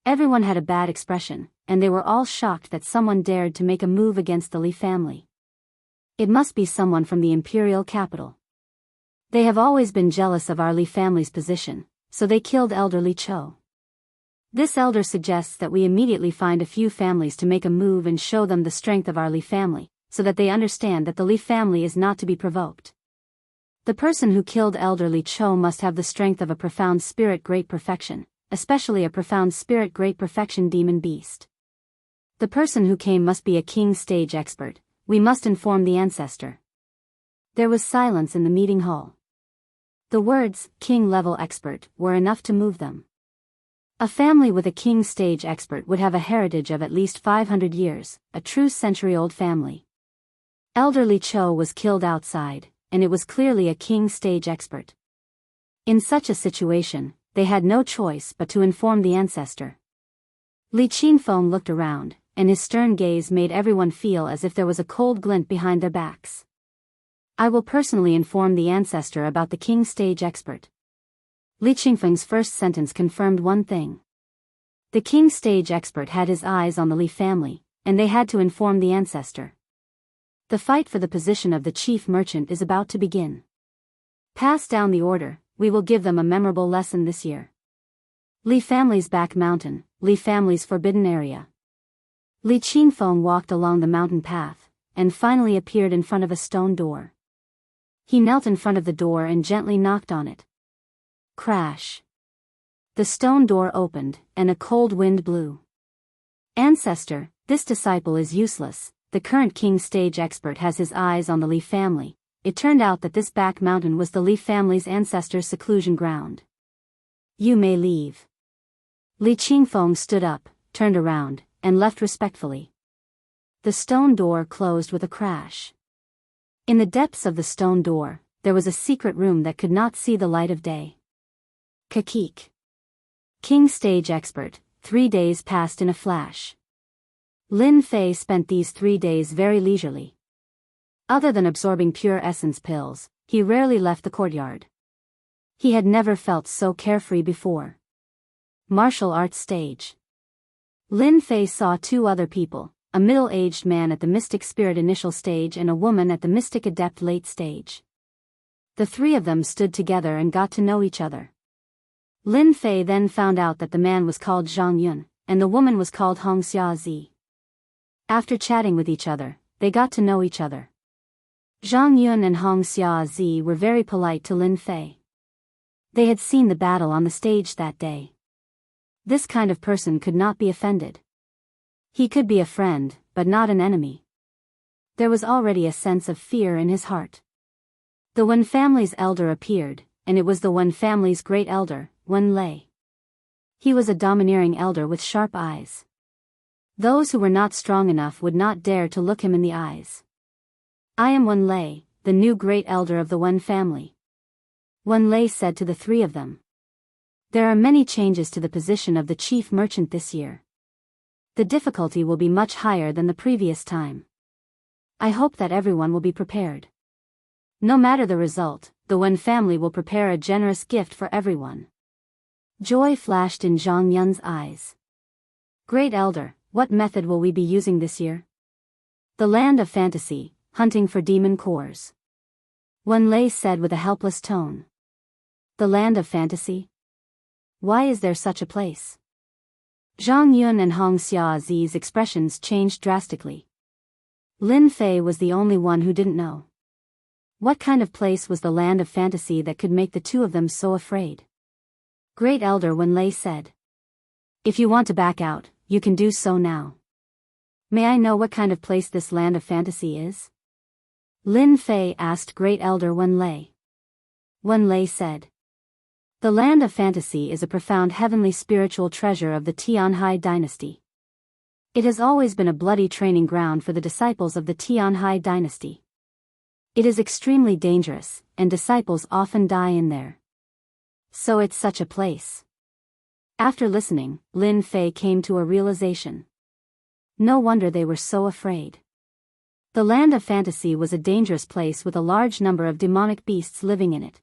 Everyone had a bad expression, and they were all shocked that someone dared to make a move against the Li family. It must be someone from the imperial capital. They have always been jealous of our Li family's position, so they killed elder Li Cho. This elder suggests that we immediately find a few families to make a move and show them the strength of our Li family, so that they understand that the Li family is not to be provoked. The person who killed elder Li Cho must have the strength of a profound spirit great perfection, especially a profound spirit great perfection demon beast. The person who came must be a king stage expert, we must inform the ancestor. There was silence in the meeting hall. The words, king-level expert, were enough to move them. A family with a king stage expert would have a heritage of at least 500 years, a true century-old family. Elder Li Cho was killed outside, and it was clearly a king stage expert. In such a situation, they had no choice but to inform the ancestor. Li Qingfeng looked around, and his stern gaze made everyone feel as if there was a cold glint behind their backs. I will personally inform the ancestor about the king stage expert. Li Qingfeng's first sentence confirmed one thing. The king stage expert had his eyes on the Li family, and they had to inform the ancestor. The fight for the position of the chief merchant is about to begin. Pass down the order, we will give them a memorable lesson this year. Li family's back mountain, Li family's forbidden area. Li Qingfeng walked along the mountain path, and finally appeared in front of a stone door. He knelt in front of the door and gently knocked on it. Crash. The stone door opened, and a cold wind blew. Ancestor, this disciple is useless, the current king stage expert has his eyes on the Li family. It turned out that this back mountain was the Li family's ancestors' seclusion ground. You may leave. Li Qingfeng stood up, turned around, and left respectfully. The stone door closed with a crash. In the depths of the stone door, there was a secret room that could not see the light of day. Kakik. King Stage Expert, 3 days passed in a flash. Lin Fei spent these 3 days very leisurely. Other than absorbing pure essence pills, he rarely left the courtyard. He had never felt so carefree before. Martial arts stage. Lin Fei saw 2 other people, a middle-aged man at the Mystic Spirit initial stage and a woman at the Mystic Adept late stage. The 3 of them stood together and got to know each other. Lin Fei then found out that the man was called Zhang Yun, and the woman was called Wuxia Xianxia. After chatting with each other, they got to know each other. Zhang Yun and Wuxia Xianxia were very polite to Lin Fei. They had seen the battle on the stage that day. This kind of person could not be offended. He could be a friend, but not an enemy. There was already a sense of fear in his heart. The Wen family's elder appeared, and it was the Wen family's great elder, Wen Lei. He was a domineering elder with sharp eyes. Those who were not strong enough would not dare to look him in the eyes. I am Wen Lei, the new great elder of the Wen family. Wen Lei said to the 3 of them. There are many changes to the position of the chief merchant this year. The difficulty will be much higher than the previous time. I hope that everyone will be prepared. No matter the result, the Wen family will prepare a generous gift for everyone. Joy flashed in Zhang Yun's eyes. Great Elder, what method will we be using this year? The land of fantasy, hunting for demon cores. Wen Lei said with a helpless tone. The land of fantasy? Why is there such a place? Zhang Yun and Wuxia Xianxia's expressions changed drastically. Lin Fei was the only one who didn't know. What kind of place was the land of fantasy that could make the 2 of them so afraid? Great Elder Wen Lei said. If you want to back out, you can do so now. May I know what kind of place this land of fantasy is? Lin Fei asked Great Elder Wen Lei. Wen Lei said. The land of fantasy is a profound heavenly spiritual treasure of the Tianhai dynasty. It has always been a bloody training ground for the disciples of the Tianhai dynasty. It is extremely dangerous, and disciples often die in there. So it's such a place. After listening, Lin Fei came to a realization. No wonder they were so afraid. The land of fantasy was a dangerous place with a large number of demonic beasts living in it.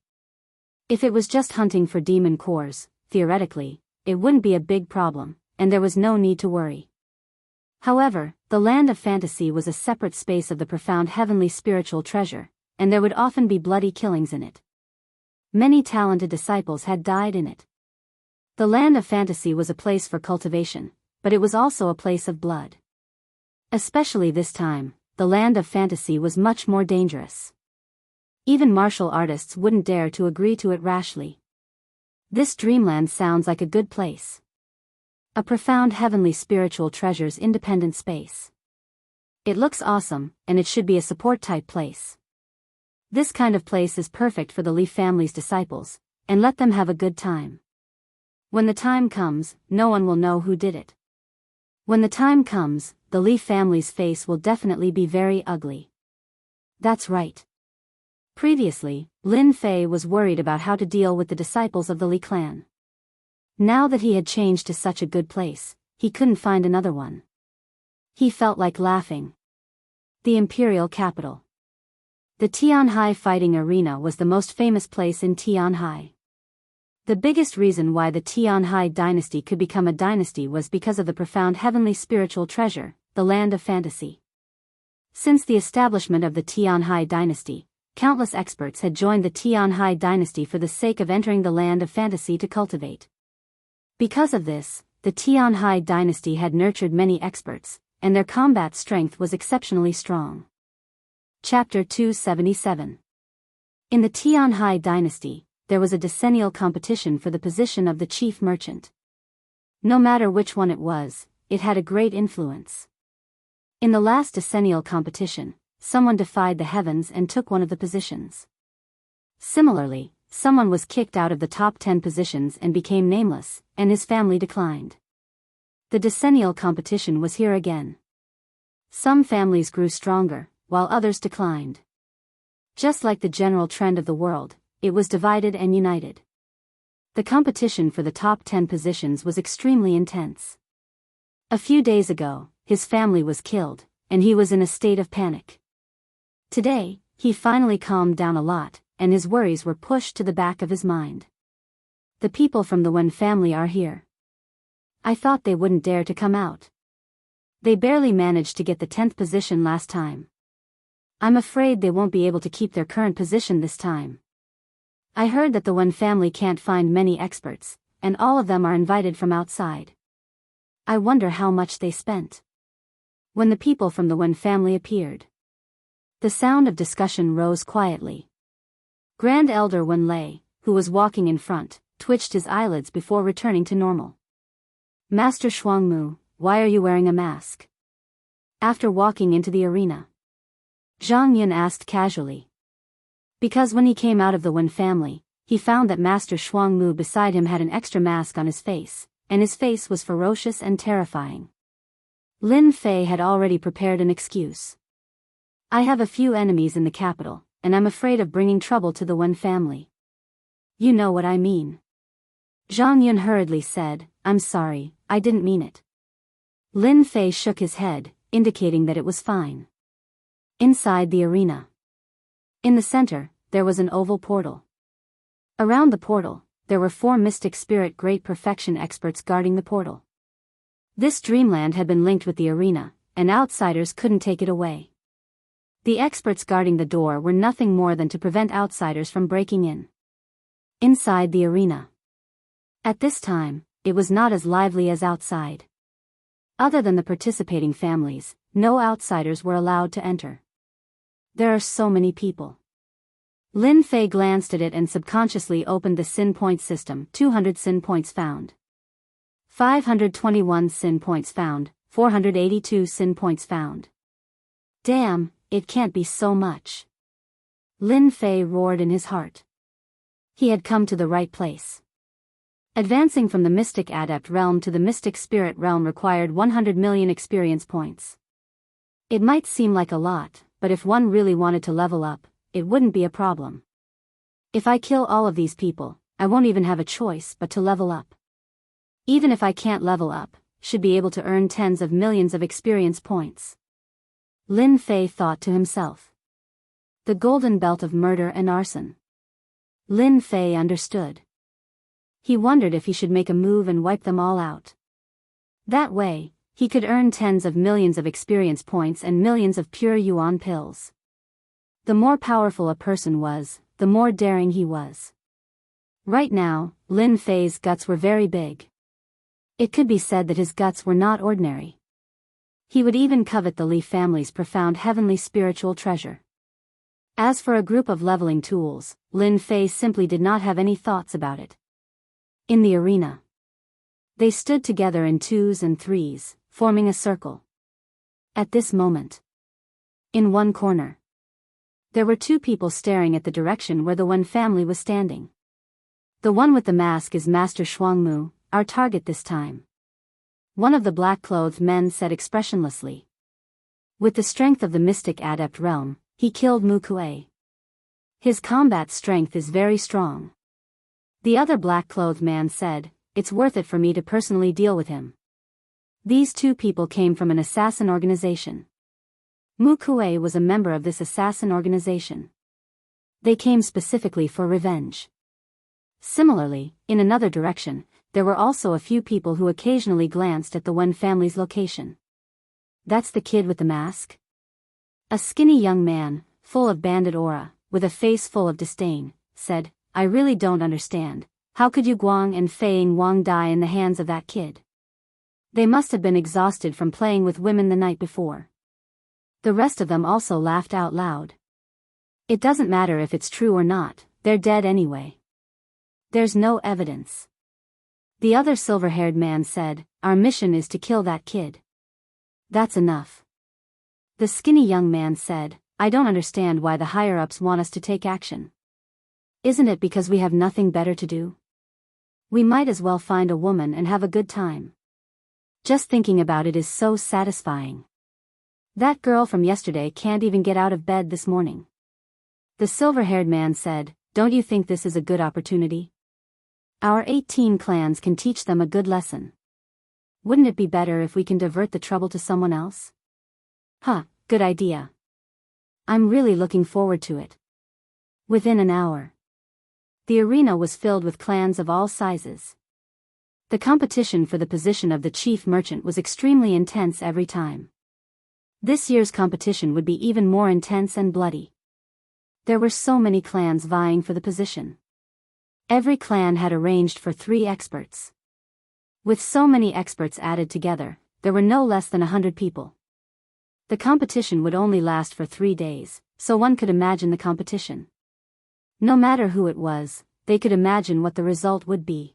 If it was just hunting for demon cores, theoretically, it wouldn't be a big problem, and there was no need to worry. However, the land of fantasy was a separate space of the profound heavenly spiritual treasure, and there would often be bloody killings in it. Many talented disciples had died in it. The land of fantasy was a place for cultivation, but it was also a place of blood. Especially this time, the land of fantasy was much more dangerous. Even martial artists wouldn't dare to agree to it rashly. This dreamland sounds like a good place. A profound heavenly spiritual treasure's independent space. It looks awesome, and it should be a support-type place. This kind of place is perfect for the Li family's disciples, and let them have a good time. When the time comes, no one will know who did it. When the time comes, the Li family's face will definitely be very ugly. That's right. Previously, Lin Fei was worried about how to deal with the disciples of the Li clan. Now that he had changed to such a good place, he couldn't find another one. He felt like laughing. The imperial capital. The Tianhai fighting arena was the most famous place in Tianhai. The biggest reason why the Tianhai dynasty could become a dynasty was because of the profound heavenly spiritual treasure, the land of fantasy. Since the establishment of the Tianhai dynasty, countless experts had joined the Tianhai dynasty for the sake of entering the land of fantasy to cultivate. Because of this, the Tianhai dynasty had nurtured many experts, and their combat strength was exceptionally strong. Chapter 277. In the Tianhai dynasty, there was a decennial competition for the position of the chief merchant. No matter which one it was, it had a great influence. In the last decennial competition, someone defied the heavens and took one of the positions. Similarly, someone was kicked out of the top 10 positions and became nameless, and his family declined. The decennial competition was here again. Some families grew stronger, while others declined. Just like the general trend of the world, it was divided and united. The competition for the top 10 positions was extremely intense. A few days ago, his family was killed, and he was in a state of panic. Today, he finally calmed down a lot, and his worries were pushed to the back of his mind. The people from the Wen family are here. I thought they wouldn't dare to come out. They barely managed to get the 10th position last time. I'm afraid they won't be able to keep their current position this time. I heard that the Wen family can't find many experts, and all of them are invited from outside. I wonder how much they spent. When the people from the Wen family appeared, the sound of discussion rose quietly. Grand Elder Wen Lei, who was walking in front, twitched his eyelids before returning to normal. Master Shuangmu, why are you wearing a mask? After walking into the arena, Zhang Yun asked casually. Because when he came out of the Wen family, he found that Master Shuangmu beside him had an extra mask on his face, and his face was ferocious and terrifying. Lin Fei had already prepared an excuse. I have a few enemies in the capital, and I'm afraid of bringing trouble to the Wen family. You know what I mean. Zhang Yun hurriedly said, I'm sorry, I didn't mean it. Lin Fei shook his head, indicating that it was fine. Inside the arena. In the center, there was an oval portal. Around the portal, there were 4 mystic spirit great perfection experts guarding the portal. This dreamland had been linked with the arena, and outsiders couldn't take it away. The experts guarding the door were nothing more than to prevent outsiders from breaking in. Inside the arena. At this time, it was not as lively as outside. Other than the participating families, no outsiders were allowed to enter. There are so many people. Lin Fei glanced at it and subconsciously opened the sin point system. 200 sin points found. 521 sin points found. 482 sin points found. Damn, it can't be so much. Lin Fei roared in his heart. He had come to the right place. Advancing from the Mystic Adept realm to the Mystic Spirit realm required 100 million experience points. It might seem like a lot, but if one really wanted to level up, it wouldn't be a problem. If I kill all of these people, I won't even have a choice but to level up. Even if I can't level up, should be able to earn tens of millions of experience points. Lin Fei thought to himself. The golden belt of murder and arson. Lin Fei understood. He wondered if he should make a move and wipe them all out. That way, he could earn tens of millions of experience points and millions of pure yuan pills. The more powerful a person was, the more daring he was. Right now, Lin Fei's guts were very big. It could be said that his guts were not ordinary. He would even covet the Li family's profound heavenly spiritual treasure. As for a group of leveling tools, Lin Fei simply did not have any thoughts about it. In the arena, they stood together in 2s and 3s, forming a circle. At this moment, in one corner, there were 2 people staring at the direction where the Wen family was standing. The one with the mask is Master Shuangmu, our target this time. One of the black-clothed men said expressionlessly. With the strength of the Mystic Adept realm, he killed Mu Kuei. His combat strength is very strong. The other black-clothed man said, it's worth it for me to personally deal with him. These 2 people came from an assassin organization. Mu Kuei was a member of this assassin organization. They came specifically for revenge. Similarly, in another direction, there were also a few people who occasionally glanced at the Wen family's location. That's the kid with the mask? A skinny young man, full of bandit aura, with a face full of disdain, said, I really don't understand. How could Yu Guang and Fei Wang die in the hands of that kid? They must have been exhausted from playing with women the night before. The rest of them also laughed out loud. It doesn't matter if it's true or not, they're dead anyway. There's no evidence. The other silver-haired man said, our mission is to kill that kid. That's enough. The skinny young man said, I don't understand why the higher-ups want us to take action. Isn't it because we have nothing better to do? We might as well find a woman and have a good time. Just thinking about it is so satisfying. That girl from yesterday can't even get out of bed this morning. The silver-haired man said, "Don't you think this is a good opportunity? Our 18 clans can teach them a good lesson. Wouldn't it be better if we can divert the trouble to someone else?" Good idea. I'm really looking forward to it. Within an hour, the arena was filled with clans of all sizes. The competition for the position of the chief merchant was extremely intense every time. This year's competition would be even more intense and bloody. There were so many clans vying for the position. Every clan had arranged for 3 experts. With so many experts added together, there were no less than 100 people. The competition would only last for 3 days, so one could imagine the competition. No matter who it was, they could imagine what the result would be.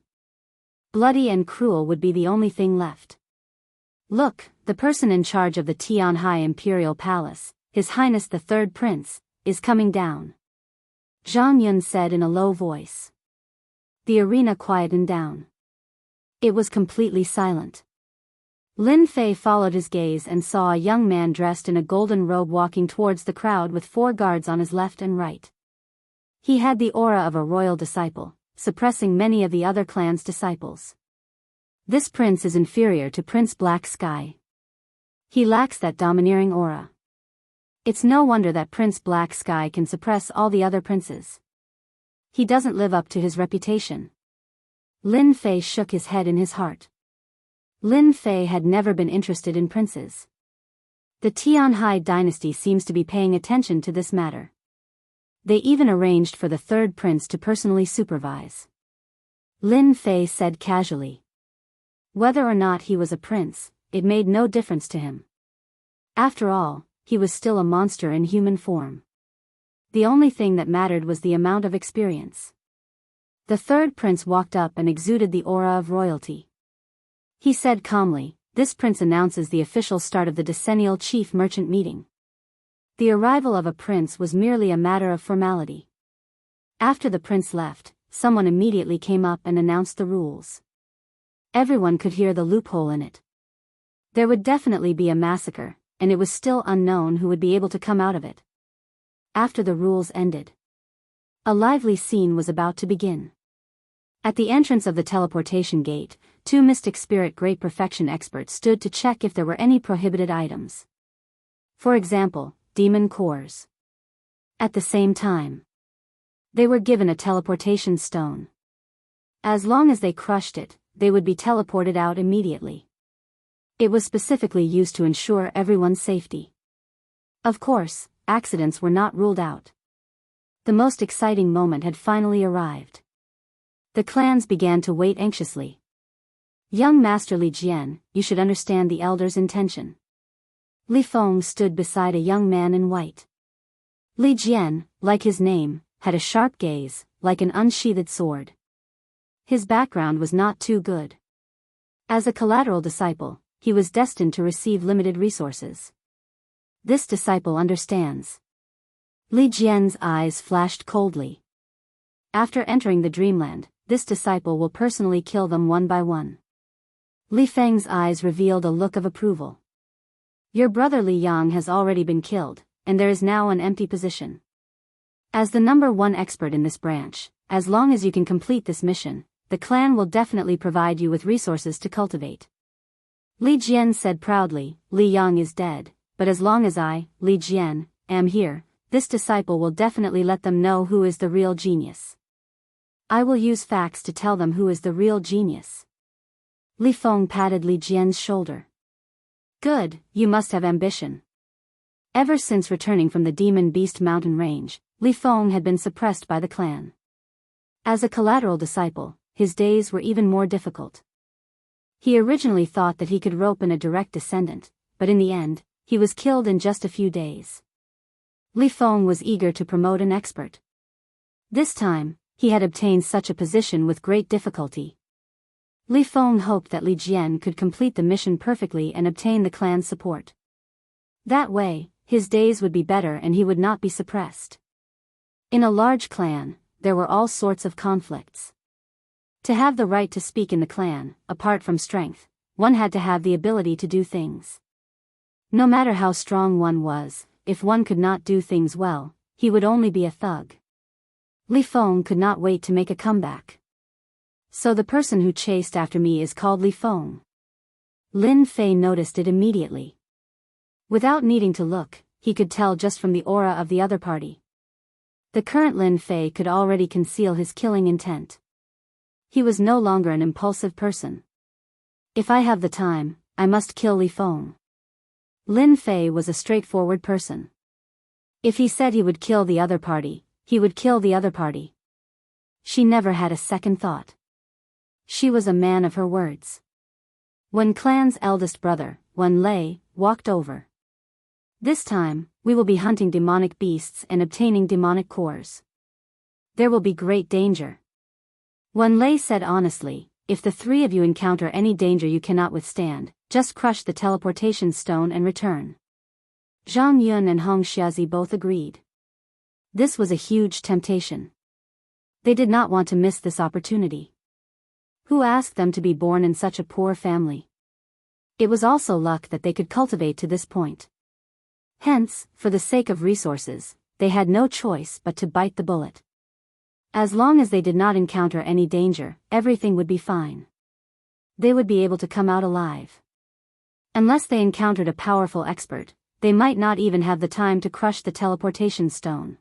Bloody and cruel would be the only thing left. Look, the person in charge of the Tianhai Imperial Palace, His Highness the Third Prince, is coming down, Zhang Yun said in a low voice. The arena quietened down. It was completely silent. Lin Fei followed his gaze and saw a young man dressed in a golden robe walking towards the crowd with 4 guards on his left and right. He had the aura of a royal disciple, suppressing many of the other clan's disciples. This prince is inferior to Prince Black Sky. He lacks that domineering aura. It's no wonder that Prince Black Sky can suppress all the other princes. He doesn't live up to his reputation. Lin Fei shook his head in his heart. Lin Fei had never been interested in princes. The Tianhai dynasty seems to be paying attention to this matter. They even arranged for the 3rd prince to personally supervise. Lin Fei said casually. Whether or not he was a prince, it made no difference to him. After all, he was still a monster in human form. The only thing that mattered was the amount of experience. The 3rd prince walked up and exuded the aura of royalty. He said calmly, "This prince announces the official start of the decennial chief merchant meeting." The arrival of a prince was merely a matter of formality. After the prince left, someone immediately came up and announced the rules. Everyone could hear the loophole in it. There would definitely be a massacre, and it was still unknown who would be able to come out of it. After the rules ended, a lively scene was about to begin. At the entrance of the teleportation gate, 2 mystic spirit great perfection experts stood to check if there were any prohibited items. For example, demon cores. At the same time, they were given a teleportation stone. As long as they crushed it, they would be teleported out immediately. It was specifically used to ensure everyone's safety. Of course, accidents were not ruled out. The most exciting moment had finally arrived. The clans began to wait anxiously. Young Master Li Jian, you should understand the elder's intention. Li Feng stood beside a young man in white. Li Jian, like his name, had a sharp gaze, like an unsheathed sword. His background was not too good. As a collateral disciple, he was destined to receive limited resources. This disciple understands. Li Jian's eyes flashed coldly. After entering the dreamland, this disciple will personally kill them one by one. Li Feng's eyes revealed a look of approval. Your brother Li Yang has already been killed, and there is now an empty position. As the number 1 expert in this branch, as long as you can complete this mission, the clan will definitely provide you with resources to cultivate. Li Jian said proudly, Li Yang is dead, but as long as I, Li Jian, am here, this disciple will definitely let them know who is the real genius. I will use facts to tell them who is the real genius. Li Feng patted Li Jian's shoulder. Good, you must have ambition. Ever since returning from the Demon Beast mountain range, Li Feng had been suppressed by the clan. As a collateral disciple, his days were even more difficult. He originally thought that he could rope in a direct descendant, but in the end, he was killed in just a few days. Li Feng was eager to promote an expert. This time, he had obtained such a position with great difficulty. Li Feng hoped that Li Jian could complete the mission perfectly and obtain the clan's support. That way, his days would be better and he would not be suppressed. In a large clan, there were all sorts of conflicts. To have the right to speak in the clan, apart from strength, one had to have the ability to do things. No matter how strong one was, if one could not do things well, he would only be a thug. Li Feng could not wait to make a comeback. So the person who chased after me is called Li Feng. Lin Fei noticed it immediately. Without needing to look, he could tell just from the aura of the other party. The current Lin Fei could already conceal his killing intent. He was no longer an impulsive person. If I have the time, I must kill Li Feng. Lin Fei was a straightforward person. If he said he would kill the other party, he would kill the other party. She never had a second thought. She was a man of her words. When Clan's eldest brother, Wen Lei, walked over. This time, we will be hunting demonic beasts and obtaining demonic cores. There will be great danger. Wen Lei said honestly, if the three of you encounter any danger you cannot withstand, just crush the teleportation stone and return. Zhang Yun and Hong Xiazi both agreed. This was a huge temptation. They did not want to miss this opportunity. Who asked them to be born in such a poor family? It was also luck that they could cultivate to this point. Hence, for the sake of resources, they had no choice but to bite the bullet. As long as they did not encounter any danger, everything would be fine. They would be able to come out alive. Unless they encountered a powerful expert, they might not even have the time to crush the teleportation stone.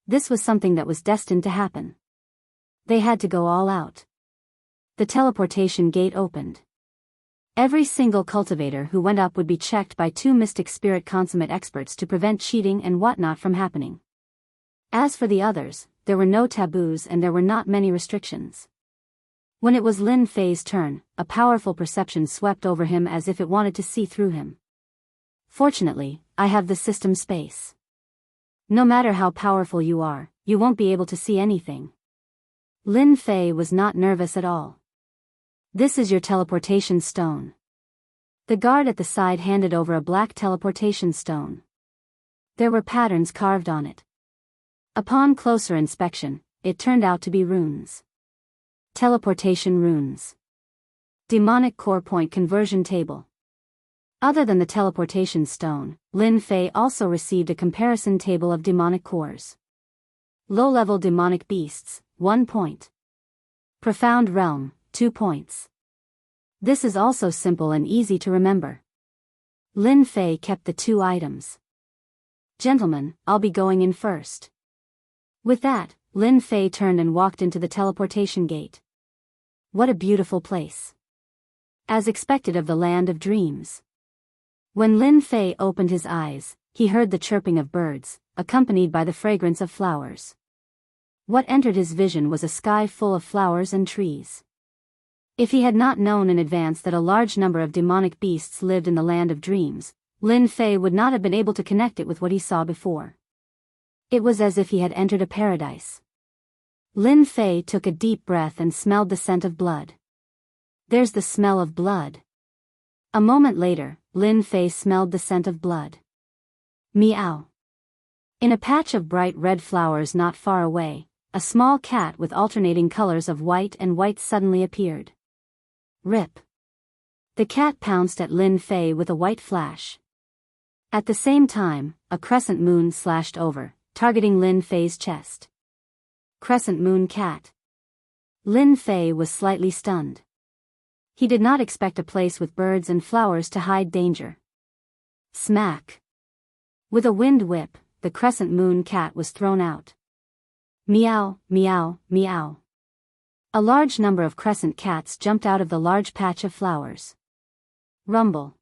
This was something that was destined to happen. They had to go all out. The teleportation gate opened. Every single cultivator who went up would be checked by 2 mystic spirit consummate experts to prevent cheating and whatnot from happening. As for the others, there were no taboos and there were not many restrictions. When it was Lin Fei's turn, a powerful perception swept over him as if it wanted to see through him. Fortunately, I have the system space. No matter how powerful you are, you won't be able to see anything. Lin Fei was not nervous at all. This is your teleportation stone. The guard at the side handed over a black teleportation stone. There were patterns carved on it. Upon closer inspection, it turned out to be runes. Teleportation runes. Demonic core point conversion table. Other than the teleportation stone, Lin Fei also received a comparison table of demonic cores. Low-level demonic beasts, 1 point. Profound realm, 2 points. This is also simple and easy to remember. Lin Fei kept the 2 items. Gentlemen, I'll be going in first. With that, Lin Fei turned and walked into the teleportation gate. What a beautiful place. As expected of the land of dreams. When Lin Fei opened his eyes, he heard the chirping of birds, accompanied by the fragrance of flowers. What entered his vision was a sky full of flowers and trees. If he had not known in advance that a large number of demonic beasts lived in the land of dreams, Lin Fei would not have been able to connect it with what he saw before. It was as if he had entered a paradise. Lin Fei took a deep breath and smelled the scent of blood. There's the smell of blood. A moment later, Lin Fei smelled the scent of blood. Meow. In a patch of bright red flowers not far away, a small cat with alternating colors of white and white suddenly appeared. Rip. The cat pounced at Lin Fei with a white flash. At the same time, a crescent moon slashed over, targeting Lin Fei's chest. Crescent moon cat. Lin Fei was slightly stunned. He did not expect a place with birds and flowers to hide danger. Smack. With a wind whip, the crescent moon cat was thrown out. Meow, meow, meow. A large number of crescent cats jumped out of the large patch of flowers. Rumble.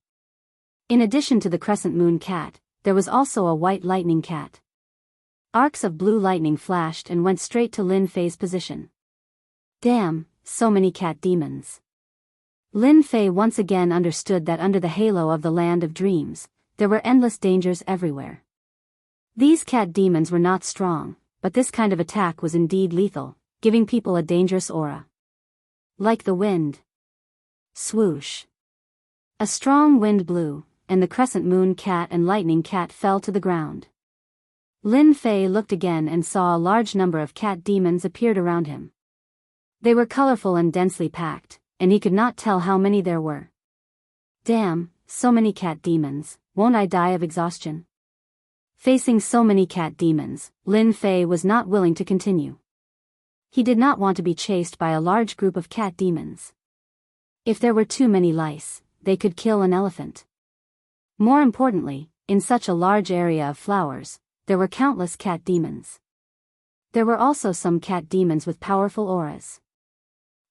In addition to the crescent moon cat, there was also a white lightning cat. Arcs of blue lightning flashed and went straight to Lin Fei's position. Damn, so many cat demons. Lin Fei once again understood that under the halo of the land of dreams, there were endless dangers everywhere. These cat demons were not strong, but this kind of attack was indeed lethal, giving people a dangerous aura. Like the wind. Swoosh. A strong wind blew, and the crescent moon cat and lightning cat fell to the ground. Lin Fei looked again and saw a large number of cat demons appeared around him. They were colorful and densely packed, and he could not tell how many there were. Damn, so many cat demons, won't I die of exhaustion? Facing so many cat demons, Lin Fei was not willing to continue. He did not want to be chased by a large group of cat demons. If there were too many lice, they could kill an elephant. More importantly, in such a large area of flowers, there were countless cat demons. There were also some cat demons with powerful auras.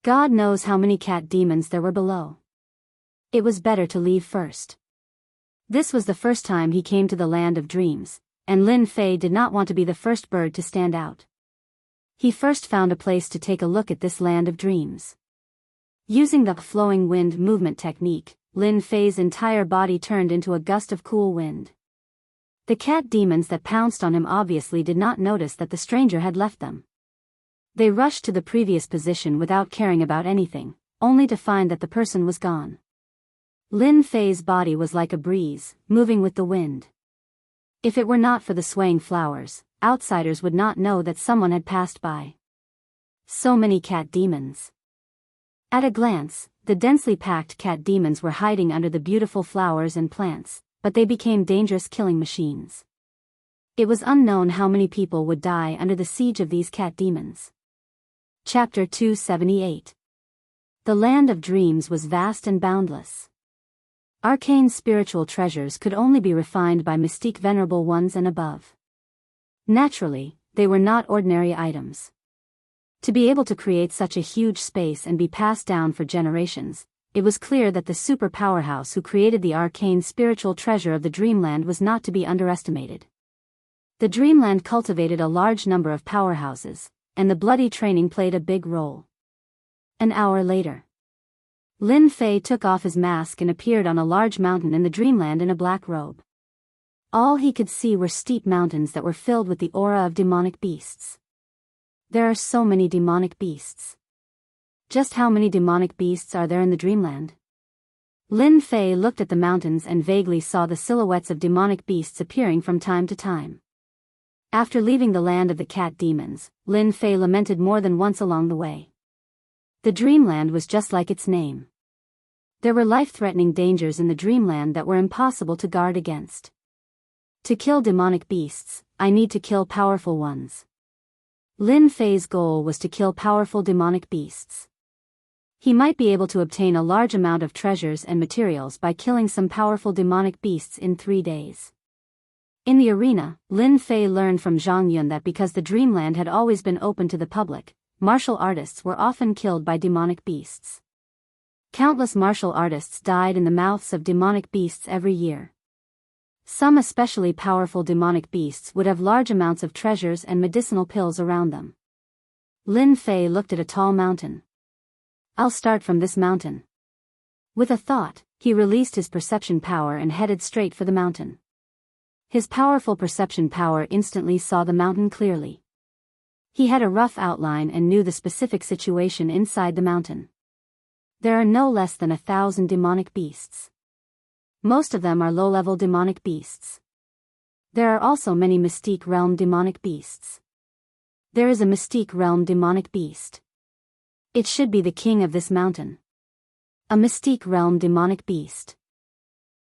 God knows how many cat demons there were below. It was better to leave first. This was the first time he came to the land of dreams, and Lin Fei did not want to be the first bird to stand out. He first found a place to take a look at this land of dreams. Using the flowing wind movement technique, Lin Fei's entire body turned into a gust of cool wind. The cat demons that pounced on him obviously did not notice that the stranger had left them. They rushed to the previous position without caring about anything, only to find that the person was gone. Lin Fei's body was like a breeze, moving with the wind. If it were not for the swaying flowers, outsiders would not know that someone had passed by. So many cat demons. At a glance, the densely packed cat demons were hiding under the beautiful flowers and plants, but they became dangerous killing machines. It was unknown how many people would die under the siege of these cat demons. Chapter 278. The land of dreams was vast and boundless. Arcane spiritual treasures could only be refined by mystique venerable ones and above. Naturally, they were not ordinary items. To be able to create such a huge space and be passed down for generations, it was clear that the super powerhouse who created the arcane spiritual treasure of the Dreamland was not to be underestimated. The Dreamland cultivated a large number of powerhouses, and the bloody training played a big role. An hour later, Lin Fei took off his mask and appeared on a large mountain in the Dreamland in a black robe. All he could see were steep mountains that were filled with the aura of demonic beasts. There are so many demonic beasts. Just how many demonic beasts are there in the Dreamland? Lin Fei looked at the mountains and vaguely saw the silhouettes of demonic beasts appearing from time to time. After leaving the land of the cat demons, Lin Fei lamented more than once along the way. The Dreamland was just like its name. There were life-threatening dangers in the Dreamland that were impossible to guard against. To kill demonic beasts, I need to kill powerful ones. Lin Fei's goal was to kill powerful demonic beasts. He might be able to obtain a large amount of treasures and materials by killing some powerful demonic beasts in 3 days. In the arena, Lin Fei learned from Zhang Yun that because the Dreamland had always been open to the public, martial artists were often killed by demonic beasts. Countless martial artists died in the mouths of demonic beasts every year. Some especially powerful demonic beasts would have large amounts of treasures and medicinal pills around them. Lin Fei looked at a tall mountain. I'll start from this mountain. With a thought, he released his perception power and headed straight for the mountain. His powerful perception power instantly saw the mountain clearly. He had a rough outline and knew the specific situation inside the mountain. There are no less than 1,000 demonic beasts. Most of them are low-level demonic beasts. There are also many Mystique Realm demonic beasts. There is a Mystique Realm demonic beast. It should be the king of this mountain. A Mystique Realm demonic beast.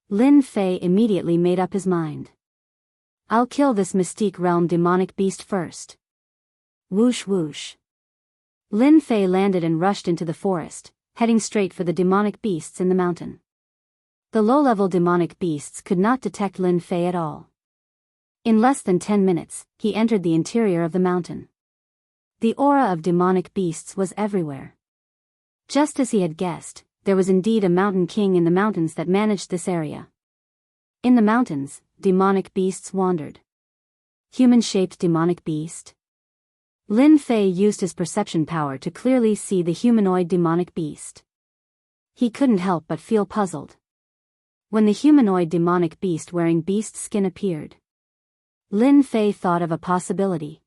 Lin Fei immediately made up his mind. I'll kill this Mystique Realm demonic beast first. Whoosh whoosh. Lin Fei landed and rushed into the forest, heading straight for the demonic beasts in the mountain. The low-level demonic beasts could not detect Lin Fei at all. In less than 10 minutes, he entered the interior of the mountain. The aura of demonic beasts was everywhere. Just as he had guessed, there was indeed a mountain king in the mountains that managed this area. In the mountains, demonic beasts wandered. Human-shaped demonic beast. Lin Fei used his perception power to clearly see the humanoid demonic beast. He couldn't help but feel puzzled. When the humanoid demonic beast wearing beast skin appeared, Lin Fei thought of a possibility.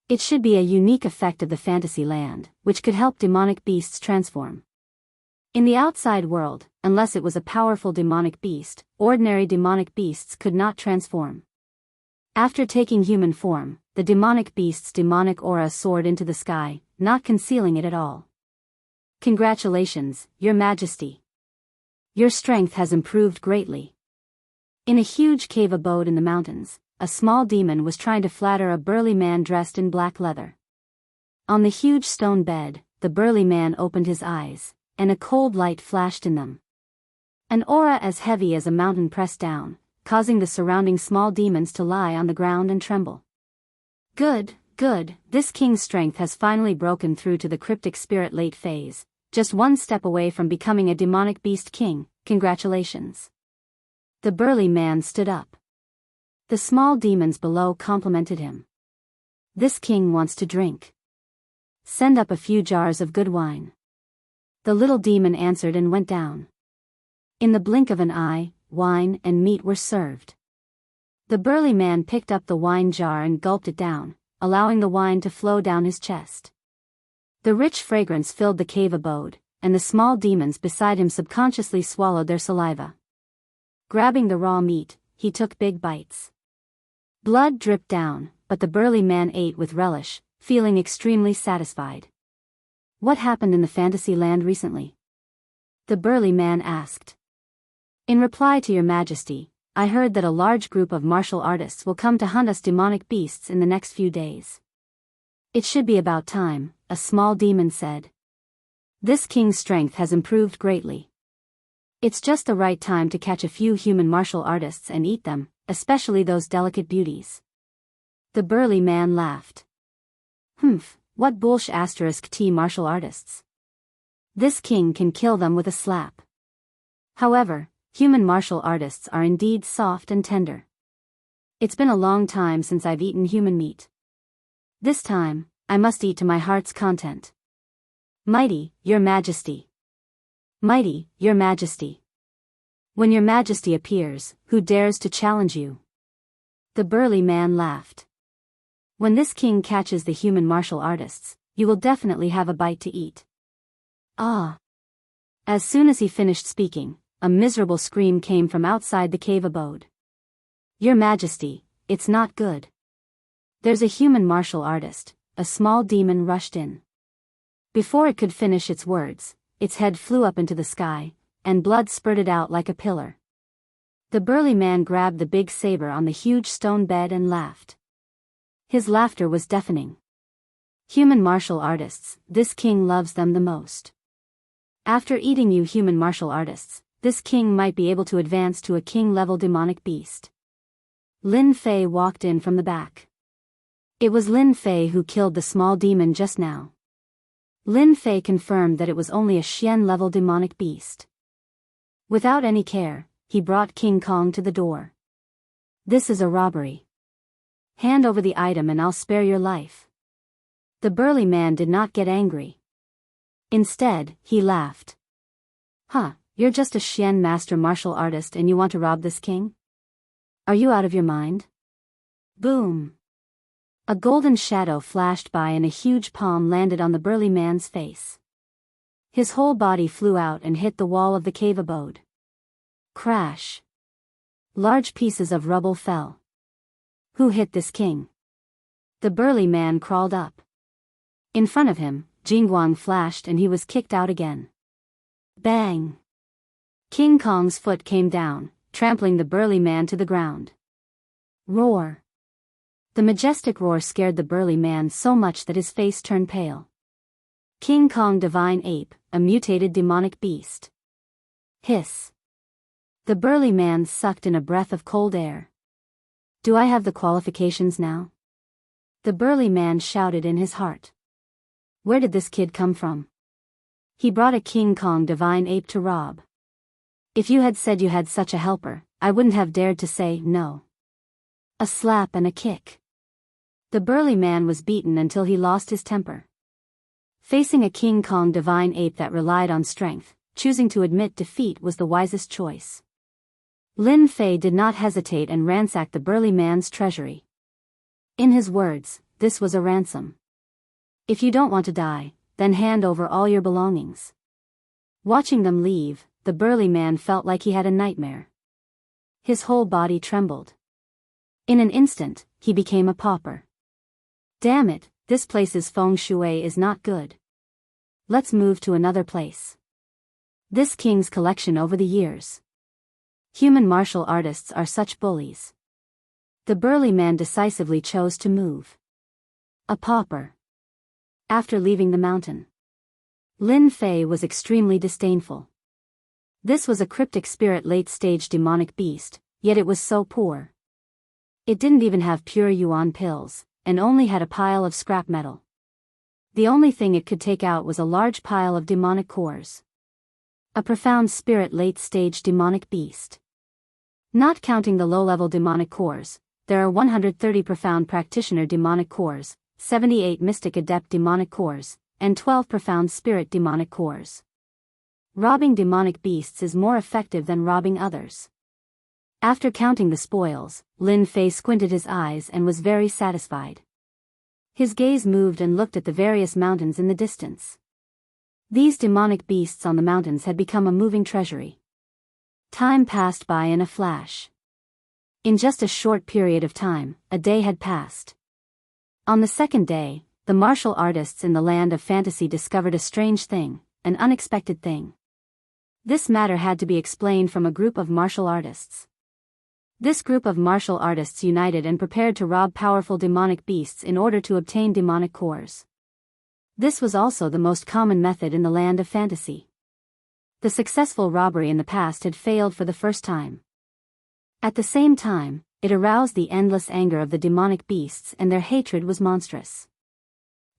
It should be a unique effect of the fantasy land, which could help demonic beasts transform. In the outside world, unless it was a powerful demonic beast, ordinary demonic beasts could not transform. After taking human form, the demonic beast's demonic aura soared into the sky, not concealing it at all. Congratulations, Your Majesty. Your strength has improved greatly. In a huge cave abode in the mountains, a small demon was trying to flatter a burly man dressed in black leather. On the huge stone bed, the burly man opened his eyes, and a cold light flashed in them. An aura as heavy as a mountain pressed down, causing the surrounding small demons to lie on the ground and tremble. Good, good, this king's strength has finally broken through to the cryptic spirit late phase, just one step away from becoming a demonic beast king, congratulations. The burly man stood up. The small demons below complimented him. This king wants to drink. Send up a few jars of good wine. The little demon answered and went down. In the blink of an eye, wine and meat were served. The burly man picked up the wine jar and gulped it down, allowing the wine to flow down his chest. The rich fragrance filled the cave abode, and the small demons beside him subconsciously swallowed their saliva. Grabbing the raw meat, he took big bites. Blood dripped down, but the burly man ate with relish, feeling extremely satisfied. What happened in the fantasy land recently? The burly man asked. In reply to your majesty, I heard that a large group of martial artists will come to hunt us demonic beasts in the next few days. It should be about time, a small demon said. This king's strength has improved greatly. It's just the right time to catch a few human martial artists and eat them, especially those delicate beauties. The burly man laughed. What bullsh** T martial artists? This king can kill them with a slap. However, human martial artists are indeed soft and tender. It's been a long time since I've eaten human meat. This time, I must eat to my heart's content. Mighty, your majesty. Mighty, your majesty. When your majesty appears, who dares to challenge you? The burly man laughed. When this king catches the human martial artists, you will definitely have a bite to eat. Ah! As soon as he finished speaking, a miserable scream came from outside the cave abode. Your majesty, it's not good. There's a human martial artist, a small demon rushed in. Before it could finish its words, its head flew up into the sky, and blood spurted out like a pillar. The burly man grabbed the big saber on the huge stone bed and laughed. His laughter was deafening. Human martial artists, this king loves them the most. After eating you human martial artists, this king might be able to advance to a king-level demonic beast. Lin Fei walked in from the back. It was Lin Fei who killed the small demon just now. Lin Fei confirmed that it was only a Xian-level demonic beast. Without any care, he brought King Kong to the door. This is a robbery. Hand over the item and I'll spare your life. The burly man did not get angry. Instead, he laughed. You're just a Xian master martial artist and you want to rob this king? Are you out of your mind? Boom! A golden shadow flashed by and a huge palm landed on the burly man's face. His whole body flew out and hit the wall of the cave abode. Crash! Large pieces of rubble fell. Who hit this king? The burly man crawled up. In front of him, Jingguang flashed and he was kicked out again. Bang! King Kong's foot came down, trampling the burly man to the ground. Roar! The majestic roar scared the burly man so much that his face turned pale. King Kong Divine Ape, a mutated demonic beast. Hiss! The burly man sucked in a breath of cold air. Do I have the qualifications now? The burly man shouted in his heart. Where did this kid come from? He brought a King Kong Divine Ape to rob. If you had said you had such a helper, I wouldn't have dared to say no. A slap and a kick. The burly man was beaten until he lost his temper. Facing a King Kong Divine Ape that relied on strength, choosing to admit defeat was the wisest choice. Lin Fei did not hesitate and ransacked the burly man's treasury. In his words, this was a ransom. If you don't want to die, then hand over all your belongings. Watching them leave, the burly man felt like he had a nightmare. His whole body trembled. In an instant, he became a pauper. Damn it, this place's feng shui is not good. Let's move to another place. This king's collection over the years. Human martial artists are such bullies. The burly man decisively chose to move. A pauper. After leaving the mountain, Lin Fei was extremely disdainful. This was a cryptic spirit late-stage demonic beast, yet it was so poor. It didn't even have pure yuan pills, and only had a pile of scrap metal. The only thing it could take out was a large pile of demonic cores. A profound spirit late-stage demonic beast. Not counting the low-level demonic cores, there are 130 profound practitioner demonic cores, 78 mystic adept demonic cores, and 12 profound spirit demonic cores. Robbing demonic beasts is more effective than robbing others. After counting the spoils, Lin Fei squinted his eyes and was very satisfied. His gaze moved and looked at the various mountains in the distance. These demonic beasts on the mountains had become a moving treasury. Time passed by in a flash. In just a short period of time, a day had passed. On the second day, the martial artists in the land of fantasy discovered a strange thing, an unexpected thing. This matter had to be explained from a group of martial artists. This group of martial artists united and prepared to rob powerful demonic beasts in order to obtain demonic cores. This was also the most common method in the land of fantasy. The successful robbery in the past had failed for the first time. At the same time, it aroused the endless anger of the demonic beasts and their hatred was monstrous.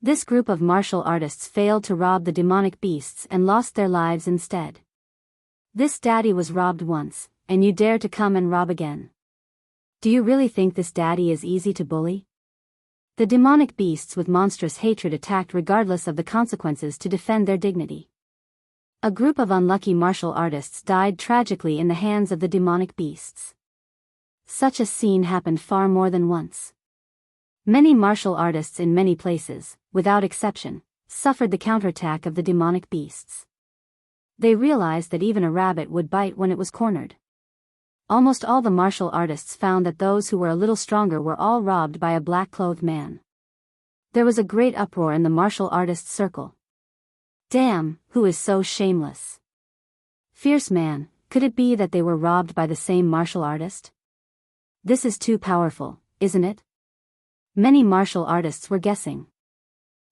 This group of martial artists failed to rob the demonic beasts and lost their lives instead. This daddy was robbed once, and you dare to come and rob again. Do you really think this daddy is easy to bully? The demonic beasts with monstrous hatred attacked regardless of the consequences to defend their dignity. A group of unlucky martial artists died tragically in the hands of the demonic beasts. Such a scene happened far more than once. Many martial artists in many places, without exception, suffered the counterattack of the demonic beasts. They realized that even a rabbit would bite when it was cornered. Almost all the martial artists found that those who were a little stronger were all robbed by a black-clothed man. There was a great uproar in the martial artists' circle. Damn, who is so shameless? Fierce man, could it be that they were robbed by the same martial artist? This is too powerful, isn't it? Many martial artists were guessing.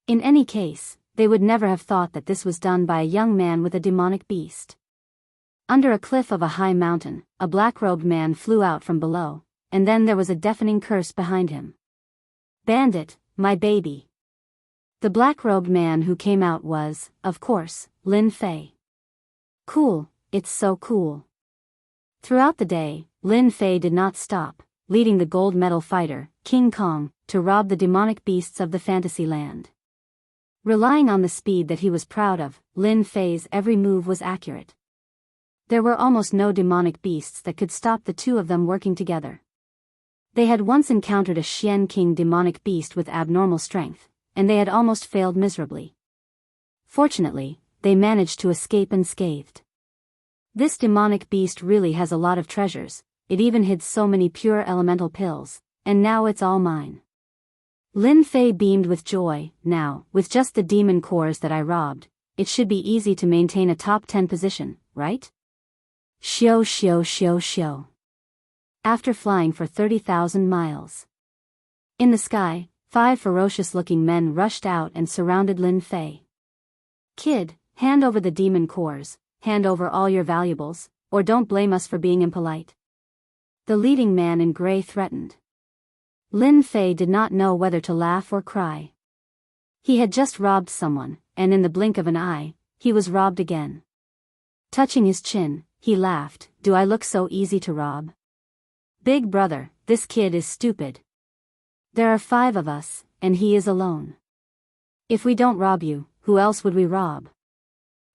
In any case, they would never have thought that this was done by a young man with a demonic beast. Under a cliff of a high mountain, a black-robed man flew out from below, and then there was a deafening curse behind him. Bandit, my baby. The black-robed man who came out was, of course, Lin Fei. Cool, it's so cool. Throughout the day, Lin Fei did not stop, leading the gold medal fighter, King Kong, to rob the demonic beasts of the fantasy land. Relying on the speed that he was proud of, Lin Fei's every move was accurate. There were almost no demonic beasts that could stop the two of them working together. They had once encountered a Xian King demonic beast with abnormal strength, and they had almost failed miserably. Fortunately, they managed to escape unscathed. This demonic beast really has a lot of treasures, it even hid so many pure elemental pills, and now it's all mine. Lin Fei beamed with joy. Now, with just the demon cores that I robbed, it should be easy to maintain a top 10 position, right? Shio shio shio shio. After flying for 30,000 miles. In the sky, 5 ferocious-looking men rushed out and surrounded Lin Fei. Kid, hand over the demon cores, hand over all your valuables, or don't blame us for being impolite. The leading man in gray threatened. Lin Fei did not know whether to laugh or cry. He had just robbed someone, and in the blink of an eye, he was robbed again. Touching his chin, he laughed. Do I look so easy to rob? Big brother, this kid is stupid. There are 5 of us, and he is alone. If we don't rob you, who else would we rob?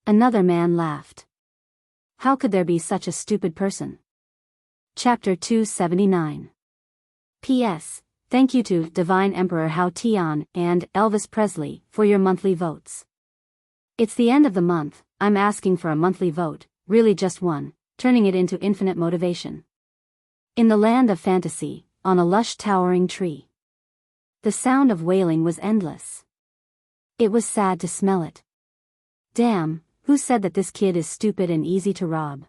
Another man laughed. How could there be such a stupid person? Chapter 279. P.S. Thank you to Divine Emperor Hao Tian and Elvis Presley for your monthly votes. It's the end of the month, I'm asking for a monthly vote, really just one, turning it into infinite motivation. In the land of fantasy, on a lush towering tree. The sound of wailing was endless. It was sad to smell it. Damn, Who said that this kid is stupid and easy to rob?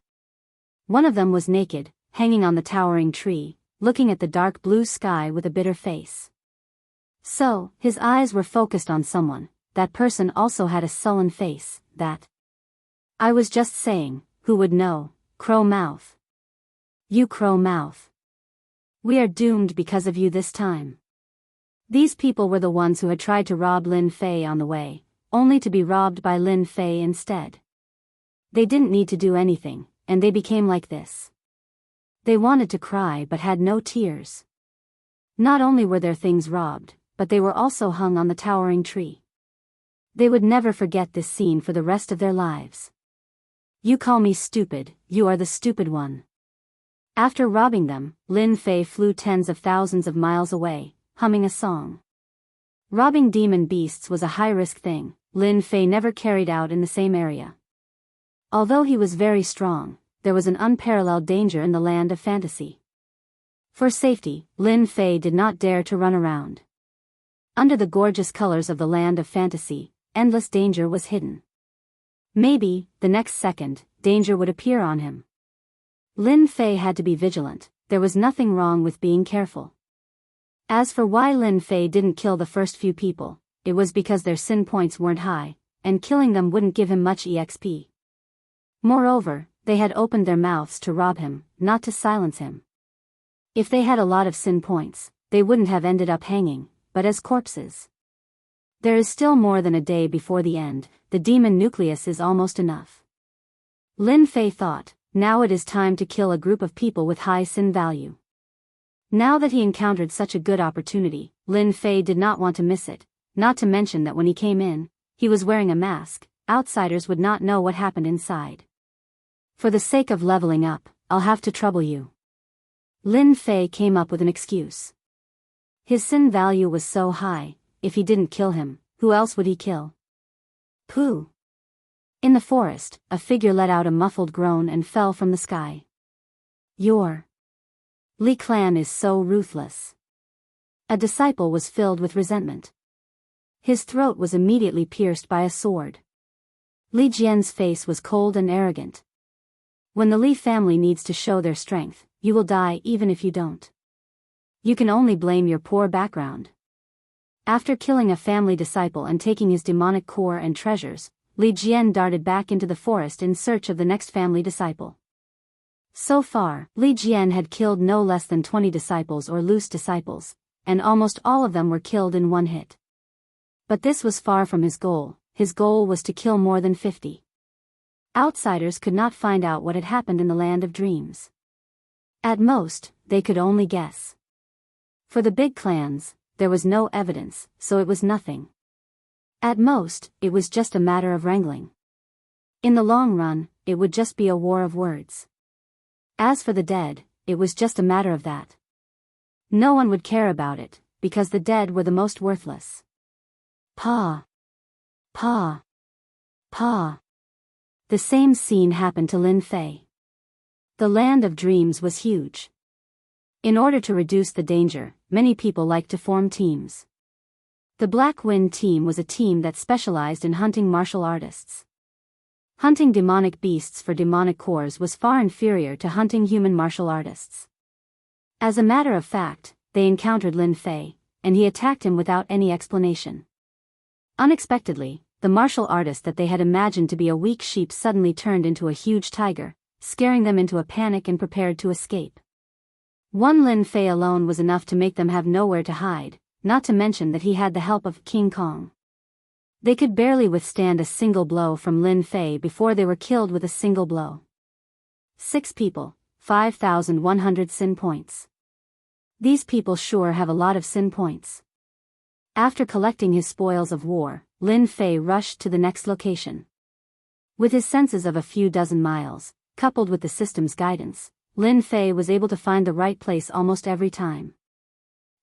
One of them was naked, hanging on the towering tree, looking at the dark blue sky with a bitter face. So, his eyes were focused on someone. That person also had a sullen face. I was just saying, who would know? Crow Mouth. You Crow Mouth. We are doomed because of you this time. These people were the ones who had tried to rob Lin Fei on the way, only to be robbed by Lin Fei instead. They didn't need to do anything, and they became like this. They wanted to cry but had no tears. Not only were their things robbed, but they were also hung on the towering tree. They would never forget this scene for the rest of their lives. You call me stupid, you are the stupid one. After robbing them, Lin Fei flew tens of thousands of miles away, humming a song. Robbing demon beasts was a high-risk thing. Lin Fei never carried out in the same area. Although he was very strong, there was an unparalleled danger in the land of fantasy. For safety, Lin Fei did not dare to run around. Under the gorgeous colors of the land of fantasy, endless danger was hidden. Maybe, the next second, danger would appear on him. Lin Fei had to be vigilant. There was nothing wrong with being careful. As for why Lin Fei didn't kill the first few people, it was because their sin points weren't high, and killing them wouldn't give him much EXP. Moreover, they had opened their mouths to rob him, not to silence him. If they had a lot of sin points, they wouldn't have ended up hanging, but as corpses. There is still more than a day before the end. The demon nucleus is almost enough. Lin Fei thought, now it is time to kill a group of people with high sin value. Now that he encountered such a good opportunity, Lin Fei did not want to miss it, not to mention that when he came in, he was wearing a mask. Outsiders would not know what happened inside. For the sake of leveling up, I'll have to trouble you. Lin Fei came up with an excuse. His sin value was so high, if he didn't kill him, who else would he kill? Pooh. In the forest, a figure let out a muffled groan and fell from the sky. Your Li clan is so ruthless. A disciple was filled with resentment. His throat was immediately pierced by a sword. Li Jian's face was cold and arrogant. When the Li family needs to show their strength, you will die even if you don't. You can only blame your poor background. After killing a family disciple and taking his demonic core and treasures, Li Jian darted back into the forest in search of the next family disciple. So far, Li Jian had killed no less than 20 disciples or loose disciples, and almost all of them were killed in one hit. But this was far from his goal. His goal was to kill more than 50. Outsiders could not find out what had happened in the land of dreams. At most, they could only guess. For the big clans, there was no evidence, so it was nothing. At most, it was just a matter of wrangling. In the long run, it would just be a war of words. As for the dead, it was just a matter of that. No one would care about it, because the dead were the most worthless. Pa. Pa. Pa. The same scene happened to Lin Fei. The land of dreams was huge. In order to reduce the danger, many people liked to form teams. The Black Wind team was a team that specialized in hunting martial artists. Hunting demonic beasts for demonic cores was far inferior to hunting human martial artists. As a matter of fact, they encountered Lin Fei, and he attacked him without any explanation. Unexpectedly, the martial artist that they had imagined to be a weak sheep suddenly turned into a huge tiger, scaring them into a panic and prepared to escape. One Lin Fei alone was enough to make them have nowhere to hide, not to mention that he had the help of King Kong. They could barely withstand a single blow from Lin Fei before they were killed with a single blow. 6 people, 5,100 sin points. These people sure have a lot of sin points. After collecting his spoils of war, Lin Fei rushed to the next location. With his senses of a few dozen miles, coupled with the system's guidance, Lin Fei was able to find the right place almost every time.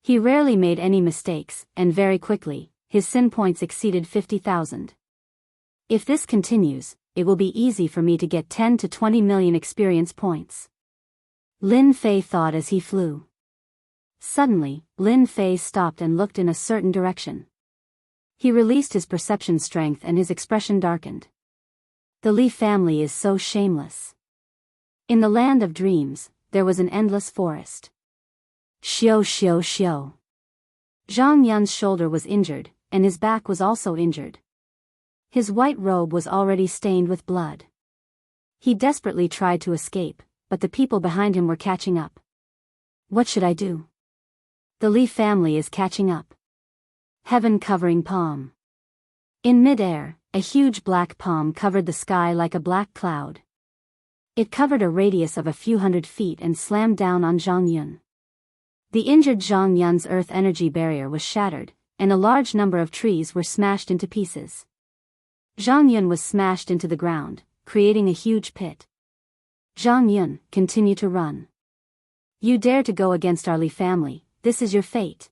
He rarely made any mistakes, and very quickly, his sin points exceeded 50,000. If this continues, it will be easy for me to get 10 to 20 million experience points. Lin Fei thought as he flew. Suddenly, Lin Fei stopped and looked in a certain direction. He released his perception strength and his expression darkened. The Li family is so shameless. In the land of dreams, there was an endless forest. Xiao xiao xiao. Zhang Yun's shoulder was injured, and his back was also injured. His white robe was already stained with blood. He desperately tried to escape, but the people behind him were catching up. What should I do? The Li family is catching up. Heaven covering palm. In mid-air, a huge black palm covered the sky like a black cloud. It covered a radius of a few hundred feet and slammed down on Zhang Yun. The injured Zhang Yun's earth energy barrier was shattered, and a large number of trees were smashed into pieces. Zhang Yun was smashed into the ground, creating a huge pit. Zhang Yun, continue to run. You dare to go against our Li family, this is your fate.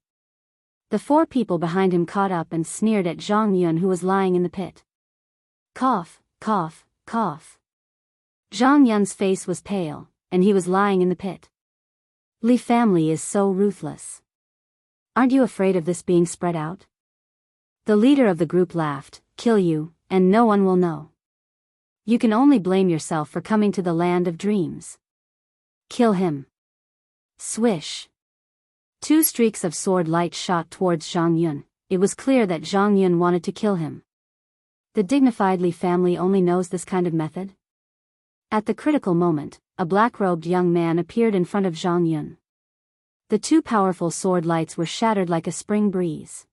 The four people behind him caught up and sneered at Zhang Yun, who was lying in the pit. Cough, cough, cough. Zhang Yun's face was pale, and he was lying in the pit. Li family is so ruthless. Aren't you afraid of this being spread out? The leader of the group laughed. Kill you, and no one will know. You can only blame yourself for coming to the land of dreams. Kill him. Swish. Two streaks of sword light shot towards Zhang Yun. It was clear that Zhang Yun wanted to kill him. The dignified Li family only knows this kind of method. At the critical moment, a black-robed young man appeared in front of Zhang Yun. The two powerful sword lights were shattered like a spring breeze.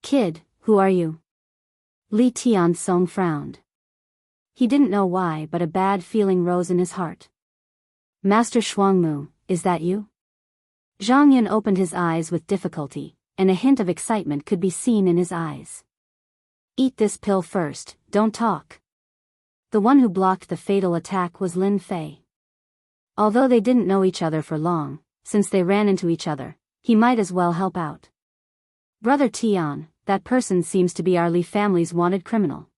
Kid, who are you? Li Tiansong frowned. He didn't know why, but a bad feeling rose in his heart. Master Shuangmu, is that you? Zhang Yun opened his eyes with difficulty, and a hint of excitement could be seen in his eyes. Eat this pill first, don't talk. The one who blocked the fatal attack was Lin Fei. Although they didn't know each other for long, since they ran into each other, he might as well help out. Brother Tian, that person seems to be our Li family's wanted criminal.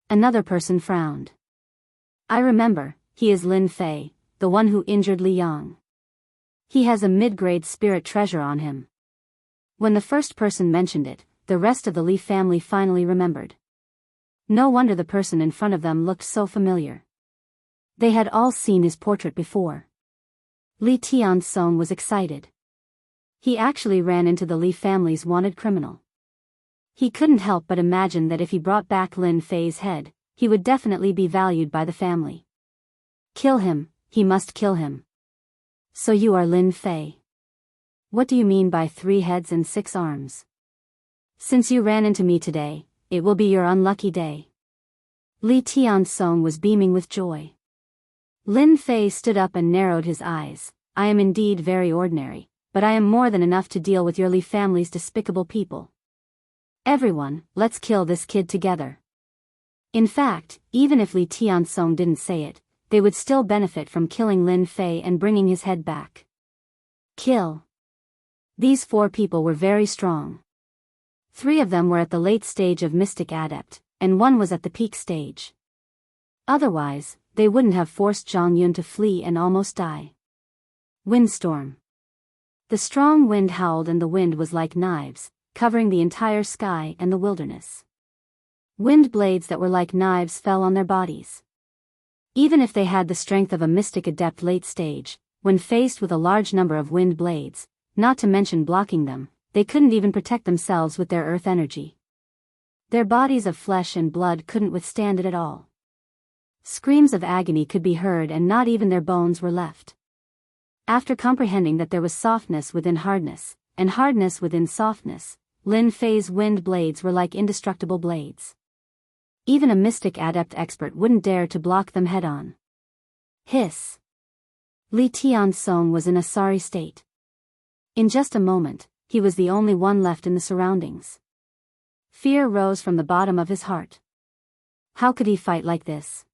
Another person frowned. I remember, he is Lin Fei, the one who injured Li Yang. He has a mid-grade spirit treasure on him. When the first person mentioned it, the rest of the Li family finally remembered. No wonder the person in front of them looked so familiar. They had all seen his portrait before. Li Tiansong was excited. He actually ran into the Li family's wanted criminal. He couldn't help but imagine that if he brought back Lin Fei's head, he would definitely be valued by the family. Kill him, he must kill him. So you are Lin Fei. What do you mean by 3 heads and 6 arms? Since you ran into me today, it will be your unlucky day. Li Tiansong was beaming with joy. Lin Fei stood up and narrowed his eyes. I am indeed very ordinary, but I am more than enough to deal with your Li family's despicable people. Everyone, let's kill this kid together. In fact, even if Li Tiansong didn't say it, they would still benefit from killing Lin Fei and bringing his head back. Kill. These 4 people were very strong. 3 of them were at the late stage of Mystic Adept, and 1 was at the peak stage. Otherwise, they wouldn't have forced Zhang Yun to flee and almost die. Windstorm. The strong wind howled and the wind was like knives, covering the entire sky and the wilderness. Wind blades that were like knives fell on their bodies. Even if they had the strength of a Mystic Adept late stage, when faced with a large number of wind blades, not to mention blocking them, they couldn't even protect themselves with their earth energy. Their bodies of flesh and blood couldn't withstand it at all. Screams of agony could be heard and not even their bones were left. After comprehending that there was softness within hardness, and hardness within softness, Lin Fei's wind blades were like indestructible blades. Even a Mystic Adept expert wouldn't dare to block them head-on. Hiss. Li Tiansong was in a sorry state. In just a moment, he was the only one left in the surroundings. Fear rose from the bottom of his heart. How could he fight like this?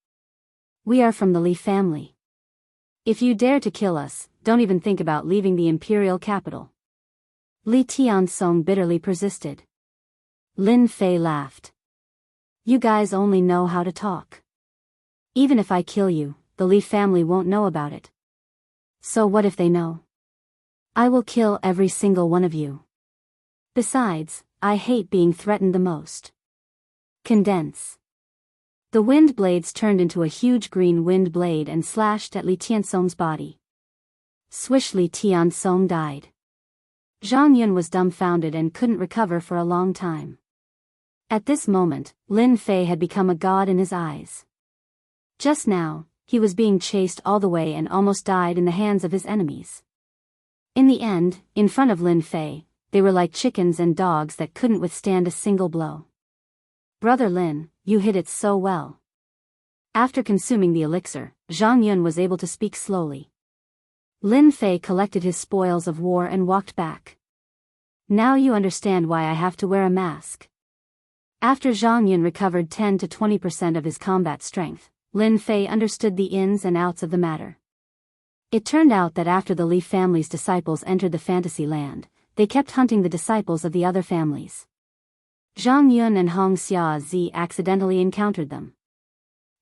We are from the Li family. If you dare to kill us, don't even think about leaving the imperial capital. Li Tiansong bitterly persisted. Lin Fei laughed. You guys only know how to talk. Even if I kill you, the Li family won't know about it. So what if they know? I will kill every single one of you. Besides, I hate being threatened the most. Condense. The wind blades turned into a huge green wind blade and slashed at Li Tiansong's body. Swish, Li Tiansong died. Zhang Yun was dumbfounded and couldn't recover for a long time. At this moment, Lin Fei had become a god in his eyes. Just now, he was being chased all the way and almost died in the hands of his enemies. In the end, in front of Lin Fei, they were like chickens and dogs that couldn't withstand a single blow. Brother Lin, you hit it so well. After consuming the elixir, Zhang Yun was able to speak slowly. Lin Fei collected his spoils of war and walked back. Now you understand why I have to wear a mask. After Zhang Yun recovered 10 to 20% of his combat strength, Lin Fei understood the ins and outs of the matter. It turned out that after the Li family's disciples entered the fantasy land, they kept hunting the disciples of the other families. Zhang Yun and Hong Xiazi accidentally encountered them.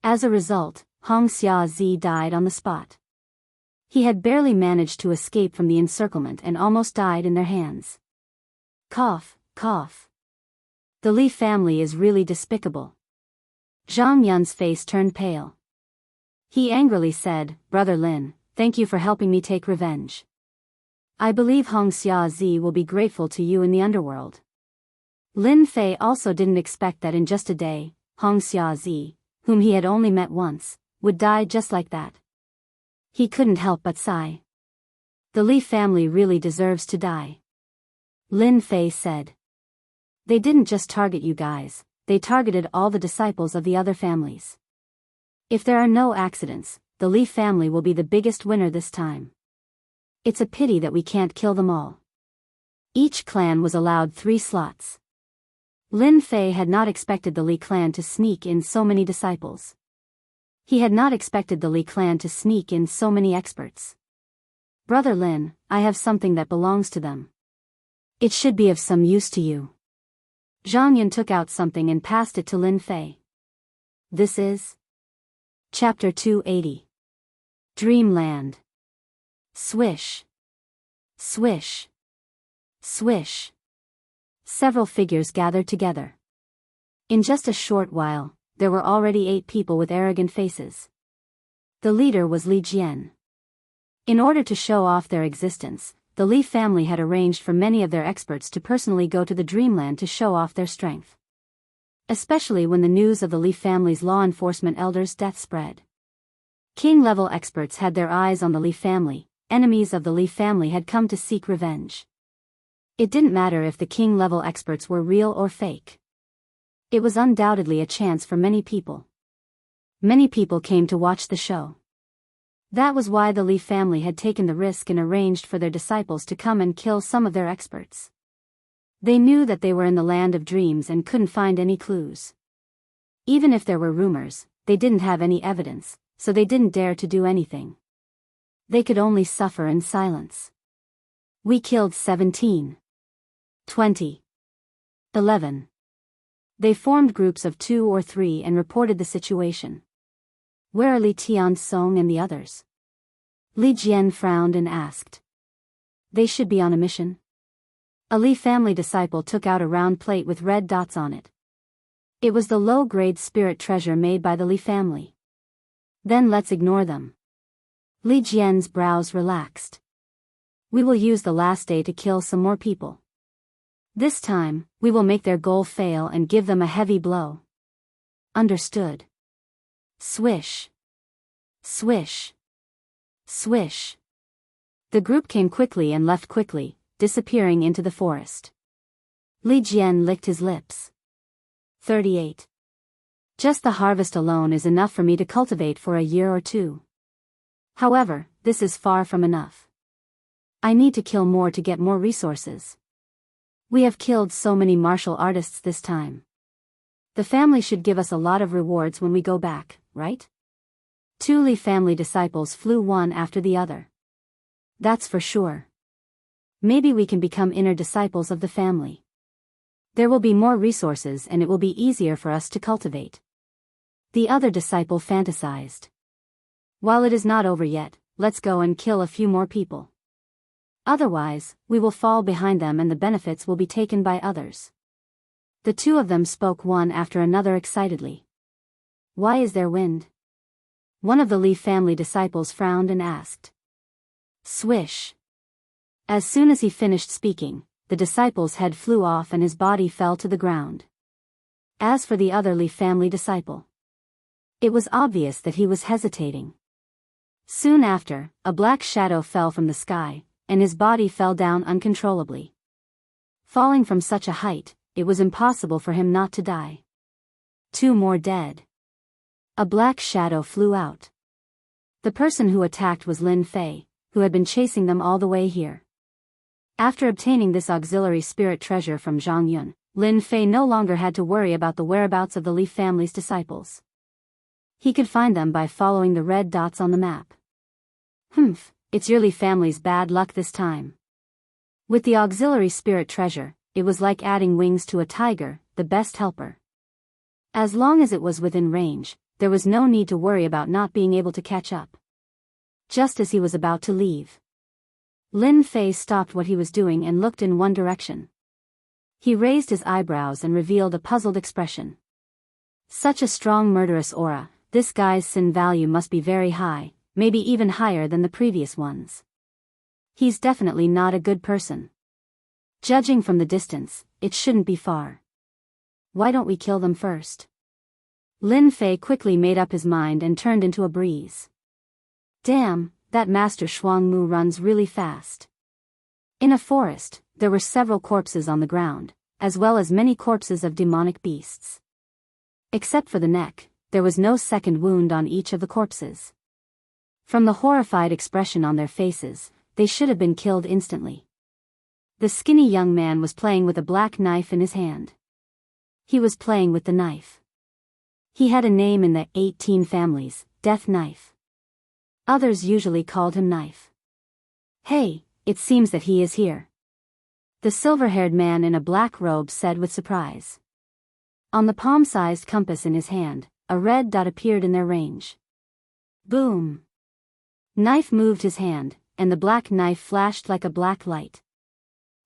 As a result, Hong Xiazi died on the spot. He had barely managed to escape from the encirclement and almost died in their hands. Cough, cough. The Li family is really despicable. Zhang Yun's face turned pale. He angrily said, Brother Lin, thank you for helping me take revenge. I believe Hong Xiazi will be grateful to you in the underworld. Lin Fei also didn't expect that in just a day, Hong Xiazi, whom he had only met once, would die just like that. He couldn't help but sigh. The Li family really deserves to die. Lin Fei said. They didn't just target you guys, they targeted all the disciples of the other families. If there are no accidents, the Li family will be the biggest winner this time. It's a pity that we can't kill them all. Each clan was allowed 3 slots. Lin Fei had not expected the Li clan to sneak in so many disciples. He had not expected the Li clan to sneak in so many experts. Brother Lin, I have something that belongs to them. It should be of some use to you. Zhang Yun took out something and passed it to Lin Fei. This is Chapter 280. Dreamland. Swish. Swish. Swish. Several figures gathered together. In just a short while, there were already 8 people with arrogant faces. The leader was Li Jian. In order to show off their existence, the Li family had arranged for many of their experts to personally go to the Dreamland to show off their strength. Especially when the news of the Li family's law enforcement elder's death spread. King-level experts had their eyes on the Li family. Enemies of the Li family had come to seek revenge. It didn't matter if the king-level experts were real or fake. It was undoubtedly a chance for many people. Many people came to watch the show. That was why the Li family had taken the risk and arranged for their disciples to come and kill some of their experts. They knew that they were in the land of dreams and couldn't find any clues. Even if there were rumors, they didn't have any evidence, so they didn't dare to do anything. They could only suffer in silence. We killed 17. 20. 11. They formed groups of 2 or 3 and reported the situation. Where are Li Tiansong and the others? Li Jian frowned and asked. They should be on a mission. A Li family disciple took out a round plate with red dots on it. It was the low-grade spirit treasure made by the Li family. Then let's ignore them. Li Jian's brows relaxed. We will use the last day to kill some more people. This time, we will make their goal fail and give them a heavy blow. Understood. Swish. Swish. Swish. The group came quickly and left quickly, disappearing into the forest. Li Jian licked his lips. 38. Just the harvest alone is enough for me to cultivate for a year or 2. However, this is far from enough. I need to kill more to get more resources. We have killed so many martial artists this time. The family should give us a lot of rewards when we go back, right? 2 Li family disciples flew one after the other. That's for sure. Maybe we can become inner disciples of the family. There will be more resources and it will be easier for us to cultivate. The other disciple fantasized. While it is not over yet, let's go and kill a few more people. Otherwise, we will fall behind them and the benefits will be taken by others. The 2 of them spoke one after another excitedly. Why is there wind? One of the Li family disciples frowned and asked. Swish. As soon as he finished speaking, the disciple's head flew off and his body fell to the ground. As for the other Li family disciple, it was obvious that he was hesitating. Soon after, a black shadow fell from the sky, and his body fell down uncontrollably. Falling from such a height, it was impossible for him not to die. 2 more dead. A black shadow flew out. The person who attacked was Lin Fei, who had been chasing them all the way here. After obtaining this auxiliary spirit treasure from Zhang Yun, Lin Fei no longer had to worry about the whereabouts of the Li family's disciples. He could find them by following the red dots on the map. It's your Li family's bad luck this time. With the auxiliary spirit treasure, it was like adding wings to a tiger, the best helper. As long as it was within range, there was no need to worry about not being able to catch up. Just as he was about to leave, Lin Fei stopped what he was doing and looked in one direction. He raised his eyebrows and revealed a puzzled expression. Such a strong murderous aura, this guy's sin value must be very high, maybe even higher than the previous ones. He's definitely not a good person. Judging from the distance, it shouldn't be far. Why don't we kill them first? Lin Fei quickly made up his mind and turned into a breeze. Damn, that Master Shuangmu runs really fast. In a forest, there were several corpses on the ground, as well as many corpses of demonic beasts. Except for the neck, there was no second wound on each of the corpses. From the horrified expression on their faces, they should have been killed instantly. The skinny young man was playing with a black knife in his hand. He was playing with the knife. He had a name in the 18 families, Death Knife. Others usually called him Knife. Hey, it seems that he is here. The silver-haired man in a black robe said with surprise. On the palm-sized compass in his hand, a red dot appeared in their range. Boom! Knife moved his hand, and the black knife flashed like a black light.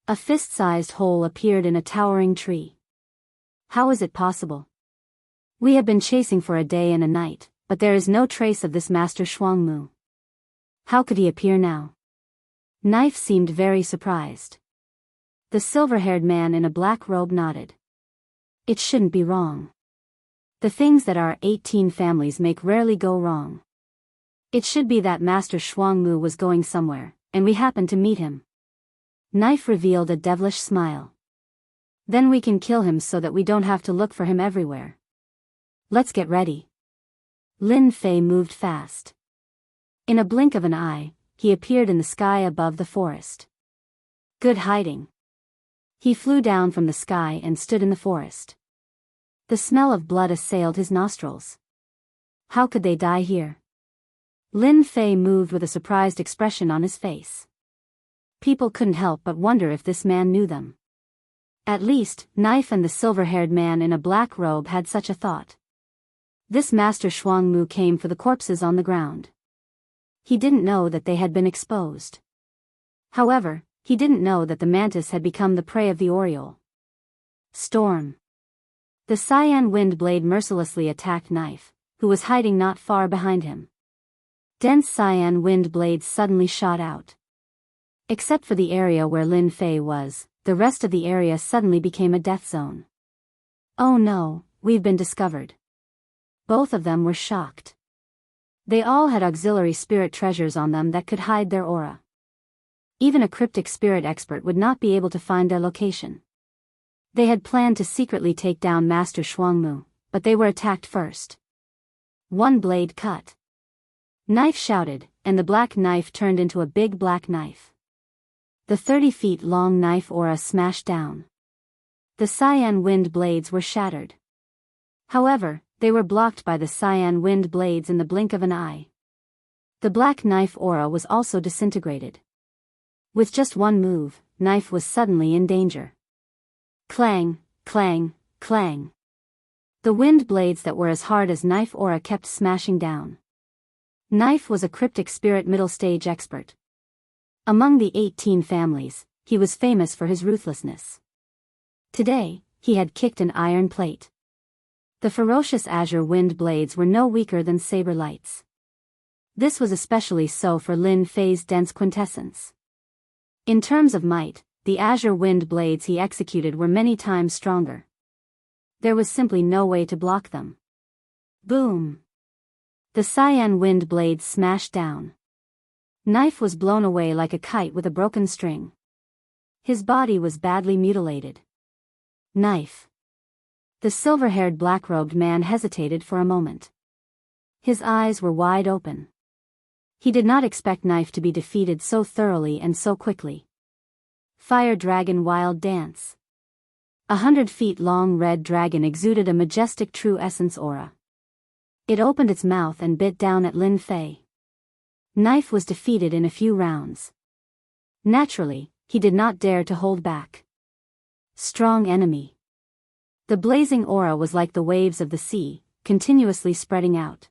A fist-sized hole appeared in a towering tree. How is it possible? We have been chasing for a day and a night, but there is no trace of this Master Shuangmu. How could he appear now? Knife seemed very surprised. The silver-haired man in a black robe nodded. It shouldn't be wrong. The things that our 18 families make rarely go wrong. It should be that Master Shuangmu was going somewhere, and we happened to meet him. Knife revealed a devilish smile. Then we can kill him so that we don't have to look for him everywhere. Let's get ready. Lin Fei moved fast. In a blink of an eye, he appeared in the sky above the forest. Good hiding. He flew down from the sky and stood in the forest. The smell of blood assailed his nostrils. How could they die here? Lin Fei moved with a surprised expression on his face. People couldn't help but wonder if this man knew them. At least, Knife and the silver-haired man in a black robe had such a thought. This Master Shuangmu came for the corpses on the ground. He didn't know that they had been exposed. However, he didn't know that the mantis had become the prey of the oriole. Storm. The cyan wind blade mercilessly attacked Knife, who was hiding not far behind him. Dense cyan wind blades suddenly shot out. Except for the area where Lin Fei was, the rest of the area suddenly became a death zone. Oh no, we've been discovered. Both of them were shocked. They all had auxiliary spirit treasures on them that could hide their aura. Even a cryptic spirit expert would not be able to find their location. They had planned to secretly take down Master Shuangmu, but they were attacked first. One blade cut. Knife shouted, and the black knife turned into a big black knife. The 30-feet-long knife aura smashed down. The cyan wind blades were shattered. However, they were blocked by the cyan wind blades in the blink of an eye. The black knife aura was also disintegrated. With just one move, Knife was suddenly in danger. Clang, clang, clang. The wind blades that were as hard as Knife aura kept smashing down. Knife was a cryptic spirit middle stage expert. Among the 18 families, he was famous for his ruthlessness. Today, he had kicked an iron plate. The ferocious azure wind blades were no weaker than saber lights. This was especially so for Lin Fei's dense quintessence. In terms of might, the azure wind blades he executed were many times stronger. There was simply no way to block them. Boom! The cyan wind blades smashed down. Knife was blown away like a kite with a broken string. His body was badly mutilated. Knife. The silver-haired black-robed man hesitated for a moment. His eyes were wide open. He did not expect Knife to be defeated so thoroughly and so quickly. Fire Dragon Wild Dance. 100 feet long red dragon exuded a majestic true essence aura. It opened its mouth and bit down at Lin Fei. Knife was defeated in a few rounds. Naturally, he did not dare to hold back. Strong enemy. The blazing aura was like the waves of the sea, continuously spreading out.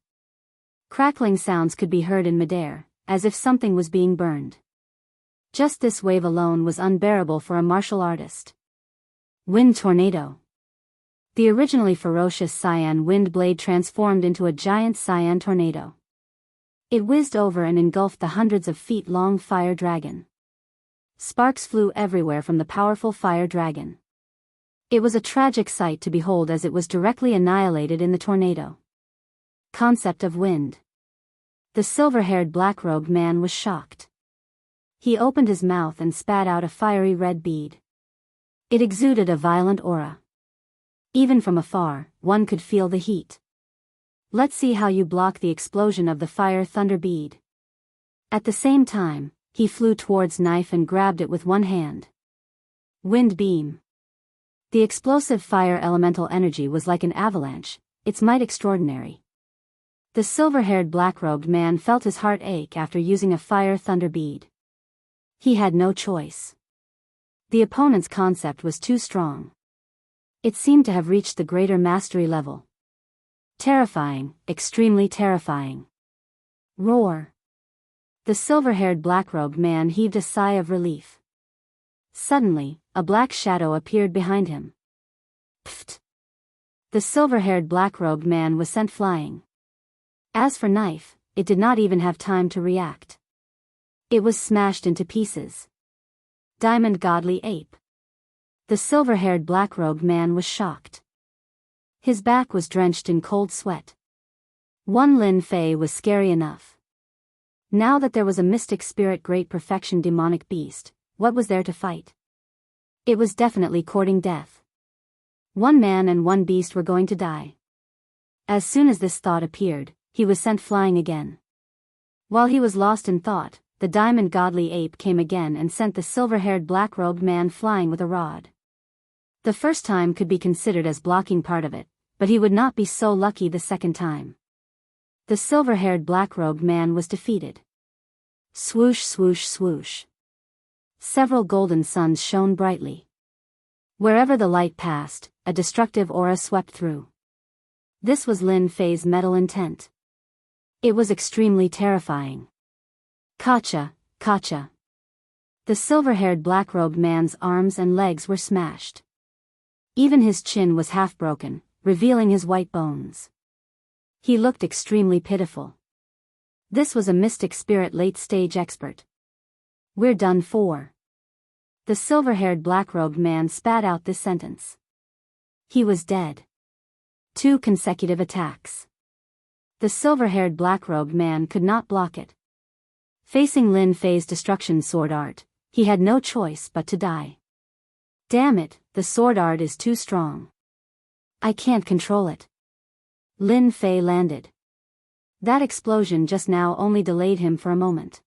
Crackling sounds could be heard in midair, as if something was being burned. Just this wave alone was unbearable for a martial artist. Wind Tornado. The originally ferocious cyan wind blade transformed into a giant cyan tornado. It whizzed over and engulfed the hundreds of feet long fire dragon. Sparks flew everywhere from the powerful fire dragon. It was a tragic sight to behold as it was directly annihilated in the tornado. Concept of wind. The silver-haired black-robed man was shocked. He opened his mouth and spat out a fiery red bead. It exuded a violent aura. Even from afar, one could feel the heat. Let's see how you block the explosion of the fire thunder bead. At the same time, he flew towards Knife and grabbed it with one hand. Wind Beam. The explosive fire elemental energy was like an avalanche, its might extraordinary. The silver-haired black-robed man felt his heart ache after using a fire thunder bead. He had no choice. The opponent's concept was too strong. It seemed to have reached the greater mastery level. Terrifying, extremely terrifying. Roar. The silver-haired black-robed man heaved a sigh of relief. Suddenly, a black shadow appeared behind him. Pfft! The silver-haired black-robed man was sent flying. As for Knife, it did not even have time to react. It was smashed into pieces. Diamond Godly Ape. The silver-haired black-robed man was shocked. His back was drenched in cold sweat. One Lin Fei was scary enough. Now that there was a mystic spirit great perfection demonic beast, what was there to fight? It was definitely courting death. One man and one beast were going to die. As soon as this thought appeared, he was sent flying again. While he was lost in thought, the diamond godly ape came again and sent the silver-haired black-robed man flying with a rod. The first time could be considered as blocking part of it, but he would not be so lucky the second time. The silver-haired black-robed man was defeated. Swoosh swoosh swoosh. Several golden suns shone brightly. Wherever the light passed, a destructive aura swept through. This was Lin Fei's metal intent. It was extremely terrifying. Kacha, kacha. The silver-haired black-robed man's arms and legs were smashed. Even his chin was half broken, revealing his white bones. He looked extremely pitiful. This was a mystic spirit late-stage expert. We're done for. The silver-haired black-robed man spat out this sentence. He was dead. 2 consecutive attacks. The silver-haired black-robed man could not block it. Facing Lin Fei's destruction sword art, he had no choice but to die. Damn it, the sword art is too strong. I can't control it. Lin Fei landed. That explosion just now only delayed him for a moment.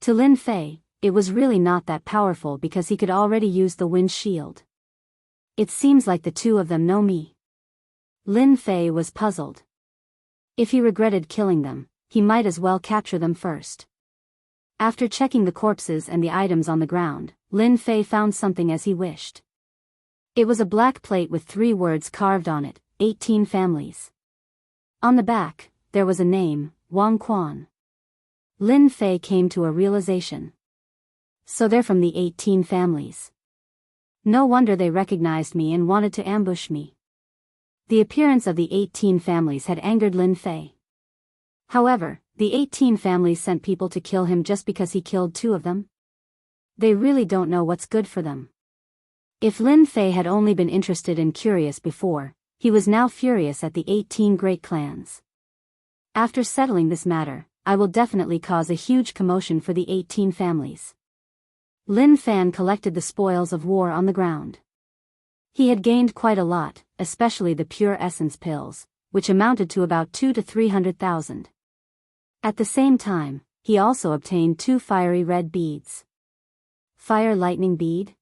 To Lin Fei, it was really not that powerful because he could already use the wind shield. It seems like the two of them know me. Lin Fei was puzzled. If he regretted killing them, he might as well capture them first. After checking the corpses and the items on the ground, Lin Fei found something as he wished. It was a black plate with 3 words carved on it, 18 families. On the back, there was a name, Wang Quan. Lin Fei came to a realization. So they're from the 18 families. No wonder they recognized me and wanted to ambush me. The appearance of the 18 families had angered Lin Fei. However, the 18 families sent people to kill him just because he killed 2 of them? They really don't know what's good for them. If Lin Fei had only been interested and curious before, he was now furious at the 18 great clans. After settling this matter, I will definitely cause a huge commotion for the 18 families. Lin Fan collected the spoils of war on the ground. He had gained quite a lot, especially the pure essence pills, which amounted to about 200,000 to 300,000. At the same time, he also obtained 2 fiery red beads. Fire lightning bead?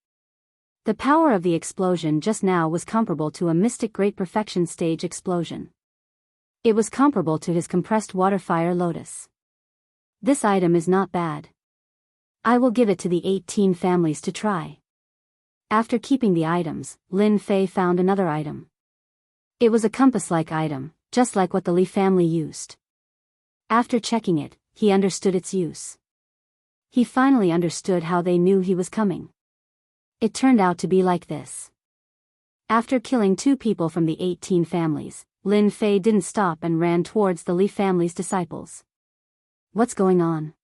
The power of the explosion just now was comparable to a mystic great perfection stage explosion. It was comparable to his compressed water fire lotus. This item is not bad. I will give it to the 18 families to try. After keeping the items, Lin Fei found another item. It was a compass-like item, just like what the Li family used. After checking it, he understood its use. He finally understood how they knew he was coming. It turned out to be like this. After killing 2 people from the 18 families, Lin Fei didn't stop and ran towards the Li family's disciples. What's going on?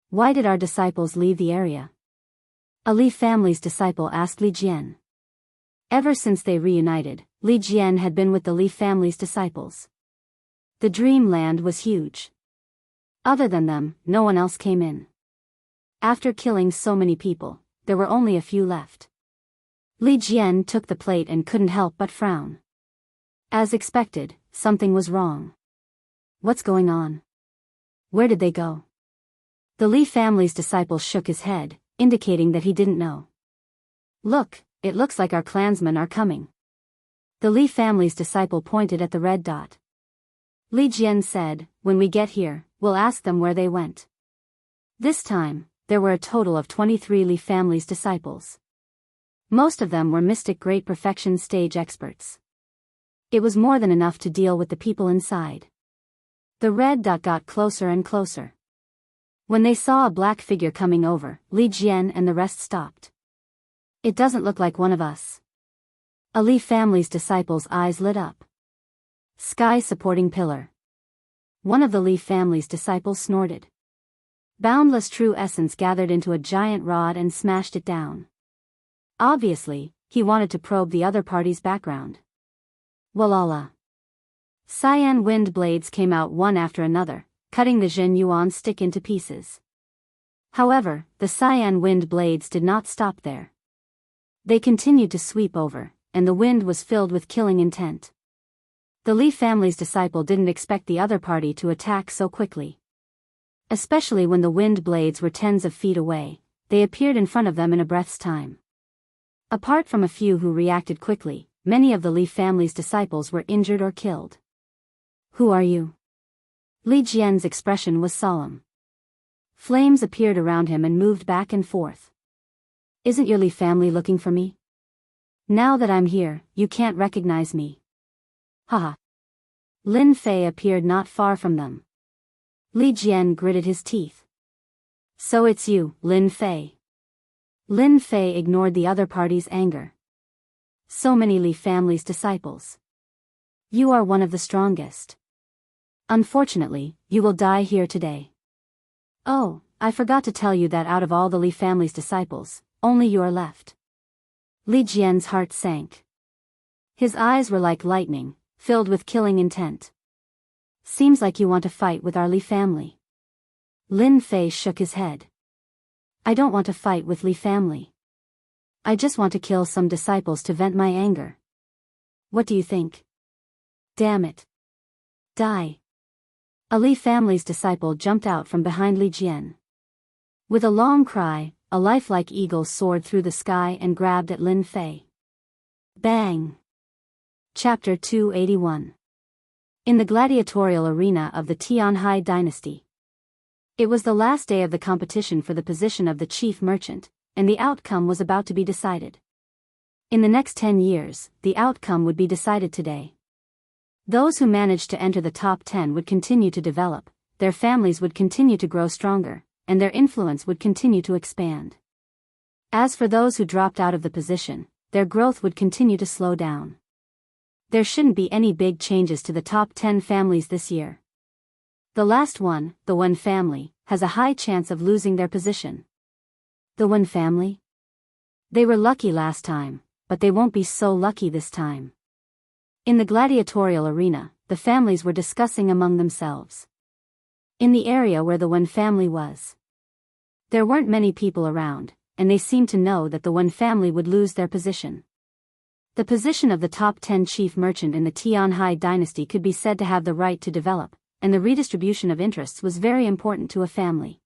Why did our disciples leave the area? A Li family's disciple asked Li Jian. Ever since they reunited, Li Jian had been with the Li family's disciples. The dreamland was huge. Other than them, no one else came in. After killing so many people, there were only a few left. Li Jian took the plate and couldn't help but frown. As expected, something was wrong. What's going on? Where did they go? The Li family's disciple shook his head, indicating that he didn't know. Look, it looks like our clansmen are coming. The Li family's disciple pointed at the red dot. Li Jian said, when we get here, we'll ask them where they went. This time, there were a total of 23 Li family's disciples. Most of them were mystic great perfection stage experts. It was more than enough to deal with the people inside. The red dot got closer and closer. When they saw a black figure coming over, Li Jian and the rest stopped. It doesn't look like one of us. A Li family's disciples' eyes lit up. Sky supporting pillar. One of the Li family's disciples snorted. Boundless true essence gathered into a giant rod and smashed it down. Obviously, he wanted to probe the other party's background. Walala. Cyan wind blades came out one after another, cutting the Zhen Yuan stick into pieces. However, the cyan wind blades did not stop there. They continued to sweep over, and the wind was filled with killing intent. The Li family's disciple didn't expect the other party to attack so quickly. Especially when the wind blades were tens of feet away, they appeared in front of them in a breath's time. Apart from a few who reacted quickly, many of the Li family's disciples were injured or killed. Who are you? Li Jian's expression was solemn. Flames appeared around him and moved back and forth. Isn't your Li family looking for me? Now that I'm here, you can't recognize me. Haha. Lin Fei appeared not far from them. Li Jian gritted his teeth. So it's you, Lin Fei. Lin Fei ignored the other party's anger. So many Li family's disciples. You are one of the strongest. Unfortunately, you will die here today. Oh, I forgot to tell you that out of all the Li family's disciples, only you are left. Li Jian's heart sank. His eyes were like lightning, filled with killing intent. Seems like you want to fight with our Li family. Lin Fei shook his head. I don't want to fight with Li family. I just want to kill some disciples to vent my anger. What do you think? Damn it. Die. A Li family's disciple jumped out from behind Li Jian. With a long cry, a lifelike eagle soared through the sky and grabbed at Lin Fei. Bang! Chapter 281. In the gladiatorial arena of the Tianhai dynasty. It was the last day of the competition for the position of the chief merchant, and the outcome was about to be decided. In the next 10 years, the outcome would be decided today. Those who managed to enter the top 10 would continue to develop, their families would continue to grow stronger, and their influence would continue to expand. As for those who dropped out of the position, their growth would continue to slow down. There shouldn't be any big changes to the top 10 families this year. The last one, the Wen family, has a high chance of losing their position. The Wen family? They were lucky last time, but they won't be so lucky this time. In the gladiatorial arena, the families were discussing among themselves. In the area where the Wen family was, there weren't many people around, and they seemed to know that the Wen family would lose their position. The position of the top 10 chief merchant in the Tianhai dynasty could be said to have the right to develop, and the redistribution of interests was very important to a family.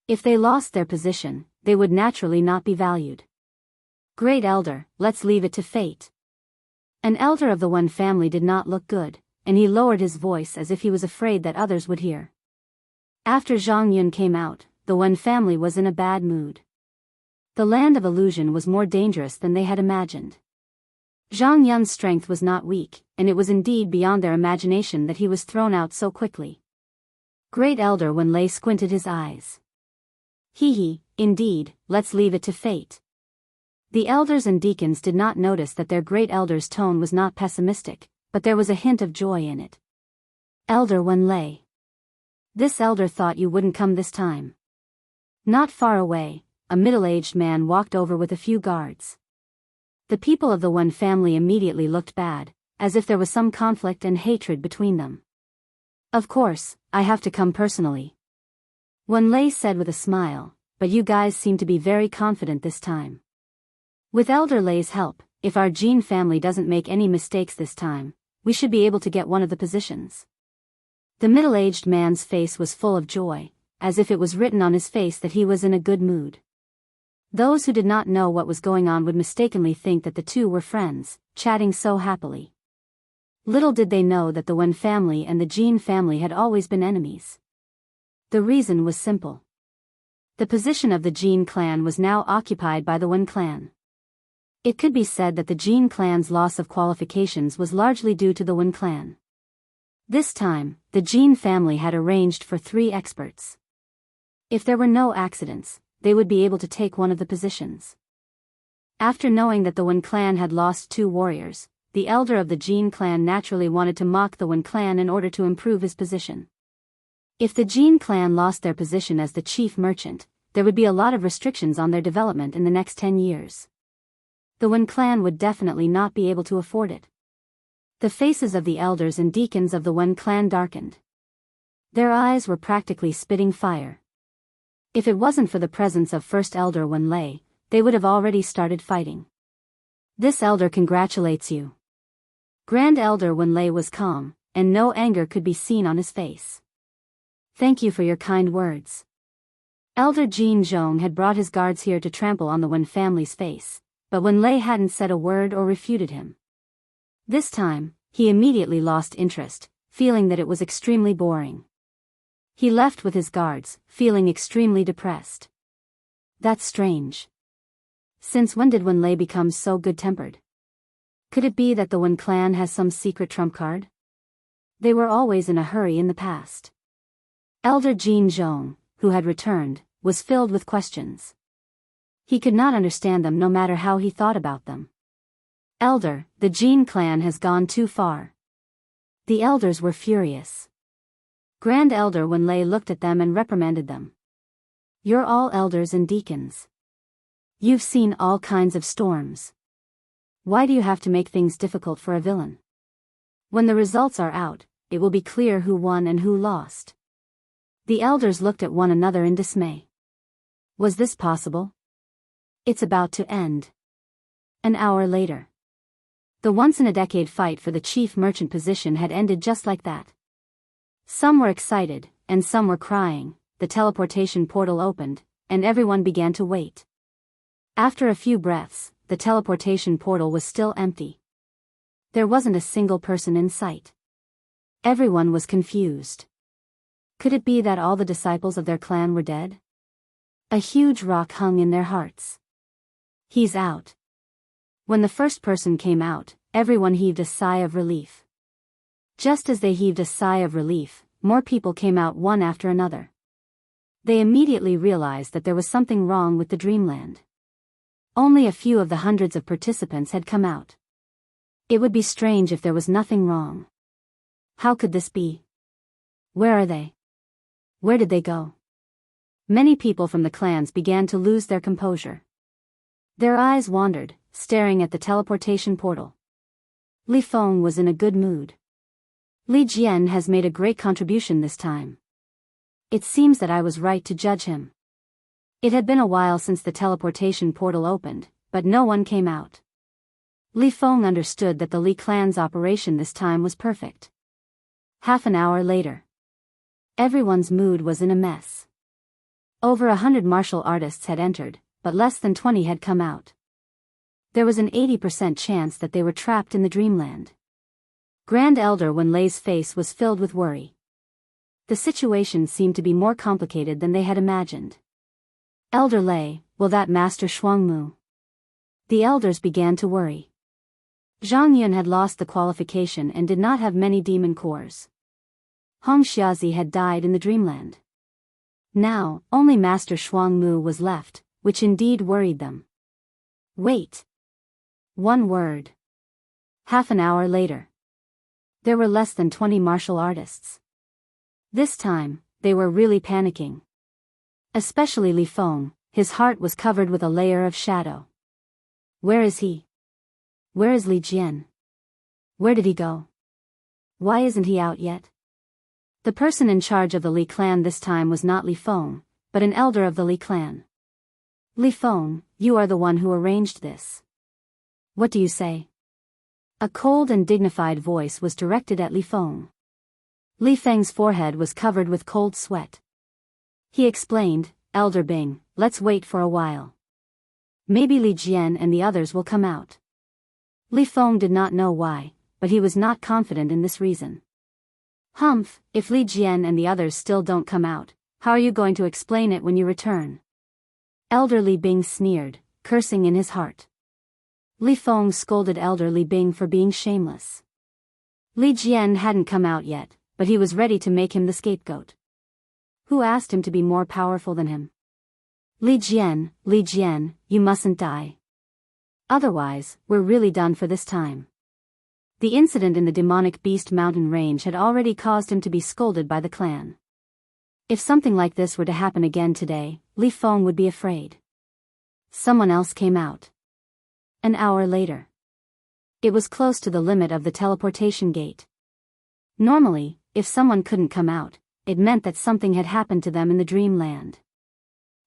If they lost their position, they would naturally not be valued. Great elder, let's leave it to fate. An elder of the Wen family did not look good, and he lowered his voice as if he was afraid that others would hear. After Zhang Yun came out, the Wen family was in a bad mood. The land of illusion was more dangerous than they had imagined. Zhang Yun's strength was not weak, and it was indeed beyond their imagination that he was thrown out so quickly. Great elder Wen Lei squinted his eyes. Indeed, let's leave it to fate. The elders and deacons did not notice that their great elder's tone was not pessimistic, but there was a hint of joy in it. Elder Wen Lei. This elder thought you wouldn't come this time. Not far away, a middle-aged man walked over with a few guards. The people of the Wen family immediately looked bad, as if there was some conflict and hatred between them. Of course, I have to come personally. Wen Lei said with a smile, but you guys seem to be very confident this time. With Elder Lei's help, if our Jin family doesn't make any mistakes this time, we should be able to get one of the positions. The middle-aged man's face was full of joy, as if it was written on his face that he was in a good mood. Those who did not know what was going on would mistakenly think that the two were friends, chatting so happily. Little did they know that the Wen family and the Jin family had always been enemies. The reason was simple. The position of the Jin clan was now occupied by the Wen clan. It could be said that the Jin clan's loss of qualifications was largely due to the Wen clan. This time, the Jin family had arranged for 3 experts. If there were no accidents, they would be able to take one of the positions. After knowing that the Wen clan had lost 2 warriors, the elder of the Jin clan naturally wanted to mock the Wen clan in order to improve his position. If the Jin clan lost their position as the chief merchant, there would be a lot of restrictions on their development in the next 10 years. The Wen clan would definitely not be able to afford it. The faces of the elders and deacons of the Wen clan darkened. Their eyes were practically spitting fire. If it wasn't for the presence of First Elder Wen Lei, they would have already started fighting. This elder congratulates you. Grand Elder Wen Lei was calm, and no anger could be seen on his face. Thank you for your kind words. Elder Jin Zhong had brought his guards here to trample on the Wen family's face, but Wen Lei hadn't said a word or refuted him. This time, he immediately lost interest, feeling that it was extremely boring. He left with his guards, feeling extremely depressed. That's strange. Since when did Wen Lei become so good-tempered? Could it be that the Wen clan has some secret trump card? They were always in a hurry in the past. Elder Jin Zhong, who had returned, was filled with questions. He could not understand them no matter how he thought about them. Elder, the Jin clan has gone too far. The elders were furious. Grand Elder Wen Lei looked at them and reprimanded them. You're all elders and deacons. You've seen all kinds of storms. Why do you have to make things difficult for a villain? When the results are out, it will be clear who won and who lost. The elders looked at one another in dismay. Was this possible? It's about to end. An hour later. The once-in-a-decade fight for the chief merchant position had ended just like that. Some were excited, and some were crying. The teleportation portal opened, and everyone began to wait. After a few breaths, the teleportation portal was still empty. There wasn't a single person in sight. Everyone was confused. Could it be that all the disciples of their clan were dead? A huge rock hung in their hearts. He's out. When the first person came out, everyone heaved a sigh of relief. Just as they heaved a sigh of relief, more people came out one after another. They immediately realized that there was something wrong with the dreamland. Only a few of the hundreds of participants had come out. It would be strange if there was nothing wrong. How could this be? Where are they? Where did they go? Many people from the clans began to lose their composure. Their eyes wandered, staring at the teleportation portal. Li Feng was in a good mood. Li Jian has made a great contribution this time. It seems that I was right to judge him. It had been a while since the teleportation portal opened, but no one came out. Li Feng understood that the Li clan's operation this time was perfect. Half an hour later. Everyone's mood was in a mess. Over 100 martial artists had entered, but less than 20 had come out. There was an 80% chance that they were trapped in the dreamland. Grand Elder Wen Lei's face was filled with worry. The situation seemed to be more complicated than they had imagined. Elder Lei, will that Master Shuangmu? The elders began to worry. Zhang Yun had lost the qualification and did not have many demon cores. Hong Xiazi had died in the dreamland. Now, only Master Shuangmu was left, which indeed worried them. Wait. One word. Half an hour later. There were less than 20 martial artists. This time, they were really panicking. Especially Li Feng, his heart was covered with a layer of shadow. Where is he? Where is Li Jian? Where did he go? Why isn't he out yet? The person in charge of the Li clan this time was not Li Feng, but an elder of the Li clan. Li Feng, you are the one who arranged this. What do you say? A cold and dignified voice was directed at Li Feng. Li Feng's forehead was covered with cold sweat. He explained, Elder Bing, let's wait for a while. Maybe Li Jian and the others will come out. Li Feng did not know why, but he was not confident in this reason. Humph, if Li Jian and the others still don't come out, how are you going to explain it when you return? Elder Li Bing sneered, cursing in his heart. Li Feng scolded Elder Li Bing for being shameless. Li Jian hadn't come out yet, but he was ready to make him the scapegoat. Who asked him to be more powerful than him? Li Jian, you mustn't die. Otherwise, we're really done for this time. The incident in the demonic beast mountain range had already caused him to be scolded by the clan. If something like this were to happen again today, Li Feng would be afraid. Someone else came out. An hour later. It was close to the limit of the teleportation gate. Normally, if someone couldn't come out, it meant that something had happened to them in the dreamland.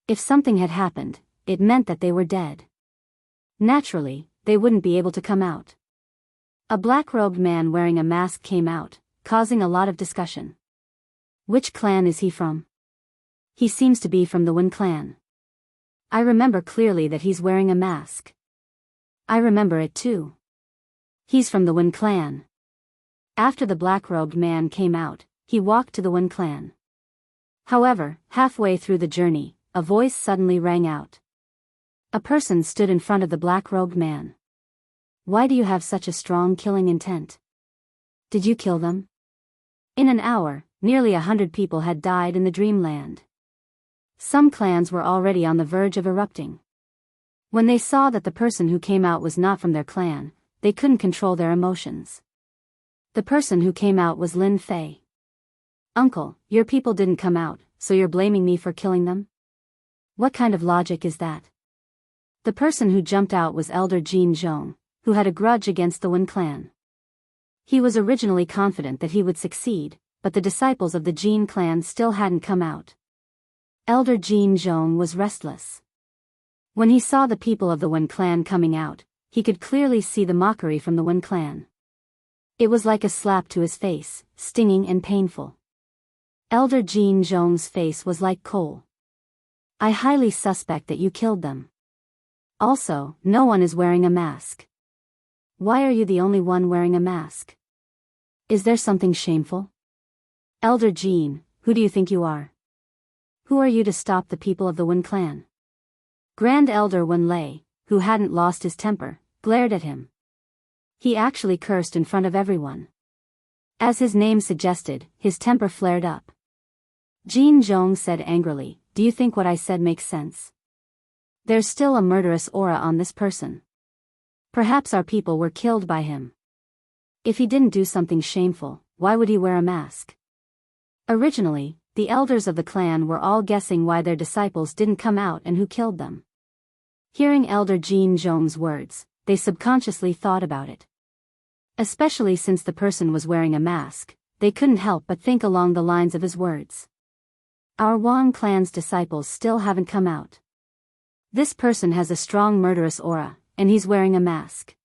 If something had happened, it meant that they were dead. Naturally, they wouldn't be able to come out. A black-robed man wearing a mask came out, causing a lot of discussion. Which clan is he from? He seems to be from the Wen clan. I remember clearly that he's wearing a mask. I remember it too. He's from the Wen clan. After the black-robed man came out, he walked to the Wen clan. However, halfway through the journey, a voice suddenly rang out. A person stood in front of the black-robed man. Why do you have such a strong killing intent? Did you kill them? In an hour, nearly 100 people had died in the dreamland. Some clans were already on the verge of erupting. When they saw that the person who came out was not from their clan, they couldn't control their emotions. The person who came out was Lin Fei. Uncle, your people didn't come out, so you're blaming me for killing them? What kind of logic is that? The person who jumped out was Elder Jin Zhong, who had a grudge against the Wen clan. He was originally confident that he would succeed, but the disciples of the Jin clan still hadn't come out. Elder Jin Zhong was restless. When he saw the people of the Wen clan coming out, he could clearly see the mockery from the Wen clan. It was like a slap to his face, stinging and painful. Elder Jin Zhong's face was like coal. I highly suspect that you killed them. Also, no one is wearing a mask. Why are you the only one wearing a mask? Is there something shameful? Elder Jin, who do you think you are? Who are you to stop the people of the Wen clan? Grand Elder Wen Lei, who hadn't lost his temper, glared at him. He actually cursed in front of everyone. As his name suggested, his temper flared up. Jin Zhong said angrily, do you think what I said makes sense? There's still a murderous aura on this person. Perhaps our people were killed by him. If he didn't do something shameful, why would he wear a mask? Originally, the elders of the clan were all guessing why their disciples didn't come out and who killed them. Hearing Elder Jin Zhong's words, they subconsciously thought about it. Especially since the person was wearing a mask, they couldn't help but think along the lines of his words. Our Wang clan's disciples still haven't come out. This person has a strong murderous aura, and he's wearing a mask.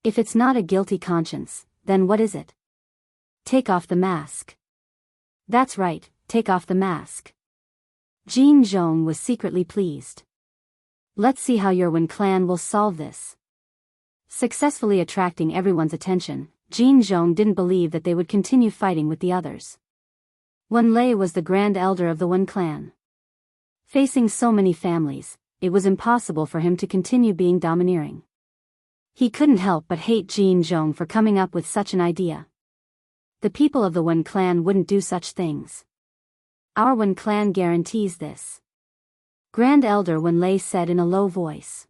If it's not a guilty conscience, then what is it? Take off the mask. That's right, take off the mask. Jin Zhong was secretly pleased. Let's see how your Wen clan will solve this. Successfully attracting everyone's attention, Jin Zhong didn't believe that they would continue fighting with the others. Wen Lei was the grand elder of the Wen clan. Facing so many families, it was impossible for him to continue being domineering. He couldn't help but hate Jin Zhong for coming up with such an idea. The people of the Wen clan wouldn't do such things. Our Wen clan guarantees this. Grand Elder Wen Lei said in a low voice.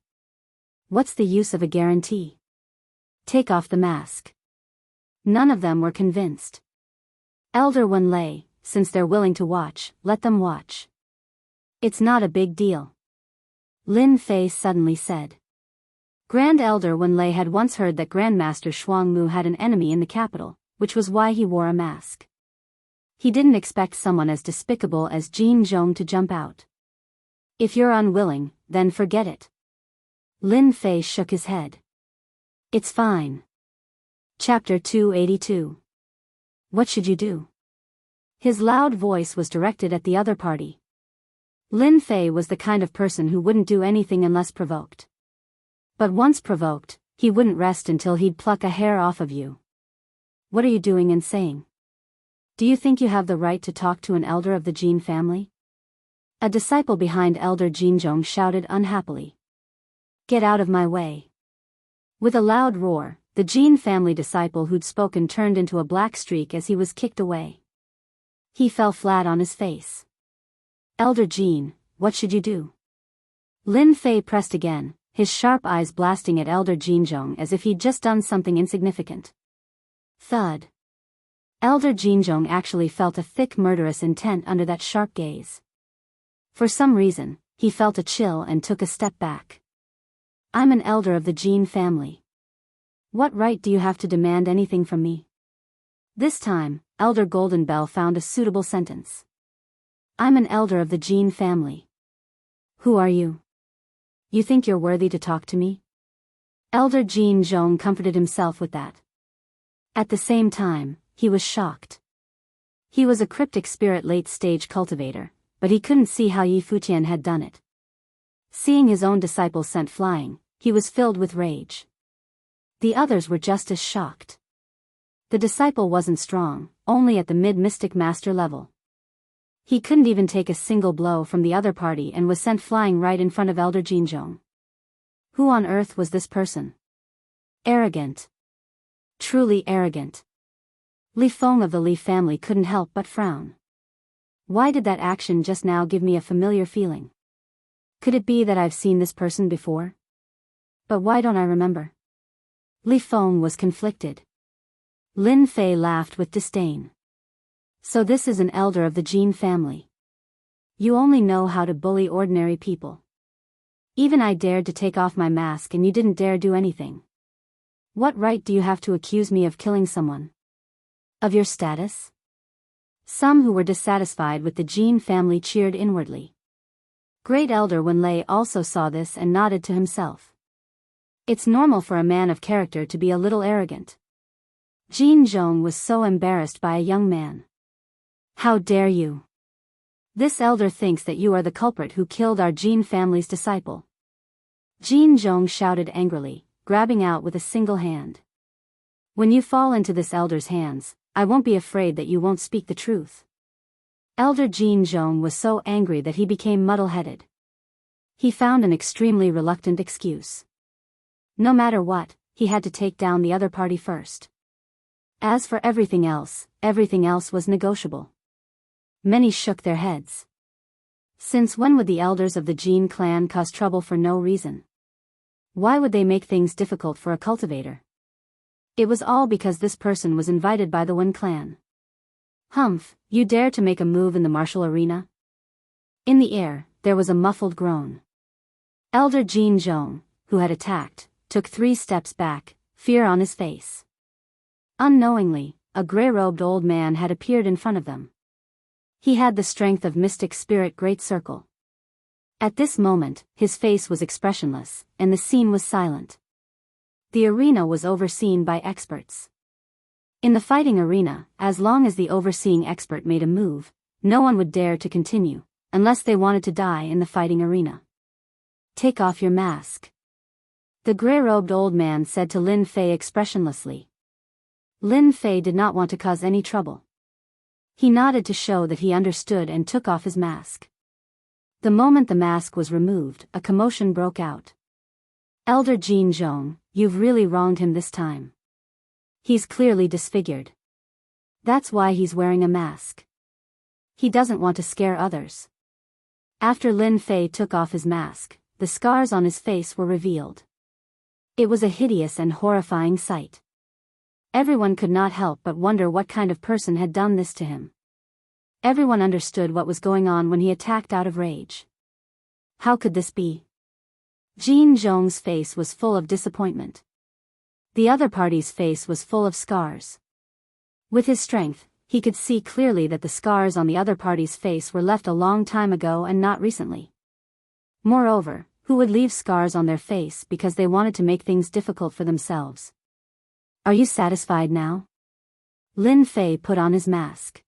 What's the use of a guarantee? Take off the mask. None of them were convinced. Elder Wen Lei, since they're willing to watch, let them watch. It's not a big deal. Lin Fei suddenly said. Grand Elder Wen Lei had once heard that Grandmaster Shuangmu had an enemy in the capital, which was why he wore a mask. He didn't expect someone as despicable as Jin Zhong to jump out. If you're unwilling, then forget it. Lin Fei shook his head. It's fine. Chapter 282. What should you do? His loud voice was directed at the other party. Lin Fei was the kind of person who wouldn't do anything unless provoked. But once provoked, he wouldn't rest until he'd pluck a hair off of you. What are you doing and saying? Do you think you have the right to talk to an elder of the Jin family? A disciple behind Elder Jinzhong shouted unhappily. Get out of my way. With a loud roar, the Jin family disciple who'd spoken turned into a black streak as he was kicked away. He fell flat on his face. Elder Jin, what should you do? Lin Fei pressed again, his sharp eyes blasting at Elder Jinzhong as if he'd just done something insignificant. Thud. Elder Jinzhong actually felt a thick murderous intent under that sharp gaze. For some reason, he felt a chill and took a step back. I'm an elder of the Jin family. What right do you have to demand anything from me? This time, Elder Golden Bell found a suitable sentence. I'm an elder of the Jin family. Who are you? You think you're worthy to talk to me? Elder Jin Zhong comforted himself with that. At the same time, he was shocked. He was a cryptic spirit late-stage cultivator, but he couldn't see how Yi Futian had done it. Seeing his own disciple sent flying, he was filled with rage. The others were just as shocked. The disciple wasn't strong, only at the mid-mystic master level. He couldn't even take a single blow from the other party and was sent flying right in front of Elder Jinzhong. Who on earth was this person? Arrogant. Truly arrogant. Li Feng of the Li family couldn't help but frown. Why did that action just now give me a familiar feeling? Could it be that I've seen this person before? But why don't I remember? Li Feng was conflicted. Lin Fei laughed with disdain. So this is an elder of the Jin family. You only know how to bully ordinary people. Even I dared to take off my mask and you didn't dare do anything. What right do you have to accuse me of killing someone? Of your status? Some who were dissatisfied with the Jin family cheered inwardly. Great Elder Wen Lei also saw this and nodded to himself. It's normal for a man of character to be a little arrogant. Jin Zhong was so embarrassed by a young man. How dare you? This elder thinks that you are the culprit who killed our Jin family's disciple. Jin Zhong shouted angrily, grabbing out with a single hand. When you fall into this elder's hands, I won't be afraid that you won't speak the truth. Elder Jin Zhong was so angry that he became muddle-headed. He found an extremely reluctant excuse. No matter what, he had to take down the other party first. As for everything else was negotiable. Many shook their heads. Since when would the elders of the Jin clan cause trouble for no reason? Why would they make things difficult for a cultivator? It was all because this person was invited by the Wen clan. Humph, you dare to make a move in the martial arena? In the air, there was a muffled groan. Elder Jin Zhong, who had attacked, took 3 steps back, fear on his face. Unknowingly, a gray-robed old man had appeared in front of them. He had the strength of mystic spirit Great Circle. At this moment, his face was expressionless, and the scene was silent. The arena was overseen by experts. In the fighting arena, as long as the overseeing expert made a move, no one would dare to continue, unless they wanted to die in the fighting arena. Take off your mask. The gray-robed old man said to Lin Fei expressionlessly. Lin Fei did not want to cause any trouble. He nodded to show that he understood and took off his mask. The moment the mask was removed, a commotion broke out. Elder Jin Zhong, you've really wronged him this time. He's clearly disfigured. That's why he's wearing a mask. He doesn't want to scare others. After Lin Fei took off his mask, the scars on his face were revealed. It was a hideous and horrifying sight. Everyone could not help but wonder what kind of person had done this to him. Everyone understood what was going on when he attacked out of rage. How could this be? Jin Zhong's face was full of disappointment. The other party's face was full of scars. With his strength, he could see clearly that the scars on the other party's face were left a long time ago and not recently. Moreover, who would leave scars on their face because they wanted to make things difficult for themselves? Are you satisfied now? Lin Fei put on his mask.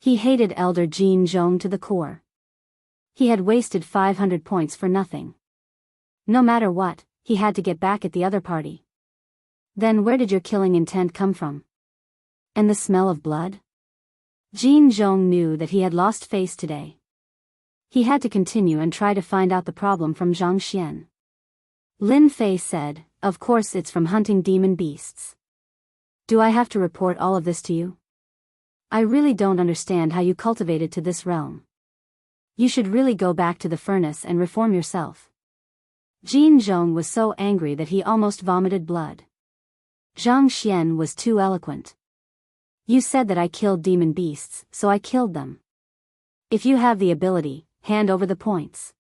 He hated Elder Jin Zhong to the core. He had wasted 500 points for nothing. No matter what, he had to get back at the other party. Then where did your killing intent come from? And the smell of blood? Jin Zhong knew that he had lost face today. He had to continue and try to find out the problem from Zhang Xian. Lin Fei said, of course it's from hunting demon beasts. Do I have to report all of this to you? I really don't understand how you cultivated to this realm. You should really go back to the furnace and reform yourself. Jin Zhong was so angry that he almost vomited blood. Zhang Xian was too eloquent. You said that I killed demon beasts, so I killed them. If you have the ability, hand over the points.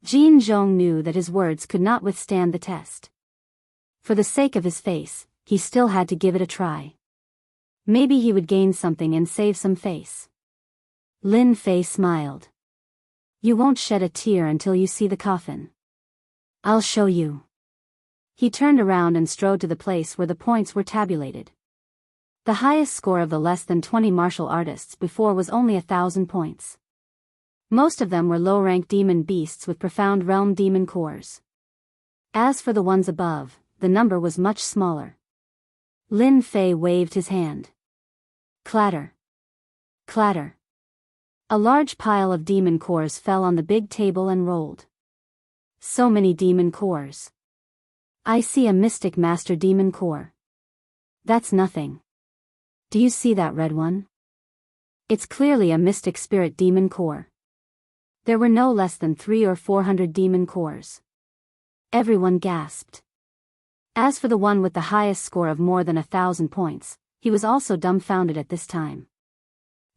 Jin Zhong knew that his words could not withstand the test. For the sake of his face, he still had to give it a try. Maybe he would gain something and save some face. Lin Fei smiled. You won't shed a tear until you see the coffin. I'll show you. He turned around and strode to the place where the points were tabulated. The highest score of the less than 20 martial artists before was only 1,000 points. Most of them were low-rank demon beasts with profound realm demon cores. As for the ones above, the number was much smaller. Lin Fei waved his hand. Clatter. Clatter. A large pile of demon cores fell on the big table and rolled. So many demon cores. I see a mystic master demon core. That's nothing. Do you see that red one? It's clearly a mystic spirit demon core. There were no less than 300 or 400 demon cores. Everyone gasped. As for the one with the highest score of more than 1,000 points, he was also dumbfounded at this time.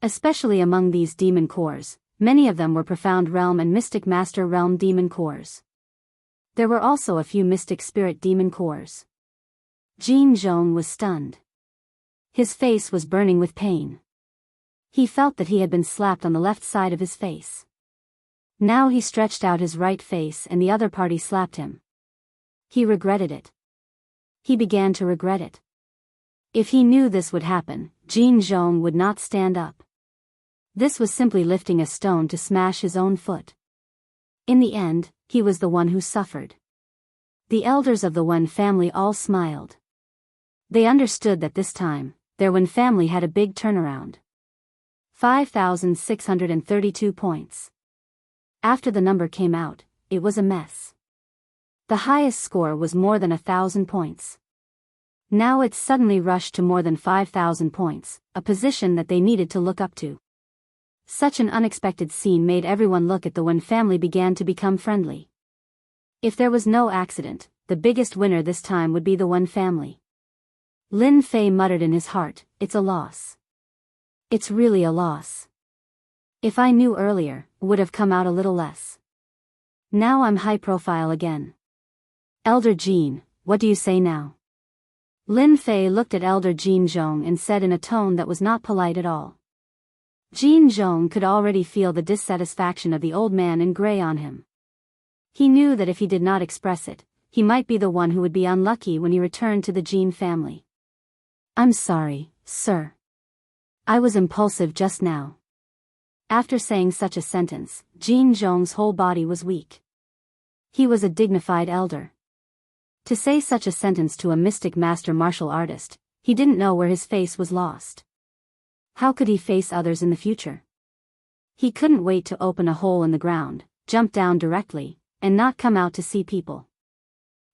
Especially among these demon cores, many of them were profound realm and mystic master realm demon cores. There were also a few mystic spirit demon cores. Jin Zhong was stunned. His face was burning with pain. He felt that he had been slapped on the left side of his face. Now he stretched out his right face and the other party slapped him. He regretted it. He began to regret it. If he knew this would happen, Jin Zhong would not stand up. This was simply lifting a stone to smash his own foot. In the end, he was the one who suffered. The elders of the Wen family all smiled. They understood that this time, their Wen family had a big turnaround. 5,632 points. After the number came out, it was a mess. The highest score was more than 1,000 points. Now it suddenly rushed to more than 5,000 points, a position that they needed to look up to. Such an unexpected scene made everyone look at the Wen family began to become friendly. If there was no accident, the biggest winner this time would be the Wen family. Lin Fei muttered in his heart, it's a loss. It's really a loss. If I knew earlier, would have come out a little less. Now I'm high profile again. Elder Jean, what do you say now? Lin Fei looked at Elder Jean Zhong and said in a tone that was not polite at all. Jean Zhong could already feel the dissatisfaction of the old man in gray on him. He knew that if he did not express it, he might be the one who would be unlucky when he returned to the Jean family. I'm sorry, sir. I was impulsive just now. After saying such a sentence, Jean Zhong's whole body was weak. He was a dignified elder. To say such a sentence to a mystic master martial artist, he didn't know where his face was lost. How could he face others in the future? He couldn't wait to open a hole in the ground, jump down directly, and not come out to see people.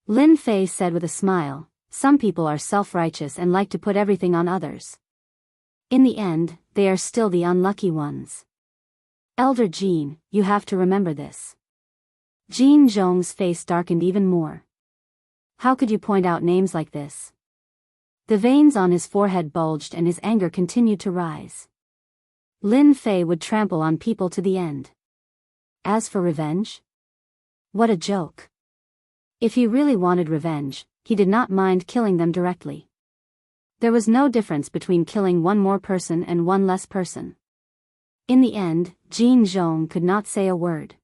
Lin Fei said with a smile, some people are self-righteous and like to put everything on others. In the end, they are still the unlucky ones. Elder Jean, you have to remember this. Jean Zhong's face darkened even more. How could you point out names like this? The veins on his forehead bulged and his anger continued to rise. Lin Fei would trample on people to the end. As for revenge? What a joke. If he really wanted revenge, he did not mind killing them directly. There was no difference between killing one more person and one less person. In the end, Jean Zhong could not say a word.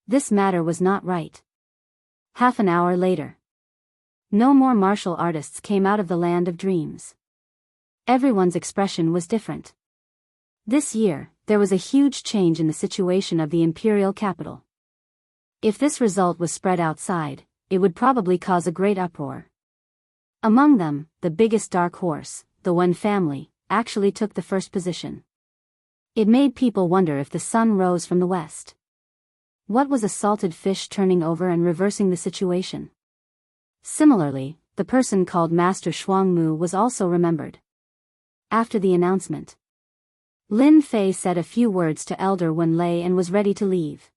This matter was not right. Half an hour later. No more martial artists came out of the land of dreams. Everyone's expression was different. This year, there was a huge change in the situation of the imperial capital. If this result was spread outside, it would probably cause a great uproar. Among them, the biggest dark horse, the Wen family, actually took the first position. It made people wonder if the sun rose from the west. What was a salted fish turning over and reversing the situation? Similarly, the person called Master Shuangmu was also remembered. After the announcement, Lin Fei said a few words to Elder Wen Lei and was ready to leave.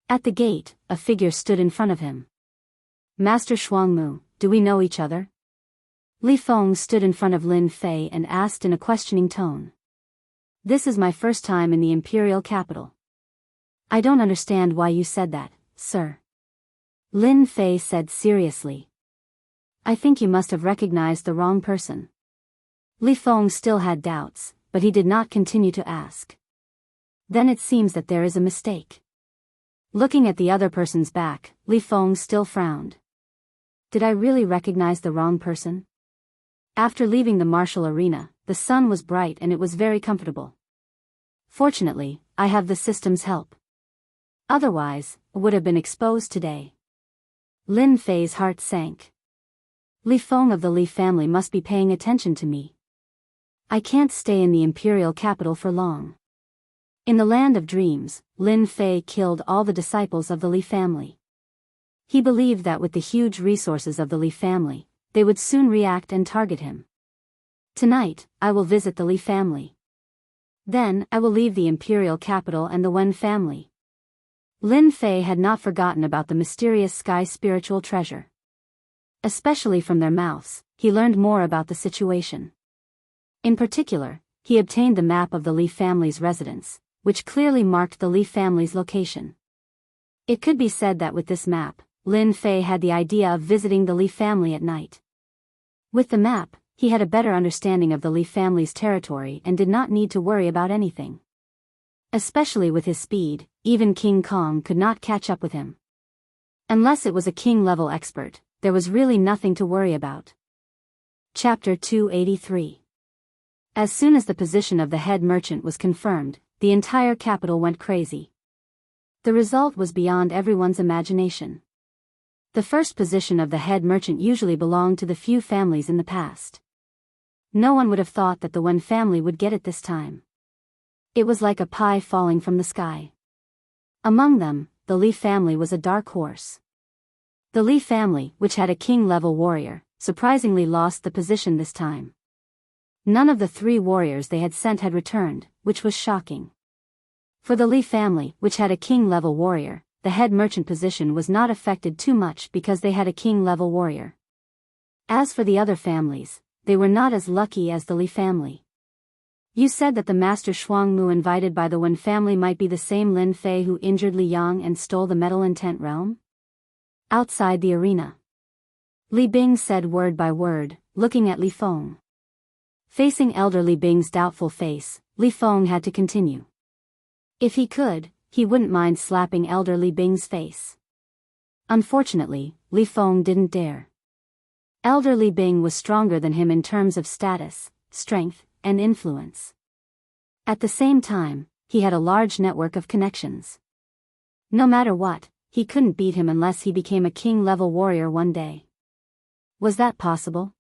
At the gate, a figure stood in front of him. Master Shuangmu, do we know each other? Li Feng stood in front of Lin Fei and asked in a questioning tone. This is my first time in the imperial capital. I don't understand why you said that, sir. Lin Fei said seriously. I think you must have recognized the wrong person. Li Feng still had doubts, but he did not continue to ask. Then it seems that there is a mistake. Looking at the other person's back, Li Feng still frowned. Did I really recognize the wrong person? After leaving the martial arena, the sun was bright and it was very comfortable. Fortunately, I have the system's help. Otherwise, I would have been exposed today. Lin Fei's heart sank. Li Feng of the Li family must be paying attention to me. I can't stay in the imperial capital for long. In the land of dreams, Lin Fei killed all the disciples of the Li family. He believed that with the huge resources of the Li family, they would soon react and target him. Tonight, I will visit the Li family. Then, I will leave the imperial capital and the Wen family. Lin Fei had not forgotten about the mysterious sky spiritual treasure. Especially from their mouths, he learned more about the situation. In particular, he obtained the map of the Li family's residence, which clearly marked the Li family's location. It could be said that with this map, Lin Fei had the idea of visiting the Li family at night. With the map, he had a better understanding of the Li family's territory and did not need to worry about anything. Especially with his speed, even King Kong could not catch up with him. Unless it was a king-level expert, there was really nothing to worry about. Chapter 283. As soon as the position of the head merchant was confirmed, the entire capital went crazy. The result was beyond everyone's imagination. The first position of the head merchant usually belonged to the few families in the past. No one would have thought that the Wen family would get it this time. It was like a pie falling from the sky. Among them, the Li family was a dark horse. The Li family, which had a king-level warrior, surprisingly lost the position this time. None of the 3 warriors they had sent had returned, which was shocking. For the Li family, which had a king-level warrior, the head merchant position was not affected too much because they had a king-level warrior. As for the other families, they were not as lucky as the Li family. You said that the Master Shuangmu invited by the Wen family might be the same Lin Fei who injured Li Yang and stole the metal intent realm? Outside the arena, Li Bing said word by word, looking at Li Feng. Facing elder Li Bing's doubtful face, Li Feng had to continue. If he could, he wouldn't mind slapping elder Li Bing's face. Unfortunately, Li Feng didn't dare. Elder Li Bing was stronger than him in terms of status, strength, and influence. At the same time, he had a large network of connections. No matter what, he couldn't beat him unless he became a king-level warrior one day. Was that possible?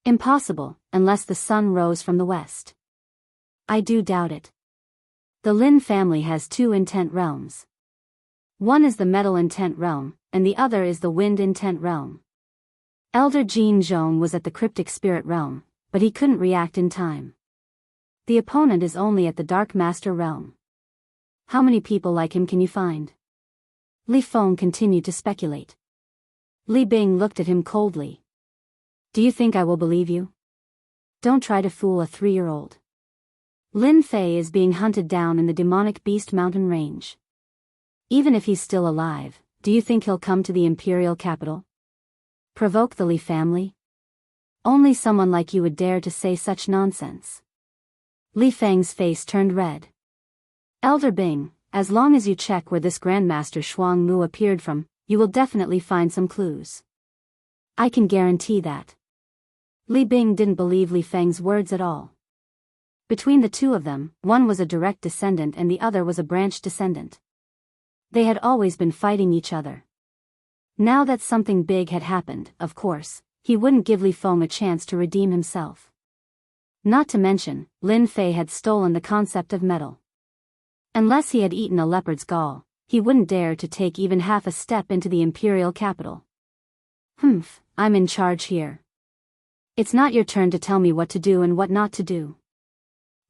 Impossible, unless the sun rose from the west. I do doubt it. The Lin family has two intent realms. One is the metal intent realm, and the other is the wind intent realm. Elder Jin Zhong was at the cryptic spirit realm, but he couldn't react in time. The opponent is only at the dark master realm. How many people like him can you find? Li Feng continued to speculate. Li Bing looked at him coldly. Do you think I will believe you? Don't try to fool a 3-year-old. Lin Fei is being hunted down in the demonic beast mountain range. Even if he's still alive, do you think he'll come to the imperial capital? Provoke the Li family? Only someone like you would dare to say such nonsense. Li Feng's face turned red. Elder Bing, as long as you check where this Grandmaster Shuangmu appeared from, you will definitely find some clues. I can guarantee that. Li Bing didn't believe Li Feng's words at all. Between the two of them, one was a direct descendant and the other was a branch descendant. They had always been fighting each other. Now that something big had happened, of course, he wouldn't give Li Feng a chance to redeem himself. Not to mention, Lin Fei had stolen the concept of metal. Unless he had eaten a leopard's gall, he wouldn't dare to take even half a step into the imperial capital. I'm in charge here. It's not your turn to tell me what to do and what not to do.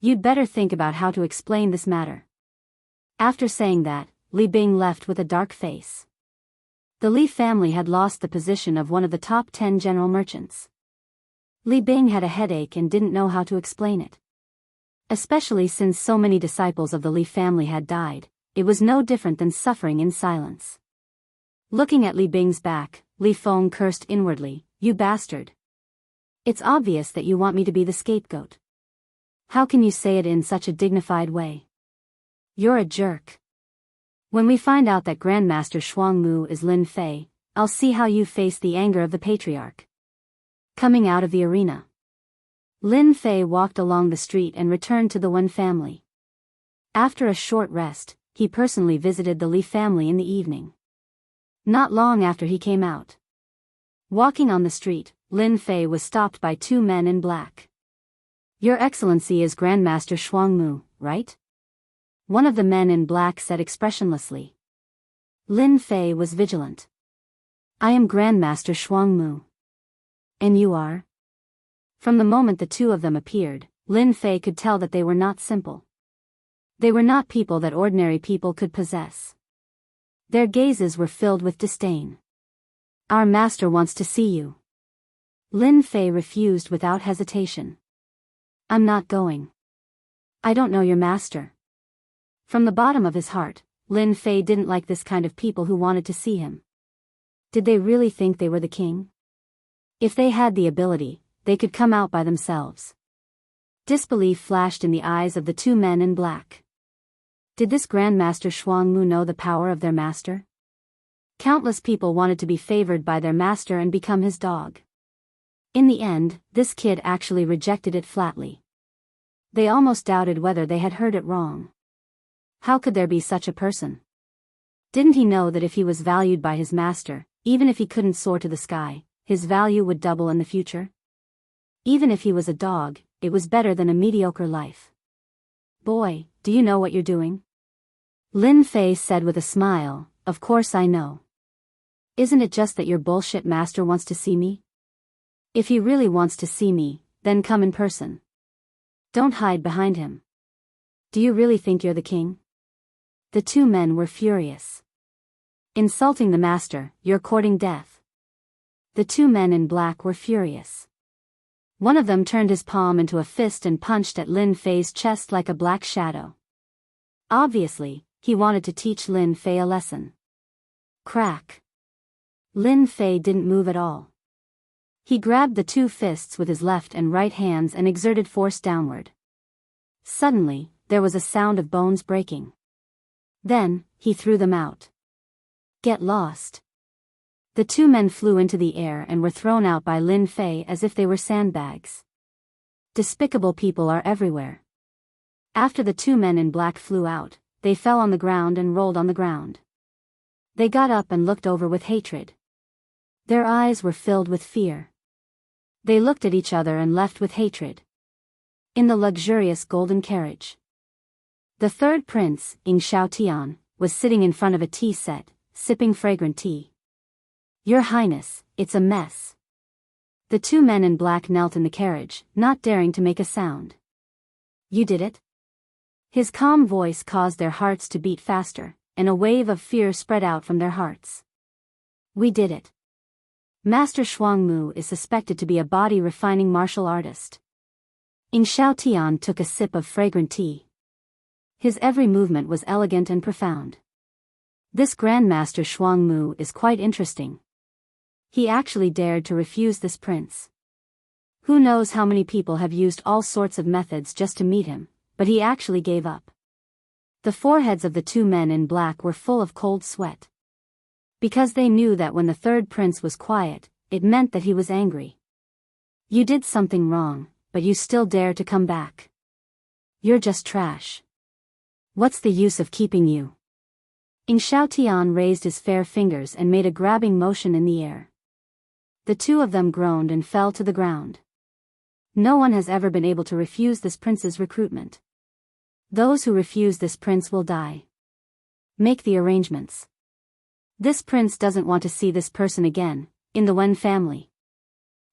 You'd better think about how to explain this matter. After saying that, Li Bing left with a dark face. The Li family had lost the position of one of the top 10 general merchants. Li Bing had a headache and didn't know how to explain it. Especially since so many disciples of the Li family had died, it was no different than suffering in silence. Looking at Li Bing's back, Li Feng cursed inwardly, "You bastard. It's obvious that you want me to be the scapegoat. How can you say it in such a dignified way? You're a jerk. When we find out that Grandmaster Shuangmu is Lin Fei, I'll see how you face the anger of the patriarch." Coming out of the arena, Lin Fei walked along the street and returned to the Wen family. After a short rest, he personally visited the Li family in the evening. Not long after he came out. Walking on the street, Lin Fei was stopped by two men in black. "Your Excellency is Grandmaster Shuangmu, right?" One of the men in black said expressionlessly. Lin Fei was vigilant. "I am Grandmaster Shuangmu. And you are?" From the moment the two of them appeared, Lin Fei could tell that they were not simple. They were not people that ordinary people could possess. Their gazes were filled with disdain. "Our master wants to see you." Lin Fei refused without hesitation. "I'm not going. I don't know your master." From the bottom of his heart, Lin Fei didn't like this kind of people who wanted to see him. Did they really think they were the king? If they had the ability, they could come out by themselves. Disbelief flashed in the eyes of the two men in black. Did this Grandmaster Shuangmu know the power of their master? Countless people wanted to be favored by their master and become his dog. In the end, this kid actually rejected it flatly. They almost doubted whether they had heard it wrong. How could there be such a person? Didn't he know that if he was valued by his master, even if he couldn't soar to the sky, his value would double in the future? Even if he was a dog, it was better than a mediocre life. "Boy, do you know what you're doing?" Lin Fei said with a smile, "Of course I know. Isn't it just that your bullshit master wants to see me? If he really wants to see me, then come in person. Don't hide behind him. Do you really think you're the king?" The two men were furious. "Insulting the master, you're courting death." The two men in black were furious. One of them turned his palm into a fist and punched at Lin Fei's chest like a black shadow. Obviously, he wanted to teach Lin Fei a lesson. Crack. Lin Fei didn't move at all. He grabbed the two fists with his left and right hands and exerted force downward. Suddenly, there was a sound of bones breaking. Then, he threw them out. Get lost. The two men flew into the air and were thrown out by Lin Fei as if they were sandbags. Despicable people are everywhere. After the two men in black flew out, they fell on the ground and rolled on the ground. They got up and looked over with hatred. Their eyes were filled with fear. They looked at each other and left with hatred. In the luxurious golden carriage. The third prince, Ying Xiaotian, was sitting in front of a tea set, sipping fragrant tea. Your Highness, it's a mess. The two men in black knelt in the carriage, not daring to make a sound. You did it? His calm voice caused their hearts to beat faster, and a wave of fear spread out from their hearts. We did it. Master Shuangmu is suspected to be a body-refining martial artist. Ying Xiaotian took a sip of fragrant tea. His every movement was elegant and profound. This Grandmaster Shuangmu is quite interesting. He actually dared to refuse this prince. Who knows how many people have used all sorts of methods just to meet him, but he actually gave up. The foreheads of the two men in black were full of cold sweat. Because they knew that when the third prince was quiet, it meant that he was angry. You did something wrong, but you still dare to come back. You're just trash. What's the use of keeping you? Ying Xiaotian raised his fair fingers and made a grabbing motion in the air. The two of them groaned and fell to the ground. No one has ever been able to refuse this prince's recruitment. Those who refuse this prince will die. Make the arrangements. This prince doesn't want to see this person again, in the Wen family.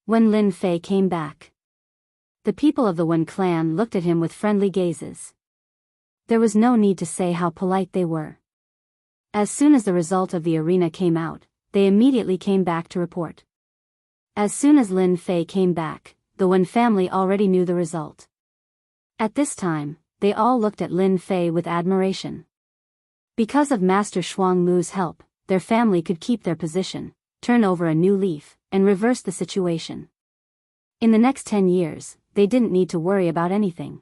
When Lin Fei came back, the people of the Wen clan looked at him with friendly gazes. There was no need to say how polite they were. As soon as the result of the arena came out, they immediately came back to report. As soon as Lin Fei came back, the Wen family already knew the result. At this time, they all looked at Lin Fei with admiration. Because of Master Shuangmu's help, their family could keep their position, turn over a new leaf, and reverse the situation. In the next 10 years, they didn't need to worry about anything.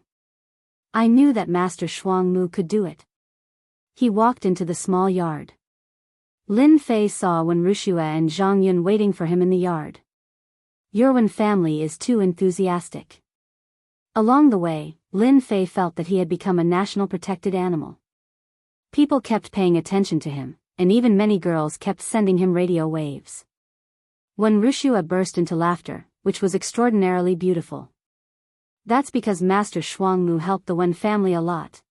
I knew that Master Shuangmu could do it. He walked into the small yard. Lin Fei saw Wen Wuxia and Zhang Yun waiting for him in the yard. Your Wen family is too enthusiastic. Along the way, Lin Fei felt that he had become a national protected animal. People kept paying attention to him, and even many girls kept sending him radio waves. Wen Wuxia burst into laughter, which was extraordinarily beautiful. That's because Master Shuangmu helped the Wen family a lot.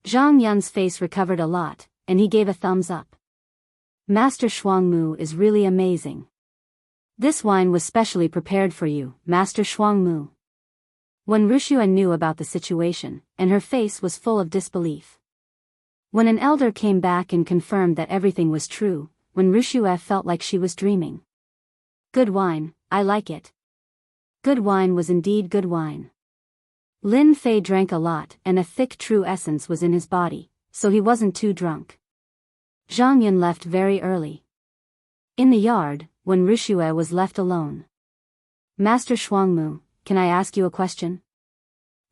Zhang Yun's face recovered a lot, and he gave a thumbs up. Master Shuangmu is really amazing. This wine was specially prepared for you, Master Shuangmu. Wen Wuxia knew about the situation, and her face was full of disbelief. When an elder came back and confirmed that everything was true, Wen Wuxia felt like she was dreaming. Good wine, I like it. Good wine was indeed good wine. Lin Fei drank a lot and a thick true essence was in his body, so he wasn't too drunk. Zhang Yun left very early. In the yard, Wen Wuxia was left alone. Master Shuangmu, can I ask you a question?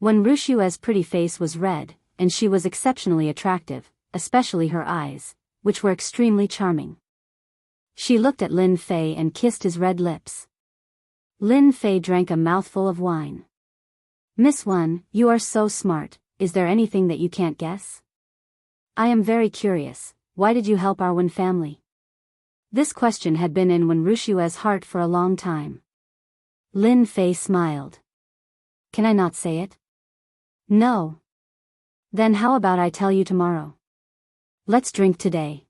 Wen Wuxia's pretty face was red, and she was exceptionally attractive, especially her eyes, which were extremely charming. She looked at Lin Fei and kissed his red lips. Lin Fei drank a mouthful of wine. Miss Wen, you are so smart, is there anything that you can't guess? I am very curious, why did you help our Wen family? This question had been in Wen Wuxia's heart for a long time. Lin Fei smiled. Can I not say it? No. Then how about I tell you tomorrow? Let's drink today.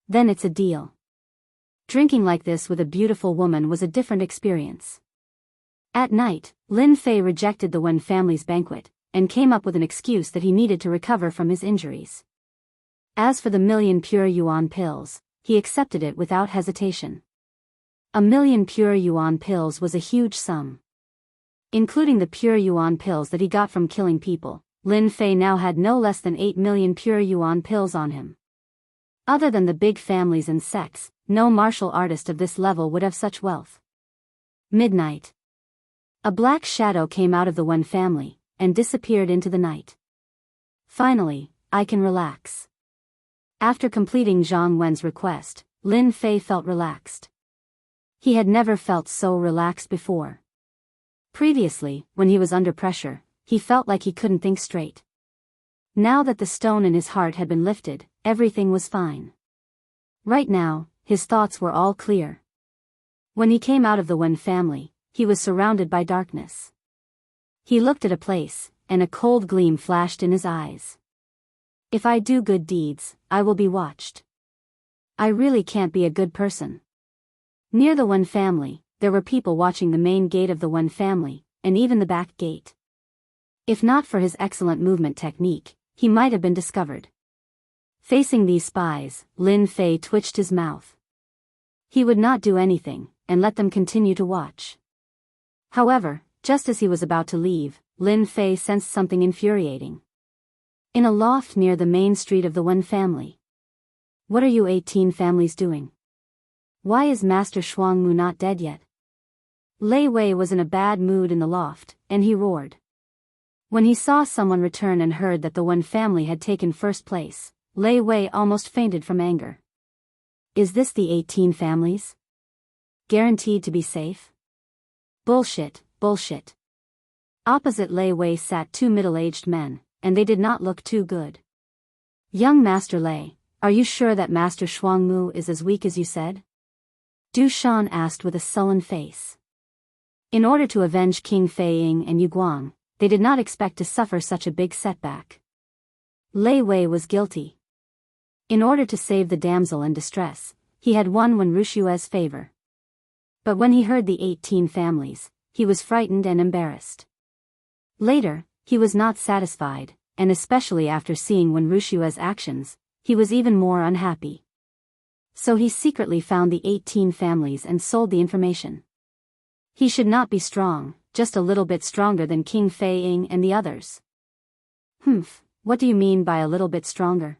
Then it's a deal. Drinking like this with a beautiful woman was a different experience. At night, Lin Fei rejected the Wen family's banquet, and came up with an excuse that he needed to recover from his injuries. As for the 1,000,000 pure yuan pills, he accepted it without hesitation. 1,000,000 pure yuan pills was a huge sum. Including the pure yuan pills that he got from killing people, Lin Fei now had no less than 8 million pure yuan pills on him. Other than the big families and sects, no martial artist of this level would have such wealth. Midnight. A black shadow came out of the Wen family, and disappeared into the night. Finally, I can relax. After completing Zhang Wen's request, Lin Fei felt relaxed. He had never felt so relaxed before. Previously, when he was under pressure, he felt like he couldn't think straight. Now that the stone in his heart had been lifted, everything was fine. Right now, his thoughts were all clear. When he came out of the Wen family, he was surrounded by darkness. He looked at a place, and a cold gleam flashed in his eyes. If I do good deeds, I will be watched. I really can't be a good person. Near the Wen family, there were people watching the main gate of the Wen family, and even the back gate. If not for his excellent movement technique, he might have been discovered. Facing these spies, Lin Fei twitched his mouth. He would not do anything, and let them continue to watch. However, just as he was about to leave, Lin Fei sensed something infuriating. In a loft near the main street of the Wen family. What are you 18 families doing? Why is Master Shuangmu not dead yet? Lei Wei was in a bad mood in the loft, and he roared. When he saw someone return and heard that the Wen family had taken first place, Lei Wei almost fainted from anger. Is this the 18 families? Guaranteed to be safe? Bullshit, bullshit. Opposite Lei Wei sat two middle-aged men, and they did not look too good. Young Master Lei, are you sure that Master Shuangmu is as weak as you said? Du Shan asked with a sullen face. In order to avenge King Fei Ying and Yu Guang, they did not expect to suffer such a big setback. Lei Wei was guilty. In order to save the damsel in distress, he had won Wen Rushue's favor. But when he heard the 18 families, he was frightened and embarrassed. Later, he was not satisfied, and especially after seeing Wen Rushue's actions, he was even more unhappy. So he secretly found the 18 families and sold the information. He should not be strong, just a little bit stronger than King Fei Ying and the others. What do you mean by a little bit stronger?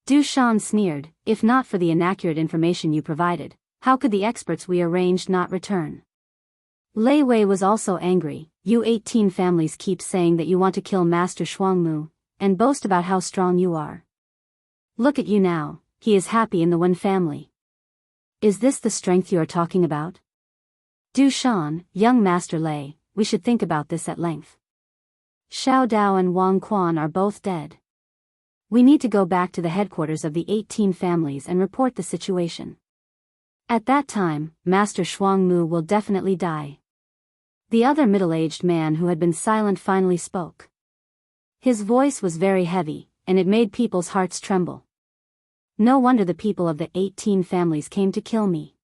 Du Shan sneered, if not for the inaccurate information you provided, how could the experts we arranged not return? Lei Wei was also angry. You 18 families keep saying that you want to kill Master Shuangmu, and boast about how strong you are. Look at you now, he is happy in the Wen family. Is this the strength you are talking about? Du Shan, young Master Lei, we should think about this at length. Xiao Dao and Wang Quan are both dead. We need to go back to the headquarters of the 18 families and report the situation. At that time, Master Shuangmu will definitely die. The other middle-aged man who had been silent finally spoke. His voice was very heavy, and it made people's hearts tremble. No wonder the people of the 18 families came to kill me.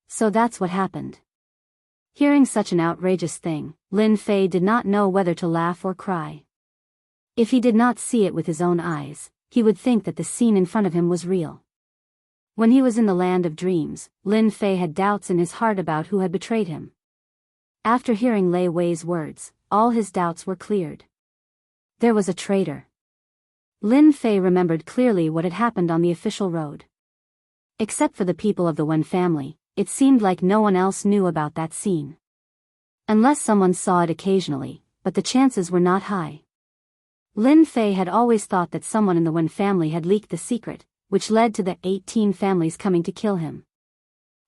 So that's what happened. Hearing such an outrageous thing, Lin Fei did not know whether to laugh or cry. If he did not see it with his own eyes, he would think that the scene in front of him was real. When he was in the land of dreams, Lin Fei had doubts in his heart about who had betrayed him. After hearing Lei Wei's words, all his doubts were cleared. There was a traitor. Lin Fei remembered clearly what had happened on the official road. Except for the people of the Wen family, it seemed like no one else knew about that scene. Unless someone saw it occasionally, but the chances were not high. Lin Fei had always thought that someone in the Wen family had leaked the secret, which led to the 18 families coming to kill him.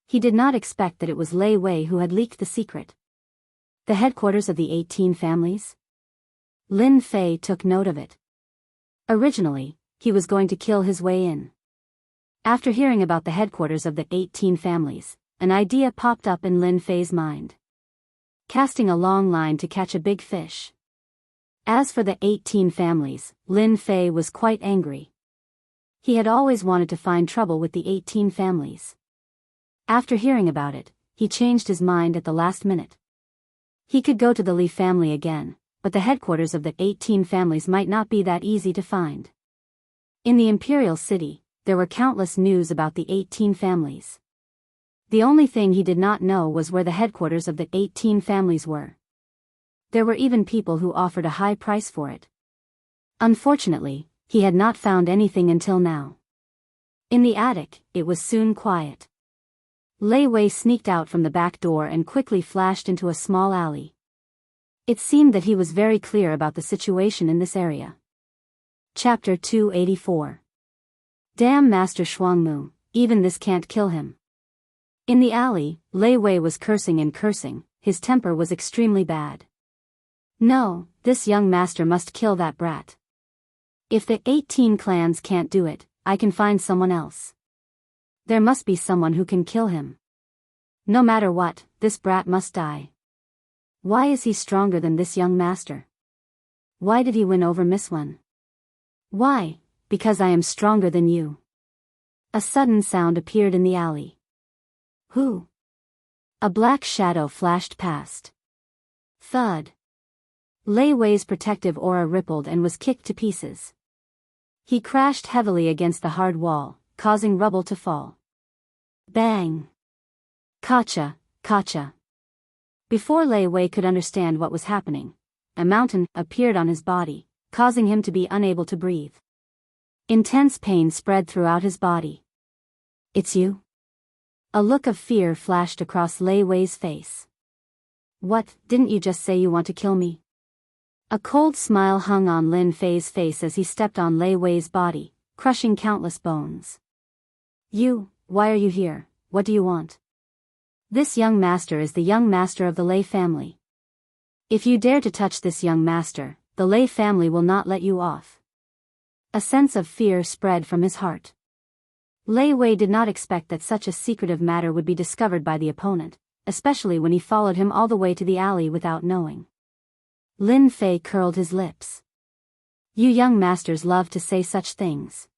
He did not expect that it was Lei Wei who had leaked the secret. The headquarters of the 18 families? Lin Fei took note of it. Originally, he was going to kill his way in. After hearing about the headquarters of the 18 families, an idea popped up in Lin Fei's mind. Casting a long line to catch a big fish. As for the 18 families, Lin Fei was quite angry. He had always wanted to find trouble with the 18 families. After hearing about it, he changed his mind at the last minute. He could go to the Li family again, but the headquarters of the 18 families might not be that easy to find. In the imperial city, there were countless news about the 18 families. The only thing he did not know was where the headquarters of the 18 families were. There were even people who offered a high price for it. Unfortunately, he had not found anything until now. In the attic, it was soon quiet. Lei Wei sneaked out from the back door and quickly flashed into a small alley. It seemed that he was very clear about the situation in this area. Chapter 284. Damn Master Shuangmu, even this can't kill him. In the alley, Lei Wei was cursing and cursing, his temper was extremely bad. No, this young master must kill that brat. If the 18 clans can't do it, I can find someone else. There must be someone who can kill him. No matter what, this brat must die. Why is he stronger than this young master? Why did he win over Miss Wen? Why? Because I am stronger than you. A sudden sound appeared in the alley. Who? A black shadow flashed past. Thud. Lei Wei's protective aura rippled and was kicked to pieces. He crashed heavily against the hard wall, causing rubble to fall. Bang! Kacha, kacha. Before Lei Wei could understand what was happening, a mountain appeared on his body, causing him to be unable to breathe. Intense pain spread throughout his body. It's you? A look of fear flashed across Lei Wei's face. What, didn't you just say you want to kill me? A cold smile hung on Lin Fei's face as he stepped on Lei Wei's body, crushing countless bones. Why are you here? What do you want? This young master is the young master of the Lei family. If you dare to touch this young master, the Lei family will not let you off. A sense of fear spread from his heart. Lei Wei did not expect that such a secretive matter would be discovered by the opponent, especially when he followed him all the way to the alley without knowing. Lin Fei curled his lips. You young masters love to say such things.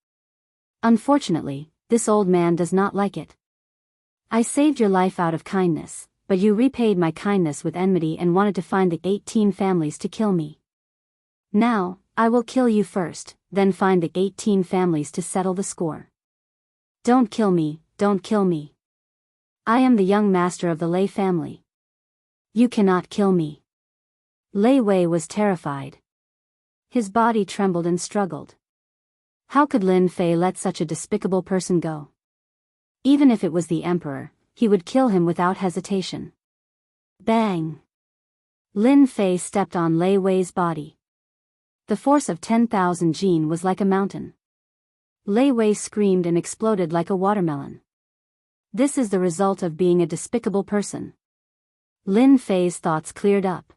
Unfortunately, this old man does not like it. I saved your life out of kindness, but you repaid my kindness with enmity and wanted to find the 18 families to kill me. Now, I will kill you first, then find the 18 families to settle the score. Don't kill me, don't kill me. I am the young master of the Lei family. You cannot kill me. Lei Wei was terrified. His body trembled and struggled. How could Lin Fei let such a despicable person go? Even if it was the emperor, he would kill him without hesitation. Bang! Lin Fei stepped on Lei Wei's body. The force of 10,000 jin was like a mountain. Lei Wei screamed and exploded like a watermelon. This is the result of being a despicable person. Lin Fei's thoughts cleared up.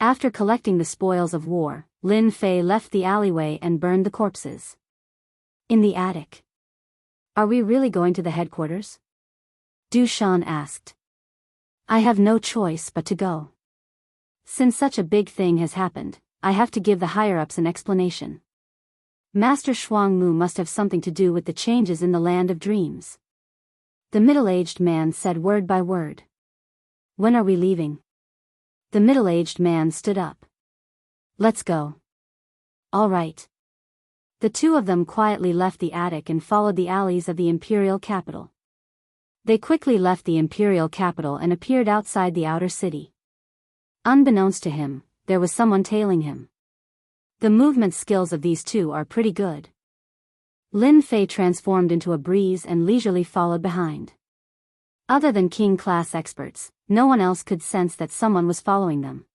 After collecting the spoils of war, Lin Fei left the alleyway and burned the corpses. In the attic. Are we really going to the headquarters? Du Shan asked. I have no choice but to go. Since such a big thing has happened, I have to give the higher-ups an explanation. Master Shuangmu must have something to do with the changes in the land of dreams. The middle-aged man said word by word. When are we leaving? The middle-aged man stood up. Let's go. All right. The two of them quietly left the attic and followed the alleys of the imperial capital. They quickly left the imperial capital and appeared outside the outer city. Unbeknownst to him, there was someone tailing him. The movement skills of these two are pretty good. Lin Fei transformed into a breeze and leisurely followed behind. Other than king-class experts, no one else could sense that someone was following them.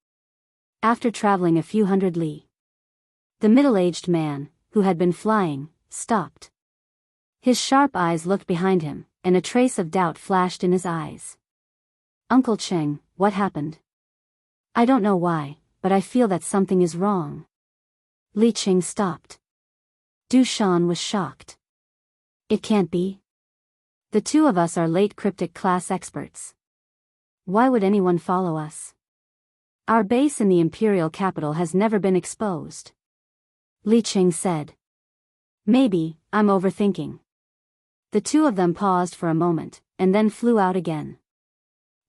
After traveling a few hundred li, the middle-aged man, who had been flying, stopped. His sharp eyes looked behind him, and a trace of doubt flashed in his eyes. Uncle Cheng, what happened? I don't know why, but I feel that something is wrong. Li Qing stopped. Du Shan was shocked. It can't be. The two of us are late cryptic class experts. Why would anyone follow us? Our base in the imperial capital has never been exposed. Li Qing said. Maybe, I'm overthinking. The two of them paused for a moment, and then flew out again.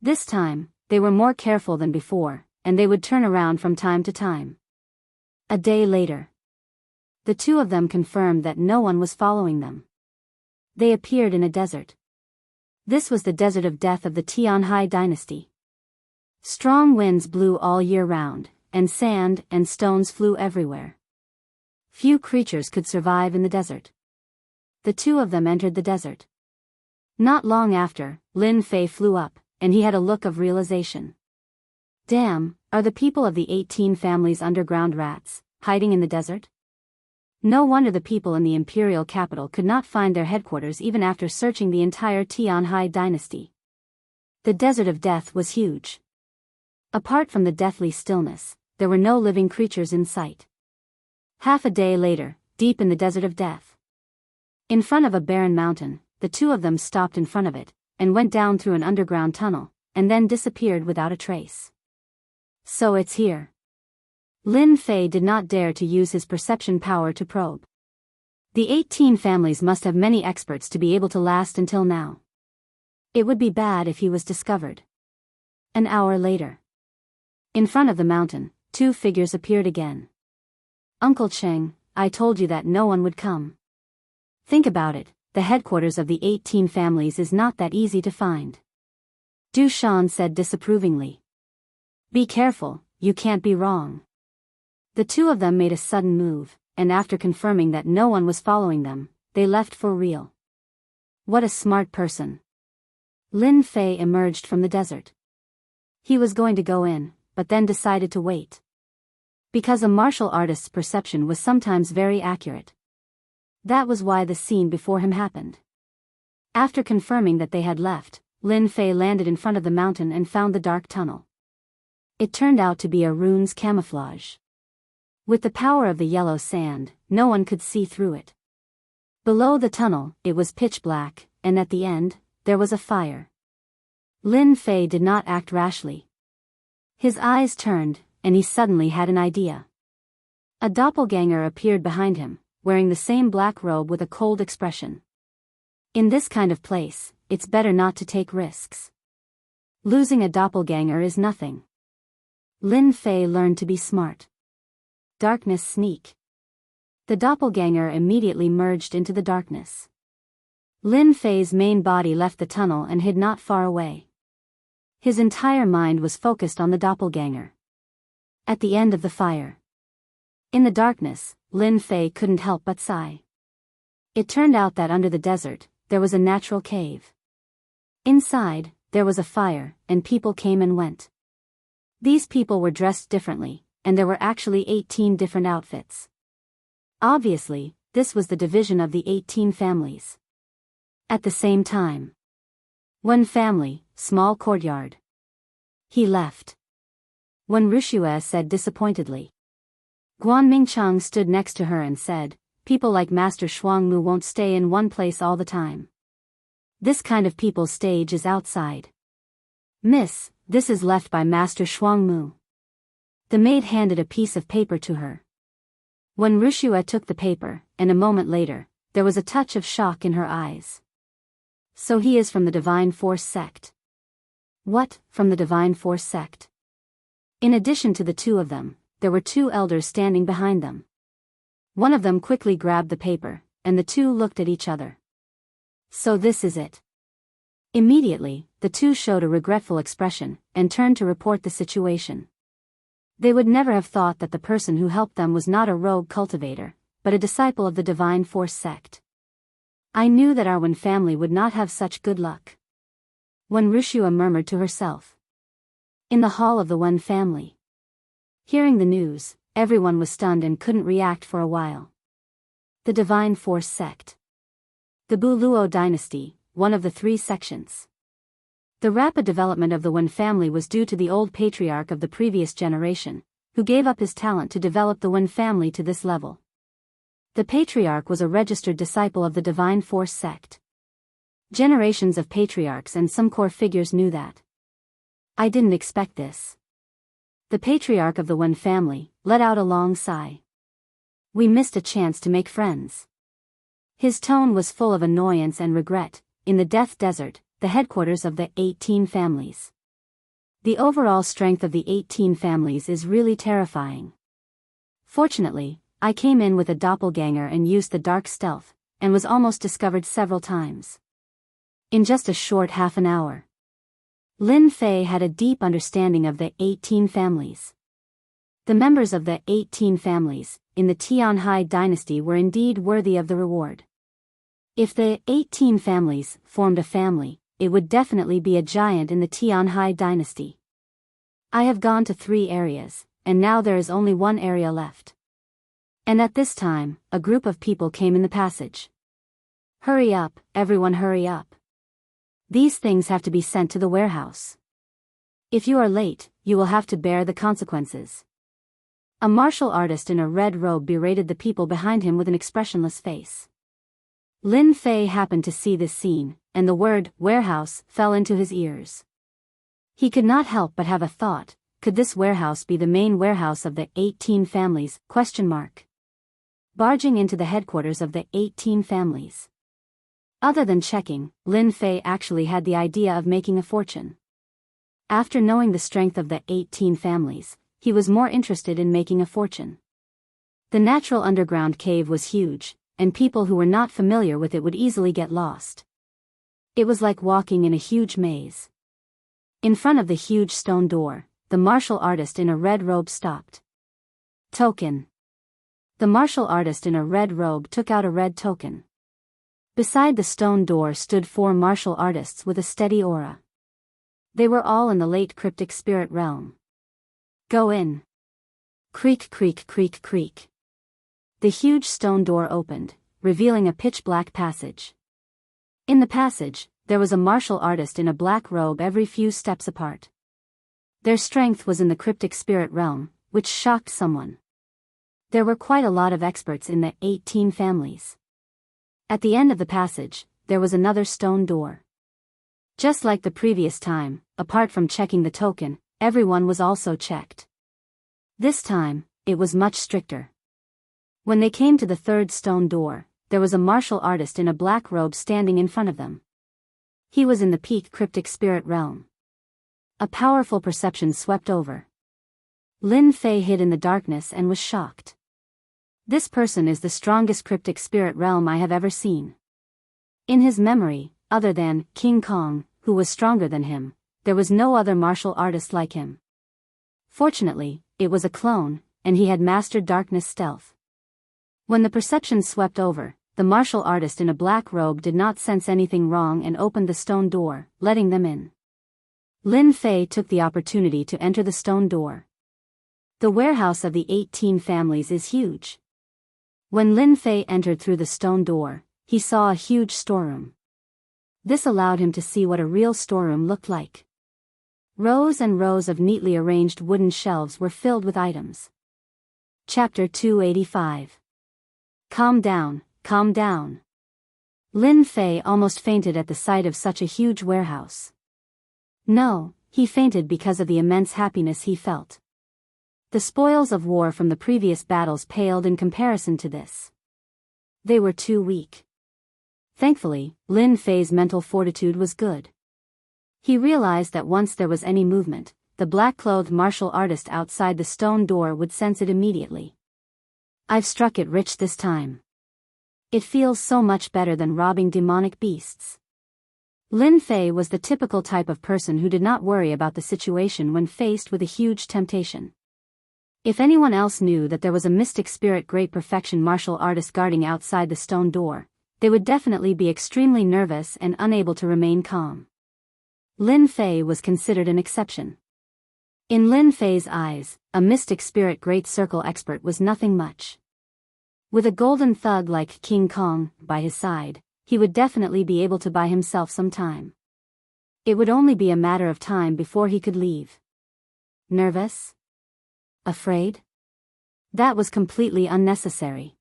This time, they were more careful than before, and they would turn around from time to time. A day later, the two of them confirmed that no one was following them. They appeared in a desert. This was the desert of death of the Tianhai dynasty. Strong winds blew all year round, and sand and stones flew everywhere. Few creatures could survive in the desert. The two of them entered the desert. Not long after, Lin Fei flew up, and he had a look of realization. Damn, are the people of the 18 families underground rats, hiding in the desert? No wonder the people in the imperial capital could not find their headquarters even after searching the entire Tianhai dynasty. The desert of death was huge. Apart from the deathly stillness, there were no living creatures in sight. Half a day later, deep in the desert of death. In front of a barren mountain, the two of them stopped in front of it, and went down through an underground tunnel, and then disappeared without a trace. So it's here. Lin Fei did not dare to use his perception power to probe. The 18 families must have many experts to be able to last until now. It would be bad if he was discovered. An hour later. In front of the mountain, two figures appeared again. Uncle Cheng, I told you that no one would come. Think about it, the headquarters of the 18 families is not that easy to find. Du Shan said disapprovingly. Be careful, you can't be wrong. The two of them made a sudden move, and after confirming that no one was following them, they left for real. What a smart person. Lin Fei emerged from the desert. He was going to go in, but then decided to wait. Because a martial artist's perception was sometimes very accurate. That was why the scene before him happened. After confirming that they had left, Lin Fei landed in front of the mountain and found the dark tunnel. It turned out to be a rune's camouflage. With the power of the yellow sand, no one could see through it. Below the tunnel, it was pitch black, and at the end, there was a fire. Lin Fei did not act rashly. His eyes turned, and he suddenly had an idea. A doppelganger appeared behind him, wearing the same black robe with a cold expression. In this kind of place, it's better not to take risks. Losing a doppelganger is nothing. Lin Fei learned to be smart. Darkness sneak. The doppelganger immediately merged into the darkness. Lin Fei's main body left the tunnel and hid not far away. His entire mind was focused on the doppelganger. At the end of the fire. In the darkness, Lin Fei couldn't help but sigh. It turned out that under the desert, there was a natural cave. Inside, there was a fire, and people came and went. These people were dressed differently, and there were actually 18 different outfits. Obviously, this was the division of the 18 families. At the same time. One family, small courtyard. He left. When Wuxia said disappointedly. Guan Mingchang stood next to her and said, people like Master Shuangmu won't stay in one place all the time. This kind of people's stage is outside. Miss, this is left by Master Shuangmu. The maid handed a piece of paper to her. When Wuxia took the paper, and a moment later, there was a touch of shock in her eyes. So he is from the Divine Force sect. What, from the Divine Force sect? In addition to the two of them, there were two elders standing behind them. One of them quickly grabbed the paper, and the two looked at each other. So this is it. Immediately, the two showed a regretful expression, and turned to report the situation. They would never have thought that the person who helped them was not a rogue cultivator, but a disciple of the Divine Force sect. I knew that our Wen family would not have such good luck. When Wuxia murmured to herself. In the hall of the Wen family. Hearing the news, everyone was stunned and couldn't react for a while. The Divine Force sect. The Buluo dynasty, one of the three sections. The rapid development of the Wen family was due to the old patriarch of the previous generation, who gave up his talent to develop the Wen family to this level. The patriarch was a registered disciple of the Divine Force sect. Generations of patriarchs and some core figures knew that. I didn't expect this. The patriarch of the Wen family let out a long sigh. We missed a chance to make friends. His tone was full of annoyance and regret. In the Death Desert, the headquarters of the 18 families. The overall strength of the 18 families is really terrifying. Fortunately, I came in with a doppelganger and used the dark stealth, and was almost discovered several times. In just a short half an hour. Lin Fei had a deep understanding of the 18 families. The members of the 18 families in the Tianhai dynasty were indeed worthy of the reward. If the 18 families formed a family, it would definitely be a giant in the Tianhai dynasty. I have gone to 3 areas, and now there is only 1 area left. And at this time, a group of people came in the passage. Hurry up, everyone, hurry up. These things have to be sent to the warehouse. If you are late, you will have to bear the consequences. A martial artist in a red robe berated the people behind him with an expressionless face. Lin Fei happened to see this scene, and the word warehouse fell into his ears. He could not help but have a thought: could this warehouse be the main warehouse of the 18 families? Barging into the headquarters of the 18 families. Other than checking, Lin Fei actually had the idea of making a fortune. After knowing the strength of the 18 families, he was more interested in making a fortune. The natural underground cave was huge, and people who were not familiar with it would easily get lost. It was like walking in a huge maze. In front of the huge stone door, the martial artist in a red robe stopped. Token. The martial artist in a red robe took out a red token. Beside the stone door stood 4 martial artists with a steady aura. They were all in the late cryptic spirit realm. Go in. Creak, creak, creak, creak. The huge stone door opened, revealing a pitch-black passage. In the passage, there was a martial artist in a black robe every few steps apart. Their strength was in the cryptic spirit realm, which shocked someone. There were quite a lot of experts in the 18 families. At the end of the passage, there was another stone door. Just like the previous time, apart from checking the token, everyone was also checked. This time, it was much stricter. When they came to the 3rd stone door, there was a martial artist in a black robe standing in front of them. He was in the peak cryptic spirit realm. A powerful perception swept over. Lin Fei hid in the darkness and was shocked. This person is the strongest cryptic spirit realm I have ever seen. In his memory, other than King Kong, who was stronger than him, there was no other martial artist like him. Fortunately, it was a clone, and he had mastered darkness stealth. When the perception swept over, the martial artist in a black robe did not sense anything wrong and opened the stone door, letting them in. Lin Fei took the opportunity to enter the stone door. The warehouse of the 18 families is huge. When Lin Fei entered through the stone door, he saw a huge storeroom. This allowed him to see what a real storeroom looked like. Rows and rows of neatly arranged wooden shelves were filled with items. Chapter 285. Calm down, calm down. Lin Fei almost fainted at the sight of such a huge warehouse. No, he fainted because of the immense happiness he felt. The spoils of war from the previous battles paled in comparison to this. They were too weak. Thankfully, Lin Fei's mental fortitude was good. He realized that once there was any movement, the black-clothed martial artist outside the stone door would sense it immediately. I've struck it rich this time. It feels so much better than robbing demonic beasts. Lin Fei was the typical type of person who did not worry about the situation when faced with a huge temptation. If anyone else knew that there was a mystic spirit great perfection martial artist guarding outside the stone door, they would definitely be extremely nervous and unable to remain calm. Lin Fei was considered an exception. In Lin Fei's eyes, a mystic spirit great circle expert was nothing much. With a golden thug like King Kong by his side, he would definitely be able to buy himself some time. It would only be a matter of time before he could leave. Nervous? Afraid? That was completely unnecessary.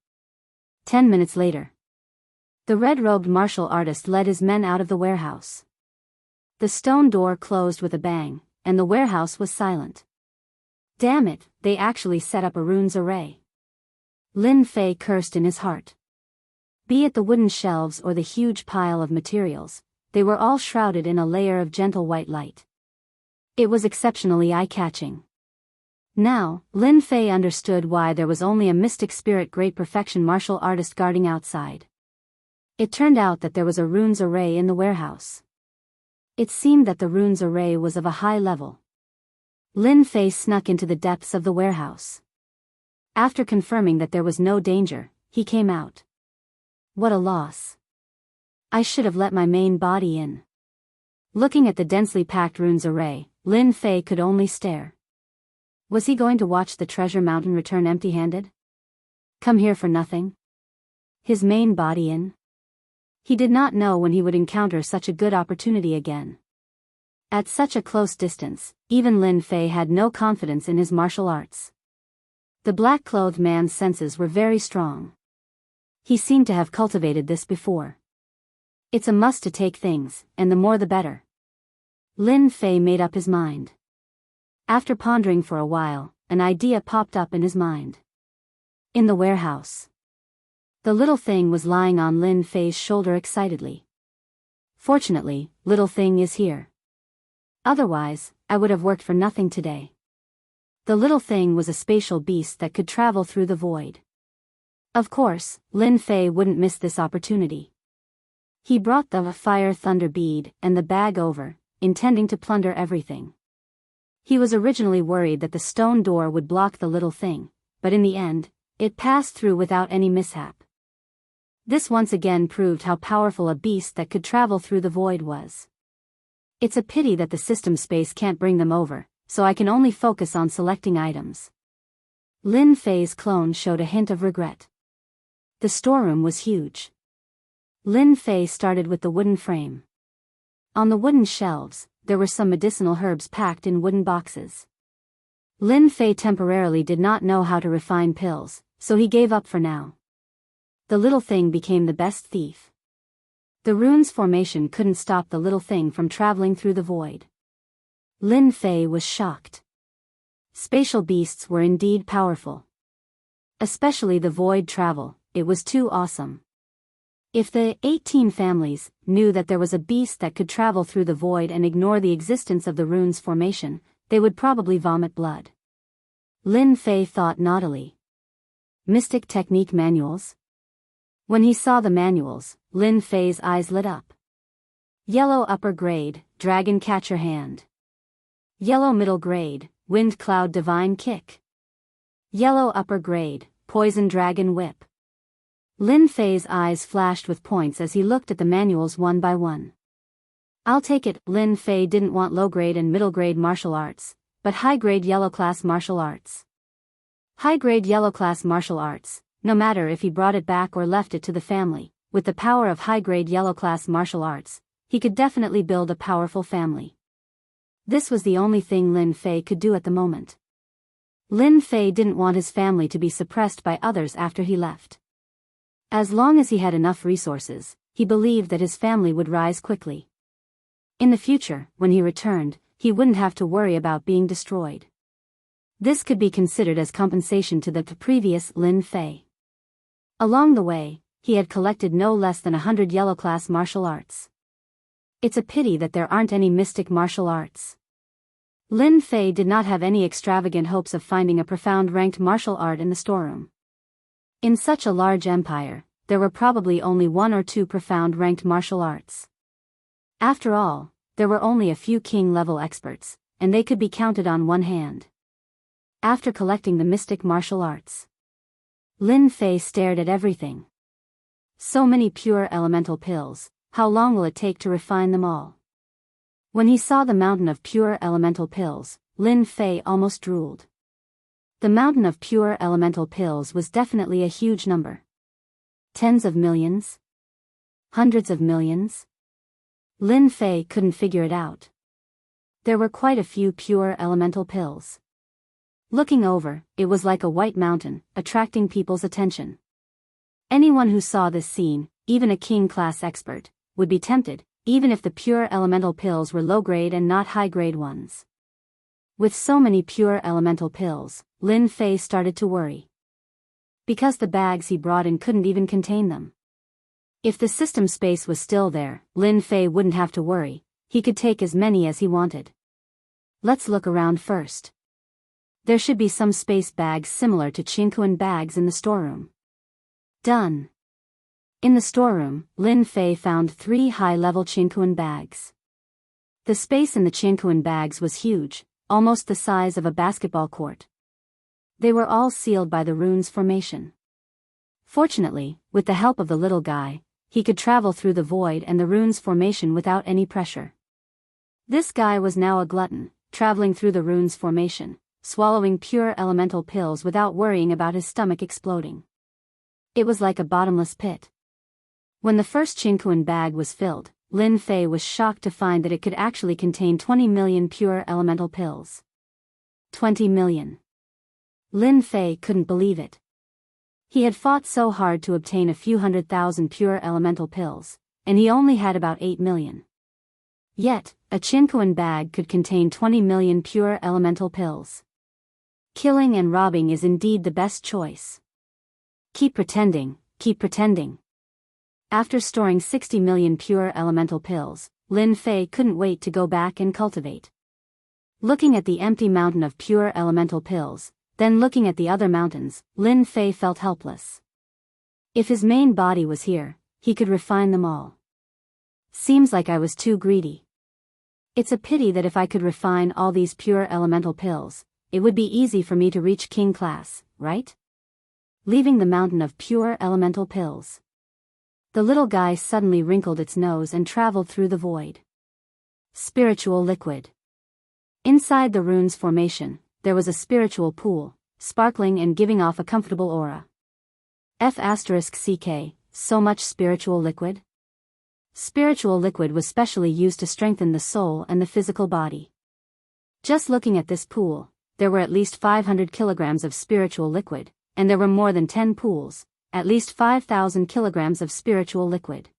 10 minutes later. The red-robed martial artist led his men out of the warehouse. The stone door closed with a bang, and the warehouse was silent. Damn it, they actually set up a runes array. Lin Fei cursed in his heart. Be it the wooden shelves or the huge pile of materials, they were all shrouded in a layer of gentle white light. It was exceptionally eye-catching. Now, Lin Fei understood why there was only a mystic spirit great perfection martial artist guarding outside. It turned out that there was a runes array in the warehouse. It seemed that the rune's array was of a high level. Lin Fei snuck into the depths of the warehouse. After confirming that there was no danger, he came out. What a loss. I should have let my main body in. Looking at the densely packed runes array, Lin Fei could only stare. Was he going to watch the treasure mountain return empty-handed? Come here for nothing? His main body in? He did not know when he would encounter such a good opportunity again. At such a close distance, even Lin Fei had no confidence in his martial arts. The black-clothed man's senses were very strong. He seemed to have cultivated this before. It's a must to take things, and the more the better. Lin Fei made up his mind. After pondering for a while, an idea popped up in his mind. In the warehouse. The little thing was lying on Lin Fei's shoulder excitedly. Fortunately, little thing is here. Otherwise, I would have worked for nothing today. The little thing was a spatial beast that could travel through the void. Of course, Lin Fei wouldn't miss this opportunity. He brought the fire thunder bead and the bag over, intending to plunder everything. He was originally worried that the stone door would block the little thing, but in the end, it passed through without any mishap. This once again proved how powerful a beast that could travel through the void was. It's a pity that the system space can't bring them over, so I can only focus on selecting items. Lin Fei's clone showed a hint of regret. The storeroom was huge. Lin Fei started with the wooden frame. On the wooden shelves, there were some medicinal herbs packed in wooden boxes. Lin Fei temporarily did not know how to refine pills, so he gave up for now. The little thing became the best thief. The rune's formation couldn't stop the little thing from traveling through the void. Lin Fei was shocked. Spatial beasts were indeed powerful. Especially the void travel, it was too awesome. If the 18 families knew that there was a beast that could travel through the void and ignore the existence of the rune's formation, they would probably vomit blood. Lin Fei thought naughtily. Mystic technique manuals? When he saw the manuals, Lin Fei's eyes lit up. Yellow upper grade, Dragon Catcher Hand. Yellow middle grade, Wind Cloud Divine Kick. Yellow upper grade, Poison Dragon Whip. Lin Fei's eyes flashed with points as he looked at the manuals one by one. I'll take it. Lin Fei didn't want low-grade and middle-grade martial arts, but high-grade yellow-class martial arts. High-grade yellow-class martial arts, no matter if he brought it back or left it to the family, with the power of high-grade yellow-class martial arts, he could definitely build a powerful family. This was the only thing Lin Fei could do at the moment. Lin Fei didn't want his family to be suppressed by others after he left. As long as he had enough resources, he believed that his family would rise quickly. In the future, when he returned, he wouldn't have to worry about being destroyed. This could be considered as compensation to the previous Lin Fei. Along the way, he had collected no less than 100 yellow-class martial arts. It's a pity that there aren't any mystic martial arts. Lin Fei did not have any extravagant hopes of finding a profound ranked martial art in the storeroom. In such a large empire, there were probably only one or two profound ranked martial arts. After all, there were only a few king-level experts, and they could be counted on one hand. After collecting the mystic martial arts, Lin Fei stared at everything. So many pure elemental pills, how long will it take to refine them all? When he saw the mountain of pure elemental pills, Lin Fei almost drooled. The mountain of pure elemental pills was definitely a huge number. Tens of millions? Hundreds of millions? Lin Fei couldn't figure it out. There were quite a few pure elemental pills. Looking over, it was like a white mountain, attracting people's attention. Anyone who saw this scene, even a king-class expert, would be tempted, even if the pure elemental pills were low-grade and not high-grade ones. With so many pure elemental pills, Lin Fei started to worry. Because the bags he brought in couldn't even contain them. If the system space was still there, Lin Fei wouldn't have to worry, he could take as many as he wanted. Let's look around first. There should be some space bags similar to Jianghu bags in the storeroom. Done. In the storeroom, Lin Fei found 3 high-level Jianghu bags. The space in the Jianghu bags was huge, almost the size of a basketball court. They were all sealed by the runes formation. Fortunately, with the help of the little guy, he could travel through the void and the runes formation without any pressure. This guy was now a glutton, traveling through the runes formation, swallowing pure elemental pills without worrying about his stomach exploding. It was like a bottomless pit. When the first Jianghu bag was filled, Lin Fei was shocked to find that it could actually contain 20 million pure elemental pills. 20 million. Lin Fei couldn't believe it. He had fought so hard to obtain a few 100,000 pure elemental pills, and he only had about 8 million. Yet, a Jianghu bag could contain 20 million pure elemental pills. Killing and robbing is indeed the best choice. Keep pretending, keep pretending. After storing 60 million pure elemental pills, Lin Fei couldn't wait to go back and cultivate. Looking at the empty mountain of pure elemental pills, then looking at the other mountains, Lin Fei felt helpless. If his main body was here, he could refine them all. Seems like I was too greedy. It's a pity that if I could refine all these pure elemental pills, it would be easy for me to reach king class, right? Leaving the mountain of pure elemental pills. The little guy suddenly wrinkled its nose and traveled through the void. Spiritual liquid. Inside the runes formation, there was a spiritual pool, sparkling and giving off a comfortable aura. F***ck, so much spiritual liquid? Spiritual liquid was specially used to strengthen the soul and the physical body. Just looking at this pool, there were at least 500 kilograms of spiritual liquid, and there were more than 10 pools, at least 5,000 kilograms of spiritual liquid.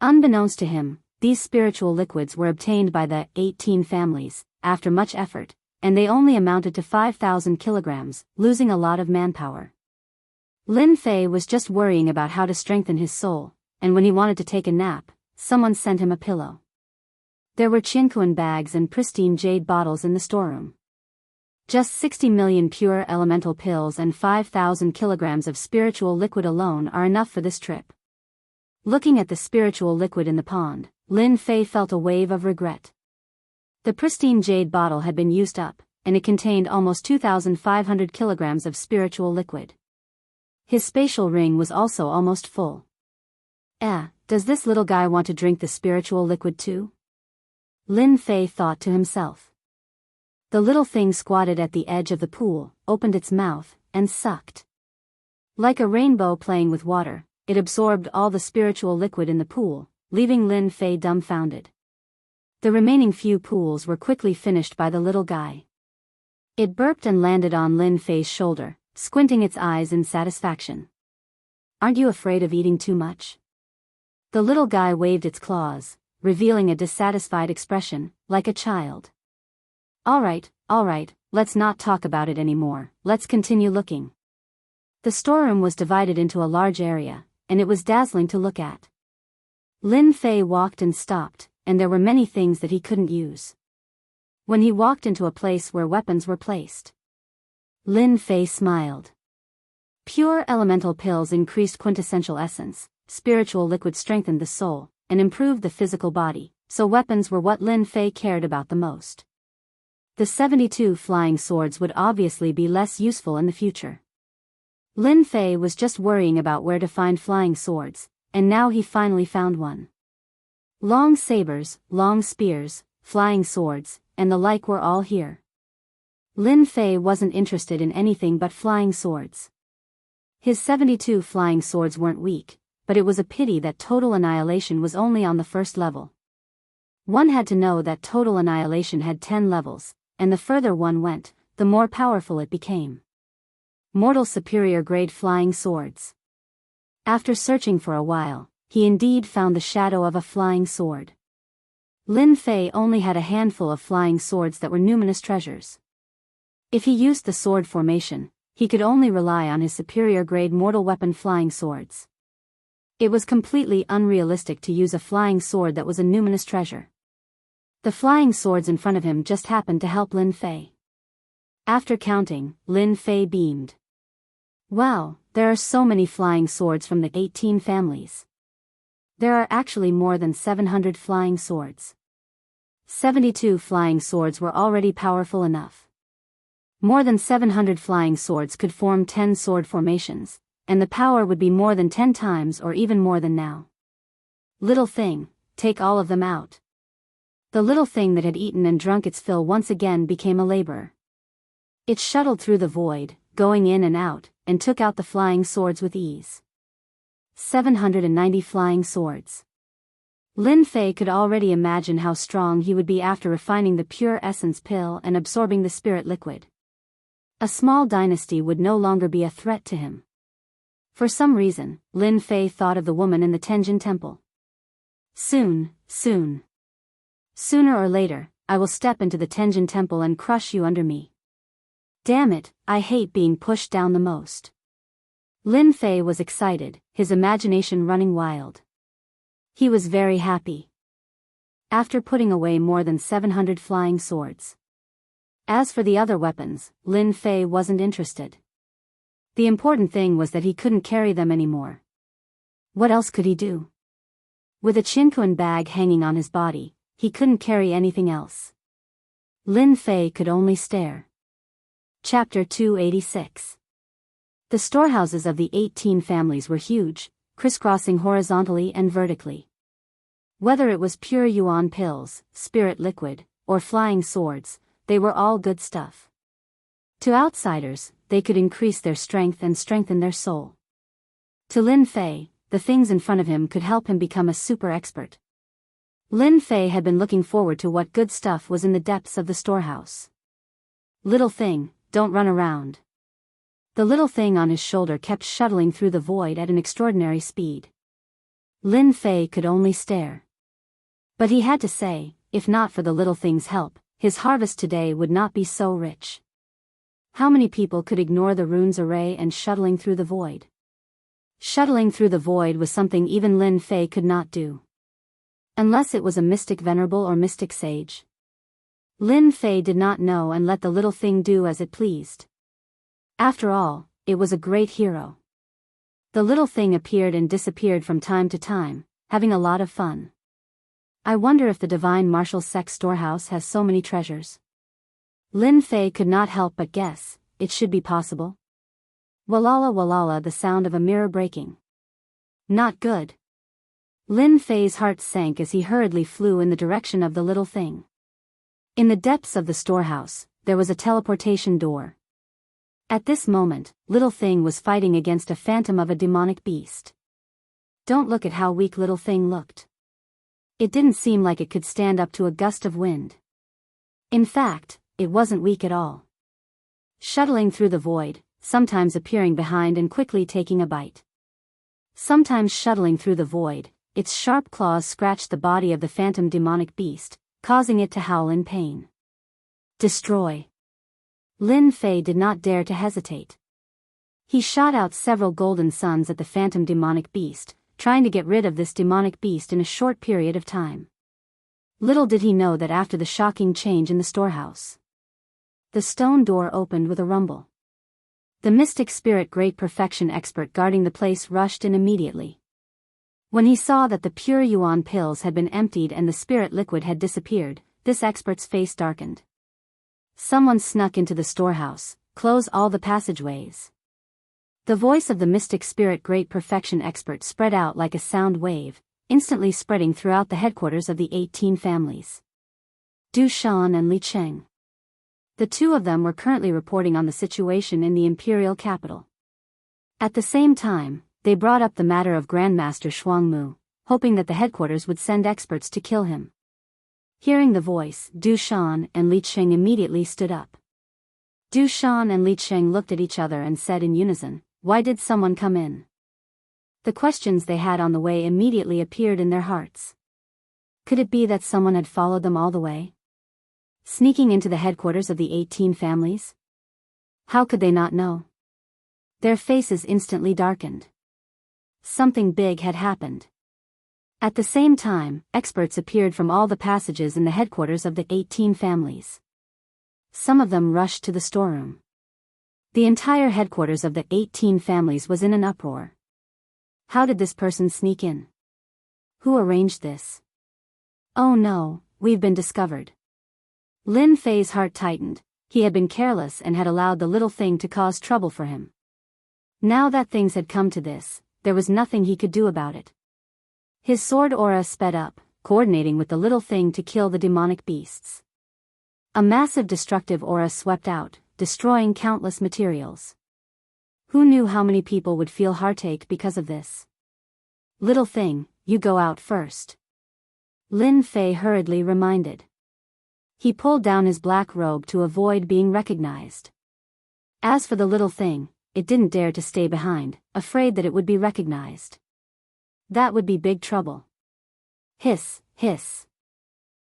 Unbeknownst to him, these spiritual liquids were obtained by the 18 families, after much effort, and they only amounted to 5,000 kilograms, losing a lot of manpower. Lin Fei was just worrying about how to strengthen his soul, and when he wanted to take a nap, someone sent him a pillow. There were Jianghu bags and pristine jade bottles in the storeroom. Just 60 million pure elemental pills and 5,000 kilograms of spiritual liquid alone are enough for this trip. Looking at the spiritual liquid in the pond, Lin Fei felt a wave of regret. The pristine jade bottle had been used up, and it contained almost 2,500 kilograms of spiritual liquid. His spatial ring was also almost full. Does this little guy want to drink the spiritual liquid too? Lin Fei thought to himself. The little thing squatted at the edge of the pool, opened its mouth, and sucked. Like a rainbow playing with water, it absorbed all the spiritual liquid in the pool, leaving Lin Fei dumbfounded. The remaining few pools were quickly finished by the little guy. It burped and landed on Lin Fei's shoulder, squinting its eyes in satisfaction. Aren't you afraid of eating too much? The little guy waved its claws, revealing a dissatisfied expression, like a child. All right, let's not talk about it anymore, let's continue looking. The storeroom was divided into a large area, and it was dazzling to look at. Lin Fei walked and stopped, and there were many things that he couldn't use. When he walked into a place where weapons were placed, Lin Fei smiled. Pure elemental pills increased quintessential essence, spiritual liquid strengthened the soul, and improved the physical body, so weapons were what Lin Fei cared about the most. The 72 flying swords would obviously be less useful in the future. Lin Fei was just worrying about where to find flying swords, and now he finally found one. Long sabers, long spears, flying swords, and the like were all here. Lin Fei wasn't interested in anything but flying swords. His 72 flying swords weren't weak, but it was a pity that total annihilation was only on the first level. One had to know that total annihilation had 10 levels, and the further one went, the more powerful it became. Mortal superior grade flying swords. After searching for a while, he indeed found the shadow of a flying sword. Lin Fei only had a handful of flying swords that were numinous treasures. If he used the sword formation, he could only rely on his superior grade mortal weapon flying swords. It was completely unrealistic to use a flying sword that was a numinous treasure. The flying swords in front of him just happened to help Lin Fei. After counting, Lin Fei beamed. Wow, there are so many flying swords from the 18 families. There are actually more than 700 flying swords. 72 flying swords were already powerful enough. More than 700 flying swords could form 10 sword formations, and the power would be more than 10 times or even more than now. Little thing, take all of them out. The little thing that had eaten and drunk its fill once again became a laborer. It shuttled through the void, going in and out, and took out the flying swords with ease. 790 flying swords. Lin Fei could already imagine how strong he would be after refining the pure essence pill and absorbing the spirit liquid. A small dynasty would no longer be a threat to him. For some reason, Lin Fei thought of the woman in the Tenjin temple. Soon. Sooner or later, I will step into the Tenjin temple and crush you under me. Damn it, I hate being pushed down the most. Lin Fei was excited, his imagination running wild. He was very happy. After putting away more than 700 flying swords. As for the other weapons, Lin Fei wasn't interested. The important thing was that he couldn't carry them anymore. What else could he do? With a Qinquan bag hanging on his body, he couldn't carry anything else. Lin Fei could only stare. Chapter 286. The storehouses of the 18 families were huge, crisscrossing horizontally and vertically. Whether it was pure yuan pills, spirit liquid, or flying swords, they were all good stuff. To outsiders, they could increase their strength and strengthen their soul. To Lin Fei, the things in front of him could help him become a super expert. Lin Fei had been looking forward to what good stuff was in the depths of the storehouse. Little thing, don't run around. The little thing on his shoulder kept shuttling through the void at an extraordinary speed. Lin Fei could only stare. But he had to say, if not for the little thing's help, his harvest today would not be so rich. How many people could ignore the rune's array and shuttling through the void? Shuttling through the void was something even Lin Fei could not do. Unless it was a mystic venerable or mystic sage. Lin Fei did not know and let the little thing do as it pleased. After all, it was a great hero. The little thing appeared and disappeared from time to time, having a lot of fun. I wonder if the divine martial sect storehouse has so many treasures. Lin Fei could not help but guess, it should be possible. Walala walala, the sound of a mirror breaking. Not good. Lin Fei's heart sank as he hurriedly flew in the direction of the little thing. In the depths of the storehouse, there was a teleportation door. At this moment, Little Thing was fighting against a phantom of a demonic beast. Don't look at how weak Little Thing looked. It didn't seem like it could stand up to a gust of wind. In fact, it wasn't weak at all. Shuttling through the void, sometimes appearing behind and quickly taking a bite. Sometimes shuttling through the void, its sharp claws scratched the body of the phantom demonic beast, causing it to howl in pain. Destroy. Lin Fei did not dare to hesitate. He shot out several golden suns at the phantom demonic beast, trying to get rid of this demonic beast in a short period of time. Little did he know that after the shocking change in the storehouse, the stone door opened with a rumble. The mystic spirit great perfection expert guarding the place rushed in immediately. When he saw that the pure yuan pills had been emptied and the spirit liquid had disappeared, this expert's face darkened. Someone snuck into the storehouse, close all the passageways. The voice of the mystic spirit great perfection expert spread out like a sound wave, instantly spreading throughout the headquarters of the 18 families. Du Shan and Li Cheng. The two of them were currently reporting on the situation in the imperial capital. At the same time, they brought up the matter of Grandmaster Shuangmu, hoping that the headquarters would send experts to kill him. Hearing the voice, Du Shan and Li Cheng immediately stood up. Du Shan and Li Cheng looked at each other and said in unison, "Why did someone come in?" The questions they had on the way immediately appeared in their hearts. Could it be that someone had followed them all the way? Sneaking into the headquarters of the 18 families? How could they not know? Their faces instantly darkened. Something big had happened. At the same time, experts appeared from all the passages in the headquarters of the 18 families. Some of them rushed to the storeroom. The entire headquarters of the 18 families was in an uproar. How did this person sneak in? Who arranged this? Oh no, we've been discovered. Lin Fei's heart tightened. He had been careless and had allowed the little thing to cause trouble for him. Now that things had come to this, there was nothing he could do about it. His sword aura sped up, coordinating with the little thing to kill the demonic beasts. A massive destructive aura swept out, destroying countless materials. Who knew how many people would feel heartache because of this? Little thing, you go out first. Lin Fei hurriedly reminded. He pulled down his black robe to avoid being recognized. As for the little thing, it didn't dare to stay behind, afraid that it would be recognized. That would be big trouble. Hiss, hiss.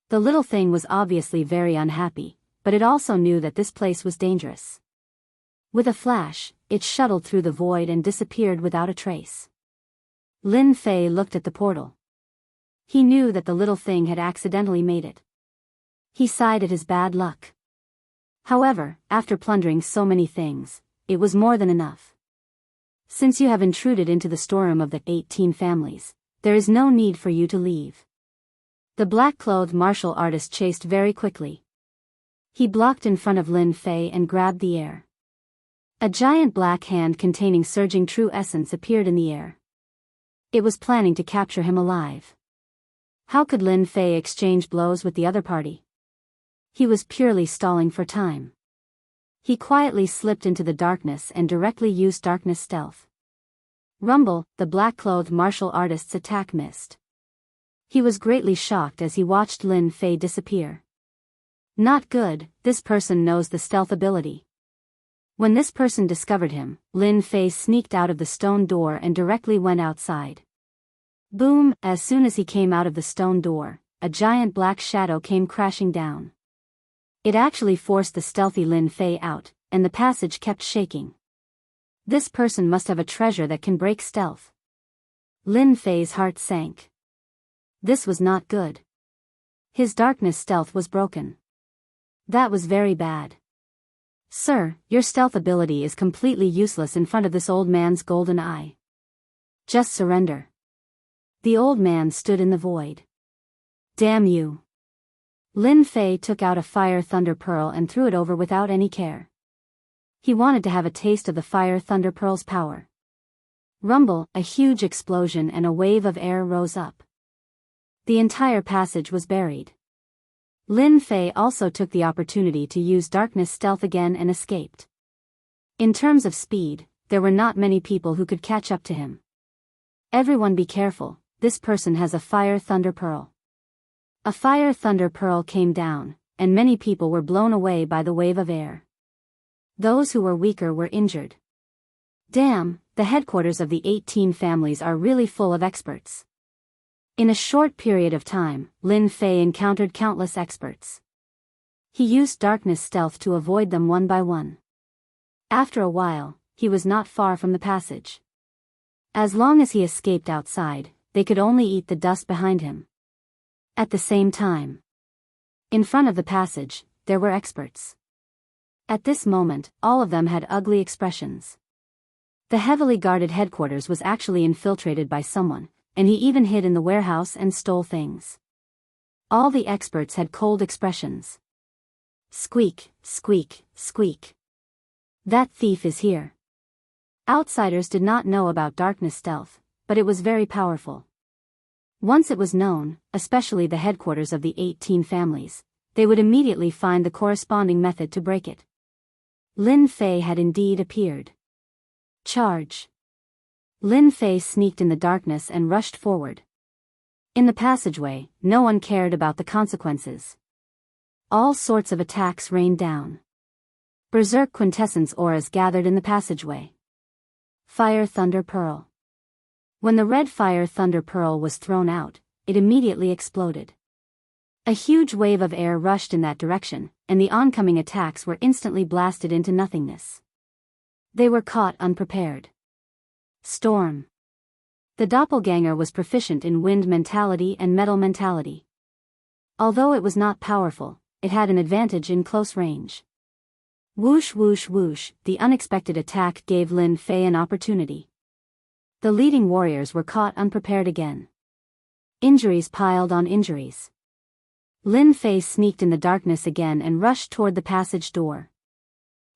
The little thing was obviously very unhappy, but it also knew that this place was dangerous. With a flash, it shuttled through the void and disappeared without a trace. Lin Fei looked at the portal. He knew that the little thing had accidentally made it. He sighed at his bad luck. However, after plundering so many things, it was more than enough. Since you have intruded into the storeroom of the 18 families, there is no need for you to leave. The black-clothed martial artist chased very quickly. He blocked in front of Lin Fei and grabbed the air. A giant black hand containing surging true essence appeared in the air. It was planning to capture him alive. How could Lin Fei exchange blows with the other party? He was purely stalling for time. He quietly slipped into the darkness and directly used darkness stealth. Rumble, the black-clothed martial artist's attack missed. He was greatly shocked as he watched Lin Fei disappear. Not good, this person knows the stealth ability. When this person discovered him, Lin Fei sneaked out of the stone door and directly went outside. Boom, as soon as he came out of the stone door, a giant black shadow came crashing down. It actually forced the stealthy Lin Fei out, and the passage kept shaking. This person must have a treasure that can break stealth. Lin Fei's heart sank. This was not good. His darkness stealth was broken. That was very bad. Sir, your stealth ability is completely useless in front of this old man's golden eye. Just surrender. The old man stood in the void. Damn you. Lin Fei took out a fire thunder pearl and threw it over without any care. He wanted to have a taste of the fire thunder pearl's power. Rumble, a huge explosion and a wave of air rose up. The entire passage was buried. Lin Fei also took the opportunity to use darkness stealth again and escaped. In terms of speed, there were not many people who could catch up to him. Everyone be careful, this person has a fire thunder pearl. A fire thunder pearl came down, and many people were blown away by the wave of air. Those who were weaker were injured. Damn, the headquarters of the 18 families are really full of experts. In a short period of time, Lin Fei encountered countless experts. He used darkness stealth to avoid them one by one. After a while, he was not far from the passage. As long as he escaped outside, they could only eat the dust behind him. At the same time, in front of the passage, there were experts. At this moment, all of them had ugly expressions. The heavily guarded headquarters was actually infiltrated by someone, and he even hid in the warehouse and stole things. All the experts had cold expressions. Squeak, squeak, squeak. That thief is here. Outsiders did not know about darkness stealth, but it was very powerful. Once it was known, especially the headquarters of the 18 families, they would immediately find the corresponding method to break it. Lin Fei had indeed appeared. Charge. Lin Fei sneaked in the darkness and rushed forward. In the passageway, no one cared about the consequences. All sorts of attacks rained down. Berserk quintessence auras gathered in the passageway. Fire Thunder Pearl. When the red Fire Thunder Pearl was thrown out, it immediately exploded. A huge wave of air rushed in that direction, and the oncoming attacks were instantly blasted into nothingness. They were caught unprepared. Storm. The doppelganger was proficient in wind mentality and metal mentality. Although it was not powerful, it had an advantage in close range. Whoosh whoosh whoosh, the unexpected attack gave Lin Fei an opportunity. The leading warriors were caught unprepared again. Injuries piled on injuries. Lin Fei sneaked in the darkness again and rushed toward the passage door.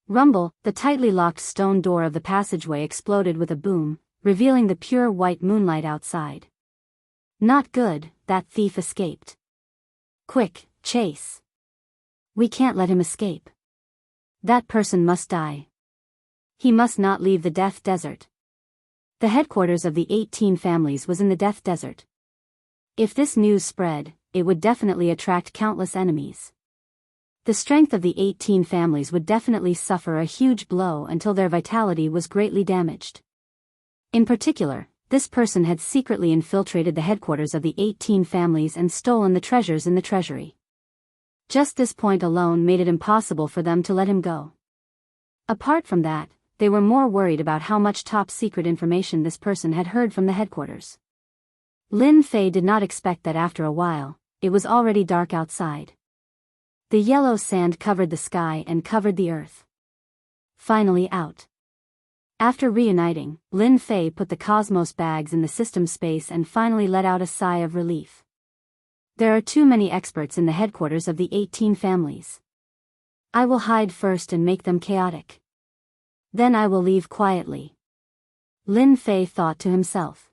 Rumble, the tightly locked stone door of the passageway exploded with a boom, revealing the pure white moonlight outside. Not good, that thief escaped. Quick, chase. We can't let him escape. That person must die. He must not leave the Death Desert. The headquarters of the 18 families was in the Death Desert. If this news spread, it would definitely attract countless enemies. The strength of the 18 families would definitely suffer a huge blow until their vitality was greatly damaged. In particular, this person had secretly infiltrated the headquarters of the 18 families and stolen the treasures in the treasury. Just this point alone made it impossible for them to let him go. Apart from that, they were more worried about how much top-secret information this person had heard from the headquarters. Lin Fei did not expect that after a while, it was already dark outside. The yellow sand covered the sky and covered the earth. Finally out. After reuniting, Lin Fei put the cosmos bags in the system space and finally let out a sigh of relief. There are too many experts in the headquarters of the 18 families. I will hide first and make them chaotic. Then I will leave quietly. Lin Fei thought to himself.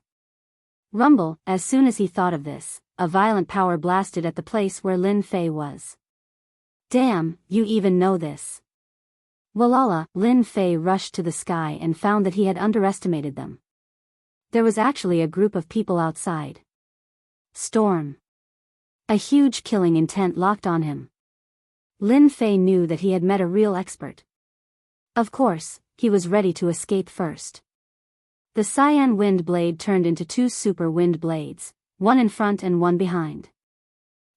Rumble, as soon as he thought of this, a violent power blasted at the place where Lin Fei was. Damn, you even know this. Walala, Lin Fei rushed to the sky and found that he had underestimated them. There was actually a group of people outside. Storm. A huge killing intent locked on him. Lin Fei knew that he had met a real expert. Of course, he was ready to escape first. The cyan wind blade turned into 2 super wind blades, one in front and one behind.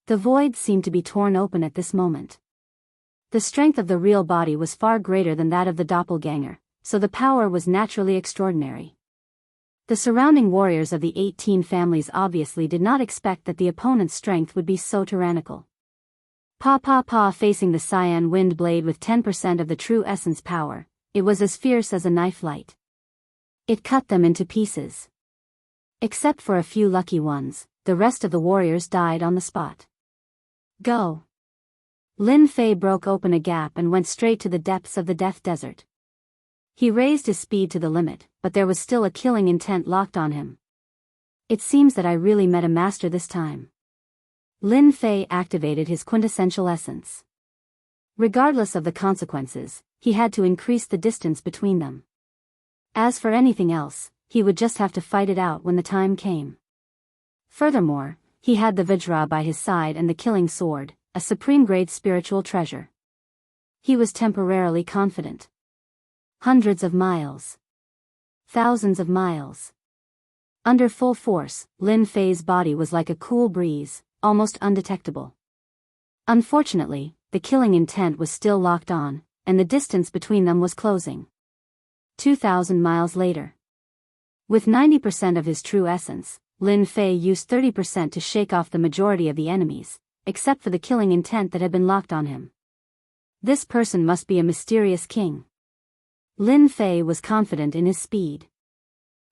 The void seemed to be torn open at this moment. The strength of the real body was far greater than that of the doppelganger, so the power was naturally extraordinary. The surrounding warriors of the 18 families obviously did not expect that the opponent's strength would be so tyrannical. Facing the cyan wind blade with 10% of the true essence power, it was as fierce as a knife light. It cut them into pieces. Except for a few lucky ones, the rest of the warriors died on the spot. Go. Lin Fei broke open a gap and went straight to the depths of the Death Desert. He raised his speed to the limit, but there was still a killing intent locked on him. It seems that I really met a master this time. Lin Fei activated his quintessential essence. Regardless of the consequences, he had to increase the distance between them. As for anything else, he would just have to fight it out when the time came. Furthermore, he had the Vajra by his side and the killing sword, a supreme-grade spiritual treasure. He was temporarily confident. Hundreds of miles. Thousands of miles. Under full force, Lin Fei's body was like a cool breeze, almost undetectable. Unfortunately, the killing intent was still locked on, and the distance between them was closing. 2,000 miles later. With 90% of his true essence, Lin Fei used 30% to shake off the majority of the enemies, except for the killing intent that had been locked on him. This person must be a mysterious king. Lin Fei was confident in his speed.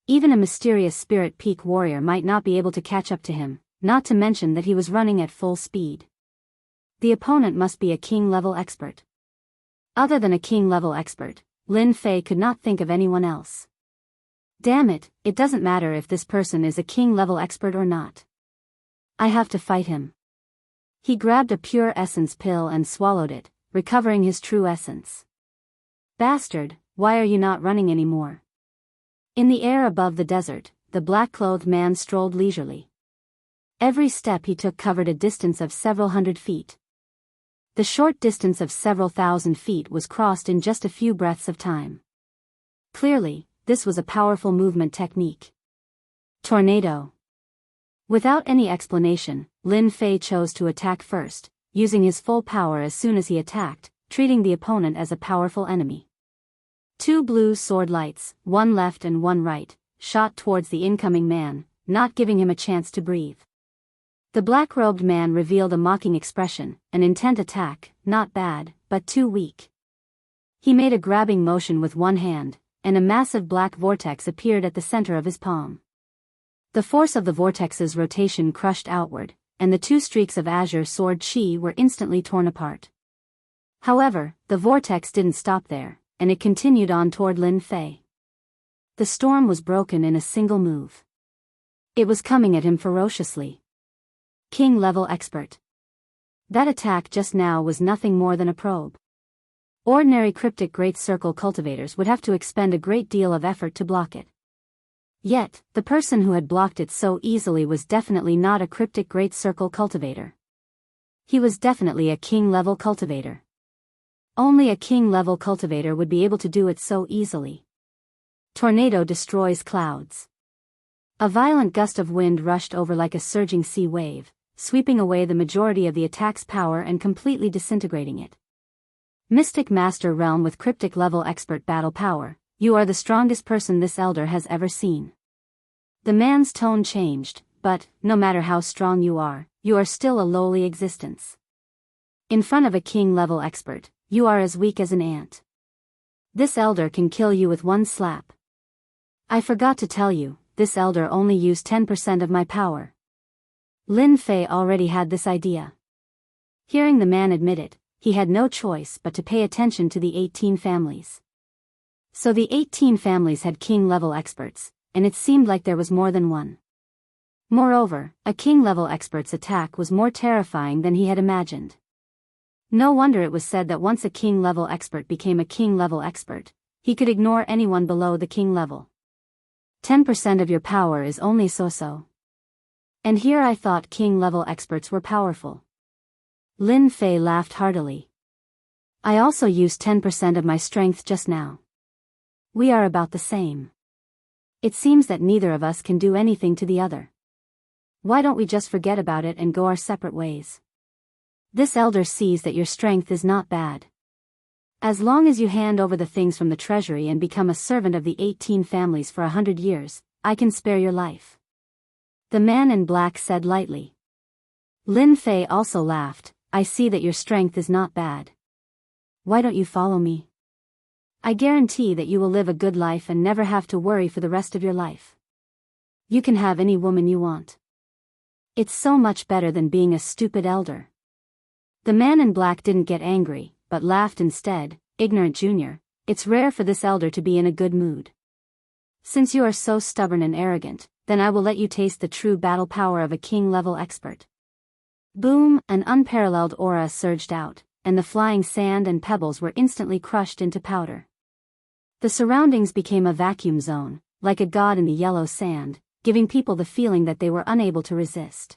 Even a mysterious spirit peak warrior might not be able to catch up to him, not to mention that he was running at full speed. The opponent must be a king-level expert. Other than a king-level expert, Lin Fei could not think of anyone else. Damn it, it doesn't matter if this person is a king-level expert or not. I have to fight him. He grabbed a pure essence pill and swallowed it, recovering his true essence. Bastard, why are you not running anymore? In the air above the desert, the black-clothed man strolled leisurely. Every step he took covered a distance of several hundred feet. The short distance of several thousand feet was crossed in just a few breaths of time. Clearly, this was a powerful movement technique. Tornado. Without any explanation, Lin Fei chose to attack first, using his full power as soon as he attacked, treating the opponent as a powerful enemy. 2 blue sword lights, one left and one right, shot towards the incoming man, not giving him a chance to breathe. The black-robed man revealed a mocking expression, an intent attack, not bad, but too weak. He made a grabbing motion with one hand, and a massive black vortex appeared at the center of his palm. The force of the vortex's rotation crushed outward, and the two streaks of azure sword chi were instantly torn apart. However, the vortex didn't stop there, and it continued on toward Lin Fei. The storm was broken in a single move. It was coming at him ferociously. King-level expert. That attack just now was nothing more than a probe. Ordinary cryptic great circle cultivators would have to expend a great deal of effort to block it. Yet, the person who had blocked it so easily was definitely not a cryptic great circle cultivator. He was definitely a king-level cultivator. Only a king-level cultivator would be able to do it so easily. Tornado destroys clouds. A violent gust of wind rushed over like a surging sea wave, sweeping away the majority of the attack's power and completely disintegrating it. Mystic Master Realm with cryptic level expert battle power, you are the strongest person this elder has ever seen. The man's tone changed, but, no matter how strong you are still a lowly existence. In front of a king-level expert, you are as weak as an ant. This elder can kill you with one slap. I forgot to tell you, this elder only used 10% of my power. Lin Fei already had this idea. Hearing the man admit it, he had no choice but to pay attention to the 18 families. So the 18 families had king-level experts, and it seemed like there was more than one. Moreover, a king-level expert's attack was more terrifying than he had imagined. No wonder it was said that once a king-level expert became a king-level expert, he could ignore anyone below the king level. 10% of your power is only so-so. And here I thought king-level experts were powerful. Lin Fei laughed heartily. I also used 10% of my strength just now. We are about the same. It seems that neither of us can do anything to the other. Why don't we just forget about it and go our separate ways? This elder sees that your strength is not bad. As long as you hand over the things from the treasury and become a servant of the 18 families for 100 years, I can spare your life. The man in black said lightly. Lin Fei also laughed. I see that your strength is not bad. Why don't you follow me? I guarantee that you will live a good life and never have to worry for the rest of your life. You can have any woman you want. It's so much better than being a stupid elder. The man in black didn't get angry, but laughed instead. Ignorant junior, it's rare for this elder to be in a good mood. Since you are so stubborn and arrogant, then I will let you taste the true battle power of a king-level expert. Boom, an unparalleled aura surged out, and the flying sand and pebbles were instantly crushed into powder. The surroundings became a vacuum zone, like a god in the yellow sand, giving people the feeling that they were unable to resist.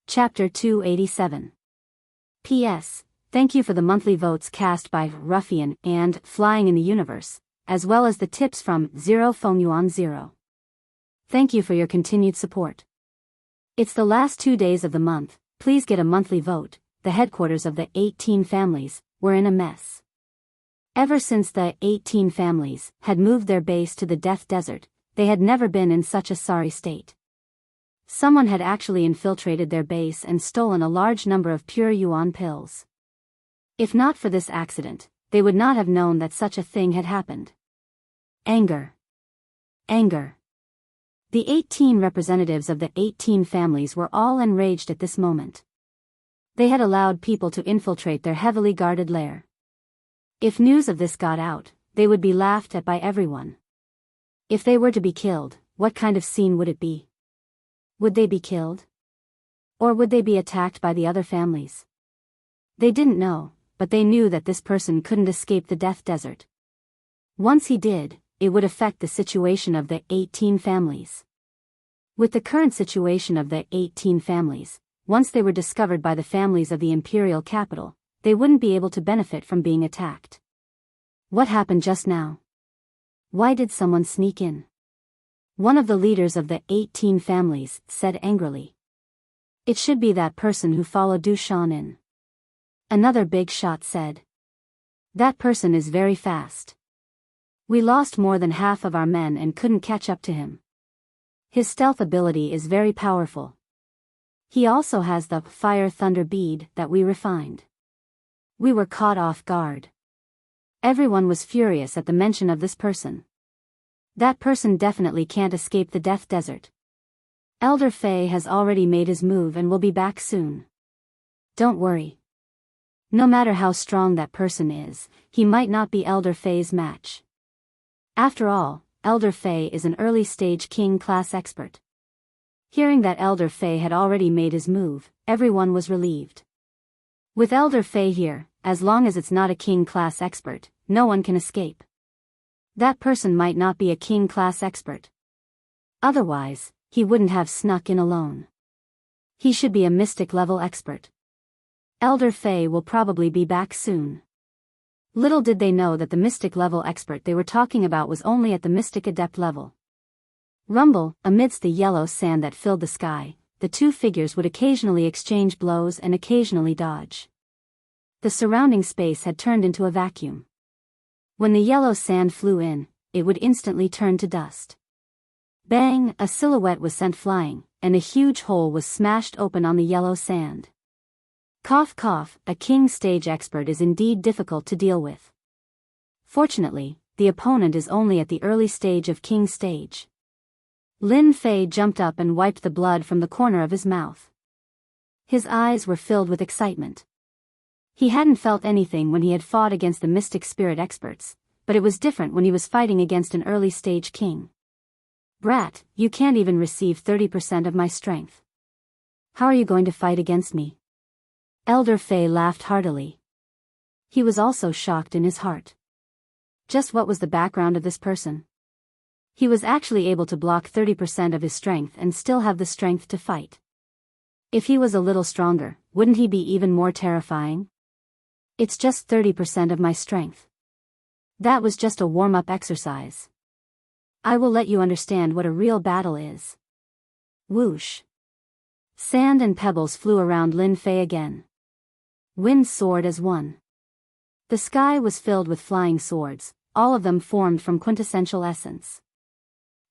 Chapter 287. P.S. Thank you for the monthly votes cast by Ruffian and Flying in the Universe, as well as the tips from 0 Feng Yuan 0. Thank you for your continued support. It's the last 2 days of the month, please get a monthly vote. The headquarters of the 18 families were in a mess. Ever since the 18 families had moved their base to the Death Desert, they had never been in such a sorry state. Someone had actually infiltrated their base and stolen a large number of pure yuan pills. If not for this accident, they would not have known that such a thing had happened. Anger. Anger. The 18 representatives of the 18 families were all enraged at this moment. They had allowed people to infiltrate their heavily guarded lair. If news of this got out, they would be laughed at by everyone. If they were to be killed, what kind of scene would it be? Would they be killed? Or would they be attacked by the other families? They didn't know, but they knew that this person couldn't escape the Death Desert. Once he did, it would affect the situation of the 18 families. With the current situation of the 18 families, once they were discovered by the families of the imperial capital, they wouldn't be able to benefit from being attacked. What happened just now? Why did someone sneak in? One of the leaders of the 18 families said angrily. It should be that person who followed Du Shan in. Another big shot said. That person is very fast. We lost more than half of our men and couldn't catch up to him. His stealth ability is very powerful. He also has the fire thunder bead that we refined. We were caught off guard. Everyone was furious at the mention of this person. That person definitely can't escape the Death Desert. Elder Fei has already made his move and will be back soon. Don't worry. No matter how strong that person is, he might not be Elder Fei's match. After all, Elder Fei is an early-stage king-class expert. Hearing that Elder Fei had already made his move, everyone was relieved. With Elder Fei here, as long as it's not a king-class expert, no one can escape. That person might not be a king-class expert. Otherwise, he wouldn't have snuck in alone. He should be a mystic-level expert. Elder Fei will probably be back soon. Little did they know that the mystic-level expert they were talking about was only at the mystic adept level. Rumble, amidst the yellow sand that filled the sky, the two figures would occasionally exchange blows and occasionally dodge. The surrounding space had turned into a vacuum. When the yellow sand flew in, it would instantly turn to dust. Bang! A silhouette was sent flying, and a huge hole was smashed open on the yellow sand. Cough cough, a king stage expert is indeed difficult to deal with. Fortunately, the opponent is only at the early stage of king stage. Lin Fei jumped up and wiped the blood from the corner of his mouth. His eyes were filled with excitement. He hadn't felt anything when he had fought against the mystic spirit experts, but it was different when he was fighting against an early-stage king. Brat, you can't even receive 30% of my strength. How are you going to fight against me? Elder Fei laughed heartily. He was also shocked in his heart. Just what was the background of this person? He was actually able to block 30% of his strength and still have the strength to fight. If he was a little stronger, wouldn't he be even more terrifying? It's just 30% of my strength. That was just a warm-up exercise. I will let you understand what a real battle is. Whoosh. Sand and pebbles flew around Lin Fei again. Wind soared as one. The sky was filled with flying swords, all of them formed from quintessential essence.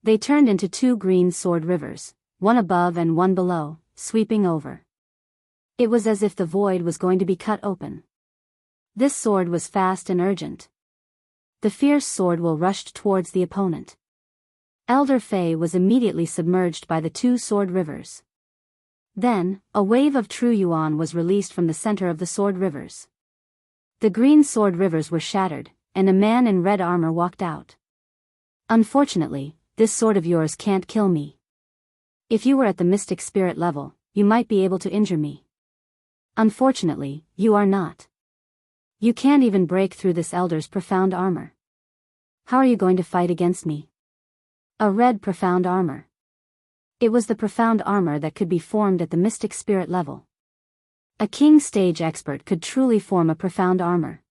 They turned into two green sword rivers, one above and one below, sweeping over. It was as if the void was going to be cut open. This sword was fast and urgent. The fierce sword will rushed towards the opponent. Elder Fei was immediately submerged by the two sword rivers. Then, a wave of true yuan was released from the center of the sword rivers. The green sword rivers were shattered, and a man in red armor walked out. Unfortunately, this sword of yours can't kill me. If you were at the mystic spirit level, you might be able to injure me. Unfortunately, you are not. You can't even break through this elder's profound armor. How are you going to fight against me? A red profound armor. It was the profound armor that could be formed at the mystic spirit level. A king stage expert could truly form a profound armor.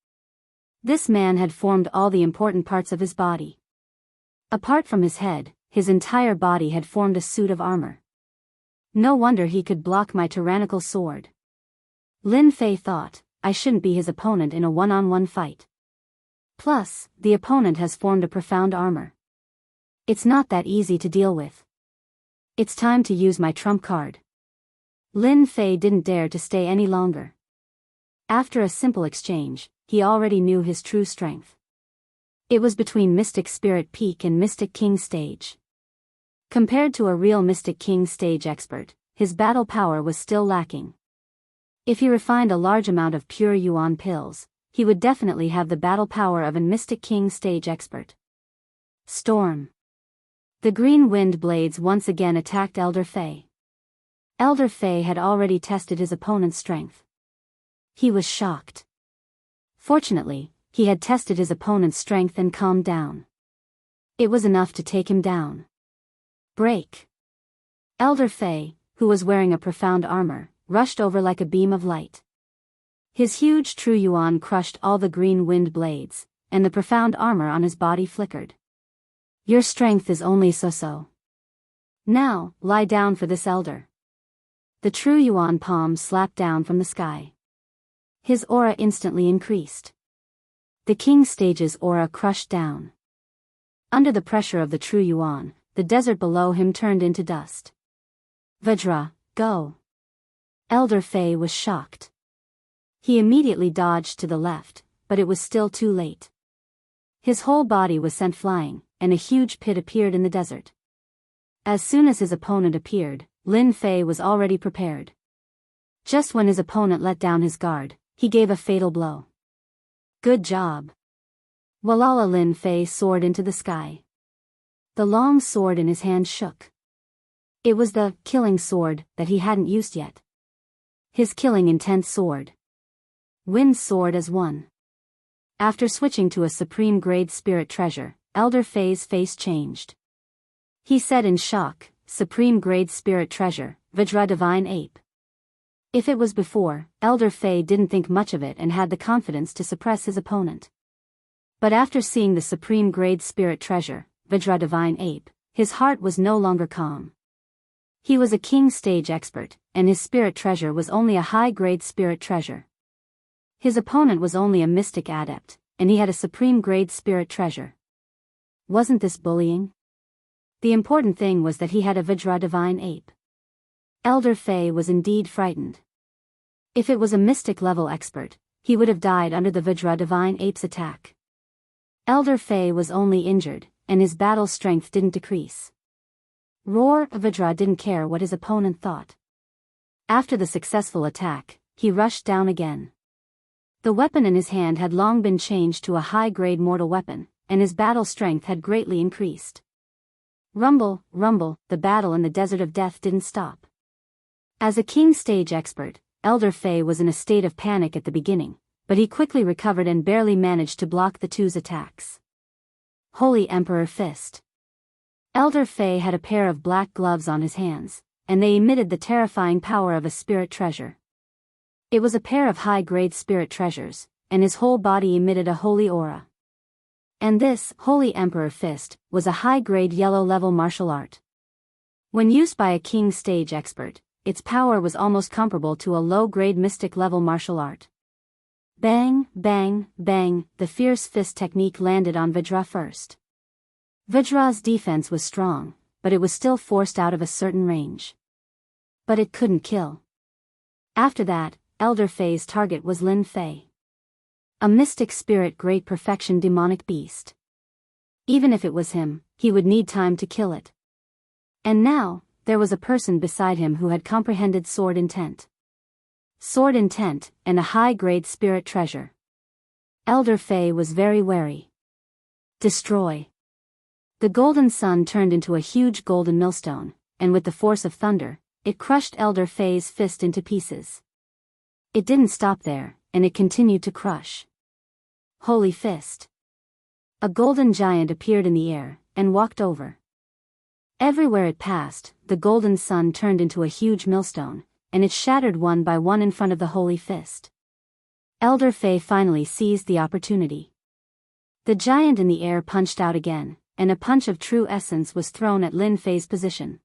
This man had formed all the important parts of his body. Apart from his head, his entire body had formed a suit of armor. No wonder he could block my tyrannical sword. Lin Fei thought, I shouldn't be his opponent in a one-on-one fight. Plus, the opponent has formed a profound armor. It's not that easy to deal with. It's time to use my trump card. Lin Fei didn't dare to stay any longer. After a simple exchange, he already knew his true strength. It was between Mystic Spirit Peak and Mystic King Stage. Compared to a real Mystic King Stage expert, his battle power was still lacking. If he refined a large amount of pure yuan pills, he would definitely have the battle power of a Mystic King Stage expert. Storm. The green wind blades once again attacked Elder Fei. Elder Fei had already tested his opponent's strength. He was shocked. Fortunately, he had tested his opponent's strength and calmed down. It was enough to take him down. Break. Elder Fei, who was wearing a profound armor, rushed over like a beam of light. His huge true yuan crushed all the green wind blades, and the profound armor on his body flickered. Your strength is only so-so. Now, lie down for this elder. The true yuan palm slapped down from the sky. His aura instantly increased. The king stage's aura crushed down. Under the pressure of the true yuan, the desert below him turned into dust. Vajra, go. Elder Fei was shocked. He immediately dodged to the left, but it was still too late. His whole body was sent flying, and a huge pit appeared in the desert. As soon as his opponent appeared, Lin Fei was already prepared. Just when his opponent let down his guard, he gave a fatal blow. Good job. Walala. Lin Fei soared into the sky. The long sword in his hand shook. It was the killing sword that he hadn't used yet. His killing intense sword. Wind sword as one. After switching to a supreme grade spirit treasure, Elder Fei's face changed. He said in shock, "Supreme grade spirit treasure, Vajra divine ape." If it was before, Elder Fei didn't think much of it and had the confidence to suppress his opponent. But after seeing the supreme grade spirit treasure, Vajra divine ape, his heart was no longer calm. He was a king stage expert, and his spirit treasure was only a high-grade spirit treasure. His opponent was only a mystic adept, and he had a supreme grade spirit treasure. Wasn't this bullying? The important thing was that he had a Vajra divine ape. Elder Fei was indeed frightened. If it was a mystic level expert, he would have died under the Vajra divine ape's attack. Elder Fei was only injured, and his battle strength didn't decrease. Roar! Vajra didn't care what his opponent thought. After the successful attack, he rushed down again. The weapon in his hand had long been changed to a high-grade mortal weapon, and his battle strength had greatly increased. Rumble, rumble, the battle in the desert of death didn't stop. As a king stage expert, Elder Fei was in a state of panic at the beginning, but he quickly recovered and barely managed to block the two's attacks. Holy Emperor Fist. Elder Fei had a pair of black gloves on his hands, and they emitted the terrifying power of a spirit treasure. It was a pair of high-grade spirit treasures, and his whole body emitted a holy aura. And this, Holy Emperor Fist, was a high-grade yellow-level martial art. When used by a king stage expert, its power was almost comparable to a low-grade mystic-level martial art. Bang, bang, bang, the fierce fist technique landed on Vajra first. Vajra's defense was strong, but it was still forced out of a certain range. But it couldn't kill. After that, Elder Fei's target was Lin Fei. A mystic spirit great perfection demonic beast. Even if it was him, he would need time to kill it. And now, there was a person beside him who had comprehended sword intent. Sword intent, and a high-grade spirit treasure. Elder Fei was very wary. Destroy. The golden sun turned into a huge golden millstone, and with the force of thunder, it crushed Elder Fei's fist into pieces. It didn't stop there, and it continued to crush. Holy Fist. A golden giant appeared in the air, and walked over. Everywhere it passed, the golden sun turned into a huge millstone, and it shattered one by one in front of the Holy Fist. Elder Fei finally seized the opportunity. The giant in the air punched out again, and a punch of true essence was thrown at Lin Fei's position.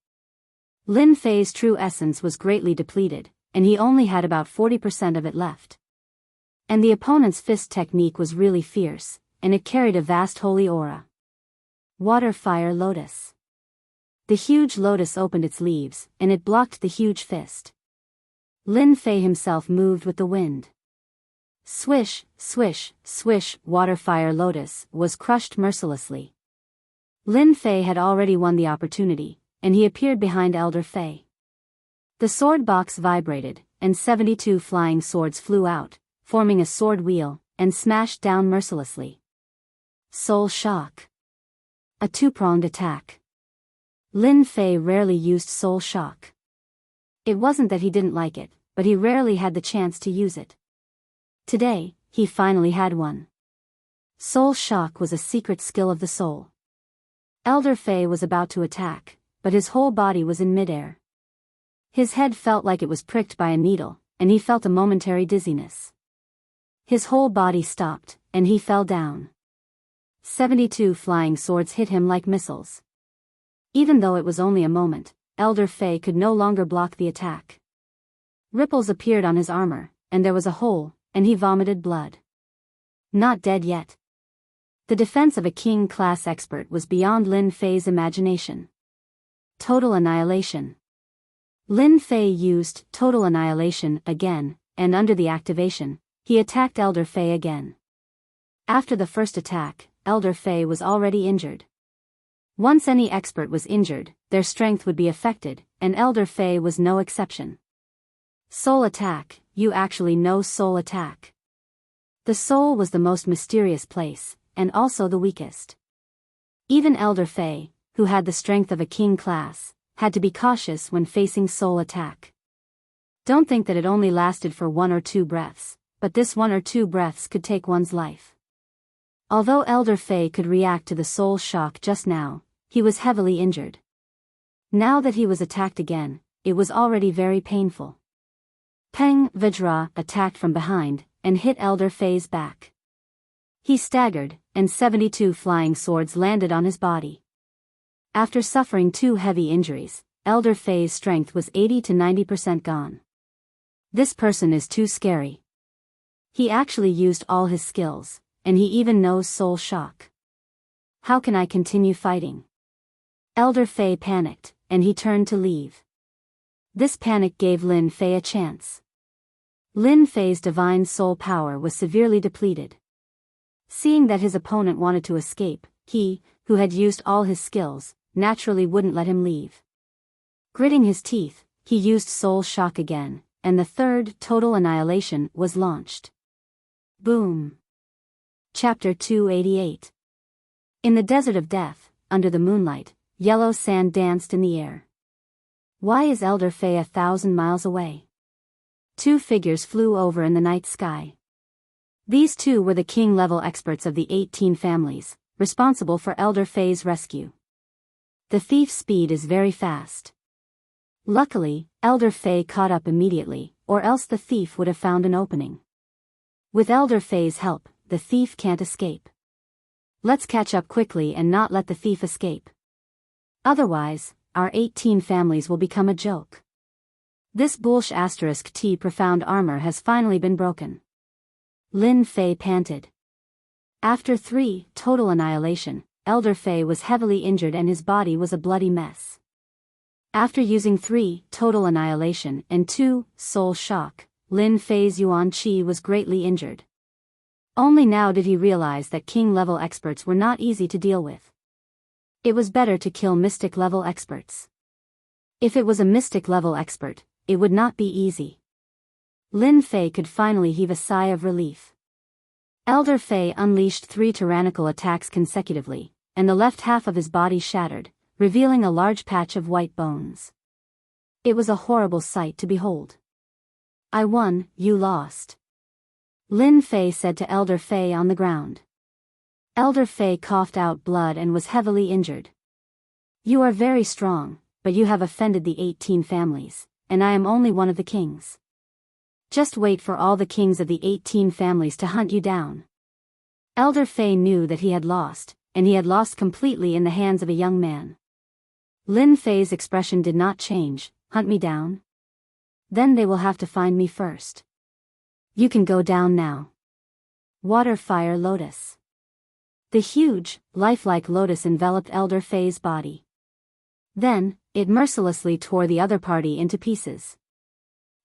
Lin Fei's true essence was greatly depleted, and he only had about 40% of it left. And the opponent's fist technique was really fierce, and it carried a vast holy aura. Water Fire Lotus. The huge lotus opened its leaves, and it blocked the huge fist. Lin Fei himself moved with the wind. Swish, swish, swish, Water Fire Lotus was crushed mercilessly. Lin Fei had already won the opportunity, and he appeared behind Elder Fei. The sword box vibrated, and 72 flying swords flew out, forming a sword wheel, and smashed down mercilessly. Soul Shock. A two-pronged attack. Lin Fei rarely used Soul Shock. It wasn't that he didn't like it, but he rarely had the chance to use it. Today, he finally had one. Soul Shock was a secret skill of the soul. Elder Fei was about to attack, but his whole body was in midair. His head felt like it was pricked by a needle, and he felt a momentary dizziness. His whole body stopped, and he fell down. 72 flying swords hit him like missiles. Even though it was only a moment, Elder Fei could no longer block the attack. Ripples appeared on his armor, and there was a hole, and he vomited blood. Not dead yet. The defense of a king-class expert was beyond Lin Fei's imagination. Total Annihilation. Lin Fei used Total Annihilation again, and under the activation, he attacked Elder Fei again. After the first attack, Elder Fei was already injured. Once any expert was injured, their strength would be affected, and Elder Fei was no exception. Soul attack, you actually know soul attack. The soul was the most mysterious place, and also the weakest. Even Elder Fei, who had the strength of a king class, had to be cautious when facing soul attack. Don't think that it only lasted for 1 or 2 breaths, but this 1 or 2 breaths could take one's life. Although Elder Fei could react to the soul shock just now, he was heavily injured. Now that he was attacked again, it was already very painful. Peng Vajra attacked from behind, and hit Elder Fei's back. He staggered, and 72 flying swords landed on his body. After suffering 2 heavy injuries, Elder Fei's strength was 80 to 90% gone. This person is too scary. He actually used all his skills, and he even knows soul shock. How can I continue fighting? Elder Fei panicked, and he turned to leave. This panic gave Lin Fei a chance. Lin Fei's divine soul power was severely depleted. Seeing that his opponent wanted to escape, he, who had used all his skills, naturally wouldn't let him leave. Gritting his teeth, he used soul shock again, and the third total annihilation was launched. Boom. Chapter 288. In the desert of death, under the moonlight, yellow sand danced in the air. Why is Elder Fei 1,000 miles away? 2 figures flew over in the night sky. These 2 were the king-level experts of the 18 families, responsible for Elder Fei's rescue. The thief's speed is very fast. Luckily, Elder Fei caught up immediately, or else the thief would have found an opening. With Elder Fei's help, the thief can't escape. Let's catch up quickly and not let the thief escape. Otherwise, our 18 families will become a joke. This bullsh** T profound armor has finally been broken. Lin Fei panted. After 3 total annihilation, Elder Fei was heavily injured and his body was a bloody mess. After using 3 total annihilation and 2 soul shock, Lin Fei's Yuan Qi was greatly injured. Only now did he realize that king-level experts were not easy to deal with. It was better to kill mystic-level experts. If it was a mystic-level expert, it would not be easy. Lin Fei could finally heave a sigh of relief. Elder Fei unleashed 3 tyrannical attacks consecutively, and the left half of his body shattered, revealing a large patch of white bones. It was a horrible sight to behold. I won, you lost. Lin Fei said to Elder Fei on the ground. Elder Fei coughed out blood and was heavily injured. You are very strong, but you have offended the 18 families, and I am only one of the kings. Just wait for all the kings of the 18 families to hunt you down. Elder Fei knew that he had lost, and he had lost completely in the hands of a young man. Lin Fei's expression did not change. Hunt me down? Then they will have to find me first. You can go down now. Water Fire Lotus. The huge, lifelike lotus enveloped Elder Fei's body. Then, it mercilessly tore the other party into pieces.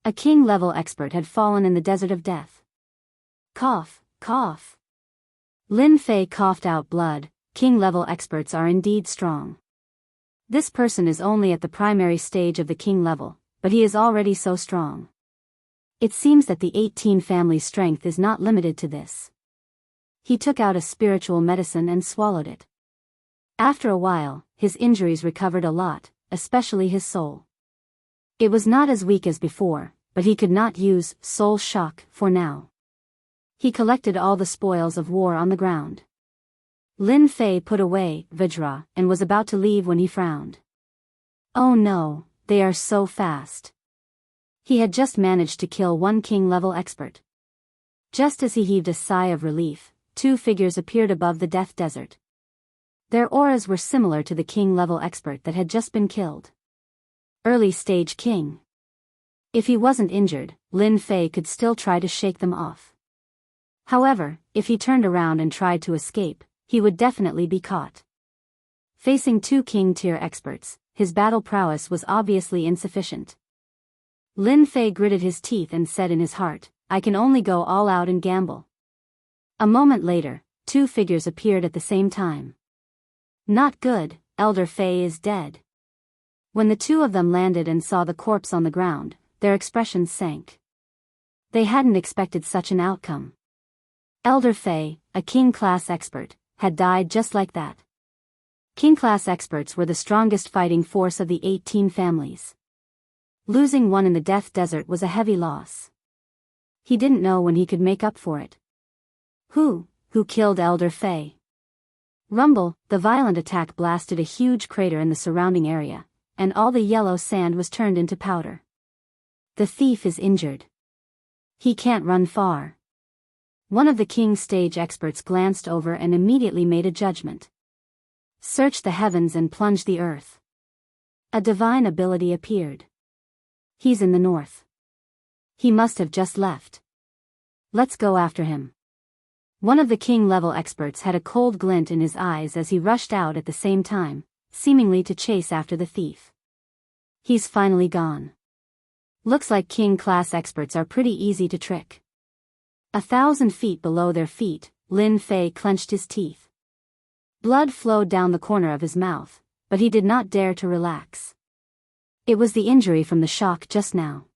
A king-level expert had fallen in the desert of death. Cough, cough. Lin Fei coughed out blood. King-level experts are indeed strong. This person is only at the primary stage of the king level, but he is already so strong. It seems that the 18 family's strength is not limited to this. He took out a spiritual medicine and swallowed it. After a while, his injuries recovered a lot, especially his soul. It was not as weak as before, but he could not use soul shock for now. He collected all the spoils of war on the ground. Lin Fei put away Vajra and was about to leave when he frowned. Oh no, they are so fast. He had just managed to kill 1 king-level expert. Just as he heaved a sigh of relief, 2 figures appeared above the death desert. Their auras were similar to the king-level expert that had just been killed. Early-stage king. If he wasn't injured, Lin Fei could still try to shake them off. However, if he turned around and tried to escape, he would definitely be caught. Facing 2 king-tier experts, his battle prowess was obviously insufficient. Lin Fei gritted his teeth and said in his heart, I can only go all out and gamble. A moment later, 2 figures appeared at the same time. Not good, Elder Fei is dead." When the two of them landed and saw the corpse on the ground, their expressions sank. They hadn't expected such an outcome. Elder Fei, a king-class expert, had died just like that. King-class experts were the strongest fighting force of the 18 families. Losing one in the Death Desert was a heavy loss. He didn't know when he could make up for it. Who killed Elder Fei? Rumble, the violent attack blasted a huge crater in the surrounding area, and all the yellow sand was turned into powder. The thief is injured. He can't run far. One of the king's stage experts glanced over and immediately made a judgment. Search the heavens and plunge the earth. A divine ability appeared. He's in the north. He must have just left. Let's go after him. One of the king-level experts had a cold glint in his eyes as he rushed out at the same time, seemingly to chase after the thief. He's finally gone. Looks like king-class experts are pretty easy to trick. 1,000 feet below their feet, Lin Fei clenched his teeth. Blood flowed down the corner of his mouth, but he did not dare to relax. It was the injury from the shock just now.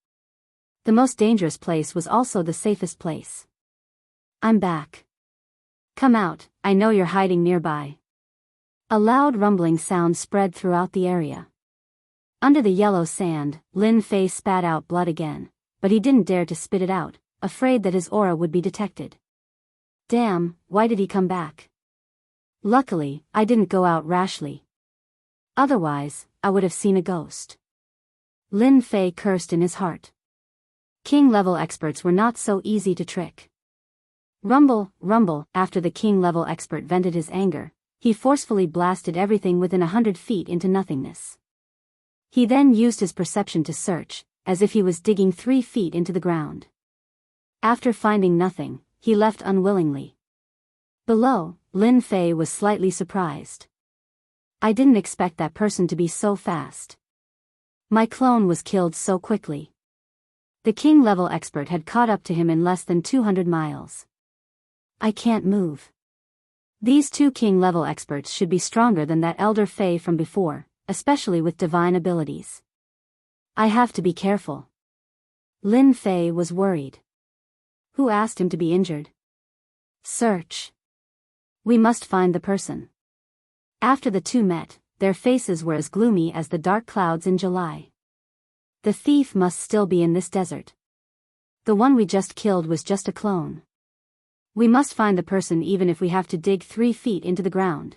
The most dangerous place was also the safest place. I'm back. Come out, I know you're hiding nearby. A loud rumbling sound spread throughout the area. Under the yellow sand, Lin Fei spat out blood again, but he didn't dare to spit it out, afraid that his aura would be detected. Damn, why did he come back? Luckily, I didn't go out rashly. Otherwise, I would have seen a ghost. Lin Fei cursed in his heart. King-level experts were not so easy to trick. Rumble, rumble, after the king-level expert vented his anger, he forcefully blasted everything within 100 feet into nothingness. He then used his perception to search, as if he was digging 3 feet into the ground. After finding nothing, he left unwillingly. Below, Lin Fei was slightly surprised. I didn't expect that person to be so fast. My clone was killed so quickly. The king-level expert had caught up to him in less than 200 miles. I can't move. These two king-level experts should be stronger than that Elder Fei from before, especially with divine abilities. I have to be careful. Lin Fei was worried. Who asked him to be injured? Search. We must find the person. After the two met, their faces were as gloomy as the dark clouds in July. The thief must still be in this desert. The one we just killed was just a clone. We must find the person even if we have to dig 3 feet into the ground.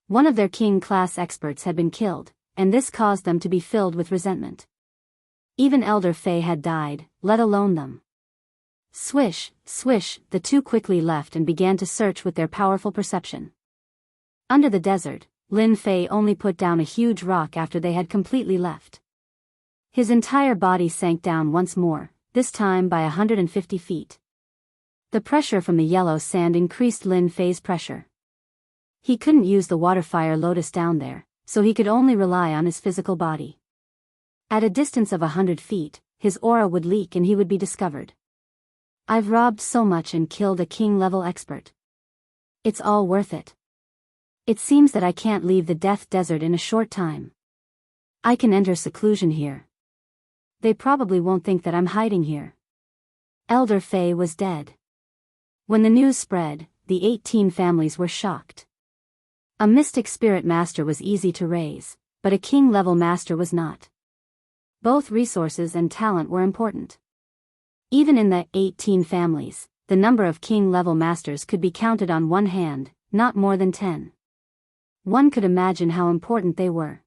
One of their king-class experts had been killed, and this caused them to be filled with resentment. Even Elder Fei had died, let alone them. Swish, swish, the two quickly left and began to search with their powerful perception. Under the desert, Lin Fei only put down a huge rock after they had completely left. His entire body sank down once more, this time by 150 feet. The pressure from the yellow sand increased Lin Fei's pressure. He couldn't use the water fire lotus down there, so he could only rely on his physical body. At a distance of 100 feet, his aura would leak and he would be discovered. I've robbed so much and killed a king-level expert. It's all worth it. It seems that I can't leave the Death Desert in a short time. I can enter seclusion here. They probably won't think that I'm hiding here. Elder Fei was dead. When the news spread, the 18 families were shocked. A mystic spirit master was easy to raise, but a king-level master was not. Both resources and talent were important. Even in the 18 families, the number of king-level masters could be counted on one hand, not more than 10. One could imagine how important they were.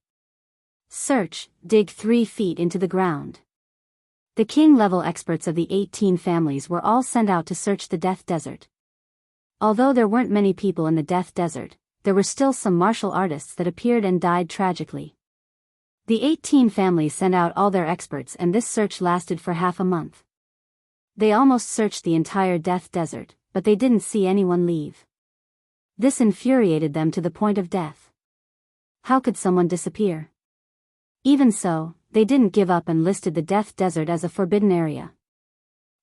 Search, dig 3 feet into the ground. The king-level experts of the 18 families were all sent out to search the Death Desert. Although there weren't many people in the Death Desert, there were still some martial artists that appeared and died tragically. The 18 families sent out all their experts and this search lasted for half a month. They almost searched the entire Death Desert, but they didn't see anyone leave. This infuriated them to the point of death. How could someone disappear? Even so, they didn't give up and listed the Death Desert as a forbidden area.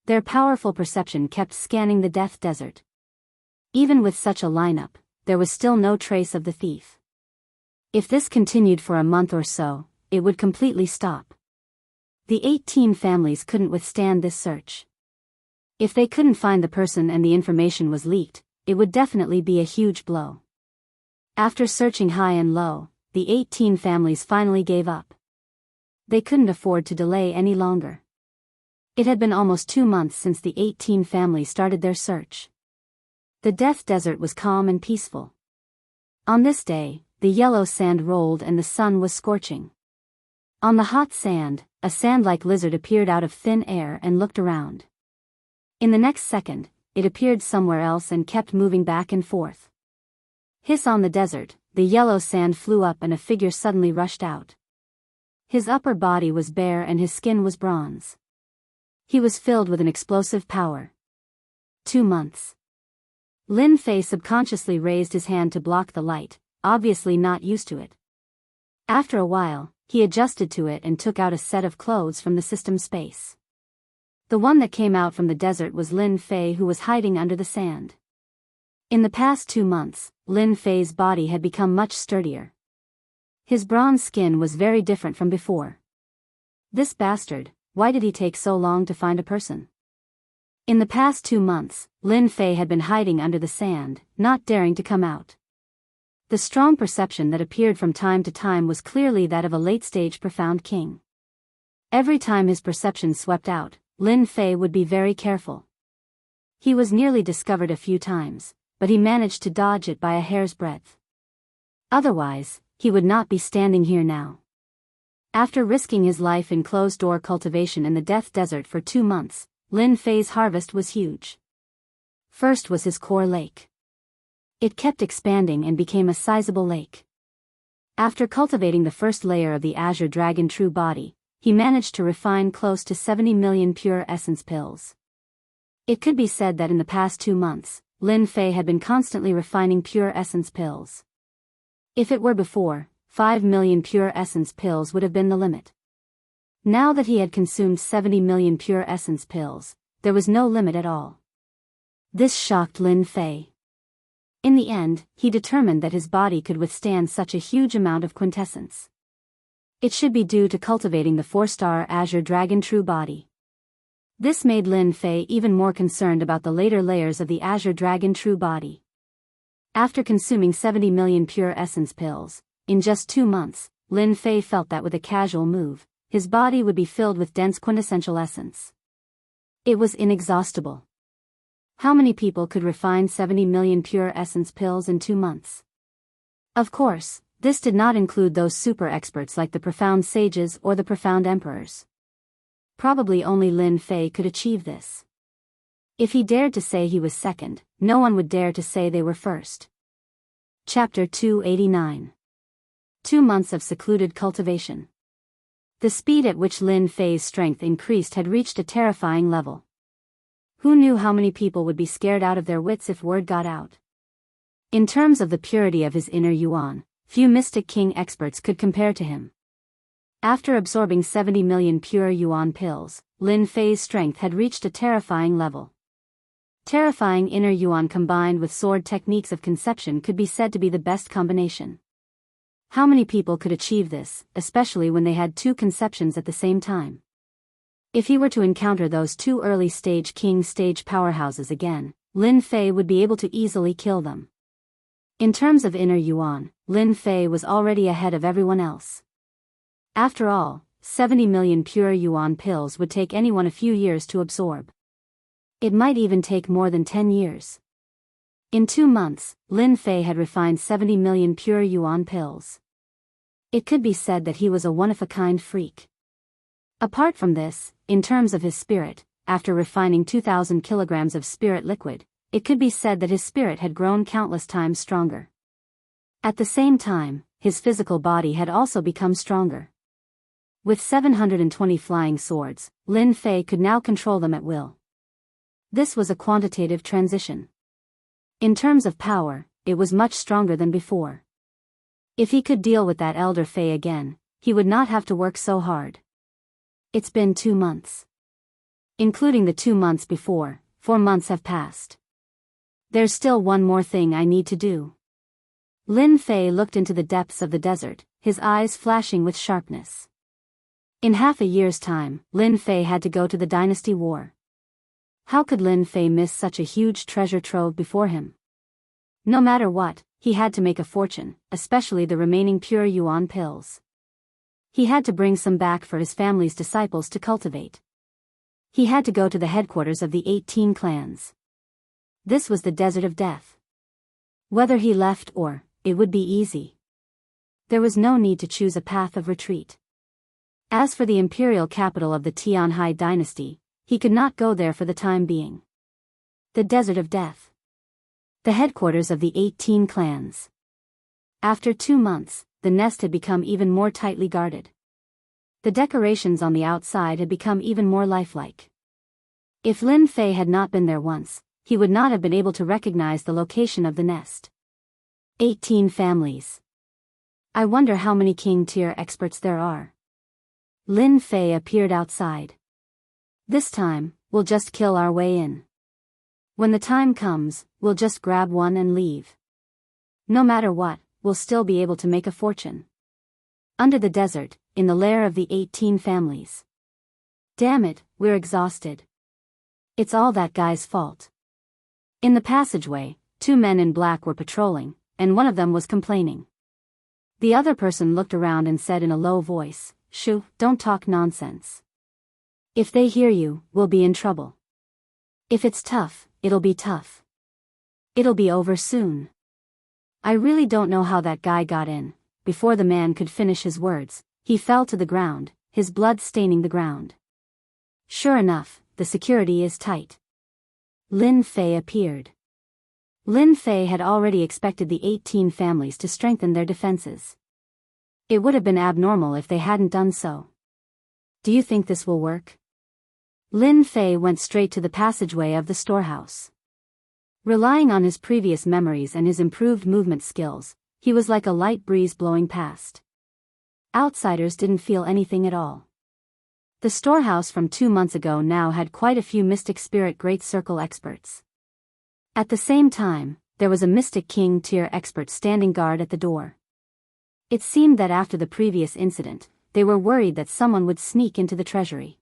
Their powerful perception kept scanning the Death Desert. Even with such a lineup, there was still no trace of the thief. If this continued for a month or so, it would completely stop. The 18 families couldn't withstand this search. If they couldn't find the person and the information was leaked, it would definitely be a huge blow. After searching high and low, the 18 families finally gave up. They couldn't afford to delay any longer. It had been almost 2 months since the 18 families started their search. The Death Desert was calm and peaceful. On this day, the yellow sand rolled and the sun was scorching. On the hot sand, a sand-like lizard appeared out of thin air and looked around. In the next second, it appeared somewhere else and kept moving back and forth. Hiss on the desert, the yellow sand flew up and a figure suddenly rushed out. His upper body was bare and his skin was bronze. He was filled with an explosive power. 2 months. Lin Fei subconsciously raised his hand to block the light, obviously not used to it. After a while, he adjusted to it and took out a set of clothes from the system space. The one that came out from the desert was Lin Fei, who was hiding under the sand. In the past 2 months, Lin Fei's body had become much sturdier. His bronze skin was very different from before. This bastard, why did he take so long to find a person? In the past 2 months, Lin Fei had been hiding under the sand, not daring to come out. The strong perception that appeared from time to time was clearly that of a late-stage profound king. Every time his perception swept out, Lin Fei would be very careful. He was nearly discovered a few times, but he managed to dodge it by a hair's breadth. Otherwise, he would not be standing here now. After risking his life in closed-door cultivation in the Death Desert for 2 months, Lin Fei's harvest was huge. First was his core lake. It kept expanding and became a sizable lake. After cultivating the first layer of the Azure Dragon True Body, he managed to refine close to 70 million pure essence pills. It could be said that in the past 2 months, Lin Fei had been constantly refining pure essence pills. If it were before, 5 million pure essence pills would have been the limit. Now that he had consumed 70 million pure essence pills, there was no limit at all. This shocked Lin Fei. In the end, he determined that his body could withstand such a huge amount of quintessence. It should be due to cultivating the 4-star Azure Dragon True Body. This made Lin Fei even more concerned about the later layers of the Azure Dragon True Body. After consuming 70 million pure essence pills, in just 2 months, Lin Fei felt that with a casual move, his body would be filled with dense quintessential essence. It was inexhaustible. How many people could refine 70 million pure essence pills in 2 months? Of course, this did not include those super experts like the profound sages or the profound emperors. Probably only Lin Fei could achieve this. If he dared to say he was second, no one would dare to say they were first. Chapter 289. 2 months of secluded cultivation. The speed at which Lin Fei's strength increased had reached a terrifying level. Who knew how many people would be scared out of their wits if word got out? In terms of the purity of his inner yuan, few Mystic King experts could compare to him. After absorbing 70 million pure yuan pills, Lin Fei's strength had reached a terrifying level. Terrifying inner yuan combined with sword techniques of conception could be said to be the best combination. How many people could achieve this, especially when they had 2 conceptions at the same time? If he were to encounter those 2 early-stage king stage powerhouses again, Lin Fei would be able to easily kill them. In terms of inner yuan, Lin Fei was already ahead of everyone else. After all, 70 million pure yuan pills would take anyone a few years to absorb. It might even take more than 10 years. In 2 months, Lin Fei had refined 70 million pure yuan pills. It could be said that he was a one-of-a-kind freak. Apart from this, in terms of his spirit, after refining 2,000 kilograms of spirit liquid, it could be said that his spirit had grown countless times stronger. At the same time, his physical body had also become stronger. With 720 flying swords, Lin Fei could now control them at will. This was a quantitative transition. In terms of power, it was much stronger than before. If he could deal with that Elder Fei again, he would not have to work so hard. It's been 2 months. Including the 2 months before, 4 months have passed. There's still one more thing I need to do. Lin Fei looked into the depths of the desert, his eyes flashing with sharpness. In half a year's time, Lin Fei had to go to the dynasty war. How could Lin Fei miss such a huge treasure trove before him? No matter what, he had to make a fortune, especially the remaining pure yuan pills. He had to bring some back for his family's disciples to cultivate. He had to go to the headquarters of the 18 clans. This was the desert of death. Whether he left or, it would be easy. There was no need to choose a path of retreat. As for the imperial capital of the Tianhai dynasty, he could not go there for the time being. The desert of death. The headquarters of the 18 clans. After 2 months, the nest had become even more tightly guarded. The decorations on the outside had become even more lifelike. If Lin Fei had not been there once, he would not have been able to recognize the location of the nest. 18 families. I wonder how many king-tier experts there are. Lin Fei appeared outside. This time, we'll just kill our way in. When the time comes, we'll just grab one and leave. No matter what, we'll still be able to make a fortune. Under the desert, in the lair of the 18 families. Damn it, we're exhausted. It's all that guy's fault. In the passageway, 2 men in black were patrolling, and one of them was complaining. The other person looked around and said in a low voice, "Shoo, don't talk nonsense. If they hear you, we'll be in trouble. If it's tough, it'll be tough. It'll be over soon." I really don't know how that guy got in. Before the man could finish his words, he fell to the ground, his blood staining the ground. Sure enough, the security is tight. Lin Fei appeared. Lin Fei had already expected the 18 families to strengthen their defenses. It would have been abnormal if they hadn't done so. Do you think this will work? Lin Fei went straight to the passageway of the storehouse. Relying on his previous memories and his improved movement skills, he was like a light breeze blowing past. Outsiders didn't feel anything at all. The storehouse from 2 months ago now had quite a few mystic spirit great circle experts. At the same time, there was a mystic king tier expert standing guard at the door. It seemed that after the previous incident, they were worried that someone would sneak into the treasury.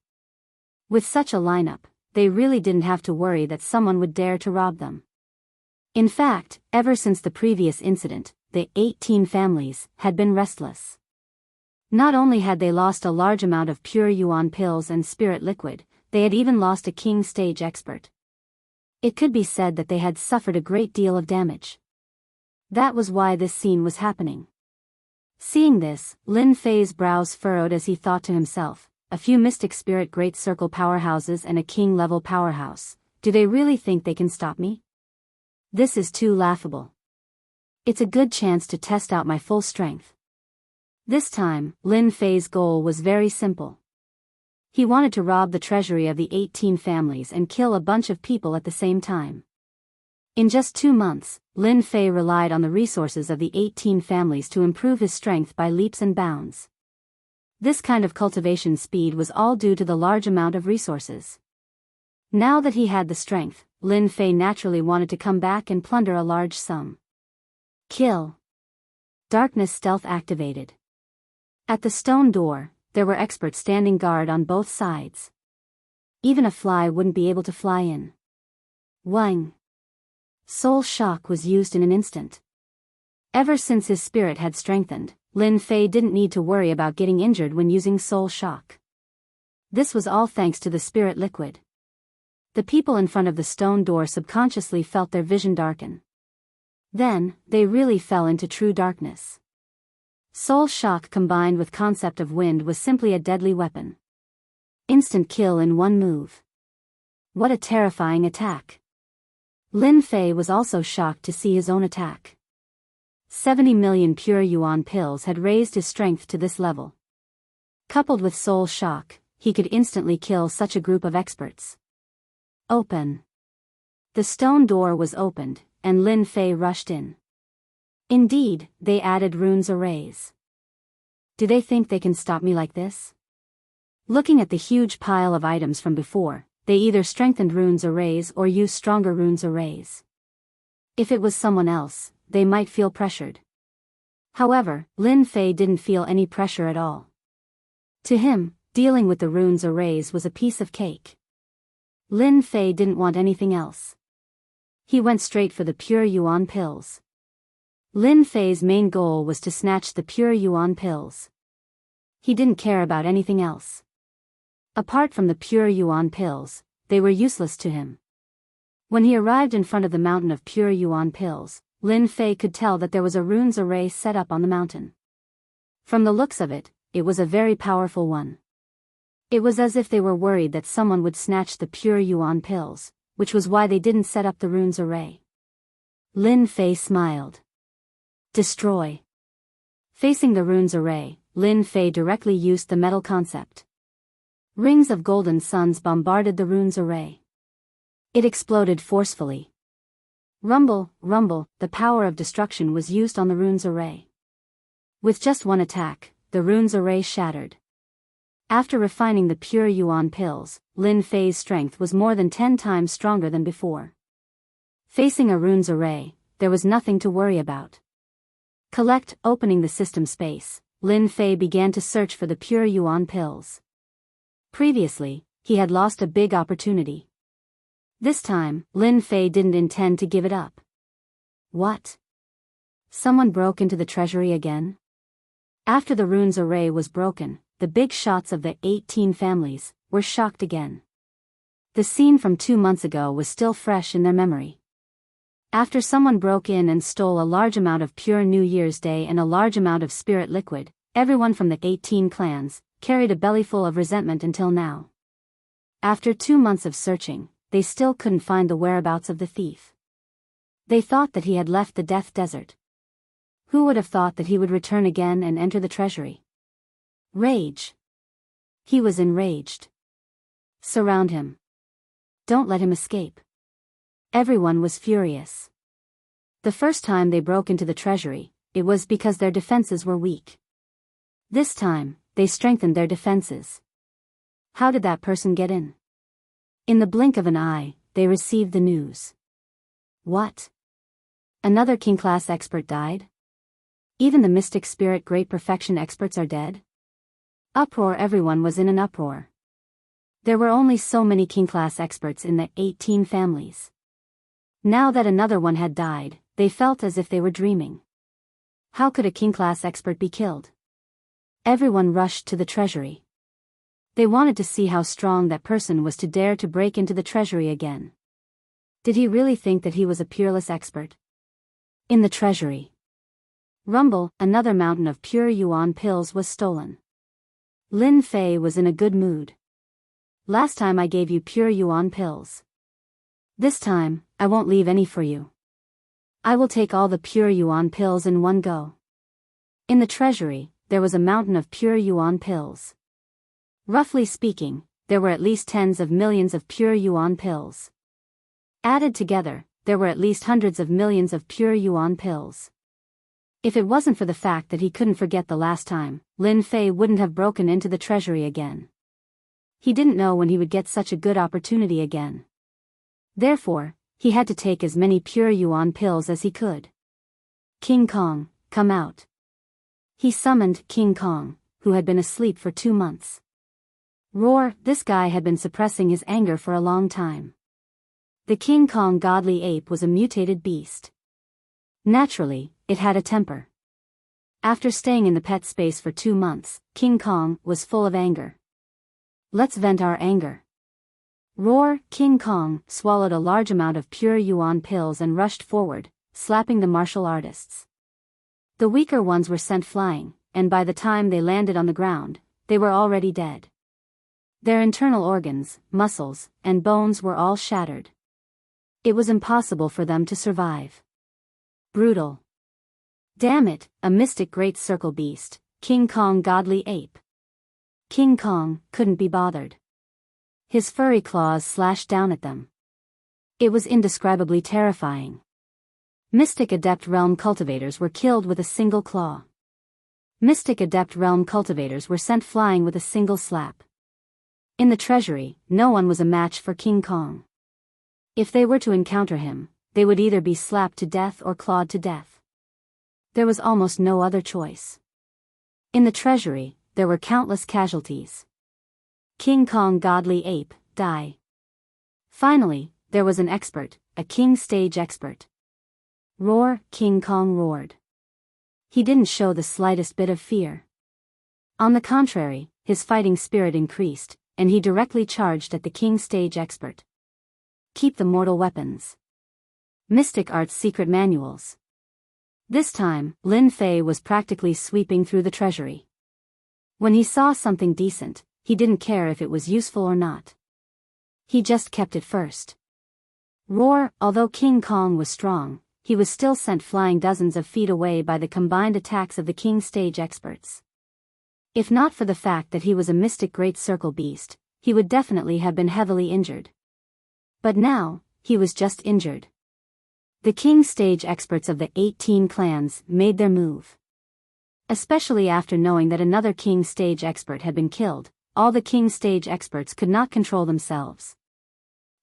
With such a lineup, they really didn't have to worry that someone would dare to rob them. In fact, ever since the previous incident, the 18 families had been restless. Not only had they lost a large amount of pure yuan pills and spirit liquid, they had even lost a king stage expert. It could be said that they had suffered a great deal of damage. That was why this scene was happening. Seeing this, Lin Fei's brows furrowed as he thought to himself, a few mystic spirit great circle powerhouses and a king level powerhouse. Do they really think they can stop me? This is too laughable. It's a good chance to test out my full strength. This time, Lin Fei's goal was very simple. He wanted to rob the treasury of the 18 families and kill a bunch of people at the same time. In just 2 months, Lin Fei relied on the resources of the 18 families to improve his strength by leaps and bounds. This kind of cultivation speed was all due to the large amount of resources. Now that he had the strength, Lin Fei naturally wanted to come back and plunder a large sum. Kill. Darkness stealth activated. At the stone door, there were experts standing guard on both sides. Even a fly wouldn't be able to fly in. Wang. Soul shock was used in an instant. Ever since his spirit had strengthened, Lin Fei didn't need to worry about getting injured when using soul shock. This was all thanks to the spirit liquid. The people in front of the stone door subconsciously felt their vision darken. Then, they really fell into true darkness. Soul shock combined with concept of wind was simply a deadly weapon. Instant kill in one move. What a terrifying attack. Lin Fei was also shocked to see his own attack. 70 million pure yuan pills had raised his strength to this level. Coupled with soul shock, he could instantly kill such a group of experts. Open. The stone door was opened, and Lin Fei rushed in. Indeed, they added runes arrays. Do they think they can stop me like this? Looking at the huge pile of items from before, they either strengthened runes arrays or used stronger runes arrays. If it was someone else, they might feel pressured. However, Lin Fei didn't feel any pressure at all. To him, dealing with the runes arrays was a piece of cake. Lin Fei didn't want anything else. He went straight for the pure yuan pills. Lin Fei's main goal was to snatch the pure yuan pills. He didn't care about anything else. Apart from the pure yuan pills, they were useless to him. When he arrived in front of the mountain of pure yuan pills, Lin Fei could tell that there was a runes array set up on the mountain. From the looks of it, it was a very powerful one. It was as if they were worried that someone would snatch the pure yuan pills, which was why they didn't set up the runes array. Lin Fei smiled. Destroy. Facing the runes array, Lin Fei directly used the metal concept. Rings of golden suns bombarded the runes array. It exploded forcefully. Rumble, rumble, the power of destruction was used on the runes array. With just one attack, the runes array shattered. After refining the pure yuan pills, Lin Fei's strength was more than 10 times stronger than before. Facing a runes array, there was nothing to worry about. Opening the system space, Lin Fei began to search for the pure yuan pills. Previously, he had lost a big opportunity. This time, Lin Fei didn't intend to give it up. What? Someone broke into the treasury again? After the runes array was broken, the big shots of the 18 families were shocked again. The scene from 2 months ago was still fresh in their memory. After someone broke in and stole a large amount of pure New Year's Day and a large amount of spirit liquid, everyone from the 18 clans carried a bellyful of resentment until now. After 2 months of searching, they still couldn't find the whereabouts of the thief. They thought that he had left the Death Desert. Who would have thought that he would return again and enter the treasury? Rage. He was enraged. Surround him. Don't let him escape. Everyone was furious. The first time they broke into the treasury, it was because their defenses were weak. This time, they strengthened their defenses. How did that person get in? In the blink of an eye, they received the news. What? Another king-class expert died? Even the mystic spirit great perfection experts are dead? Uproar. Everyone was in an uproar. There were only so many king-class experts in the 18 families. Now that another one had died, they felt as if they were dreaming. How could a king-class expert be killed? Everyone rushed to the treasury. They wanted to see how strong that person was to dare to break into the treasury again. Did he really think that he was a peerless expert? In the treasury. Rumble, another mountain of pure yuan pills was stolen. Lin Fei was in a good mood. Last time I gave you pure yuan pills. This time, I won't leave any for you. I will take all the pure yuan pills in one go. In the treasury, there was a mountain of pure yuan pills. Roughly speaking, there were at least tens of millions of pure yuan pills. Added together, there were at least hundreds of millions of pure yuan pills. If it wasn't for the fact that he couldn't forget the last time, Lin Fei wouldn't have broken into the treasury again. He didn't know when he would get such a good opportunity again. Therefore, he had to take as many pure yuan pills as he could. King Kong, come out. He summoned King Kong, who had been asleep for 2 months. Roar. This guy had been suppressing his anger for a long time. The King Kong godly ape was a mutated beast. Naturally, it had a temper. After staying in the pet space for 2 months, King Kong was full of anger. Let's vent our anger. Roar. King Kong swallowed a large amount of pure yuan pills and rushed forward, slapping the martial artists. The weaker ones were sent flying, and by the time they landed on the ground, they were already dead. Their internal organs, muscles, and bones were all shattered. It was impossible for them to survive. Brutal. Damn it, a mystic great circle beast, King Kong godly ape. King Kong couldn't be bothered. His furry claws slashed down at them. It was indescribably terrifying. Mystic Adept Realm cultivators were killed with a single claw. Mystic Adept Realm cultivators were sent flying with a single slap. In the treasury, no one was a match for King Kong. If they were to encounter him, they would either be slapped to death or clawed to death. There was almost no other choice. In the treasury, there were countless casualties. King Kong godly ape, die. Finally, there was an expert, a king stage expert. Roar, King Kong roared. He didn't show the slightest bit of fear. On the contrary, his fighting spirit increased, and he directly charged at the king stage expert. Keep the mortal weapons. Mystic Art's secret manuals. This time, Lin Fei was practically sweeping through the treasury. When he saw something decent, he didn't care if it was useful or not. He just kept it first. Roar, although King Kong was strong, he was still sent flying dozens of feet away by the combined attacks of the king stage experts. If not for the fact that he was a mystic great circle beast, he would definitely have been heavily injured. But now, he was just injured. The king stage experts of the 18 clans made their move. Especially after knowing that another king stage expert had been killed, all the king stage experts could not control themselves.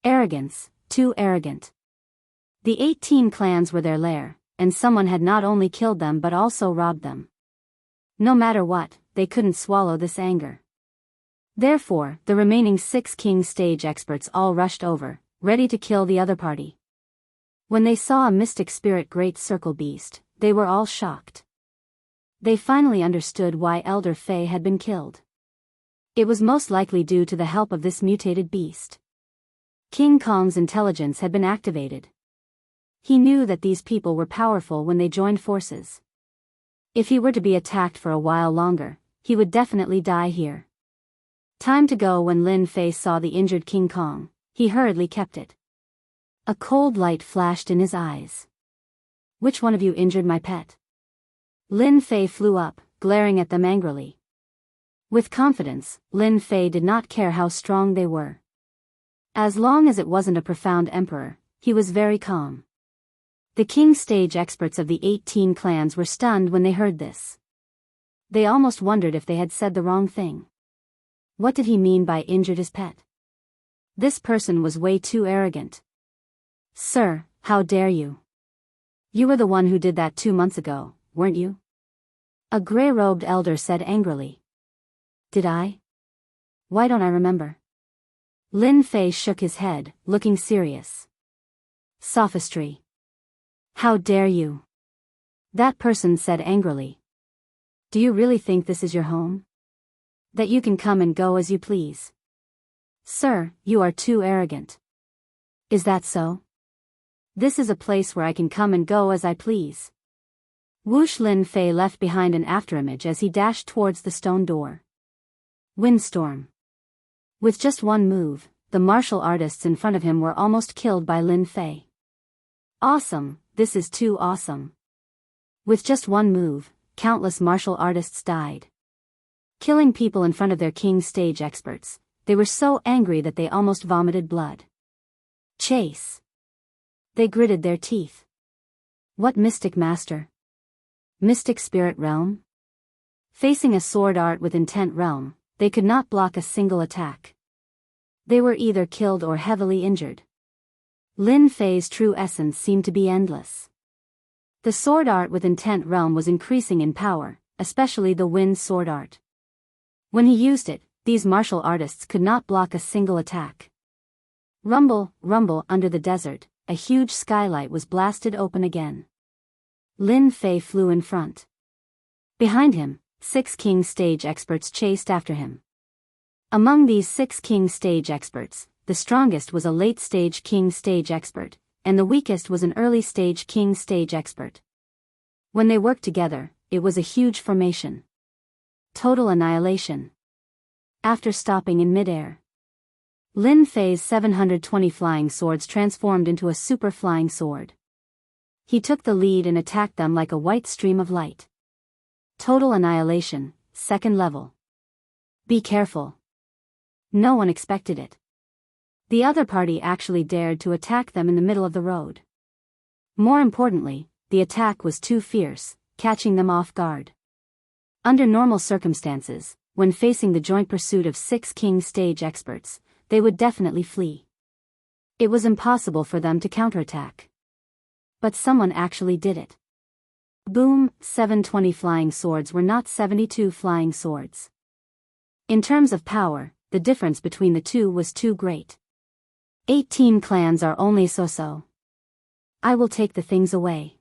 Arrogance, too arrogant. The 18 clans were their lair, and someone had not only killed them but also robbed them. No matter what, they couldn't swallow this anger. Therefore, the remaining 6 king stage experts all rushed over, ready to kill the other party. When they saw a mystic spirit great circle beast, they were all shocked. They finally understood why Elder Fei had been killed. It was most likely due to the help of this mutated beast. King Kong's intelligence had been activated. He knew that these people were powerful when they joined forces. If he were to be attacked for a while longer, he would definitely die here. Time to go. When Lin Fei saw the injured King Kong, he hurriedly kept it. A cold light flashed in his eyes. Which one of you injured my pet? Lin Fei flew up, glaring at them angrily. With confidence, Lin Fei did not care how strong they were. As long as it wasn't a profound emperor, he was very calm. The king stage experts of the 18 clans were stunned when they heard this. They almost wondered if they had said the wrong thing. What did he mean by injured his pet? This person was way too arrogant. Sir, how dare you? You were the one who did that 2 months ago, weren't you? A gray-robed elder said angrily. Did I? Why don't I remember? Lin Fei shook his head, looking serious. Sophistry. How dare you? That person said angrily. Do you really think this is your home? That you can come and go as you please? Sir, you are too arrogant. Is that so? This is a place where I can come and go as I please. Whoosh! Lin Fei left behind an afterimage as he dashed towards the stone door. Windstorm. With just one move, the martial artists in front of him were almost killed by Lin Fei. Awesome, this is too awesome. With just one move, countless martial artists died. Killing people in front of their king stage experts, they were so angry that they almost vomited blood. Chase. They gritted their teeth. What mystic master? Mystic spirit realm? Facing a sword art with intent realm, they could not block a single attack. They were either killed or heavily injured. Lin Fei's true essence seemed to be endless. The sword art with intent realm was increasing in power, especially the wind sword art. When he used it, these martial artists could not block a single attack. Rumble, rumble under the desert, a huge skylight was blasted open again. Lin Fei flew in front. Behind him, 6 king stage experts chased after him. Among these 6 king stage experts, the strongest was a late-stage king stage expert, and the weakest was an early-stage king stage expert. When they worked together, it was a huge formation. Total annihilation. After stopping in midair, Lin Fei's 720 flying swords transformed into a super flying sword. He took the lead and attacked them like a white stream of light. Total annihilation, 2nd level. Be careful. No one expected it. The other party actually dared to attack them in the middle of the road. More importantly, the attack was too fierce, catching them off guard. Under normal circumstances, when facing the joint pursuit of 6 king stage experts, they would definitely flee. It was impossible for them to counterattack. But someone actually did it. Boom, 720 flying swords were not 72 flying swords. In terms of power, the difference between the two was too great. 18 clans are only so-so. I will take the things away.